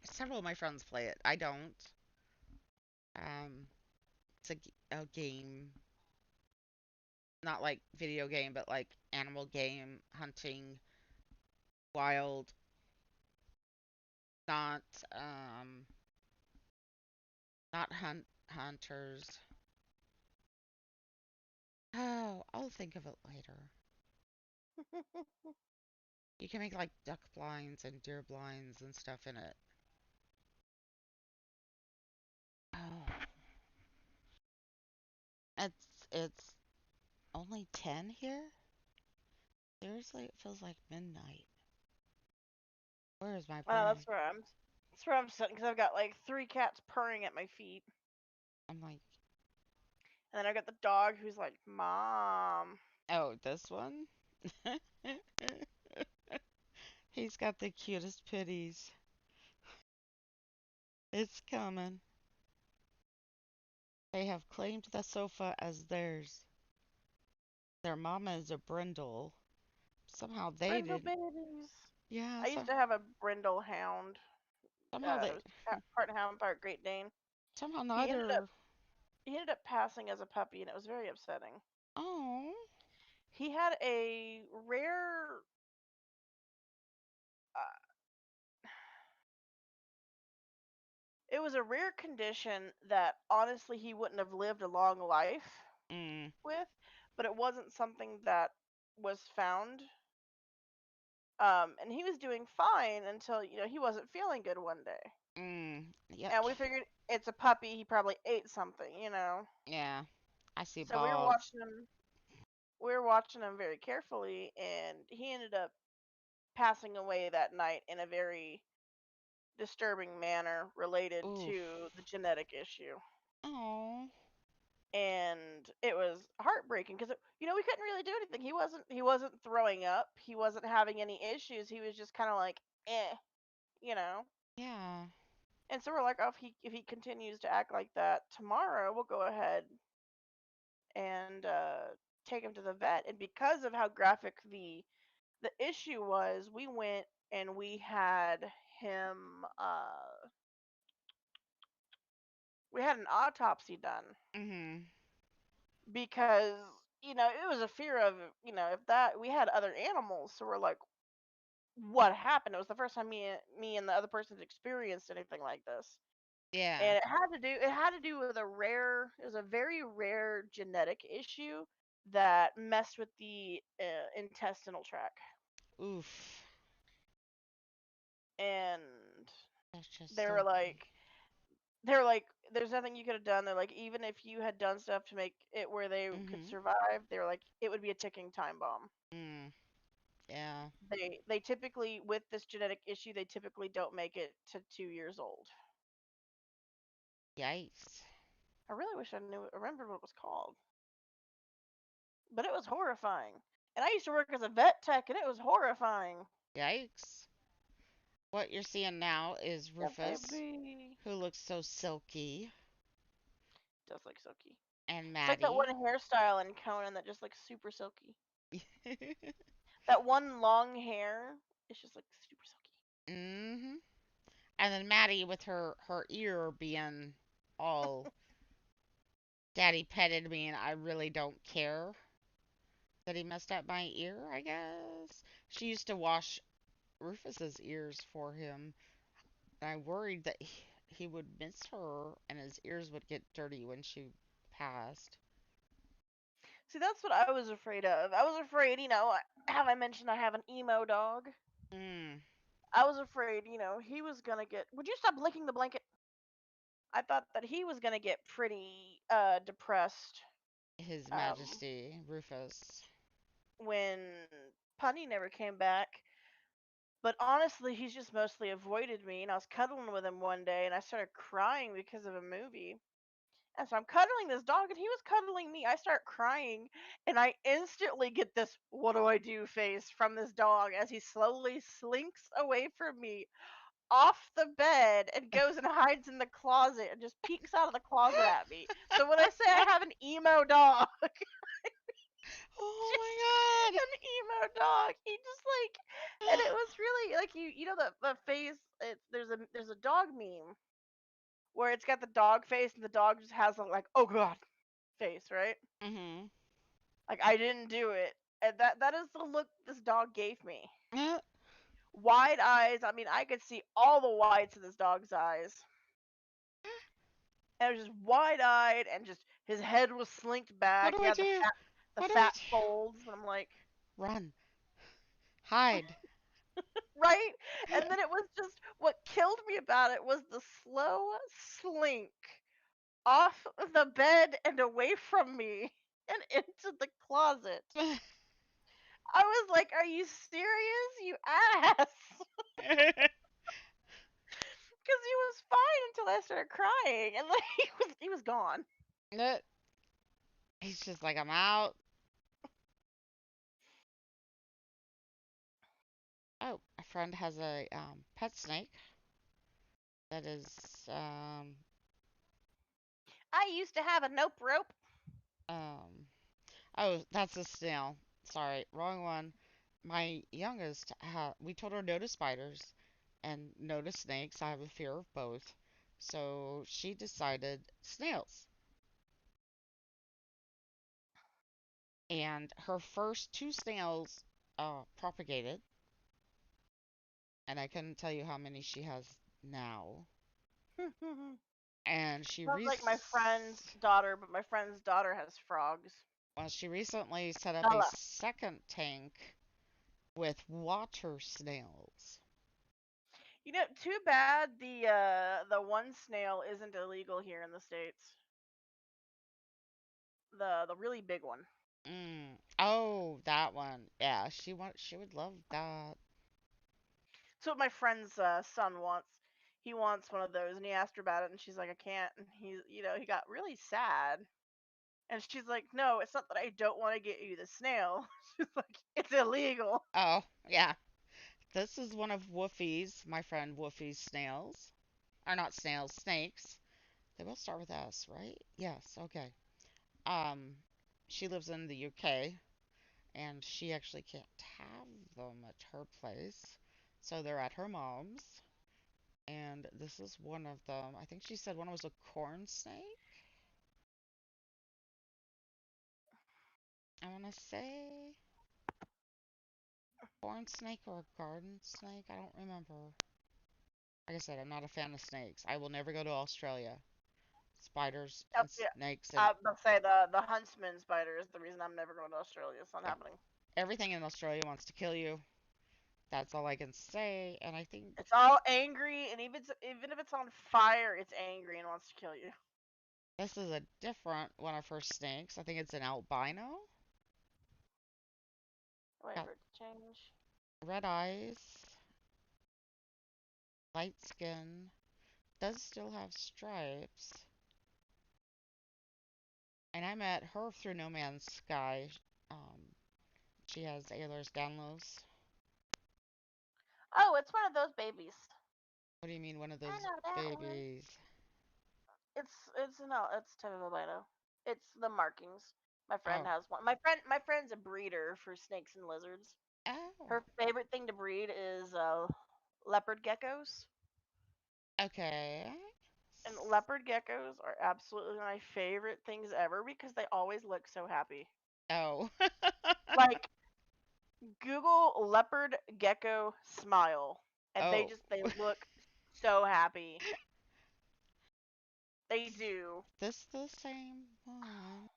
[SPEAKER 2] several of my friends play it. I don't. Um, it's a game, not like video game, but like animal game, hunting, wild, not um, not hunters. Oh, I'll think of it later. You can make like duck blinds and deer blinds and stuff in it. Oh, it's only 10 here? Seriously, it feels like midnight. Where is my
[SPEAKER 3] Oh,
[SPEAKER 2] brain?
[SPEAKER 3] that's where I'm sitting because I've got like three cats purring at my feet,
[SPEAKER 2] I'm like,
[SPEAKER 3] and then I've got the dog who's like, "Mom."
[SPEAKER 2] oh, this one? He's got the cutest pitties. It's coming. They have claimed the sofa as theirs. Their mama is a brindle. Somehow they
[SPEAKER 3] Brindle
[SPEAKER 2] didn't.
[SPEAKER 3] babies.
[SPEAKER 2] Yeah,
[SPEAKER 3] I used to have a brindle hound.
[SPEAKER 2] somehow
[SPEAKER 3] It
[SPEAKER 2] they.
[SPEAKER 3] was part hound, part Great Dane.
[SPEAKER 2] Somehow
[SPEAKER 3] He ended up
[SPEAKER 2] neither.
[SPEAKER 3] he ended up passing as a puppy, and it was very upsetting.
[SPEAKER 2] Oh.
[SPEAKER 3] He had a rare. Uh, it was a rare condition that honestly he wouldn't have lived a long life
[SPEAKER 2] Mm.
[SPEAKER 3] with, but it wasn't something that was found. And he was doing fine until he wasn't feeling good one day,
[SPEAKER 2] Yep.
[SPEAKER 3] and we figured it's a puppy. He probably ate something.
[SPEAKER 2] Yeah. I see
[SPEAKER 3] So we were
[SPEAKER 2] balls.
[SPEAKER 3] watching him. We were watching him very carefully, and he ended up passing away that night in a very disturbing manner related
[SPEAKER 2] Oof.
[SPEAKER 3] to the genetic issue.
[SPEAKER 2] Oh.
[SPEAKER 3] And it was heartbreaking because we couldn't really do anything. He wasn't throwing up. He wasn't having any issues. He was just kind of like, you know.
[SPEAKER 2] Yeah.
[SPEAKER 3] And so we're like, oh, if he continues to act like that tomorrow, we'll go ahead and take him to the vet. And because of how graphic the The issue was we went and we had him. We had an autopsy done
[SPEAKER 2] Mhm.
[SPEAKER 3] because it was a fear of if that we had other animals, so we're like, what happened? It was the first time me and the other person had experienced anything like this.
[SPEAKER 2] Yeah.
[SPEAKER 3] And it had to do with it was a very rare genetic issue that messed with the intestinal tract.
[SPEAKER 2] Oof.
[SPEAKER 3] And
[SPEAKER 2] That's just
[SPEAKER 3] they
[SPEAKER 2] so
[SPEAKER 3] were
[SPEAKER 2] bad.
[SPEAKER 3] like they're like there's nothing you could have done. They're like, even if you had done stuff to make it where they could
[SPEAKER 2] Mhm.
[SPEAKER 3] survive, they were like, it would be a ticking time bomb.
[SPEAKER 2] Mm. Yeah.
[SPEAKER 3] They typically, with this genetic issue, they typically don't make it to 2 years old.
[SPEAKER 2] Yikes.
[SPEAKER 3] I really wish I remembered what it was called, but it was horrifying. And I used to work as a vet tech, and it was horrifying.
[SPEAKER 2] Yikes. What you're seeing now is
[SPEAKER 3] Yeah,
[SPEAKER 2] Rufus,
[SPEAKER 3] baby.
[SPEAKER 2] who looks so silky,
[SPEAKER 3] Does look silky.
[SPEAKER 2] and
[SPEAKER 3] It's like that one
[SPEAKER 2] Maddie.
[SPEAKER 3] hairstyle in Conan that just looks super silky. That one long hair, it's just like super silky.
[SPEAKER 2] Mhm. And then Maddie with her ear being all daddy petted me and I really don't care that he messed up my ear, I guess. She used to wash Rufus's ears for him. And I worried that he would miss her and his ears would get dirty when she passed.
[SPEAKER 3] See, that's what I was afraid of. I was afraid, have I mentioned I have an emo dog?
[SPEAKER 2] Mm,
[SPEAKER 3] I was afraid, he was gonna get. Would you stop licking the blanket? I thought that he was gonna get pretty depressed
[SPEAKER 2] His
[SPEAKER 3] um,
[SPEAKER 2] Majesty, Rufus.
[SPEAKER 3] when Punny never came back. But honestly, he's just mostly avoided me. And I was cuddling with him one day, and I started crying because of a movie. And so I'm cuddling this dog, and he was cuddling me. I start crying, and I instantly get this "what do I do" face from this dog as he slowly slinks away from me off the bed and goes and hides in the closet and just peeks out of the closet at me. So when I say I have an emo dog,
[SPEAKER 2] Oh my
[SPEAKER 3] an emo dog, he just like, and it was really like you know the face. There's a dog meme where it's got the dog face and the dog just has a like oh god face, right?
[SPEAKER 2] god. Mhm.
[SPEAKER 3] Like I didn't do it. And that is the look this dog gave me.
[SPEAKER 2] Uh,
[SPEAKER 3] Wide eyes. I mean, I could see all the whites in this dog's eyes. And it was just wide eyed and just his head was slinked
[SPEAKER 2] what
[SPEAKER 3] back.
[SPEAKER 2] do
[SPEAKER 3] He
[SPEAKER 2] I
[SPEAKER 3] had
[SPEAKER 2] do?
[SPEAKER 3] the
[SPEAKER 2] What do I
[SPEAKER 3] fat
[SPEAKER 2] do?
[SPEAKER 3] folds. And I'm like,
[SPEAKER 2] Run. Hide.
[SPEAKER 3] right? And then it was just what killed me about it was the slow slink off the bed and away from me and into the closet. I was like, "Are you serious, you ass?" Because he was fine until I started crying, and then he was gone.
[SPEAKER 2] Uh, He's just like, I'm out. Oh, a friend has a pet snake that is um
[SPEAKER 3] I used to have a nope rope.
[SPEAKER 2] um oh, that's a snail. Sorry, wrong one. My youngest we told her no to spiders and no to snakes. I have a fear of both. So she decided snails. And her first two snails propagated, and I couldn't tell you how many she has now.
[SPEAKER 3] Sounds
[SPEAKER 2] And she
[SPEAKER 3] like my friend's daughter, but my friend's daughter has frogs.
[SPEAKER 2] well, she recently set up a
[SPEAKER 3] Bella.
[SPEAKER 2] second tank with water snails.
[SPEAKER 3] Too bad the one snail isn't illegal here in the states. The really big one.
[SPEAKER 2] Mm. Oh, that one. Yeah, she would love that.
[SPEAKER 3] So what my friend's son wants. He wants one of those, and he asked her about it, and she's like, "I can't." And he got really sad, and she's like, "No, it's not that I don't want to get you the snail. She's like, it's illegal."
[SPEAKER 2] Oh, yeah. This is one of Woofy's, my friend Woofy's snails. Or not snails, snakes. They both start with S, right? Yes, okay. Um, she lives in the UK and she actually can't have them at her place, so they're at her mom's. And this is one of them. I think she said one was a corn snake. I want to say corn snake or a garden snake. I don't remember. Like I said, I'm not a fan of snakes. I will never go to Australia. Spiders and
[SPEAKER 3] Yeah,
[SPEAKER 2] snakes and
[SPEAKER 3] I was gonna say the huntsman spider is the reason I'm never going to Australia. It's not
[SPEAKER 2] yeah,
[SPEAKER 3] happening.
[SPEAKER 2] everything in Australia wants to kill you. That's all I can say. And I think
[SPEAKER 3] It's all angry, and even if it's on fire, it's angry and wants to kill you.
[SPEAKER 2] this is a different one of her snakes. I think it's an albino.
[SPEAKER 3] Wait
[SPEAKER 2] Got
[SPEAKER 3] for it to change.
[SPEAKER 2] red eyes, light skin, does still have stripes. And I met her through No Man's Sky. Um, she has Aylar's downloads.
[SPEAKER 3] Oh, it's one of those babies.
[SPEAKER 2] What do you mean, one of
[SPEAKER 3] I
[SPEAKER 2] those
[SPEAKER 3] know that one.
[SPEAKER 2] babies?
[SPEAKER 3] It's no, it's type of albino. It's the markings. My friend
[SPEAKER 2] Oh,
[SPEAKER 3] has one. My friend's a breeder for snakes and lizards.
[SPEAKER 2] oh,
[SPEAKER 3] Her favorite thing to breed is leopard geckos.
[SPEAKER 2] okay.
[SPEAKER 3] And leopard geckos are absolutely my favorite things ever because they always look so happy.
[SPEAKER 2] Oh,
[SPEAKER 3] Like Google leopard gecko smile, and
[SPEAKER 2] oh.
[SPEAKER 3] they look so happy. They do.
[SPEAKER 2] This the same one?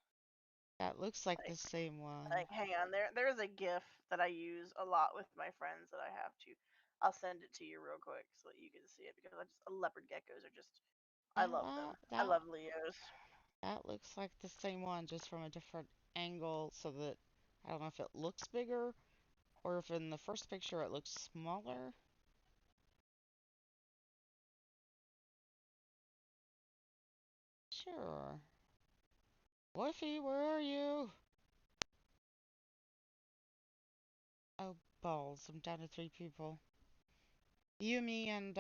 [SPEAKER 2] That looks like the
[SPEAKER 3] Like,
[SPEAKER 2] same one.
[SPEAKER 3] hang on, there is a GIF that I use a lot with my friends that I have to. I'll send it to you real quick so that you can see it because leopard geckos are just I love them.
[SPEAKER 2] That
[SPEAKER 3] I
[SPEAKER 2] that
[SPEAKER 3] love Leos.
[SPEAKER 2] that looks like the same one, just from a different angle, so that I don't know if it looks bigger or if in the first picture it looks smaller. Sure. Woofy, where are you? Oh, balls. I'm down to 3 people. You, me, and,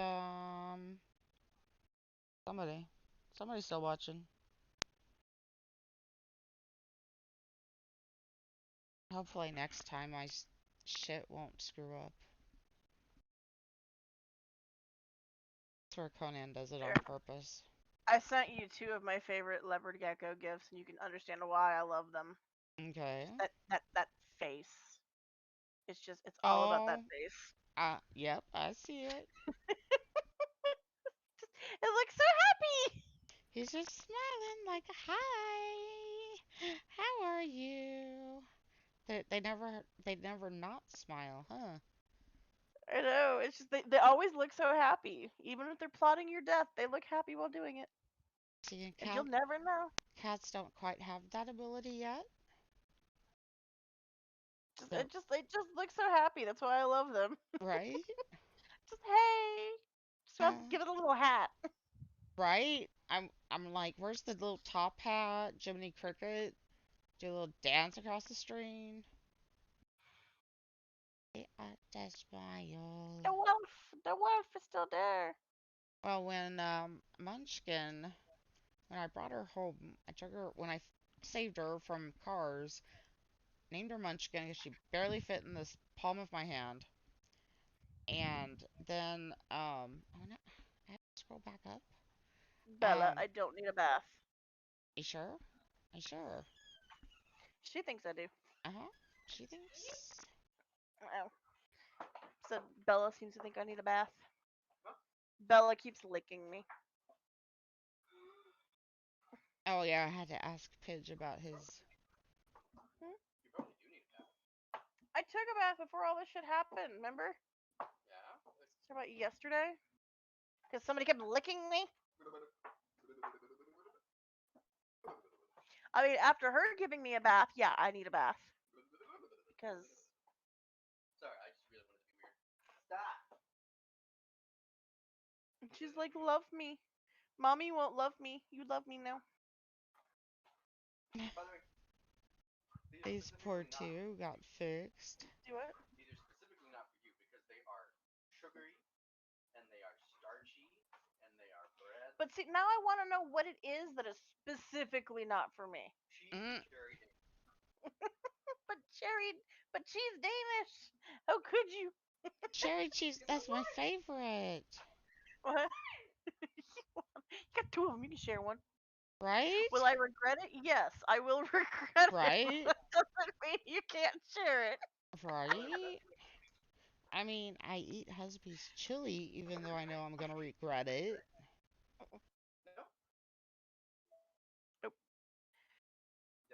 [SPEAKER 2] somebody. Somebody's still watching. Hopefully next time my shit won't screw up. That's where Conan does it on
[SPEAKER 3] There.
[SPEAKER 2] purpose.
[SPEAKER 3] I sent you two of my favorite leopard gecko gifs, and you can understand why I love them.
[SPEAKER 2] Okay.
[SPEAKER 3] That face. It's all about that
[SPEAKER 2] Oh,
[SPEAKER 3] face.
[SPEAKER 2] yep, I see it.
[SPEAKER 3] It looks so happy.
[SPEAKER 2] He's just smiling like, hi, how are you? They never not smile, huh?
[SPEAKER 3] I know. It's just they always look so happy. Even if they're plotting your death, they look happy while doing it.
[SPEAKER 2] See,
[SPEAKER 3] And you'll never know.
[SPEAKER 2] cats don't quite have that ability yet. So,
[SPEAKER 3] It just looks so happy. That's why I love them.
[SPEAKER 2] right?
[SPEAKER 3] Just hey. Just want to
[SPEAKER 2] Uh,
[SPEAKER 3] give it a little hat.
[SPEAKER 2] right? I'm like, where's the little top hat, Jiminy Cricket? Do a little dance across the screen. The smile.
[SPEAKER 3] The wolf is still there.
[SPEAKER 2] Well, when Munchkin, when I brought her home, I took her when I saved her from cars, named her Munchkin because she barely fit in this palm of my hand. And then I have to scroll back up.
[SPEAKER 3] Bella, I don't need a bath.
[SPEAKER 2] You sure? You sure?
[SPEAKER 3] She thinks I do.
[SPEAKER 2] Uh-huh. She thinks.
[SPEAKER 3] Oh. So Bella seems to think I need a bath. Bella keeps licking me.
[SPEAKER 2] Oh yeah, I had to ask Pidge about his.
[SPEAKER 3] I took a bath before all this shit happened, remember? Talk about yesterday? Because somebody kept licking me? I mean, after her giving me a bath, yeah, I need a bath. Because. Sorry, I just really wanted to be weird. Stop! She's like, love me. Mommy won't love me. You love me now. By the way,
[SPEAKER 2] These poor two got fixed.
[SPEAKER 3] do it.
[SPEAKER 7] These are specifically not for you because they are sugary and they are starchy and they are bread.
[SPEAKER 3] But see, now I want to know what it is that is specifically not for me.
[SPEAKER 7] Cheese
[SPEAKER 2] Mm.
[SPEAKER 7] cherry.
[SPEAKER 3] but she's Danish. How could you?
[SPEAKER 2] Cherry cheese, that's my favorite.
[SPEAKER 3] What? You got two of them. You can share one.
[SPEAKER 2] Right?
[SPEAKER 3] Will I regret it? Yes, I will regret it, but
[SPEAKER 2] Right?
[SPEAKER 3] that doesn't mean you can't share it.
[SPEAKER 2] Right? I mean, I eat Husby's chili even though I know I'm gonna regret it.
[SPEAKER 7] No?
[SPEAKER 3] Nope.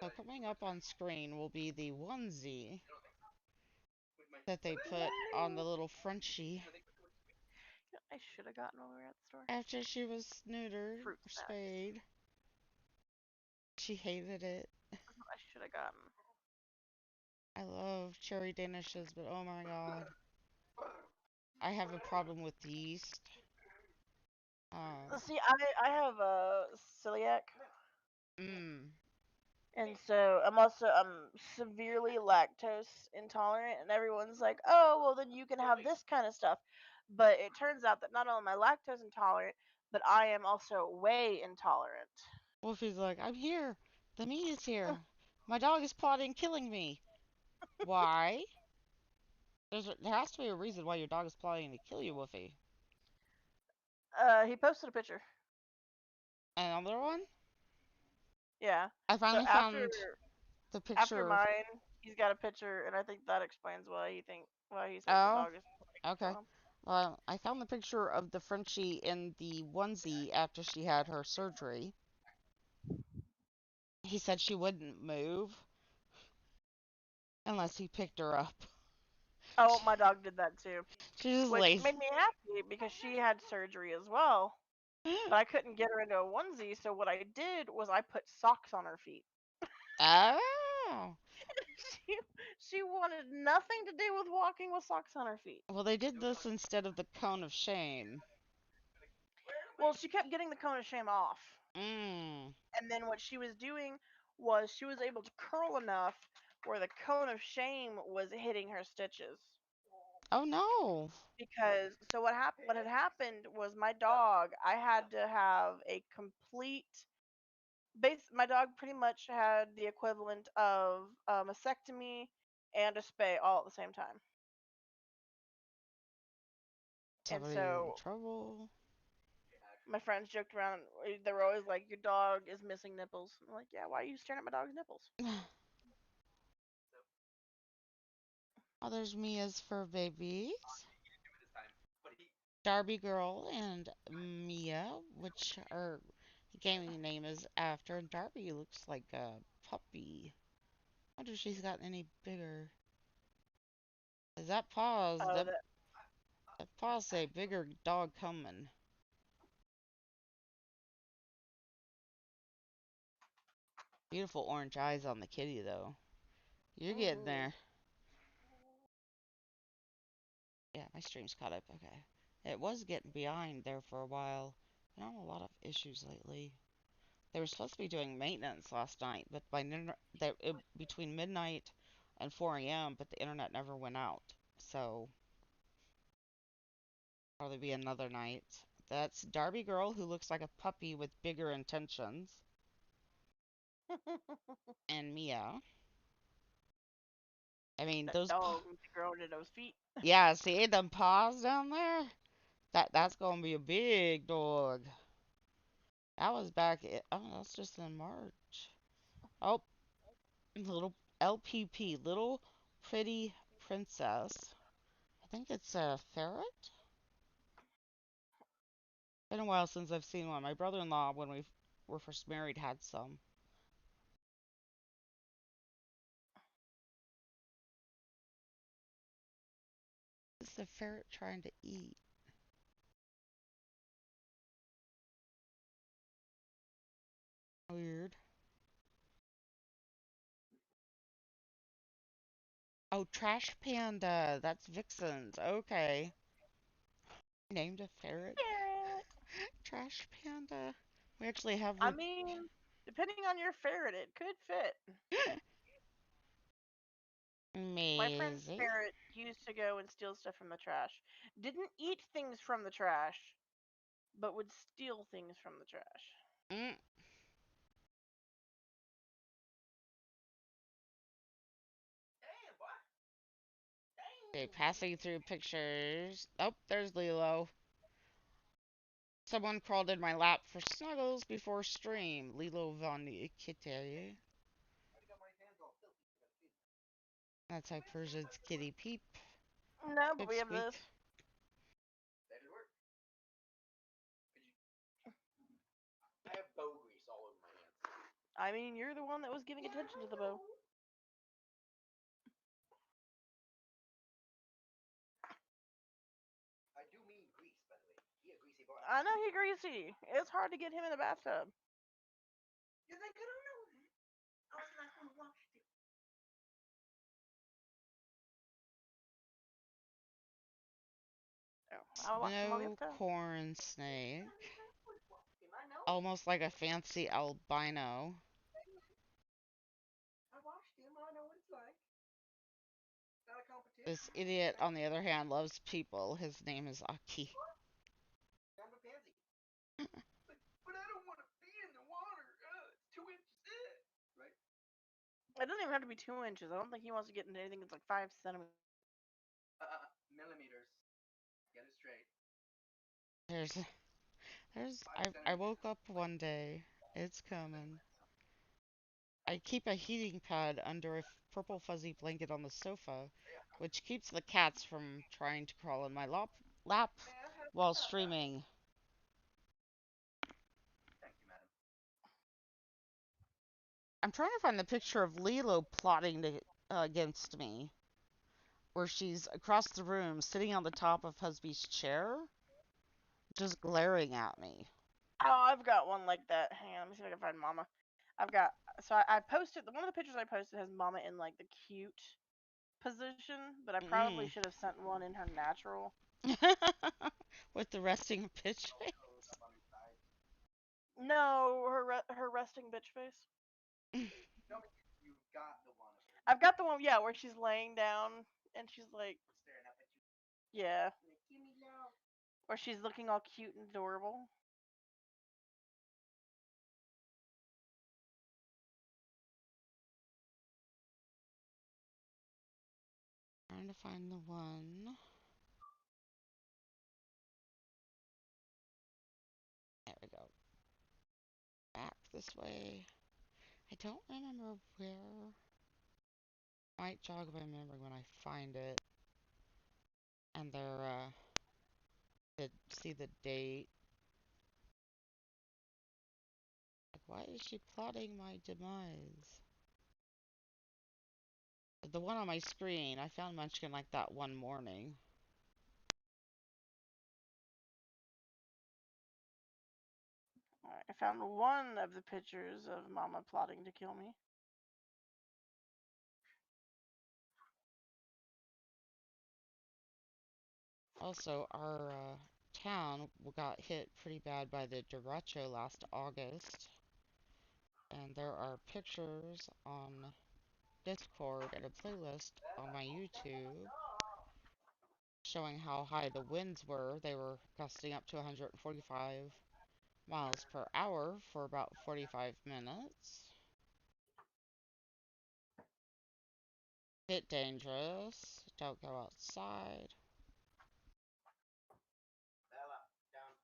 [SPEAKER 2] So coming up on screen will be the onesie
[SPEAKER 7] I don't think so. We might
[SPEAKER 2] that they put on the little Frenchie
[SPEAKER 7] I think what we
[SPEAKER 3] I should have gotten when we were at the store.
[SPEAKER 2] after she was neutered
[SPEAKER 3] Fruit
[SPEAKER 2] or
[SPEAKER 3] snacks.
[SPEAKER 2] spayed. She hated it.
[SPEAKER 3] That's what I should have gotten.
[SPEAKER 2] I love cherry danishes, but oh my god. I have a problem with the yeast.
[SPEAKER 3] See, I have celiac,
[SPEAKER 2] Mmm.
[SPEAKER 3] and so I'm severely lactose intolerant, and everyone's like, oh well, then you can have this kind of stuff. But it turns out that not only am I lactose intolerant, but I am also whey intolerant.
[SPEAKER 2] Wolfie's like, I'm here. The meat is here. My dog is plotting killing me. Why? There has to be a reason why your dog is plotting to kill you, Wolfie.
[SPEAKER 3] He posted a picture.
[SPEAKER 2] Another one?
[SPEAKER 3] Yeah.
[SPEAKER 2] I
[SPEAKER 3] So
[SPEAKER 2] finally found the
[SPEAKER 3] after
[SPEAKER 2] picture.
[SPEAKER 3] mine, he's got a picture, and I think that explains why he says the
[SPEAKER 2] Oh,
[SPEAKER 3] dog is
[SPEAKER 2] okay.
[SPEAKER 3] kill him.
[SPEAKER 2] Well, I found the picture of the Frenchie in the onesie after she had her surgery. He said she wouldn't move unless he picked her up.
[SPEAKER 3] Oh, my dog did that too,
[SPEAKER 2] She just
[SPEAKER 3] which
[SPEAKER 2] lays.
[SPEAKER 3] made me happy because she had surgery as well. But I couldn't get her into a onesie, so what I did was I put socks on her feet.
[SPEAKER 2] Oh.
[SPEAKER 3] she she wanted nothing to do with walking with socks on her feet.
[SPEAKER 2] Well, they did this instead of the cone of shame.
[SPEAKER 3] Well, she kept getting the cone of shame off.
[SPEAKER 2] Mmm.
[SPEAKER 3] And then what she was doing was she was able to curl enough where the cone of shame was hitting her stitches.
[SPEAKER 2] Oh no.
[SPEAKER 3] Because so what had happened was my dog, I had to have a complete my dog pretty much had the equivalent of a mastectomy and a spay all at the same time. And
[SPEAKER 2] Somebody in
[SPEAKER 3] so
[SPEAKER 2] trouble.
[SPEAKER 3] my friends joked around. They were always like, "Your dog is missing nipples." I'm like, "Yeah, why are you staring at my dog's nipples?"
[SPEAKER 2] Oh, there's Mia's fur babies.
[SPEAKER 7] he didn't do it this time. But he
[SPEAKER 2] Darby Girl and Mia, which her gaming name is after. And Darby looks like a puppy. I wonder if she's gotten any bigger. Is that paws?
[SPEAKER 3] Oh,
[SPEAKER 2] That paws say bigger dog coming. Beautiful orange eyes on the kitty though. You're getting
[SPEAKER 3] mm-hmm.
[SPEAKER 2] there. Yeah, my stream's caught up. Okay. It was getting behind there for a while. Been on a lot of issues lately. They were supposed to be doing maintenance last night, but between midnight and 4 a.m., but the internet never went out. So, probably be another night. That's Darby Girl, who looks like a puppy with bigger intentions, and Mia. I mean,
[SPEAKER 3] That dog with the growing in those feet.
[SPEAKER 2] yeah, see them paws down there? That's gonna be a big dog. That was oh, that's just in March. Oh, little LPP, little pretty princess. I think it's a ferret. Been a while since I've seen one. My brother-in-law, when we were first married, had some. What's the ferret trying to eat? Weird. Oh, Trash Panda. That's Vixen's. Okay. Named a ferret.
[SPEAKER 3] Ferret.
[SPEAKER 2] Trash Panda. We actually have
[SPEAKER 3] I mean, depending on your ferret, it could fit. My friend's
[SPEAKER 2] Amazing.
[SPEAKER 3] ferret used to go and steal stuff from the trash. Didn't eat things from the trash, but would steal things from the trash.
[SPEAKER 2] Mm. Okay, passing through pictures. Oh, there's Lilo. Someone crawled in my lap for snuggles before stream. Lilo von the Kitty. That's how Persians kitty peep.
[SPEAKER 3] No, but we have
[SPEAKER 2] Pipsqueak.
[SPEAKER 3] this.
[SPEAKER 7] That'd work. I have bow grease all over my hands.
[SPEAKER 3] I mean, you're the one that was giving attention to the bow.
[SPEAKER 7] I do mean grease, by the way. He a greasy boy.
[SPEAKER 3] I know he greasy. It's hard to get him in the bathtub.
[SPEAKER 7] You think I don't know that? I was not gonna wash it.
[SPEAKER 3] Oh, I watched him all the
[SPEAKER 2] No
[SPEAKER 3] other time.
[SPEAKER 2] corn snake.
[SPEAKER 7] I know.
[SPEAKER 2] Almost like a fancy albino.
[SPEAKER 7] I watched him. I know what it's like. It's not a competition.
[SPEAKER 2] This idiot, on the other hand, loves people. His name is Aki.
[SPEAKER 7] I'm a pansy. but I don't want to be in the water. It's 2 inches in. Right?
[SPEAKER 3] It doesn't even have to be 2 inches. I don't think he wants to get into anything that's like 5 centimeters.
[SPEAKER 7] Millimeters. Get it straight.
[SPEAKER 2] I woke up one day. It's coming. I keep a heating pad under a purple fuzzy blanket on the sofa, which keeps the cats from trying to crawl in my lap while streaming.
[SPEAKER 7] Thank you, madam.
[SPEAKER 2] I'm trying to find the picture of Lilo plotting against me, where she's across the room, sitting on the top of Husby's chair, just glaring at me.
[SPEAKER 3] Oh, I've got one like that. Hang on, let me see if I can find Mama. I posted one of the pictures I posted has Mama in like the cute position, but I probably should have sent one in her natural.
[SPEAKER 2] With the resting bitch face.
[SPEAKER 3] No, her resting bitch face.
[SPEAKER 7] No, you've got the one.
[SPEAKER 3] I've got the one, yeah, where she's laying down and she's like,
[SPEAKER 7] Staring up at you.
[SPEAKER 3] yeah,
[SPEAKER 7] Give me love.
[SPEAKER 3] where she's looking all cute and adorable.
[SPEAKER 2] Trying to find the one. There we go. Back this way. I don't remember where. Might jog my memory when I find it. And see the date. Like, why is she plotting my demise? The one on my screen, I found Munchkin like that one morning.
[SPEAKER 3] Alright, I found one of the pictures of Mama plotting to kill me.
[SPEAKER 2] Also, our town got hit pretty bad by the derecho last August. And there are pictures on Discord and a playlist on my YouTube showing how high the winds were. They were gusting up to 145 miles per hour for about 45 minutes. Bit dangerous. Don't go outside.
[SPEAKER 7] Bella, down.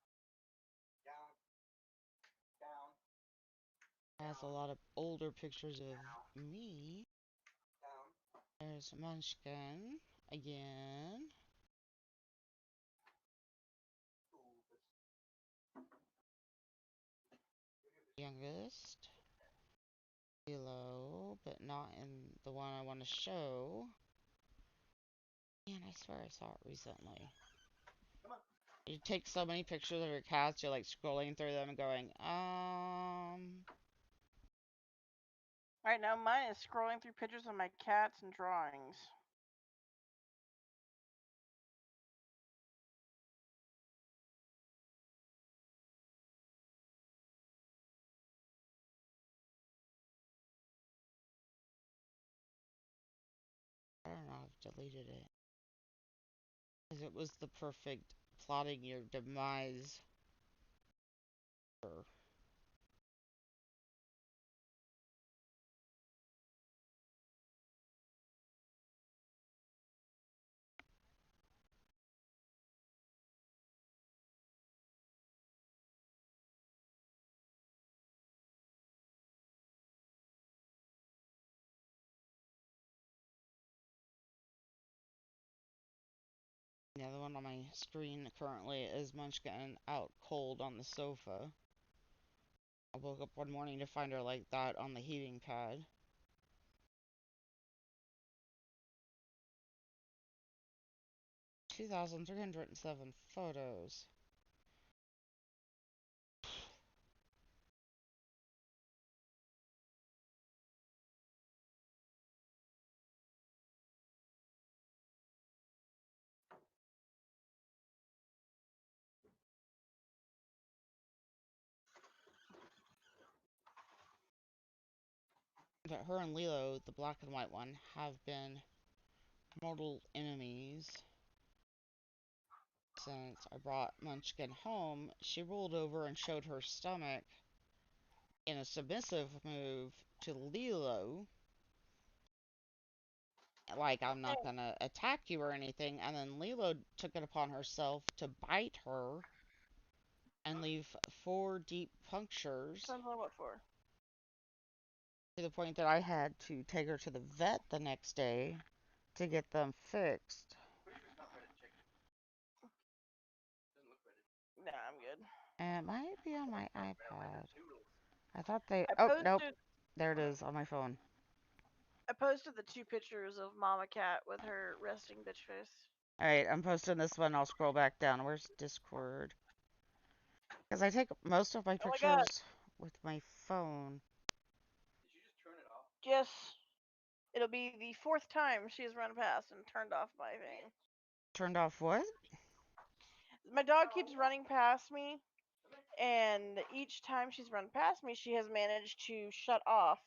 [SPEAKER 7] Down.
[SPEAKER 2] Has a lot of older pictures of me.
[SPEAKER 7] Down.
[SPEAKER 2] There's Munchkin again. Youngest. Below, but not in the one I want to show. Man, I swear I saw it recently. You take so many pictures of your cats, you're like scrolling through them and going,
[SPEAKER 3] Right now, mine is scrolling through pictures of my cats and drawings.
[SPEAKER 2] I don't know, I've deleted it. Because it was the perfect plotting your demise. The other one on my screen currently is Munchkin out cold on the sofa. I woke up one morning to find her like that on the heating pad. $2,307 photos. But her and Lilo, the black and white one, have been mortal enemies since I brought Munchkin home. She rolled over and showed her stomach in a submissive move to Lilo. Like, I'm not gonna attack you or anything. And then Lilo took it upon herself to bite her and leave 4 deep punctures.
[SPEAKER 3] Depends on what for.
[SPEAKER 2] To the point that I had to take her to the vet the next day to get them fixed.
[SPEAKER 3] Nah, I'm good.
[SPEAKER 2] And it might be on my iPad. I thought they.
[SPEAKER 3] I
[SPEAKER 2] Oh, nope.
[SPEAKER 3] posted
[SPEAKER 2] There it is on my phone.
[SPEAKER 3] I posted the 2 pictures of Mama Cat with her resting bitch face.
[SPEAKER 2] Alright, I'm posting this one. I'll scroll back down. Where's Discord? Because I take most of my
[SPEAKER 3] Oh my god.
[SPEAKER 2] pictures with my phone.
[SPEAKER 7] Did you just turn it off?
[SPEAKER 3] Yes. It'll be the 4th time she has run past and turned off my thing.
[SPEAKER 2] Turned off what?
[SPEAKER 3] My dog keeps running past me, and each time she's run past me, she has managed to shut off.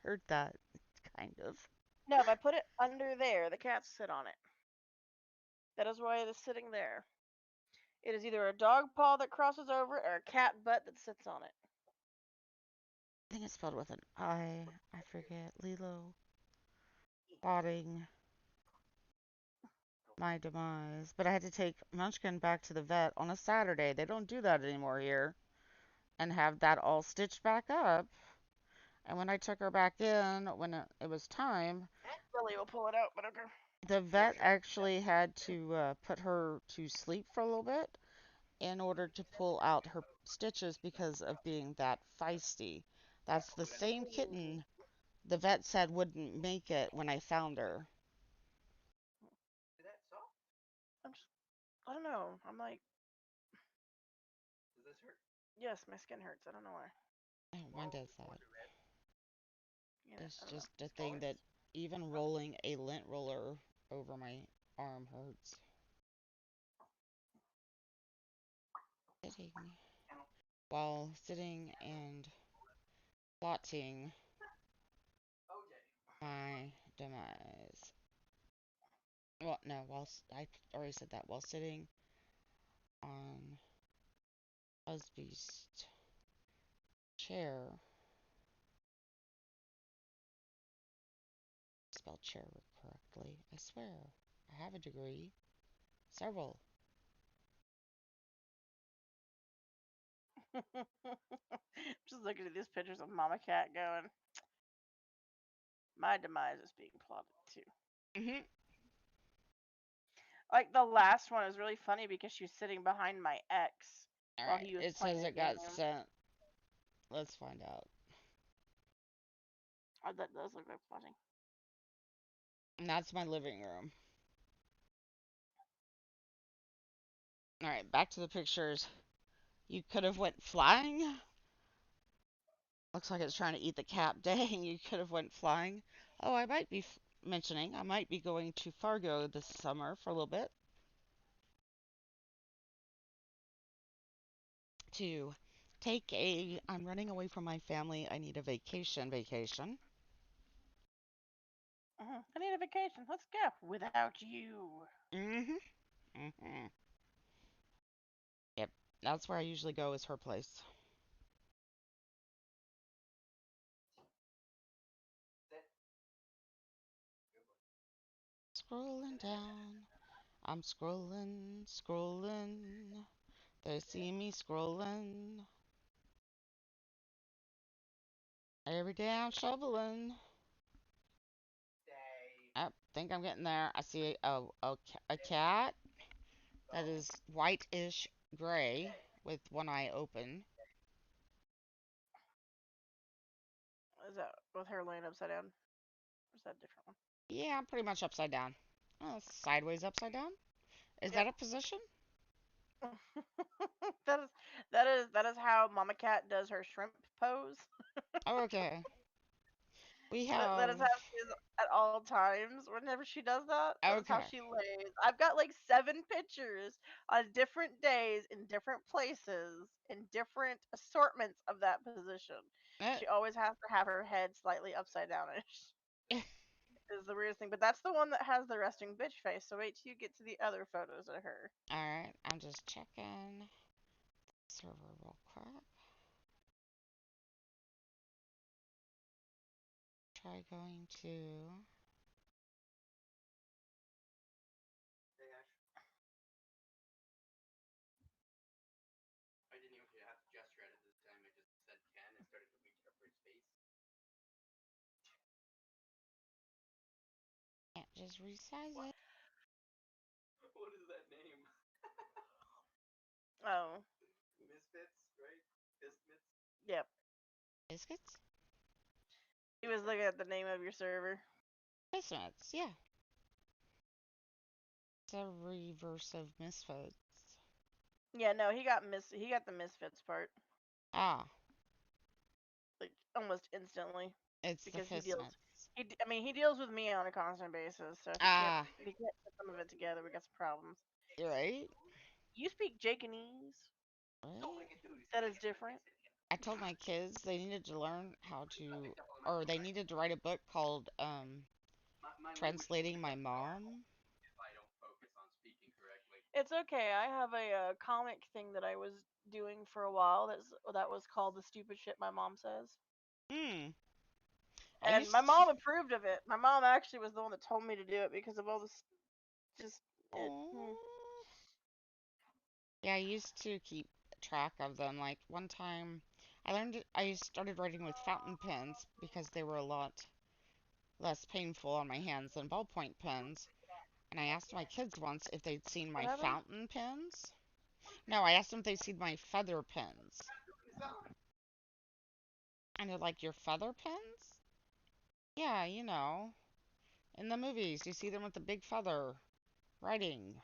[SPEAKER 2] Heard that. Kind of.
[SPEAKER 3] No, if I put it under there, the cats sit on it. That is why it is sitting there. It is either a dog paw that crosses over or a cat butt that sits on it.
[SPEAKER 2] I think it's spelled with an I. I forget. Lilo. Spotting my demise. But I had to take Munchkin back to the vet on a Saturday. They don't do that anymore here. And have that all stitched back up. And when I took her back in, when it was time,
[SPEAKER 3] Billy will pull it out, but okay.
[SPEAKER 2] the vet actually had to put her to sleep for a little bit in order to pull out her stitches because of being that feisty. That's the same kitten the vet said wouldn't make it when I found her.
[SPEAKER 7] Is that soft?
[SPEAKER 3] I don't know. I'm like,
[SPEAKER 7] Does this hurt?
[SPEAKER 3] yes, my skin hurts. I don't know why.
[SPEAKER 2] Oh, mine does that.
[SPEAKER 3] You know,
[SPEAKER 2] It's
[SPEAKER 3] I don't know.
[SPEAKER 2] just a thing that even rolling a lint roller over my arm hurts. Sitting. While sitting and plotting my demise. Well, no, I already said that. While sitting on Busby's chair. Spelled chair correctly. I swear. I have a degree. Several.
[SPEAKER 3] Just looking at these pictures of Mama Cat going, my demise is being plotted too.
[SPEAKER 2] Mm-hmm.
[SPEAKER 3] Like the last one is really funny because she was sitting behind my ex while
[SPEAKER 2] Alright,
[SPEAKER 3] he was
[SPEAKER 2] it
[SPEAKER 3] playing
[SPEAKER 2] says
[SPEAKER 3] a
[SPEAKER 2] it got
[SPEAKER 3] game.
[SPEAKER 2] sent. Let's find out.
[SPEAKER 3] Oh, that does look like funny.
[SPEAKER 2] And that's my living room. Alright, back to the pictures. You could have went flying. Looks like it's trying to eat the cap. Dang, you could have went flying. Oh, I might be mentioning I might be going to Fargo this summer for a little bit. To take I'm running away from my family. I need a vacation.
[SPEAKER 3] I need a vacation. Let's go. Without you.
[SPEAKER 2] Mm-hmm. Mm-hmm. Yep, that's where I usually go is her place. Scrolling down. I'm scrolling. They see me scrolling. Every day I'm shoveling. think I'm getting there. I see a cat that is whitish gray with one eye open.
[SPEAKER 3] Is that with her laying upside down? Or is that a different one?
[SPEAKER 2] Yeah, I'm pretty much upside down. Sideways upside down? Is
[SPEAKER 3] Yep.
[SPEAKER 2] that a position?
[SPEAKER 3] that is that is how Mama Cat does her shrimp pose.
[SPEAKER 2] Oh, okay. We
[SPEAKER 3] That
[SPEAKER 2] have.
[SPEAKER 3] is how she is at all times. Whenever she does that, that is how
[SPEAKER 2] Okay.
[SPEAKER 3] she lays. I've got like 7 pictures on different days in different places in different assortments of that position.
[SPEAKER 2] Uh,
[SPEAKER 3] She always has to have her head slightly upside downish. Is the weirdest thing, but that's the one that has the resting bitch face. So wait till you get to the other photos of her.
[SPEAKER 2] Alright, I'm just checking server real quick. Try going to.
[SPEAKER 7] Hey, Ash. I didn't even have to gesture at it this time. I just said Ken and started to reach up for his face.
[SPEAKER 2] Can't just resize it.
[SPEAKER 7] What is that name?
[SPEAKER 3] Oh,
[SPEAKER 7] Misfits, right? Misfits.
[SPEAKER 3] yep.
[SPEAKER 2] Biscuits?
[SPEAKER 3] He was looking at the name of your server.
[SPEAKER 2] Misfits, yeah. It's a reverse of misfits.
[SPEAKER 3] Yeah, no, he got the misfits part
[SPEAKER 2] Ah,
[SPEAKER 3] like almost instantly
[SPEAKER 2] it's the
[SPEAKER 3] because
[SPEAKER 2] fistmits.
[SPEAKER 3] I mean he deals with me on a constant basis. So
[SPEAKER 2] Ah,
[SPEAKER 3] if he can't put some of it together, we got some problems.
[SPEAKER 2] you're right.
[SPEAKER 3] You speak Japanese.
[SPEAKER 2] Right?
[SPEAKER 3] That is different.
[SPEAKER 2] I told my kids they needed to learn how to, or they needed to write a book called
[SPEAKER 7] My language
[SPEAKER 2] Translating
[SPEAKER 7] will
[SPEAKER 2] My
[SPEAKER 7] get better
[SPEAKER 2] Mom.
[SPEAKER 7] if I don't focus on speaking correctly.
[SPEAKER 3] It's okay. I have a comic thing that I was doing for a while. That was called the stupid shit my mom says.
[SPEAKER 2] Hmm. I
[SPEAKER 3] And my
[SPEAKER 2] used
[SPEAKER 3] mom approved of it. My mom actually was the one that told me to do it because of all this just it.
[SPEAKER 2] to. Yeah, I used to keep track of them. Like one time, I started writing with fountain pens because they were a lot less painful on my hands than ballpoint pens. And I asked my kids once if they'd seen
[SPEAKER 3] What
[SPEAKER 2] my
[SPEAKER 3] happened?
[SPEAKER 2] fountain pens. No, I asked them if they'd seen my feather pens. And they're like, your feather pens? Yeah, in the movies, you see them with the big feather writing.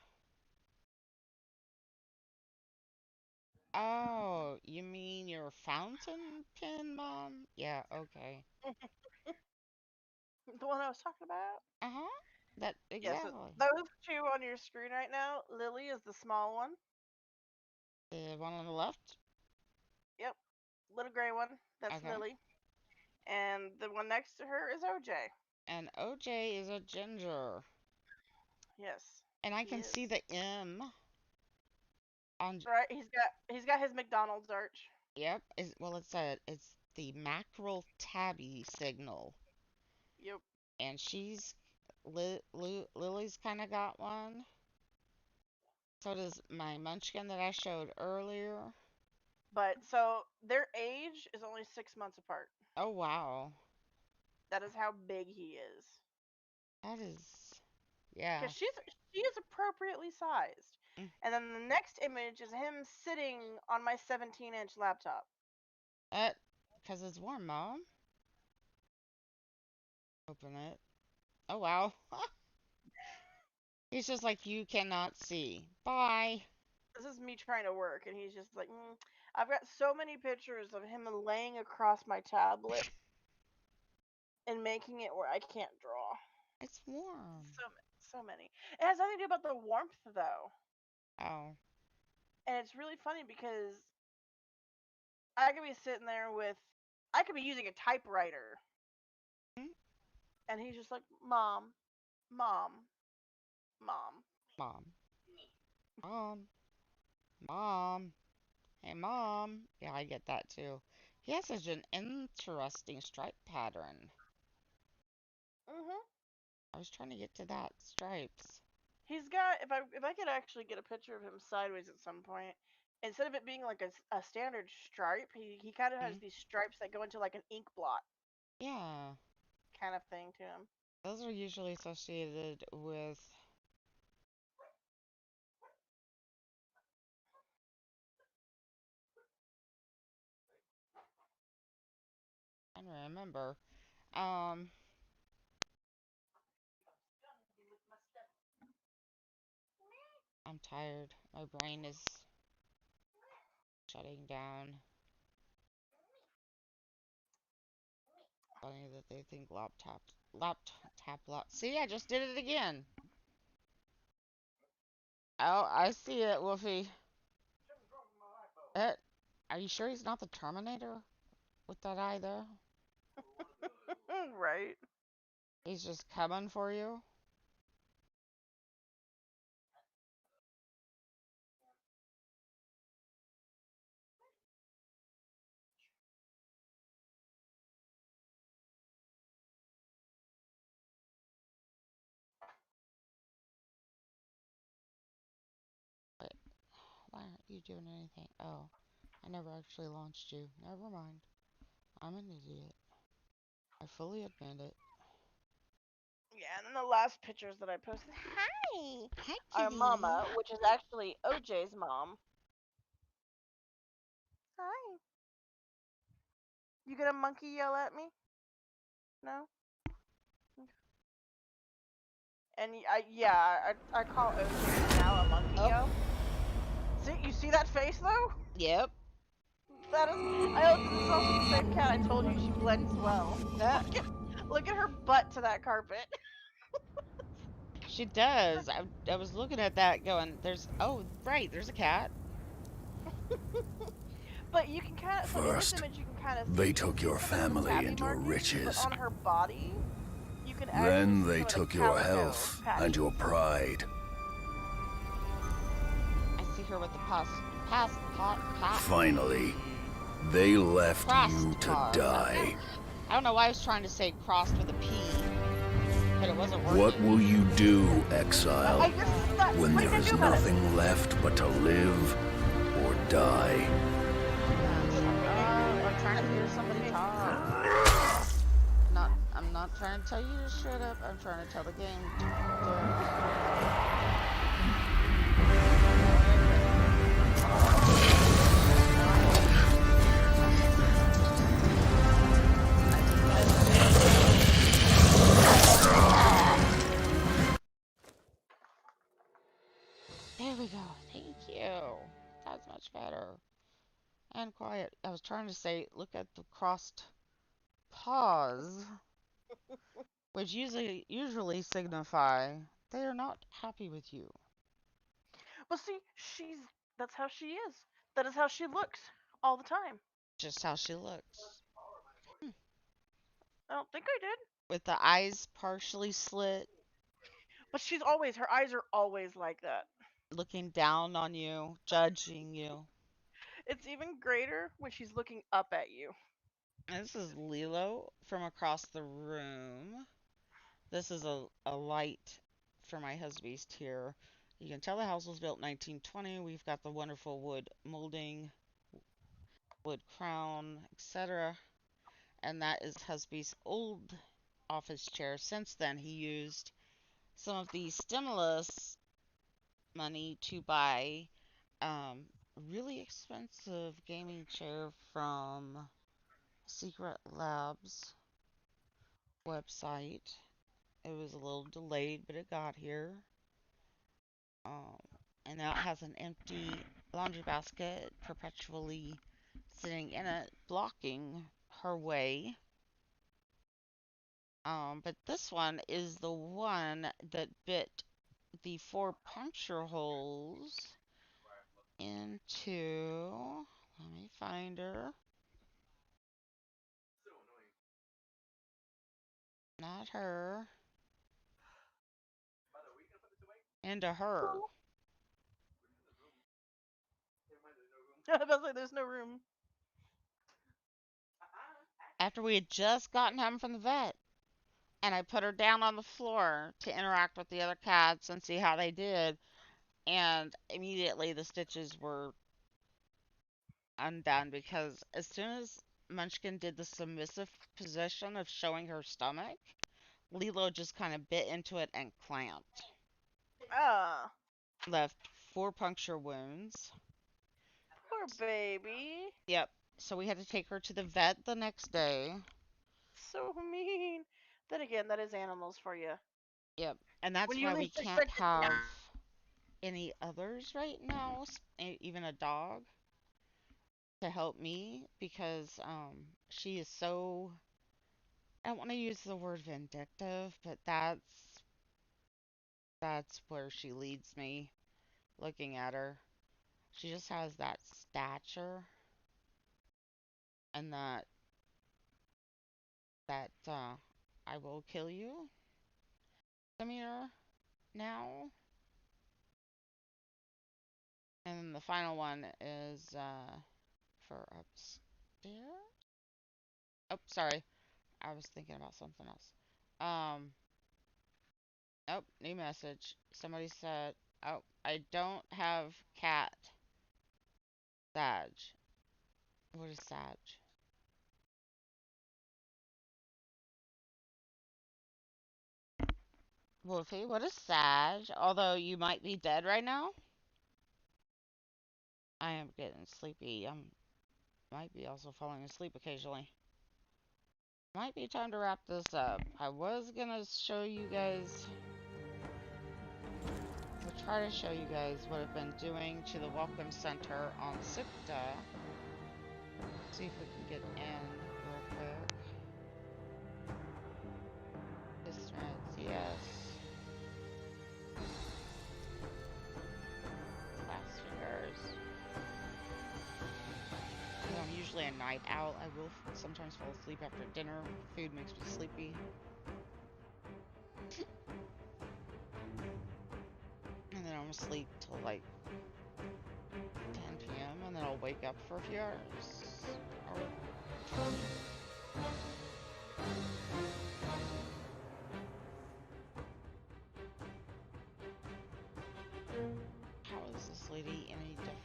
[SPEAKER 2] Oh, you mean your fountain pen, Mom? Yeah, okay.
[SPEAKER 3] The one I was talking about?
[SPEAKER 2] Uh-huh. That
[SPEAKER 3] Yeah, so
[SPEAKER 2] exactly.
[SPEAKER 3] those two on your screen right now, Lily is the small one.
[SPEAKER 2] The one on the left?
[SPEAKER 3] Yep. Little gray one. That's
[SPEAKER 2] Okay.
[SPEAKER 3] Lily. And the one next to her is OJ.
[SPEAKER 2] And OJ is a ginger.
[SPEAKER 3] Yes,
[SPEAKER 2] And I
[SPEAKER 3] he
[SPEAKER 2] can see
[SPEAKER 3] is.
[SPEAKER 2] the M on
[SPEAKER 3] Right, he's got his McDonald's arch.
[SPEAKER 2] yep, it's the mackerel tabby signal.
[SPEAKER 3] Yep.
[SPEAKER 2] And Lily's kind of got one. So does my munchkin that I showed earlier.
[SPEAKER 3] But so their age is only 6 months apart.
[SPEAKER 2] Oh wow.
[SPEAKER 3] That is how big he is.
[SPEAKER 2] That is yeah.
[SPEAKER 3] Because she is appropriately sized.
[SPEAKER 2] Mm.
[SPEAKER 3] And then the next image is him sitting on my 17-inch laptop.
[SPEAKER 2] Uh, 'Cause it's warm, Mom. Open it. Oh wow. He's just like you cannot see. Bye.
[SPEAKER 3] This is me trying to work, and he's just like, I've got so many pictures of him laying across my tablet and making it where I can't draw.
[SPEAKER 2] It's warm.
[SPEAKER 3] So many. It has nothing to do about the warmth though,
[SPEAKER 2] Oh.
[SPEAKER 3] and it's really funny because I could be sitting there I could be using a typewriter,
[SPEAKER 2] Hmm?
[SPEAKER 3] and he's just like, Mom, Mom, Mom.
[SPEAKER 2] Mom. Mom. Mom. Hey, Mom. Yeah, I get that too. He has such an interesting stripe pattern.
[SPEAKER 3] Mhm.
[SPEAKER 2] I was trying to get to that stripes.
[SPEAKER 3] He's got if I could actually get a picture of him sideways at some point, instead of it being like a standard stripe, he kind of has
[SPEAKER 2] Hmm?
[SPEAKER 3] these stripes that go into like an ink blot
[SPEAKER 2] Yeah.
[SPEAKER 3] kind of thing to him.
[SPEAKER 2] Those are usually associated with. I don't remember. Um, I'm tired. My brain is shutting down. Funny that they think laptop. See, I just did it again. Oh, I see it, Wolfie. Are you sure he's not the Terminator with that eye there?
[SPEAKER 3] Right.
[SPEAKER 2] He's just coming for you. Wait, why aren't you doing anything? Oh, I never actually launched you. Never mind. I'm an idiot. I fully admit it.
[SPEAKER 3] Yeah, and then the last pictures that I posted, hi,
[SPEAKER 2] Hi,
[SPEAKER 3] are
[SPEAKER 2] kitty.
[SPEAKER 3] Mama, which is actually OJ's mom. Hi. You gonna monkey yell at me? No. And I call OJ now a monkey
[SPEAKER 2] Oh,
[SPEAKER 3] yo. See, you see that face though?
[SPEAKER 2] yep.
[SPEAKER 3] That is. This is also the same cat I told you. She blends well.
[SPEAKER 2] That
[SPEAKER 3] Look at her butt to that carpet.
[SPEAKER 2] she does. I was looking at that going, there's oh right, there's a cat.
[SPEAKER 3] But you can kind of, so in this
[SPEAKER 4] First,
[SPEAKER 3] image you can kind of see,
[SPEAKER 4] they
[SPEAKER 3] you can
[SPEAKER 4] took
[SPEAKER 3] see
[SPEAKER 4] your
[SPEAKER 3] some of the
[SPEAKER 4] family
[SPEAKER 3] tabby
[SPEAKER 4] and your
[SPEAKER 3] markings, but
[SPEAKER 4] riches.
[SPEAKER 3] on her body, you can actually
[SPEAKER 4] Then
[SPEAKER 3] see
[SPEAKER 4] they
[SPEAKER 3] some of the
[SPEAKER 4] took your
[SPEAKER 3] calico
[SPEAKER 4] health and
[SPEAKER 3] patches.
[SPEAKER 4] your pride.
[SPEAKER 2] I see her with the pot
[SPEAKER 4] Finally, they left
[SPEAKER 2] crossed
[SPEAKER 4] you to
[SPEAKER 2] paws.
[SPEAKER 4] die.
[SPEAKER 2] I don't know why I was trying to say crossed with a P, but it wasn't working.
[SPEAKER 4] What will you do, exile,
[SPEAKER 3] I just see that.
[SPEAKER 4] when
[SPEAKER 3] What are you
[SPEAKER 4] there
[SPEAKER 3] gonna
[SPEAKER 4] is
[SPEAKER 3] do about it?
[SPEAKER 4] nothing left but to live or die?
[SPEAKER 2] I'm trying to hear somebody talk. I'm not trying to tell you to shut up. I'm trying to tell the game to. There we go. Thank you. That's much better. And quiet. I was trying to say, look at the crossed paws, which usually signify they are not happy with you.
[SPEAKER 3] Well, see, that's how she is. That is how she looks all the time.
[SPEAKER 2] Just how she looks.
[SPEAKER 3] I don't think I did.
[SPEAKER 2] With the eyes partially slit,
[SPEAKER 3] But her eyes are always like that.
[SPEAKER 2] looking down on you, judging you.
[SPEAKER 3] It's even greater when she's looking up at you.
[SPEAKER 2] This is Lilo from across the room. This is a light for my husband's here. You can tell the house was built 1920. We've got the wonderful wood molding, wood crown, etc. And that is husband's old office chair. Since then, he used some of the stimulus money to buy really expensive gaming chair from Secret Labs website. It was a little delayed, but it got here. Um, and now it has an empty laundry basket perpetually sitting in it, blocking her way. But this one is the one that bit the 4 puncture holes into. Let me find her. Not her. Into her.
[SPEAKER 3] I was like, there's no room.
[SPEAKER 2] After we had just gotten home from the vet. And I put her down on the floor to interact with the other cats and see how they did. And immediately the stitches were undone because as soon as Munchkin did the submissive position of showing her stomach, Lilo just kind of bit into it and clamped.
[SPEAKER 3] Ah,
[SPEAKER 2] Left 4 puncture wounds.
[SPEAKER 3] poor baby.
[SPEAKER 2] Yep. So we had to take her to the vet the next day.
[SPEAKER 3] So mean. Then again, that is animals for you.
[SPEAKER 2] Yep. And that's
[SPEAKER 3] When you
[SPEAKER 2] why we
[SPEAKER 3] least
[SPEAKER 2] can't
[SPEAKER 3] expect it.
[SPEAKER 2] have any others right now, even a dog, to help me because she is so, I don't want to use the word vindictive, but that's where she leads me looking at her. She just has that stature and that I will kill you demeanor now. And then the final one is for upstairs. Oh, sorry. I was thinking about something else. Oh, new message. Somebody said, oh, I don't have cat. Sag. What is Sag? Wolfie, what is Sag? Although you might be dead right now. I am getting sleepy. Might be also falling asleep occasionally. Might be time to wrap this up. I was gonna show you guys. I'll try to show you guys what I've been doing to the Welcome Center on Sipta. See if we can get in real quick. Instruments, yes. Last fingers. I'm usually a night owl. I will sometimes fall asleep after dinner. Food makes me sleepy. And then I'm asleep till like 10 p.m. and then I'll wake up for a few hours. How is this lady any different?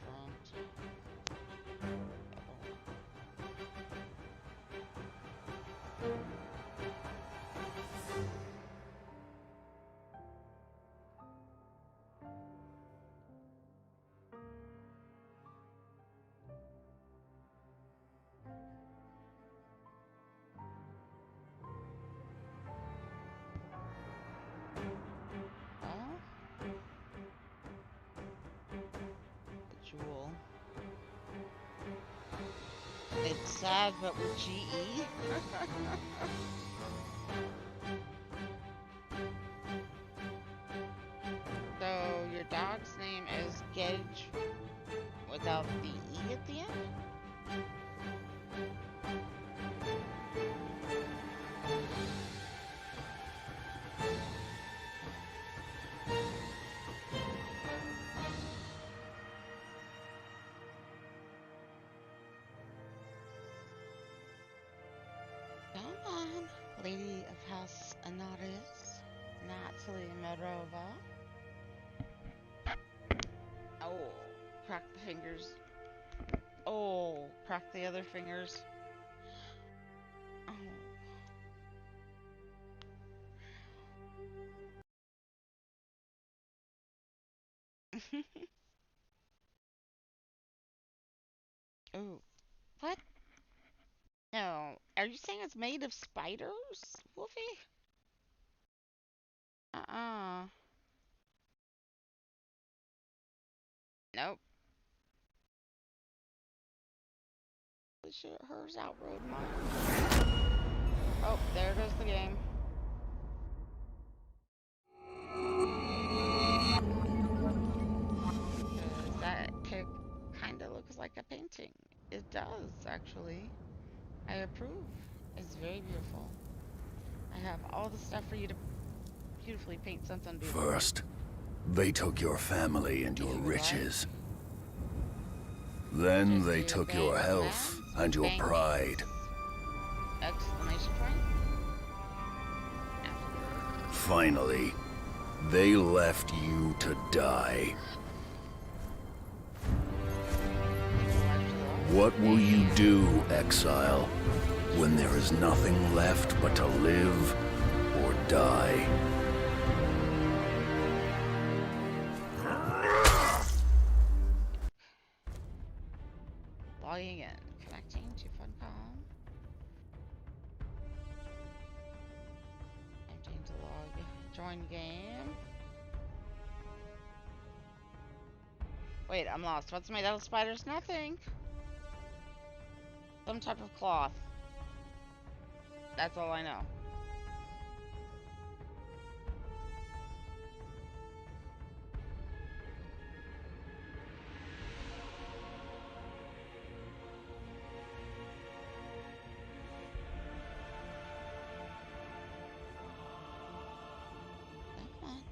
[SPEAKER 2] Jewel. It's sad, but with GE. So your dog's name is Gage without the E at the end? Come on, Lady of House Anaris, Natalie Marova. Oh, crack the fingers. Oh, crack the other fingers. Oh. Oh, what? No, are you saying it's made of spiders, Wolfie? Uh-uh. Nope. Hers outrode mine. Oh, there goes the game. That pic kind of looks like a painting. It does, actually. I approve. It's very beautiful. I have all the stuff for you to beautifully paint something beautiful.
[SPEAKER 4] First, they took your family and your riches. Then they took your health and your pride.
[SPEAKER 2] Exclamation point.
[SPEAKER 4] Finally, they left you to die. What will you do, exile, when there is nothing left but to live or die.
[SPEAKER 2] Logging in. Connecting to Funcom. Emptying to log. Join game. Wait, I'm lost. What's made out of spiders? Nothing. Some type of cloth. That's all I know. Come on.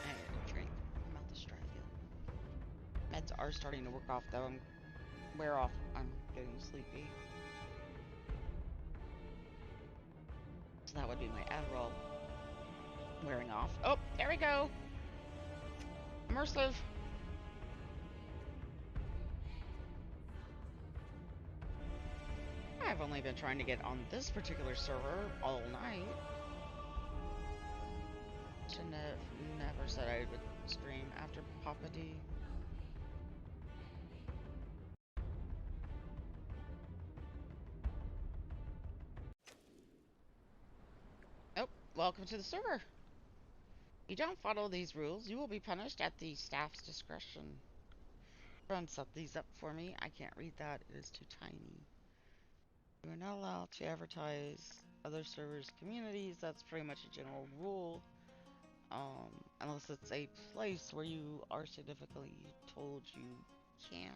[SPEAKER 2] I need a drink. I'm about to strike it. Meds are starting to work off though. Wear off. I'm getting sleepy. So that would be my Adderall wearing off. Oh, there we go. Immersive. I've only been trying to get on this particular server all night. Shouldn't have never said I would stream after Papa D. Oh, welcome to the server. If you don't follow these rules, you will be punished at the staff's discretion. Run set these up for me. I can't read that. It is too tiny. You are not allowed to advertise other servers' communities. That's pretty much a general rule. Unless it's a place where you are significantly told you can.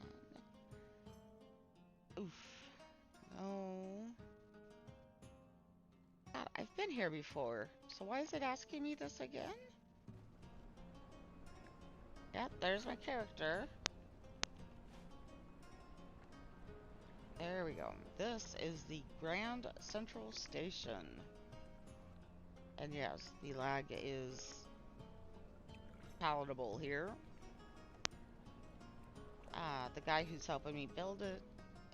[SPEAKER 2] Oof. No. God, I've been here before. So why is it asking me this again? Yep, there's my character. There we go. This is the Grand Central Station. And yes, the lag is palatable here. The guy who's helping me build it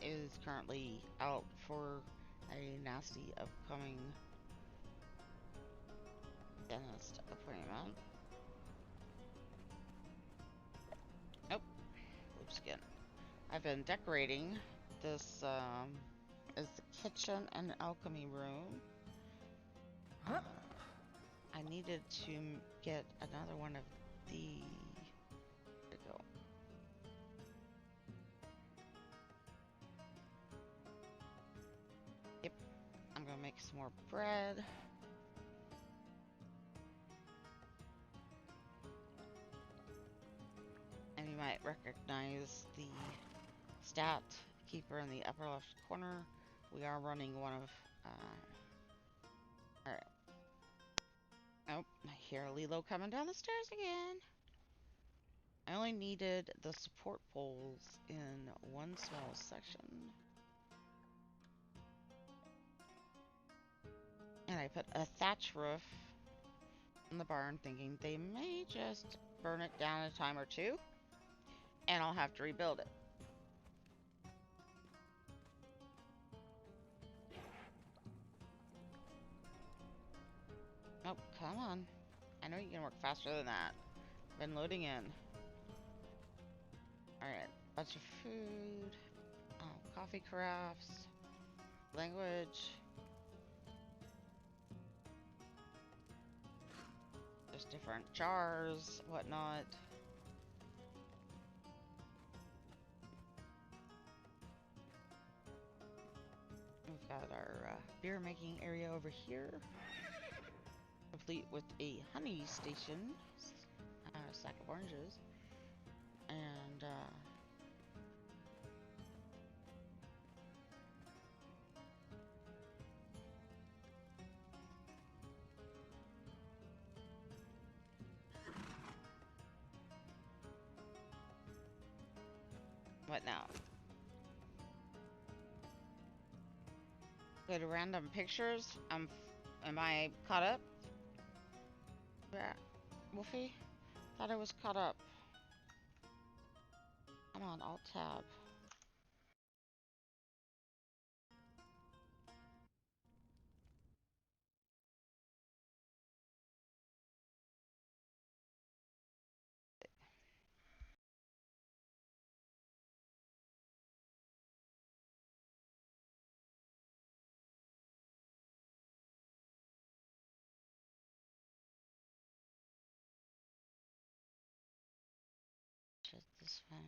[SPEAKER 2] is currently out for a nasty upcoming dentist appointment. Nope. Oops, again. I've been decorating. This is the kitchen and alchemy room. I needed to get another one of these. There we go. Yep. I'm gonna make some more bread. And you might recognize the stat keeper in the upper left corner. We are running one of alright. Nope, I hear Lilo coming down the stairs again. I only needed the support poles in one small section. And I put a thatch roof in the barn thinking they may just burn it down a time or two. And I'll have to rebuild it. Oh, come on. I know you can work faster than that. Been loading in. Alright, bunch of food. Coffee crafts. Language. Just different jars, whatnot. We've got our beer making area over here. Complete with a honey station. A sack of oranges. And what now? Go to random pictures. Am I caught up? Yeah, Wolfie? Thought I was caught up. on, Alt Tab. Check this one.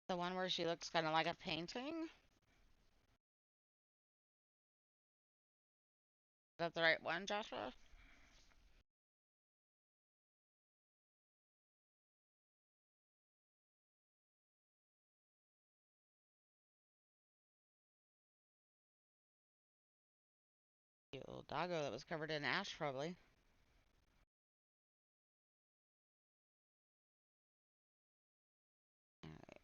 [SPEAKER 2] The one where she looks kind of like a painting? Is that the right one, Joshua? The old doggo that was covered in ash, probably. Alright.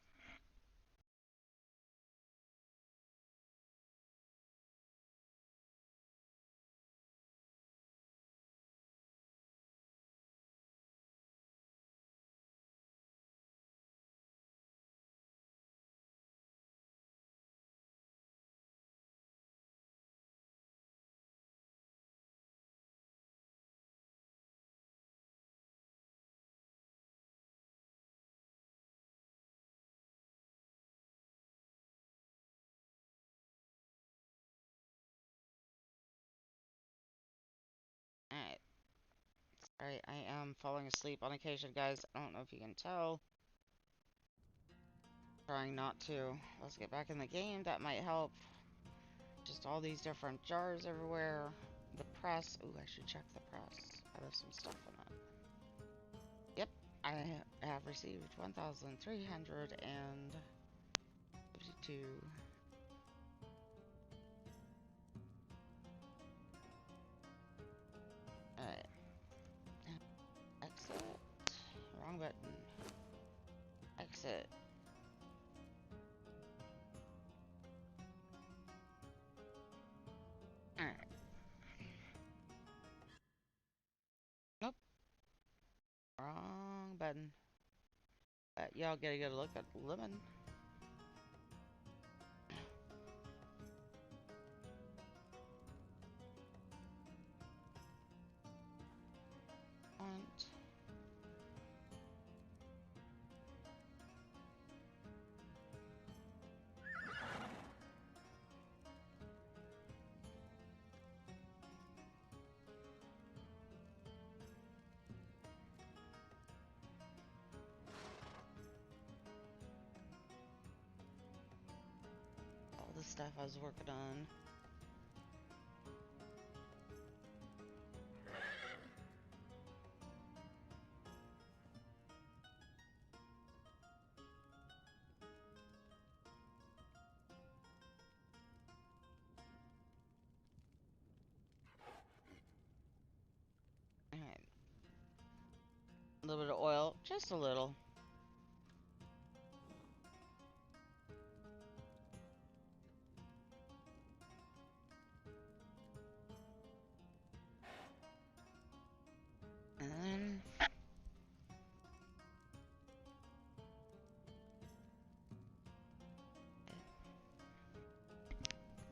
[SPEAKER 2] Alright. Sorry, I am falling asleep on occasion, guys. I don't know if you can tell. Trying not to. Let's get back in the game. That might help. Just all these different jars everywhere. The press. Ooh, I should check the press. There's some stuff in it. Yep, I have received 1,352. Alright. Exit. Wrong button. Exit. Alright. Nope. Wrong button. Y'all get a good look at lemon. Want. All the stuff I was working on. Alright. A little bit of oil. Just a little. And then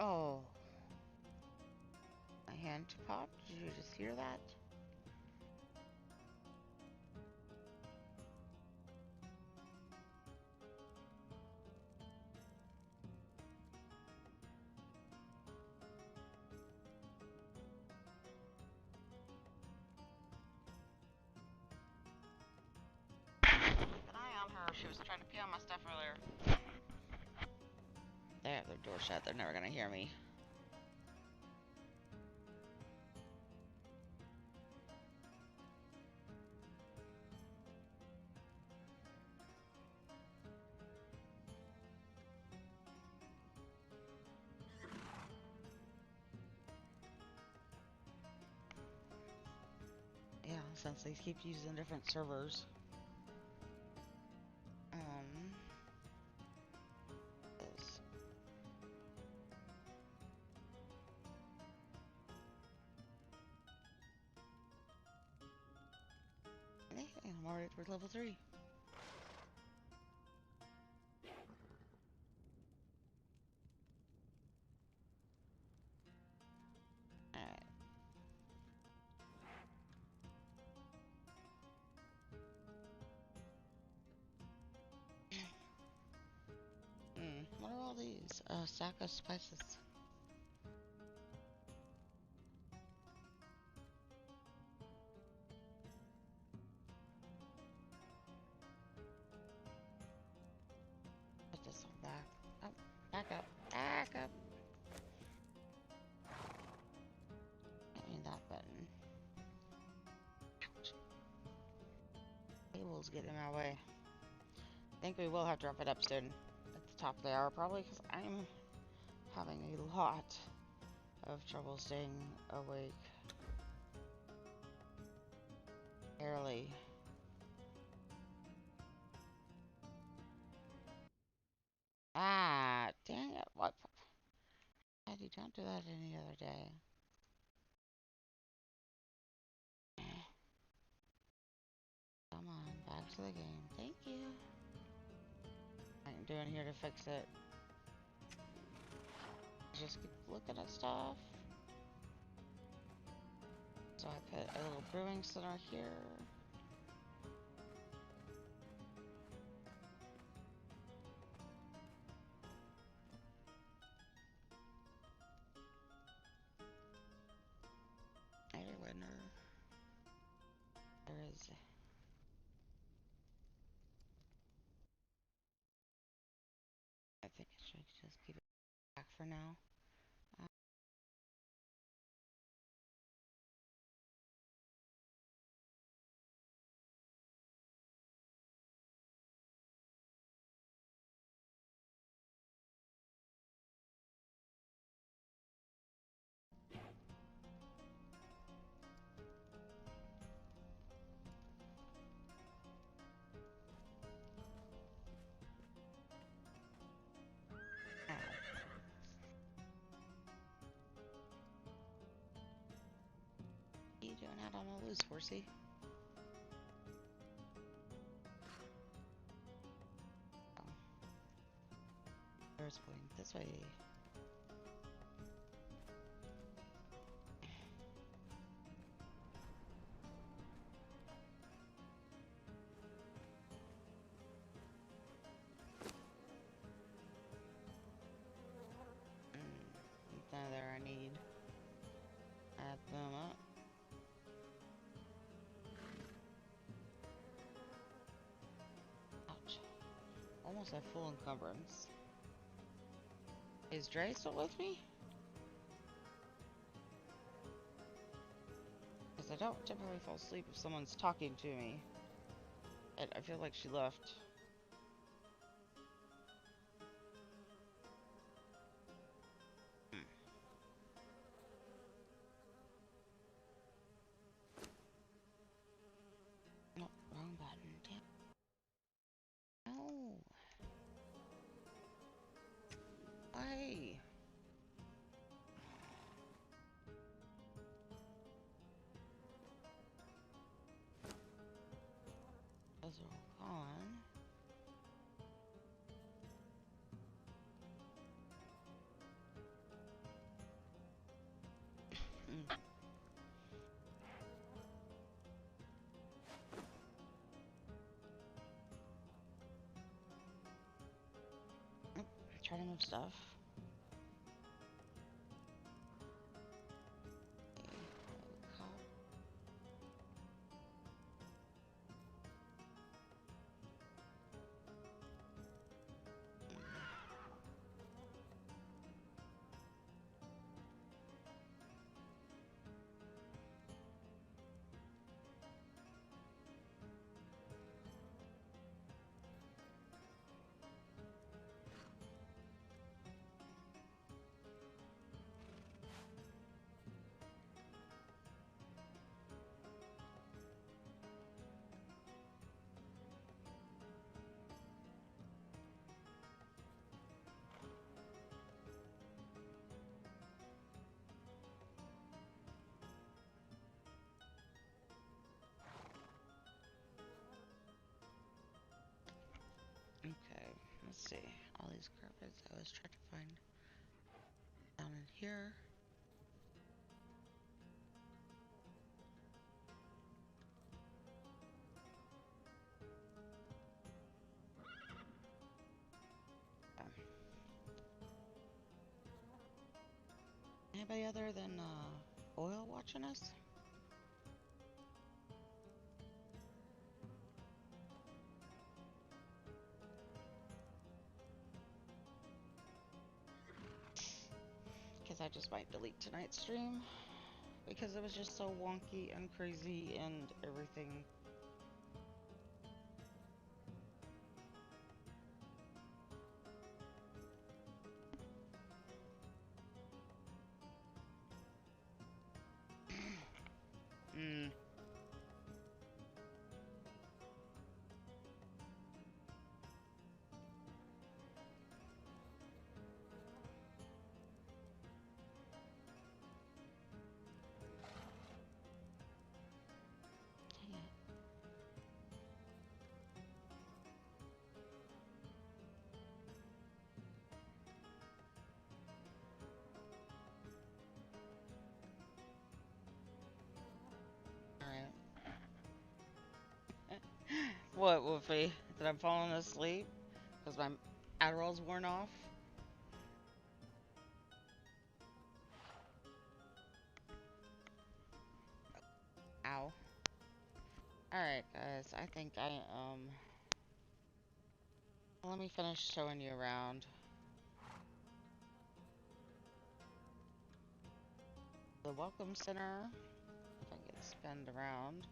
[SPEAKER 2] oh, my hand popped. Did you just hear that? Keep an eye on her. She was trying to pee on my stuff earlier. They have their door shut. They're never gonna hear me. Yeah, since they keep using different servers. This. I'm already towards level 3. Alright. What are all these? Sack of spices. Put this one back. Oh, back up. Back up. I need that button. Ouch. Tables get in my way. I think we will have to wrap it up soon. At the top of the hour, probably, because I'm having a lot of trouble staying awake. Barely. Ah, dang it. What? Daddy, don't do that any other day. Come on, back to the game. Thank you. I'm doing here to fix it. Just keep looking at stuff. So I put a little brewing center here. Hey, winner. There is. I think I should just keep it back for now. Ow. What are you doing out on a loose, horsey? Oh. There's going this way. None there I need. Add them up. Ouch. Almost at full encumbrance. Is Dre still with me? Because I don't typically fall asleep if someone's talking to me. And I feel like she left. No, wrong button. Damn. No. Why? Those are all gone. Try to move stuff. let's see. All these carpets I was trying to find down in here. Anybody other than Oil watching us? Because I just might delete tonight's stream because it was just so wonky and crazy and everything. Hmm. Dang it. Alright. What, Wolfie? Did I fall asleep? Because my Adderall's worn off? Ow. Alright, guys. I think let me finish showing you around. The Welcome Center. If I can get spun around.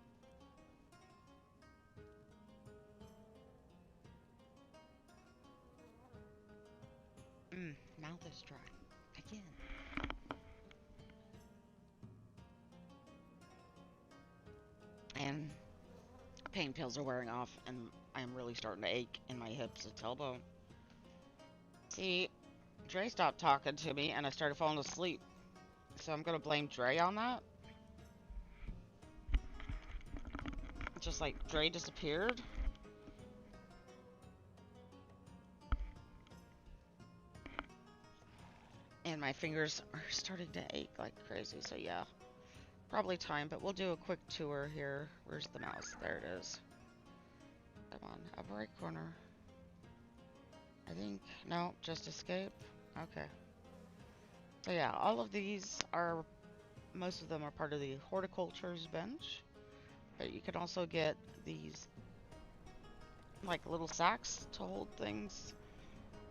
[SPEAKER 2] Mouth is dry. Again. And pain pills are wearing off, and I'm really starting to ache in my hips and tailbone. See, Dre stopped talking to me, and I started falling asleep. So I'm gonna blame Dre on that. Just like Dre disappeared. And my fingers are starting to ache like crazy, so yeah. Probably time, but we'll do a quick tour here. Where's the mouse? There it is. Come on, upper right corner. I think, no, just escape. Okay. So yeah, all of these are, most of them are part of the horticulture's bench. But you can also get these, like, little sacks to hold things.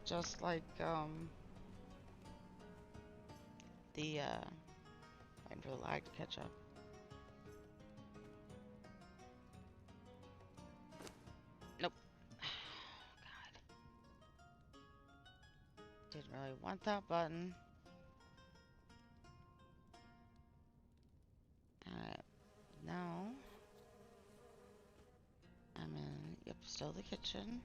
[SPEAKER 2] Just like, waiting for the lag to catch up. Nope. God. Didn't really want that button. Alright. Now, I'm in, yep, still the kitchen.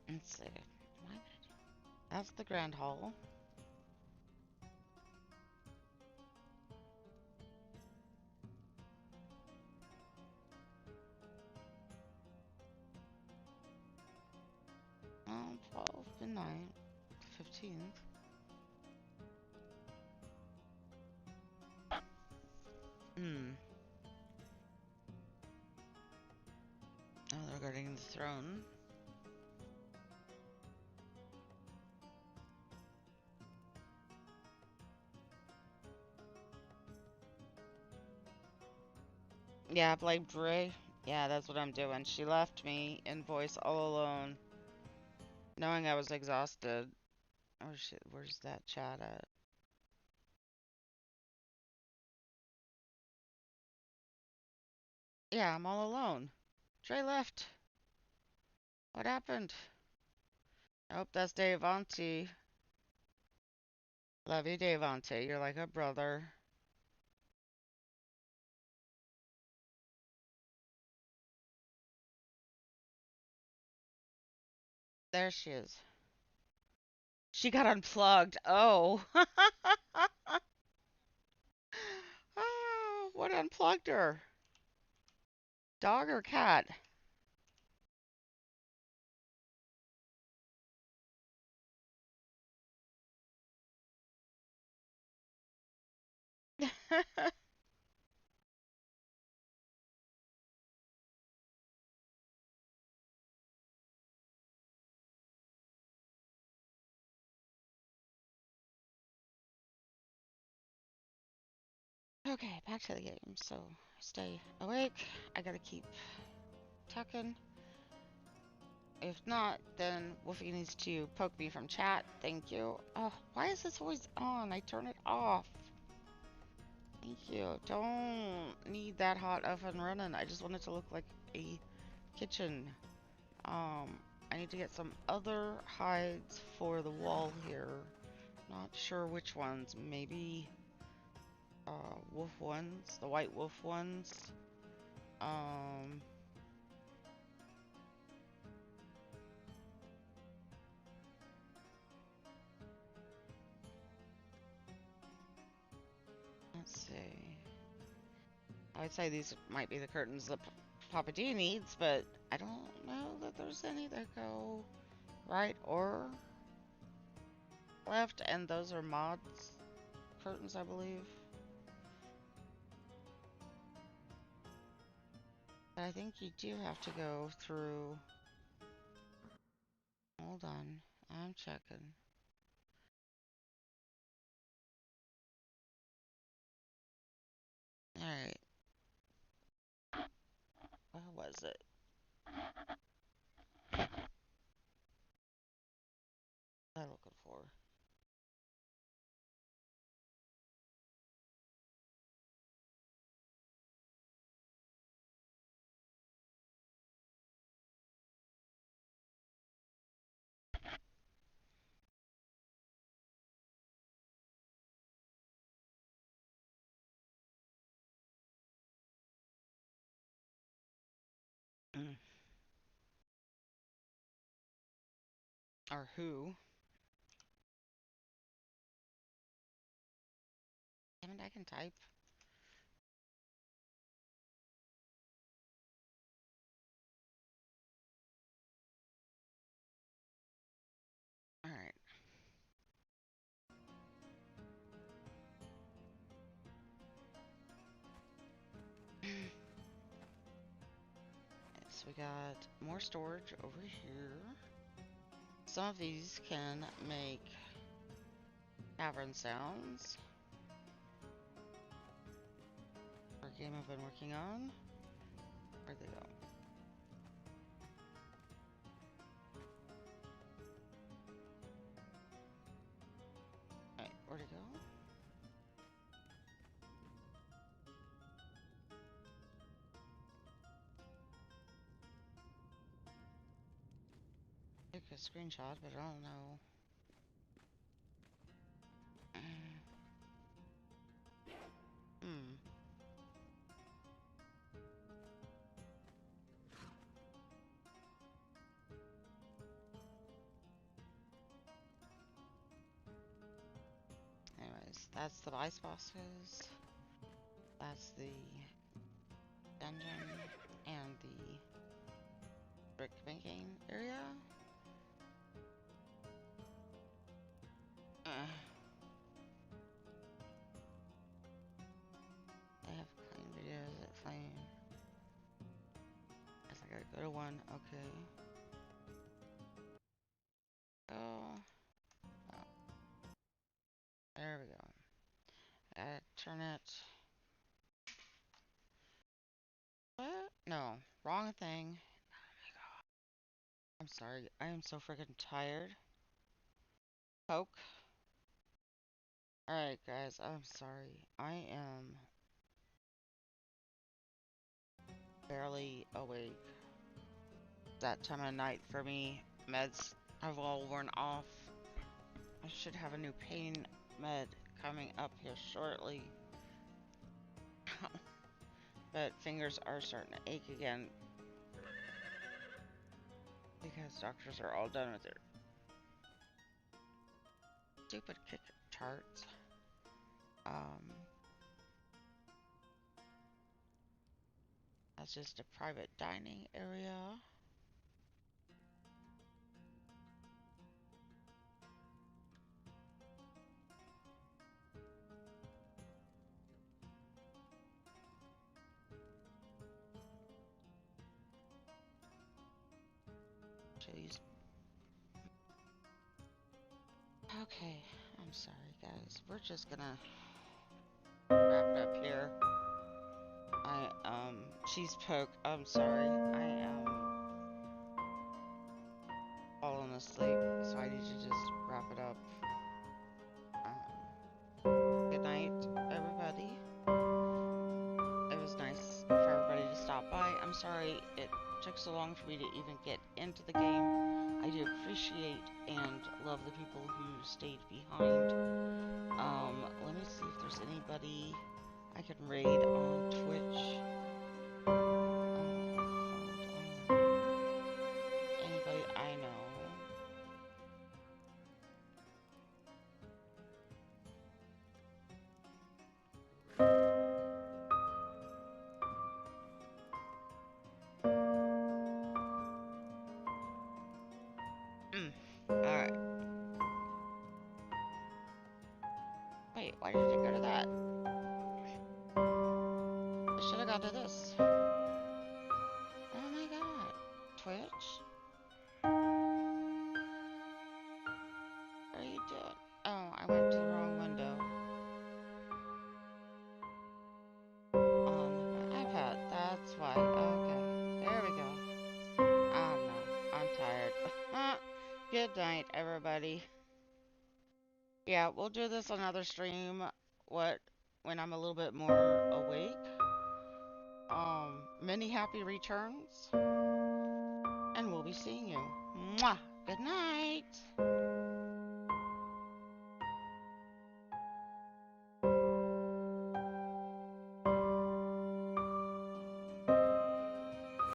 [SPEAKER 2] Let's see. What? That's the grand hall. Oh, 12th midnight. 15th. Oh, they're guarding the throne. Yeah, blame Dre. Yeah, that's what I'm doing. She left me in voice all alone, knowing I was exhausted. Where's that chat at? Yeah, I'm all alone. Dre left. What happened? Nope, that's Davante. Love you, Davante. You're like a brother. There she is. She got unplugged. Oh. What unplugged her? Dog or cat? Okay, back to the game. So, stay awake. I gotta keep tucking. If not, then Wolfie needs to poke me from chat. Thank you. Oh, why is this always on? I turn it off. Thank you. Don't need that hot oven running. I just want it to look like a kitchen. I need to get some other hides for the wall here. Not sure which ones. Maybe wolf ones, the white wolf ones. Let's see. I would say these might be the curtains that Papa D needs, but I don't know that there's any that go right or left, and those are mods curtains, I believe. But I think you do have to go through. Hold on, I'm checking. Alright. Where was it? What am I looking for? Or who? Damn it, I can type. Alright. So we got more storage over here. Some of these can make cavern sounds. Our game I've been working on. Where'd they go? Alright, where'd it go? Took a screenshot, but I don't know. Hmm. Anyways, that's the ice bosses. That's the dungeon and the brick making area. They have clean videos at Flame. Guess I gotta go to one. Okay. Oh. There we go. Gotta turn it. What? No. Wrong thing. I'm sorry. I am so freaking tired. Poke. Alright, guys. I'm sorry. I am barely awake. That time of night for me. Meds have all worn off. I should have a new pain med coming up here shortly. But fingers are starting to ache again. Because doctors are all done with their stupid kick charts. That's just a private dining area. Jeez. Okay, I'm sorry guys. We're just gonna wrap it up here. Cheese poke, I'm sorry. I am falling asleep, so I need to just wrap it up. Good night, everybody. It was nice for everybody to stop by. I'm sorry it took so long for me to even get into the game. I do appreciate and love the people who stayed behind. Let me see if there's anybody I can raid on Twitch. Hold on. Anybody I know. Alright. Wait, why did it go to that? I should have gone to this. Oh my god. Twitch? What are you doing? Oh, I went to the wrong window. On my iPad. That's why. Okay. There we go. Oh no. I'm tired. Good night, everybody. Yeah, we'll do this another stream. When I'm a little bit more awake. Many happy returns. And we'll be seeing you. Mwah! Good night!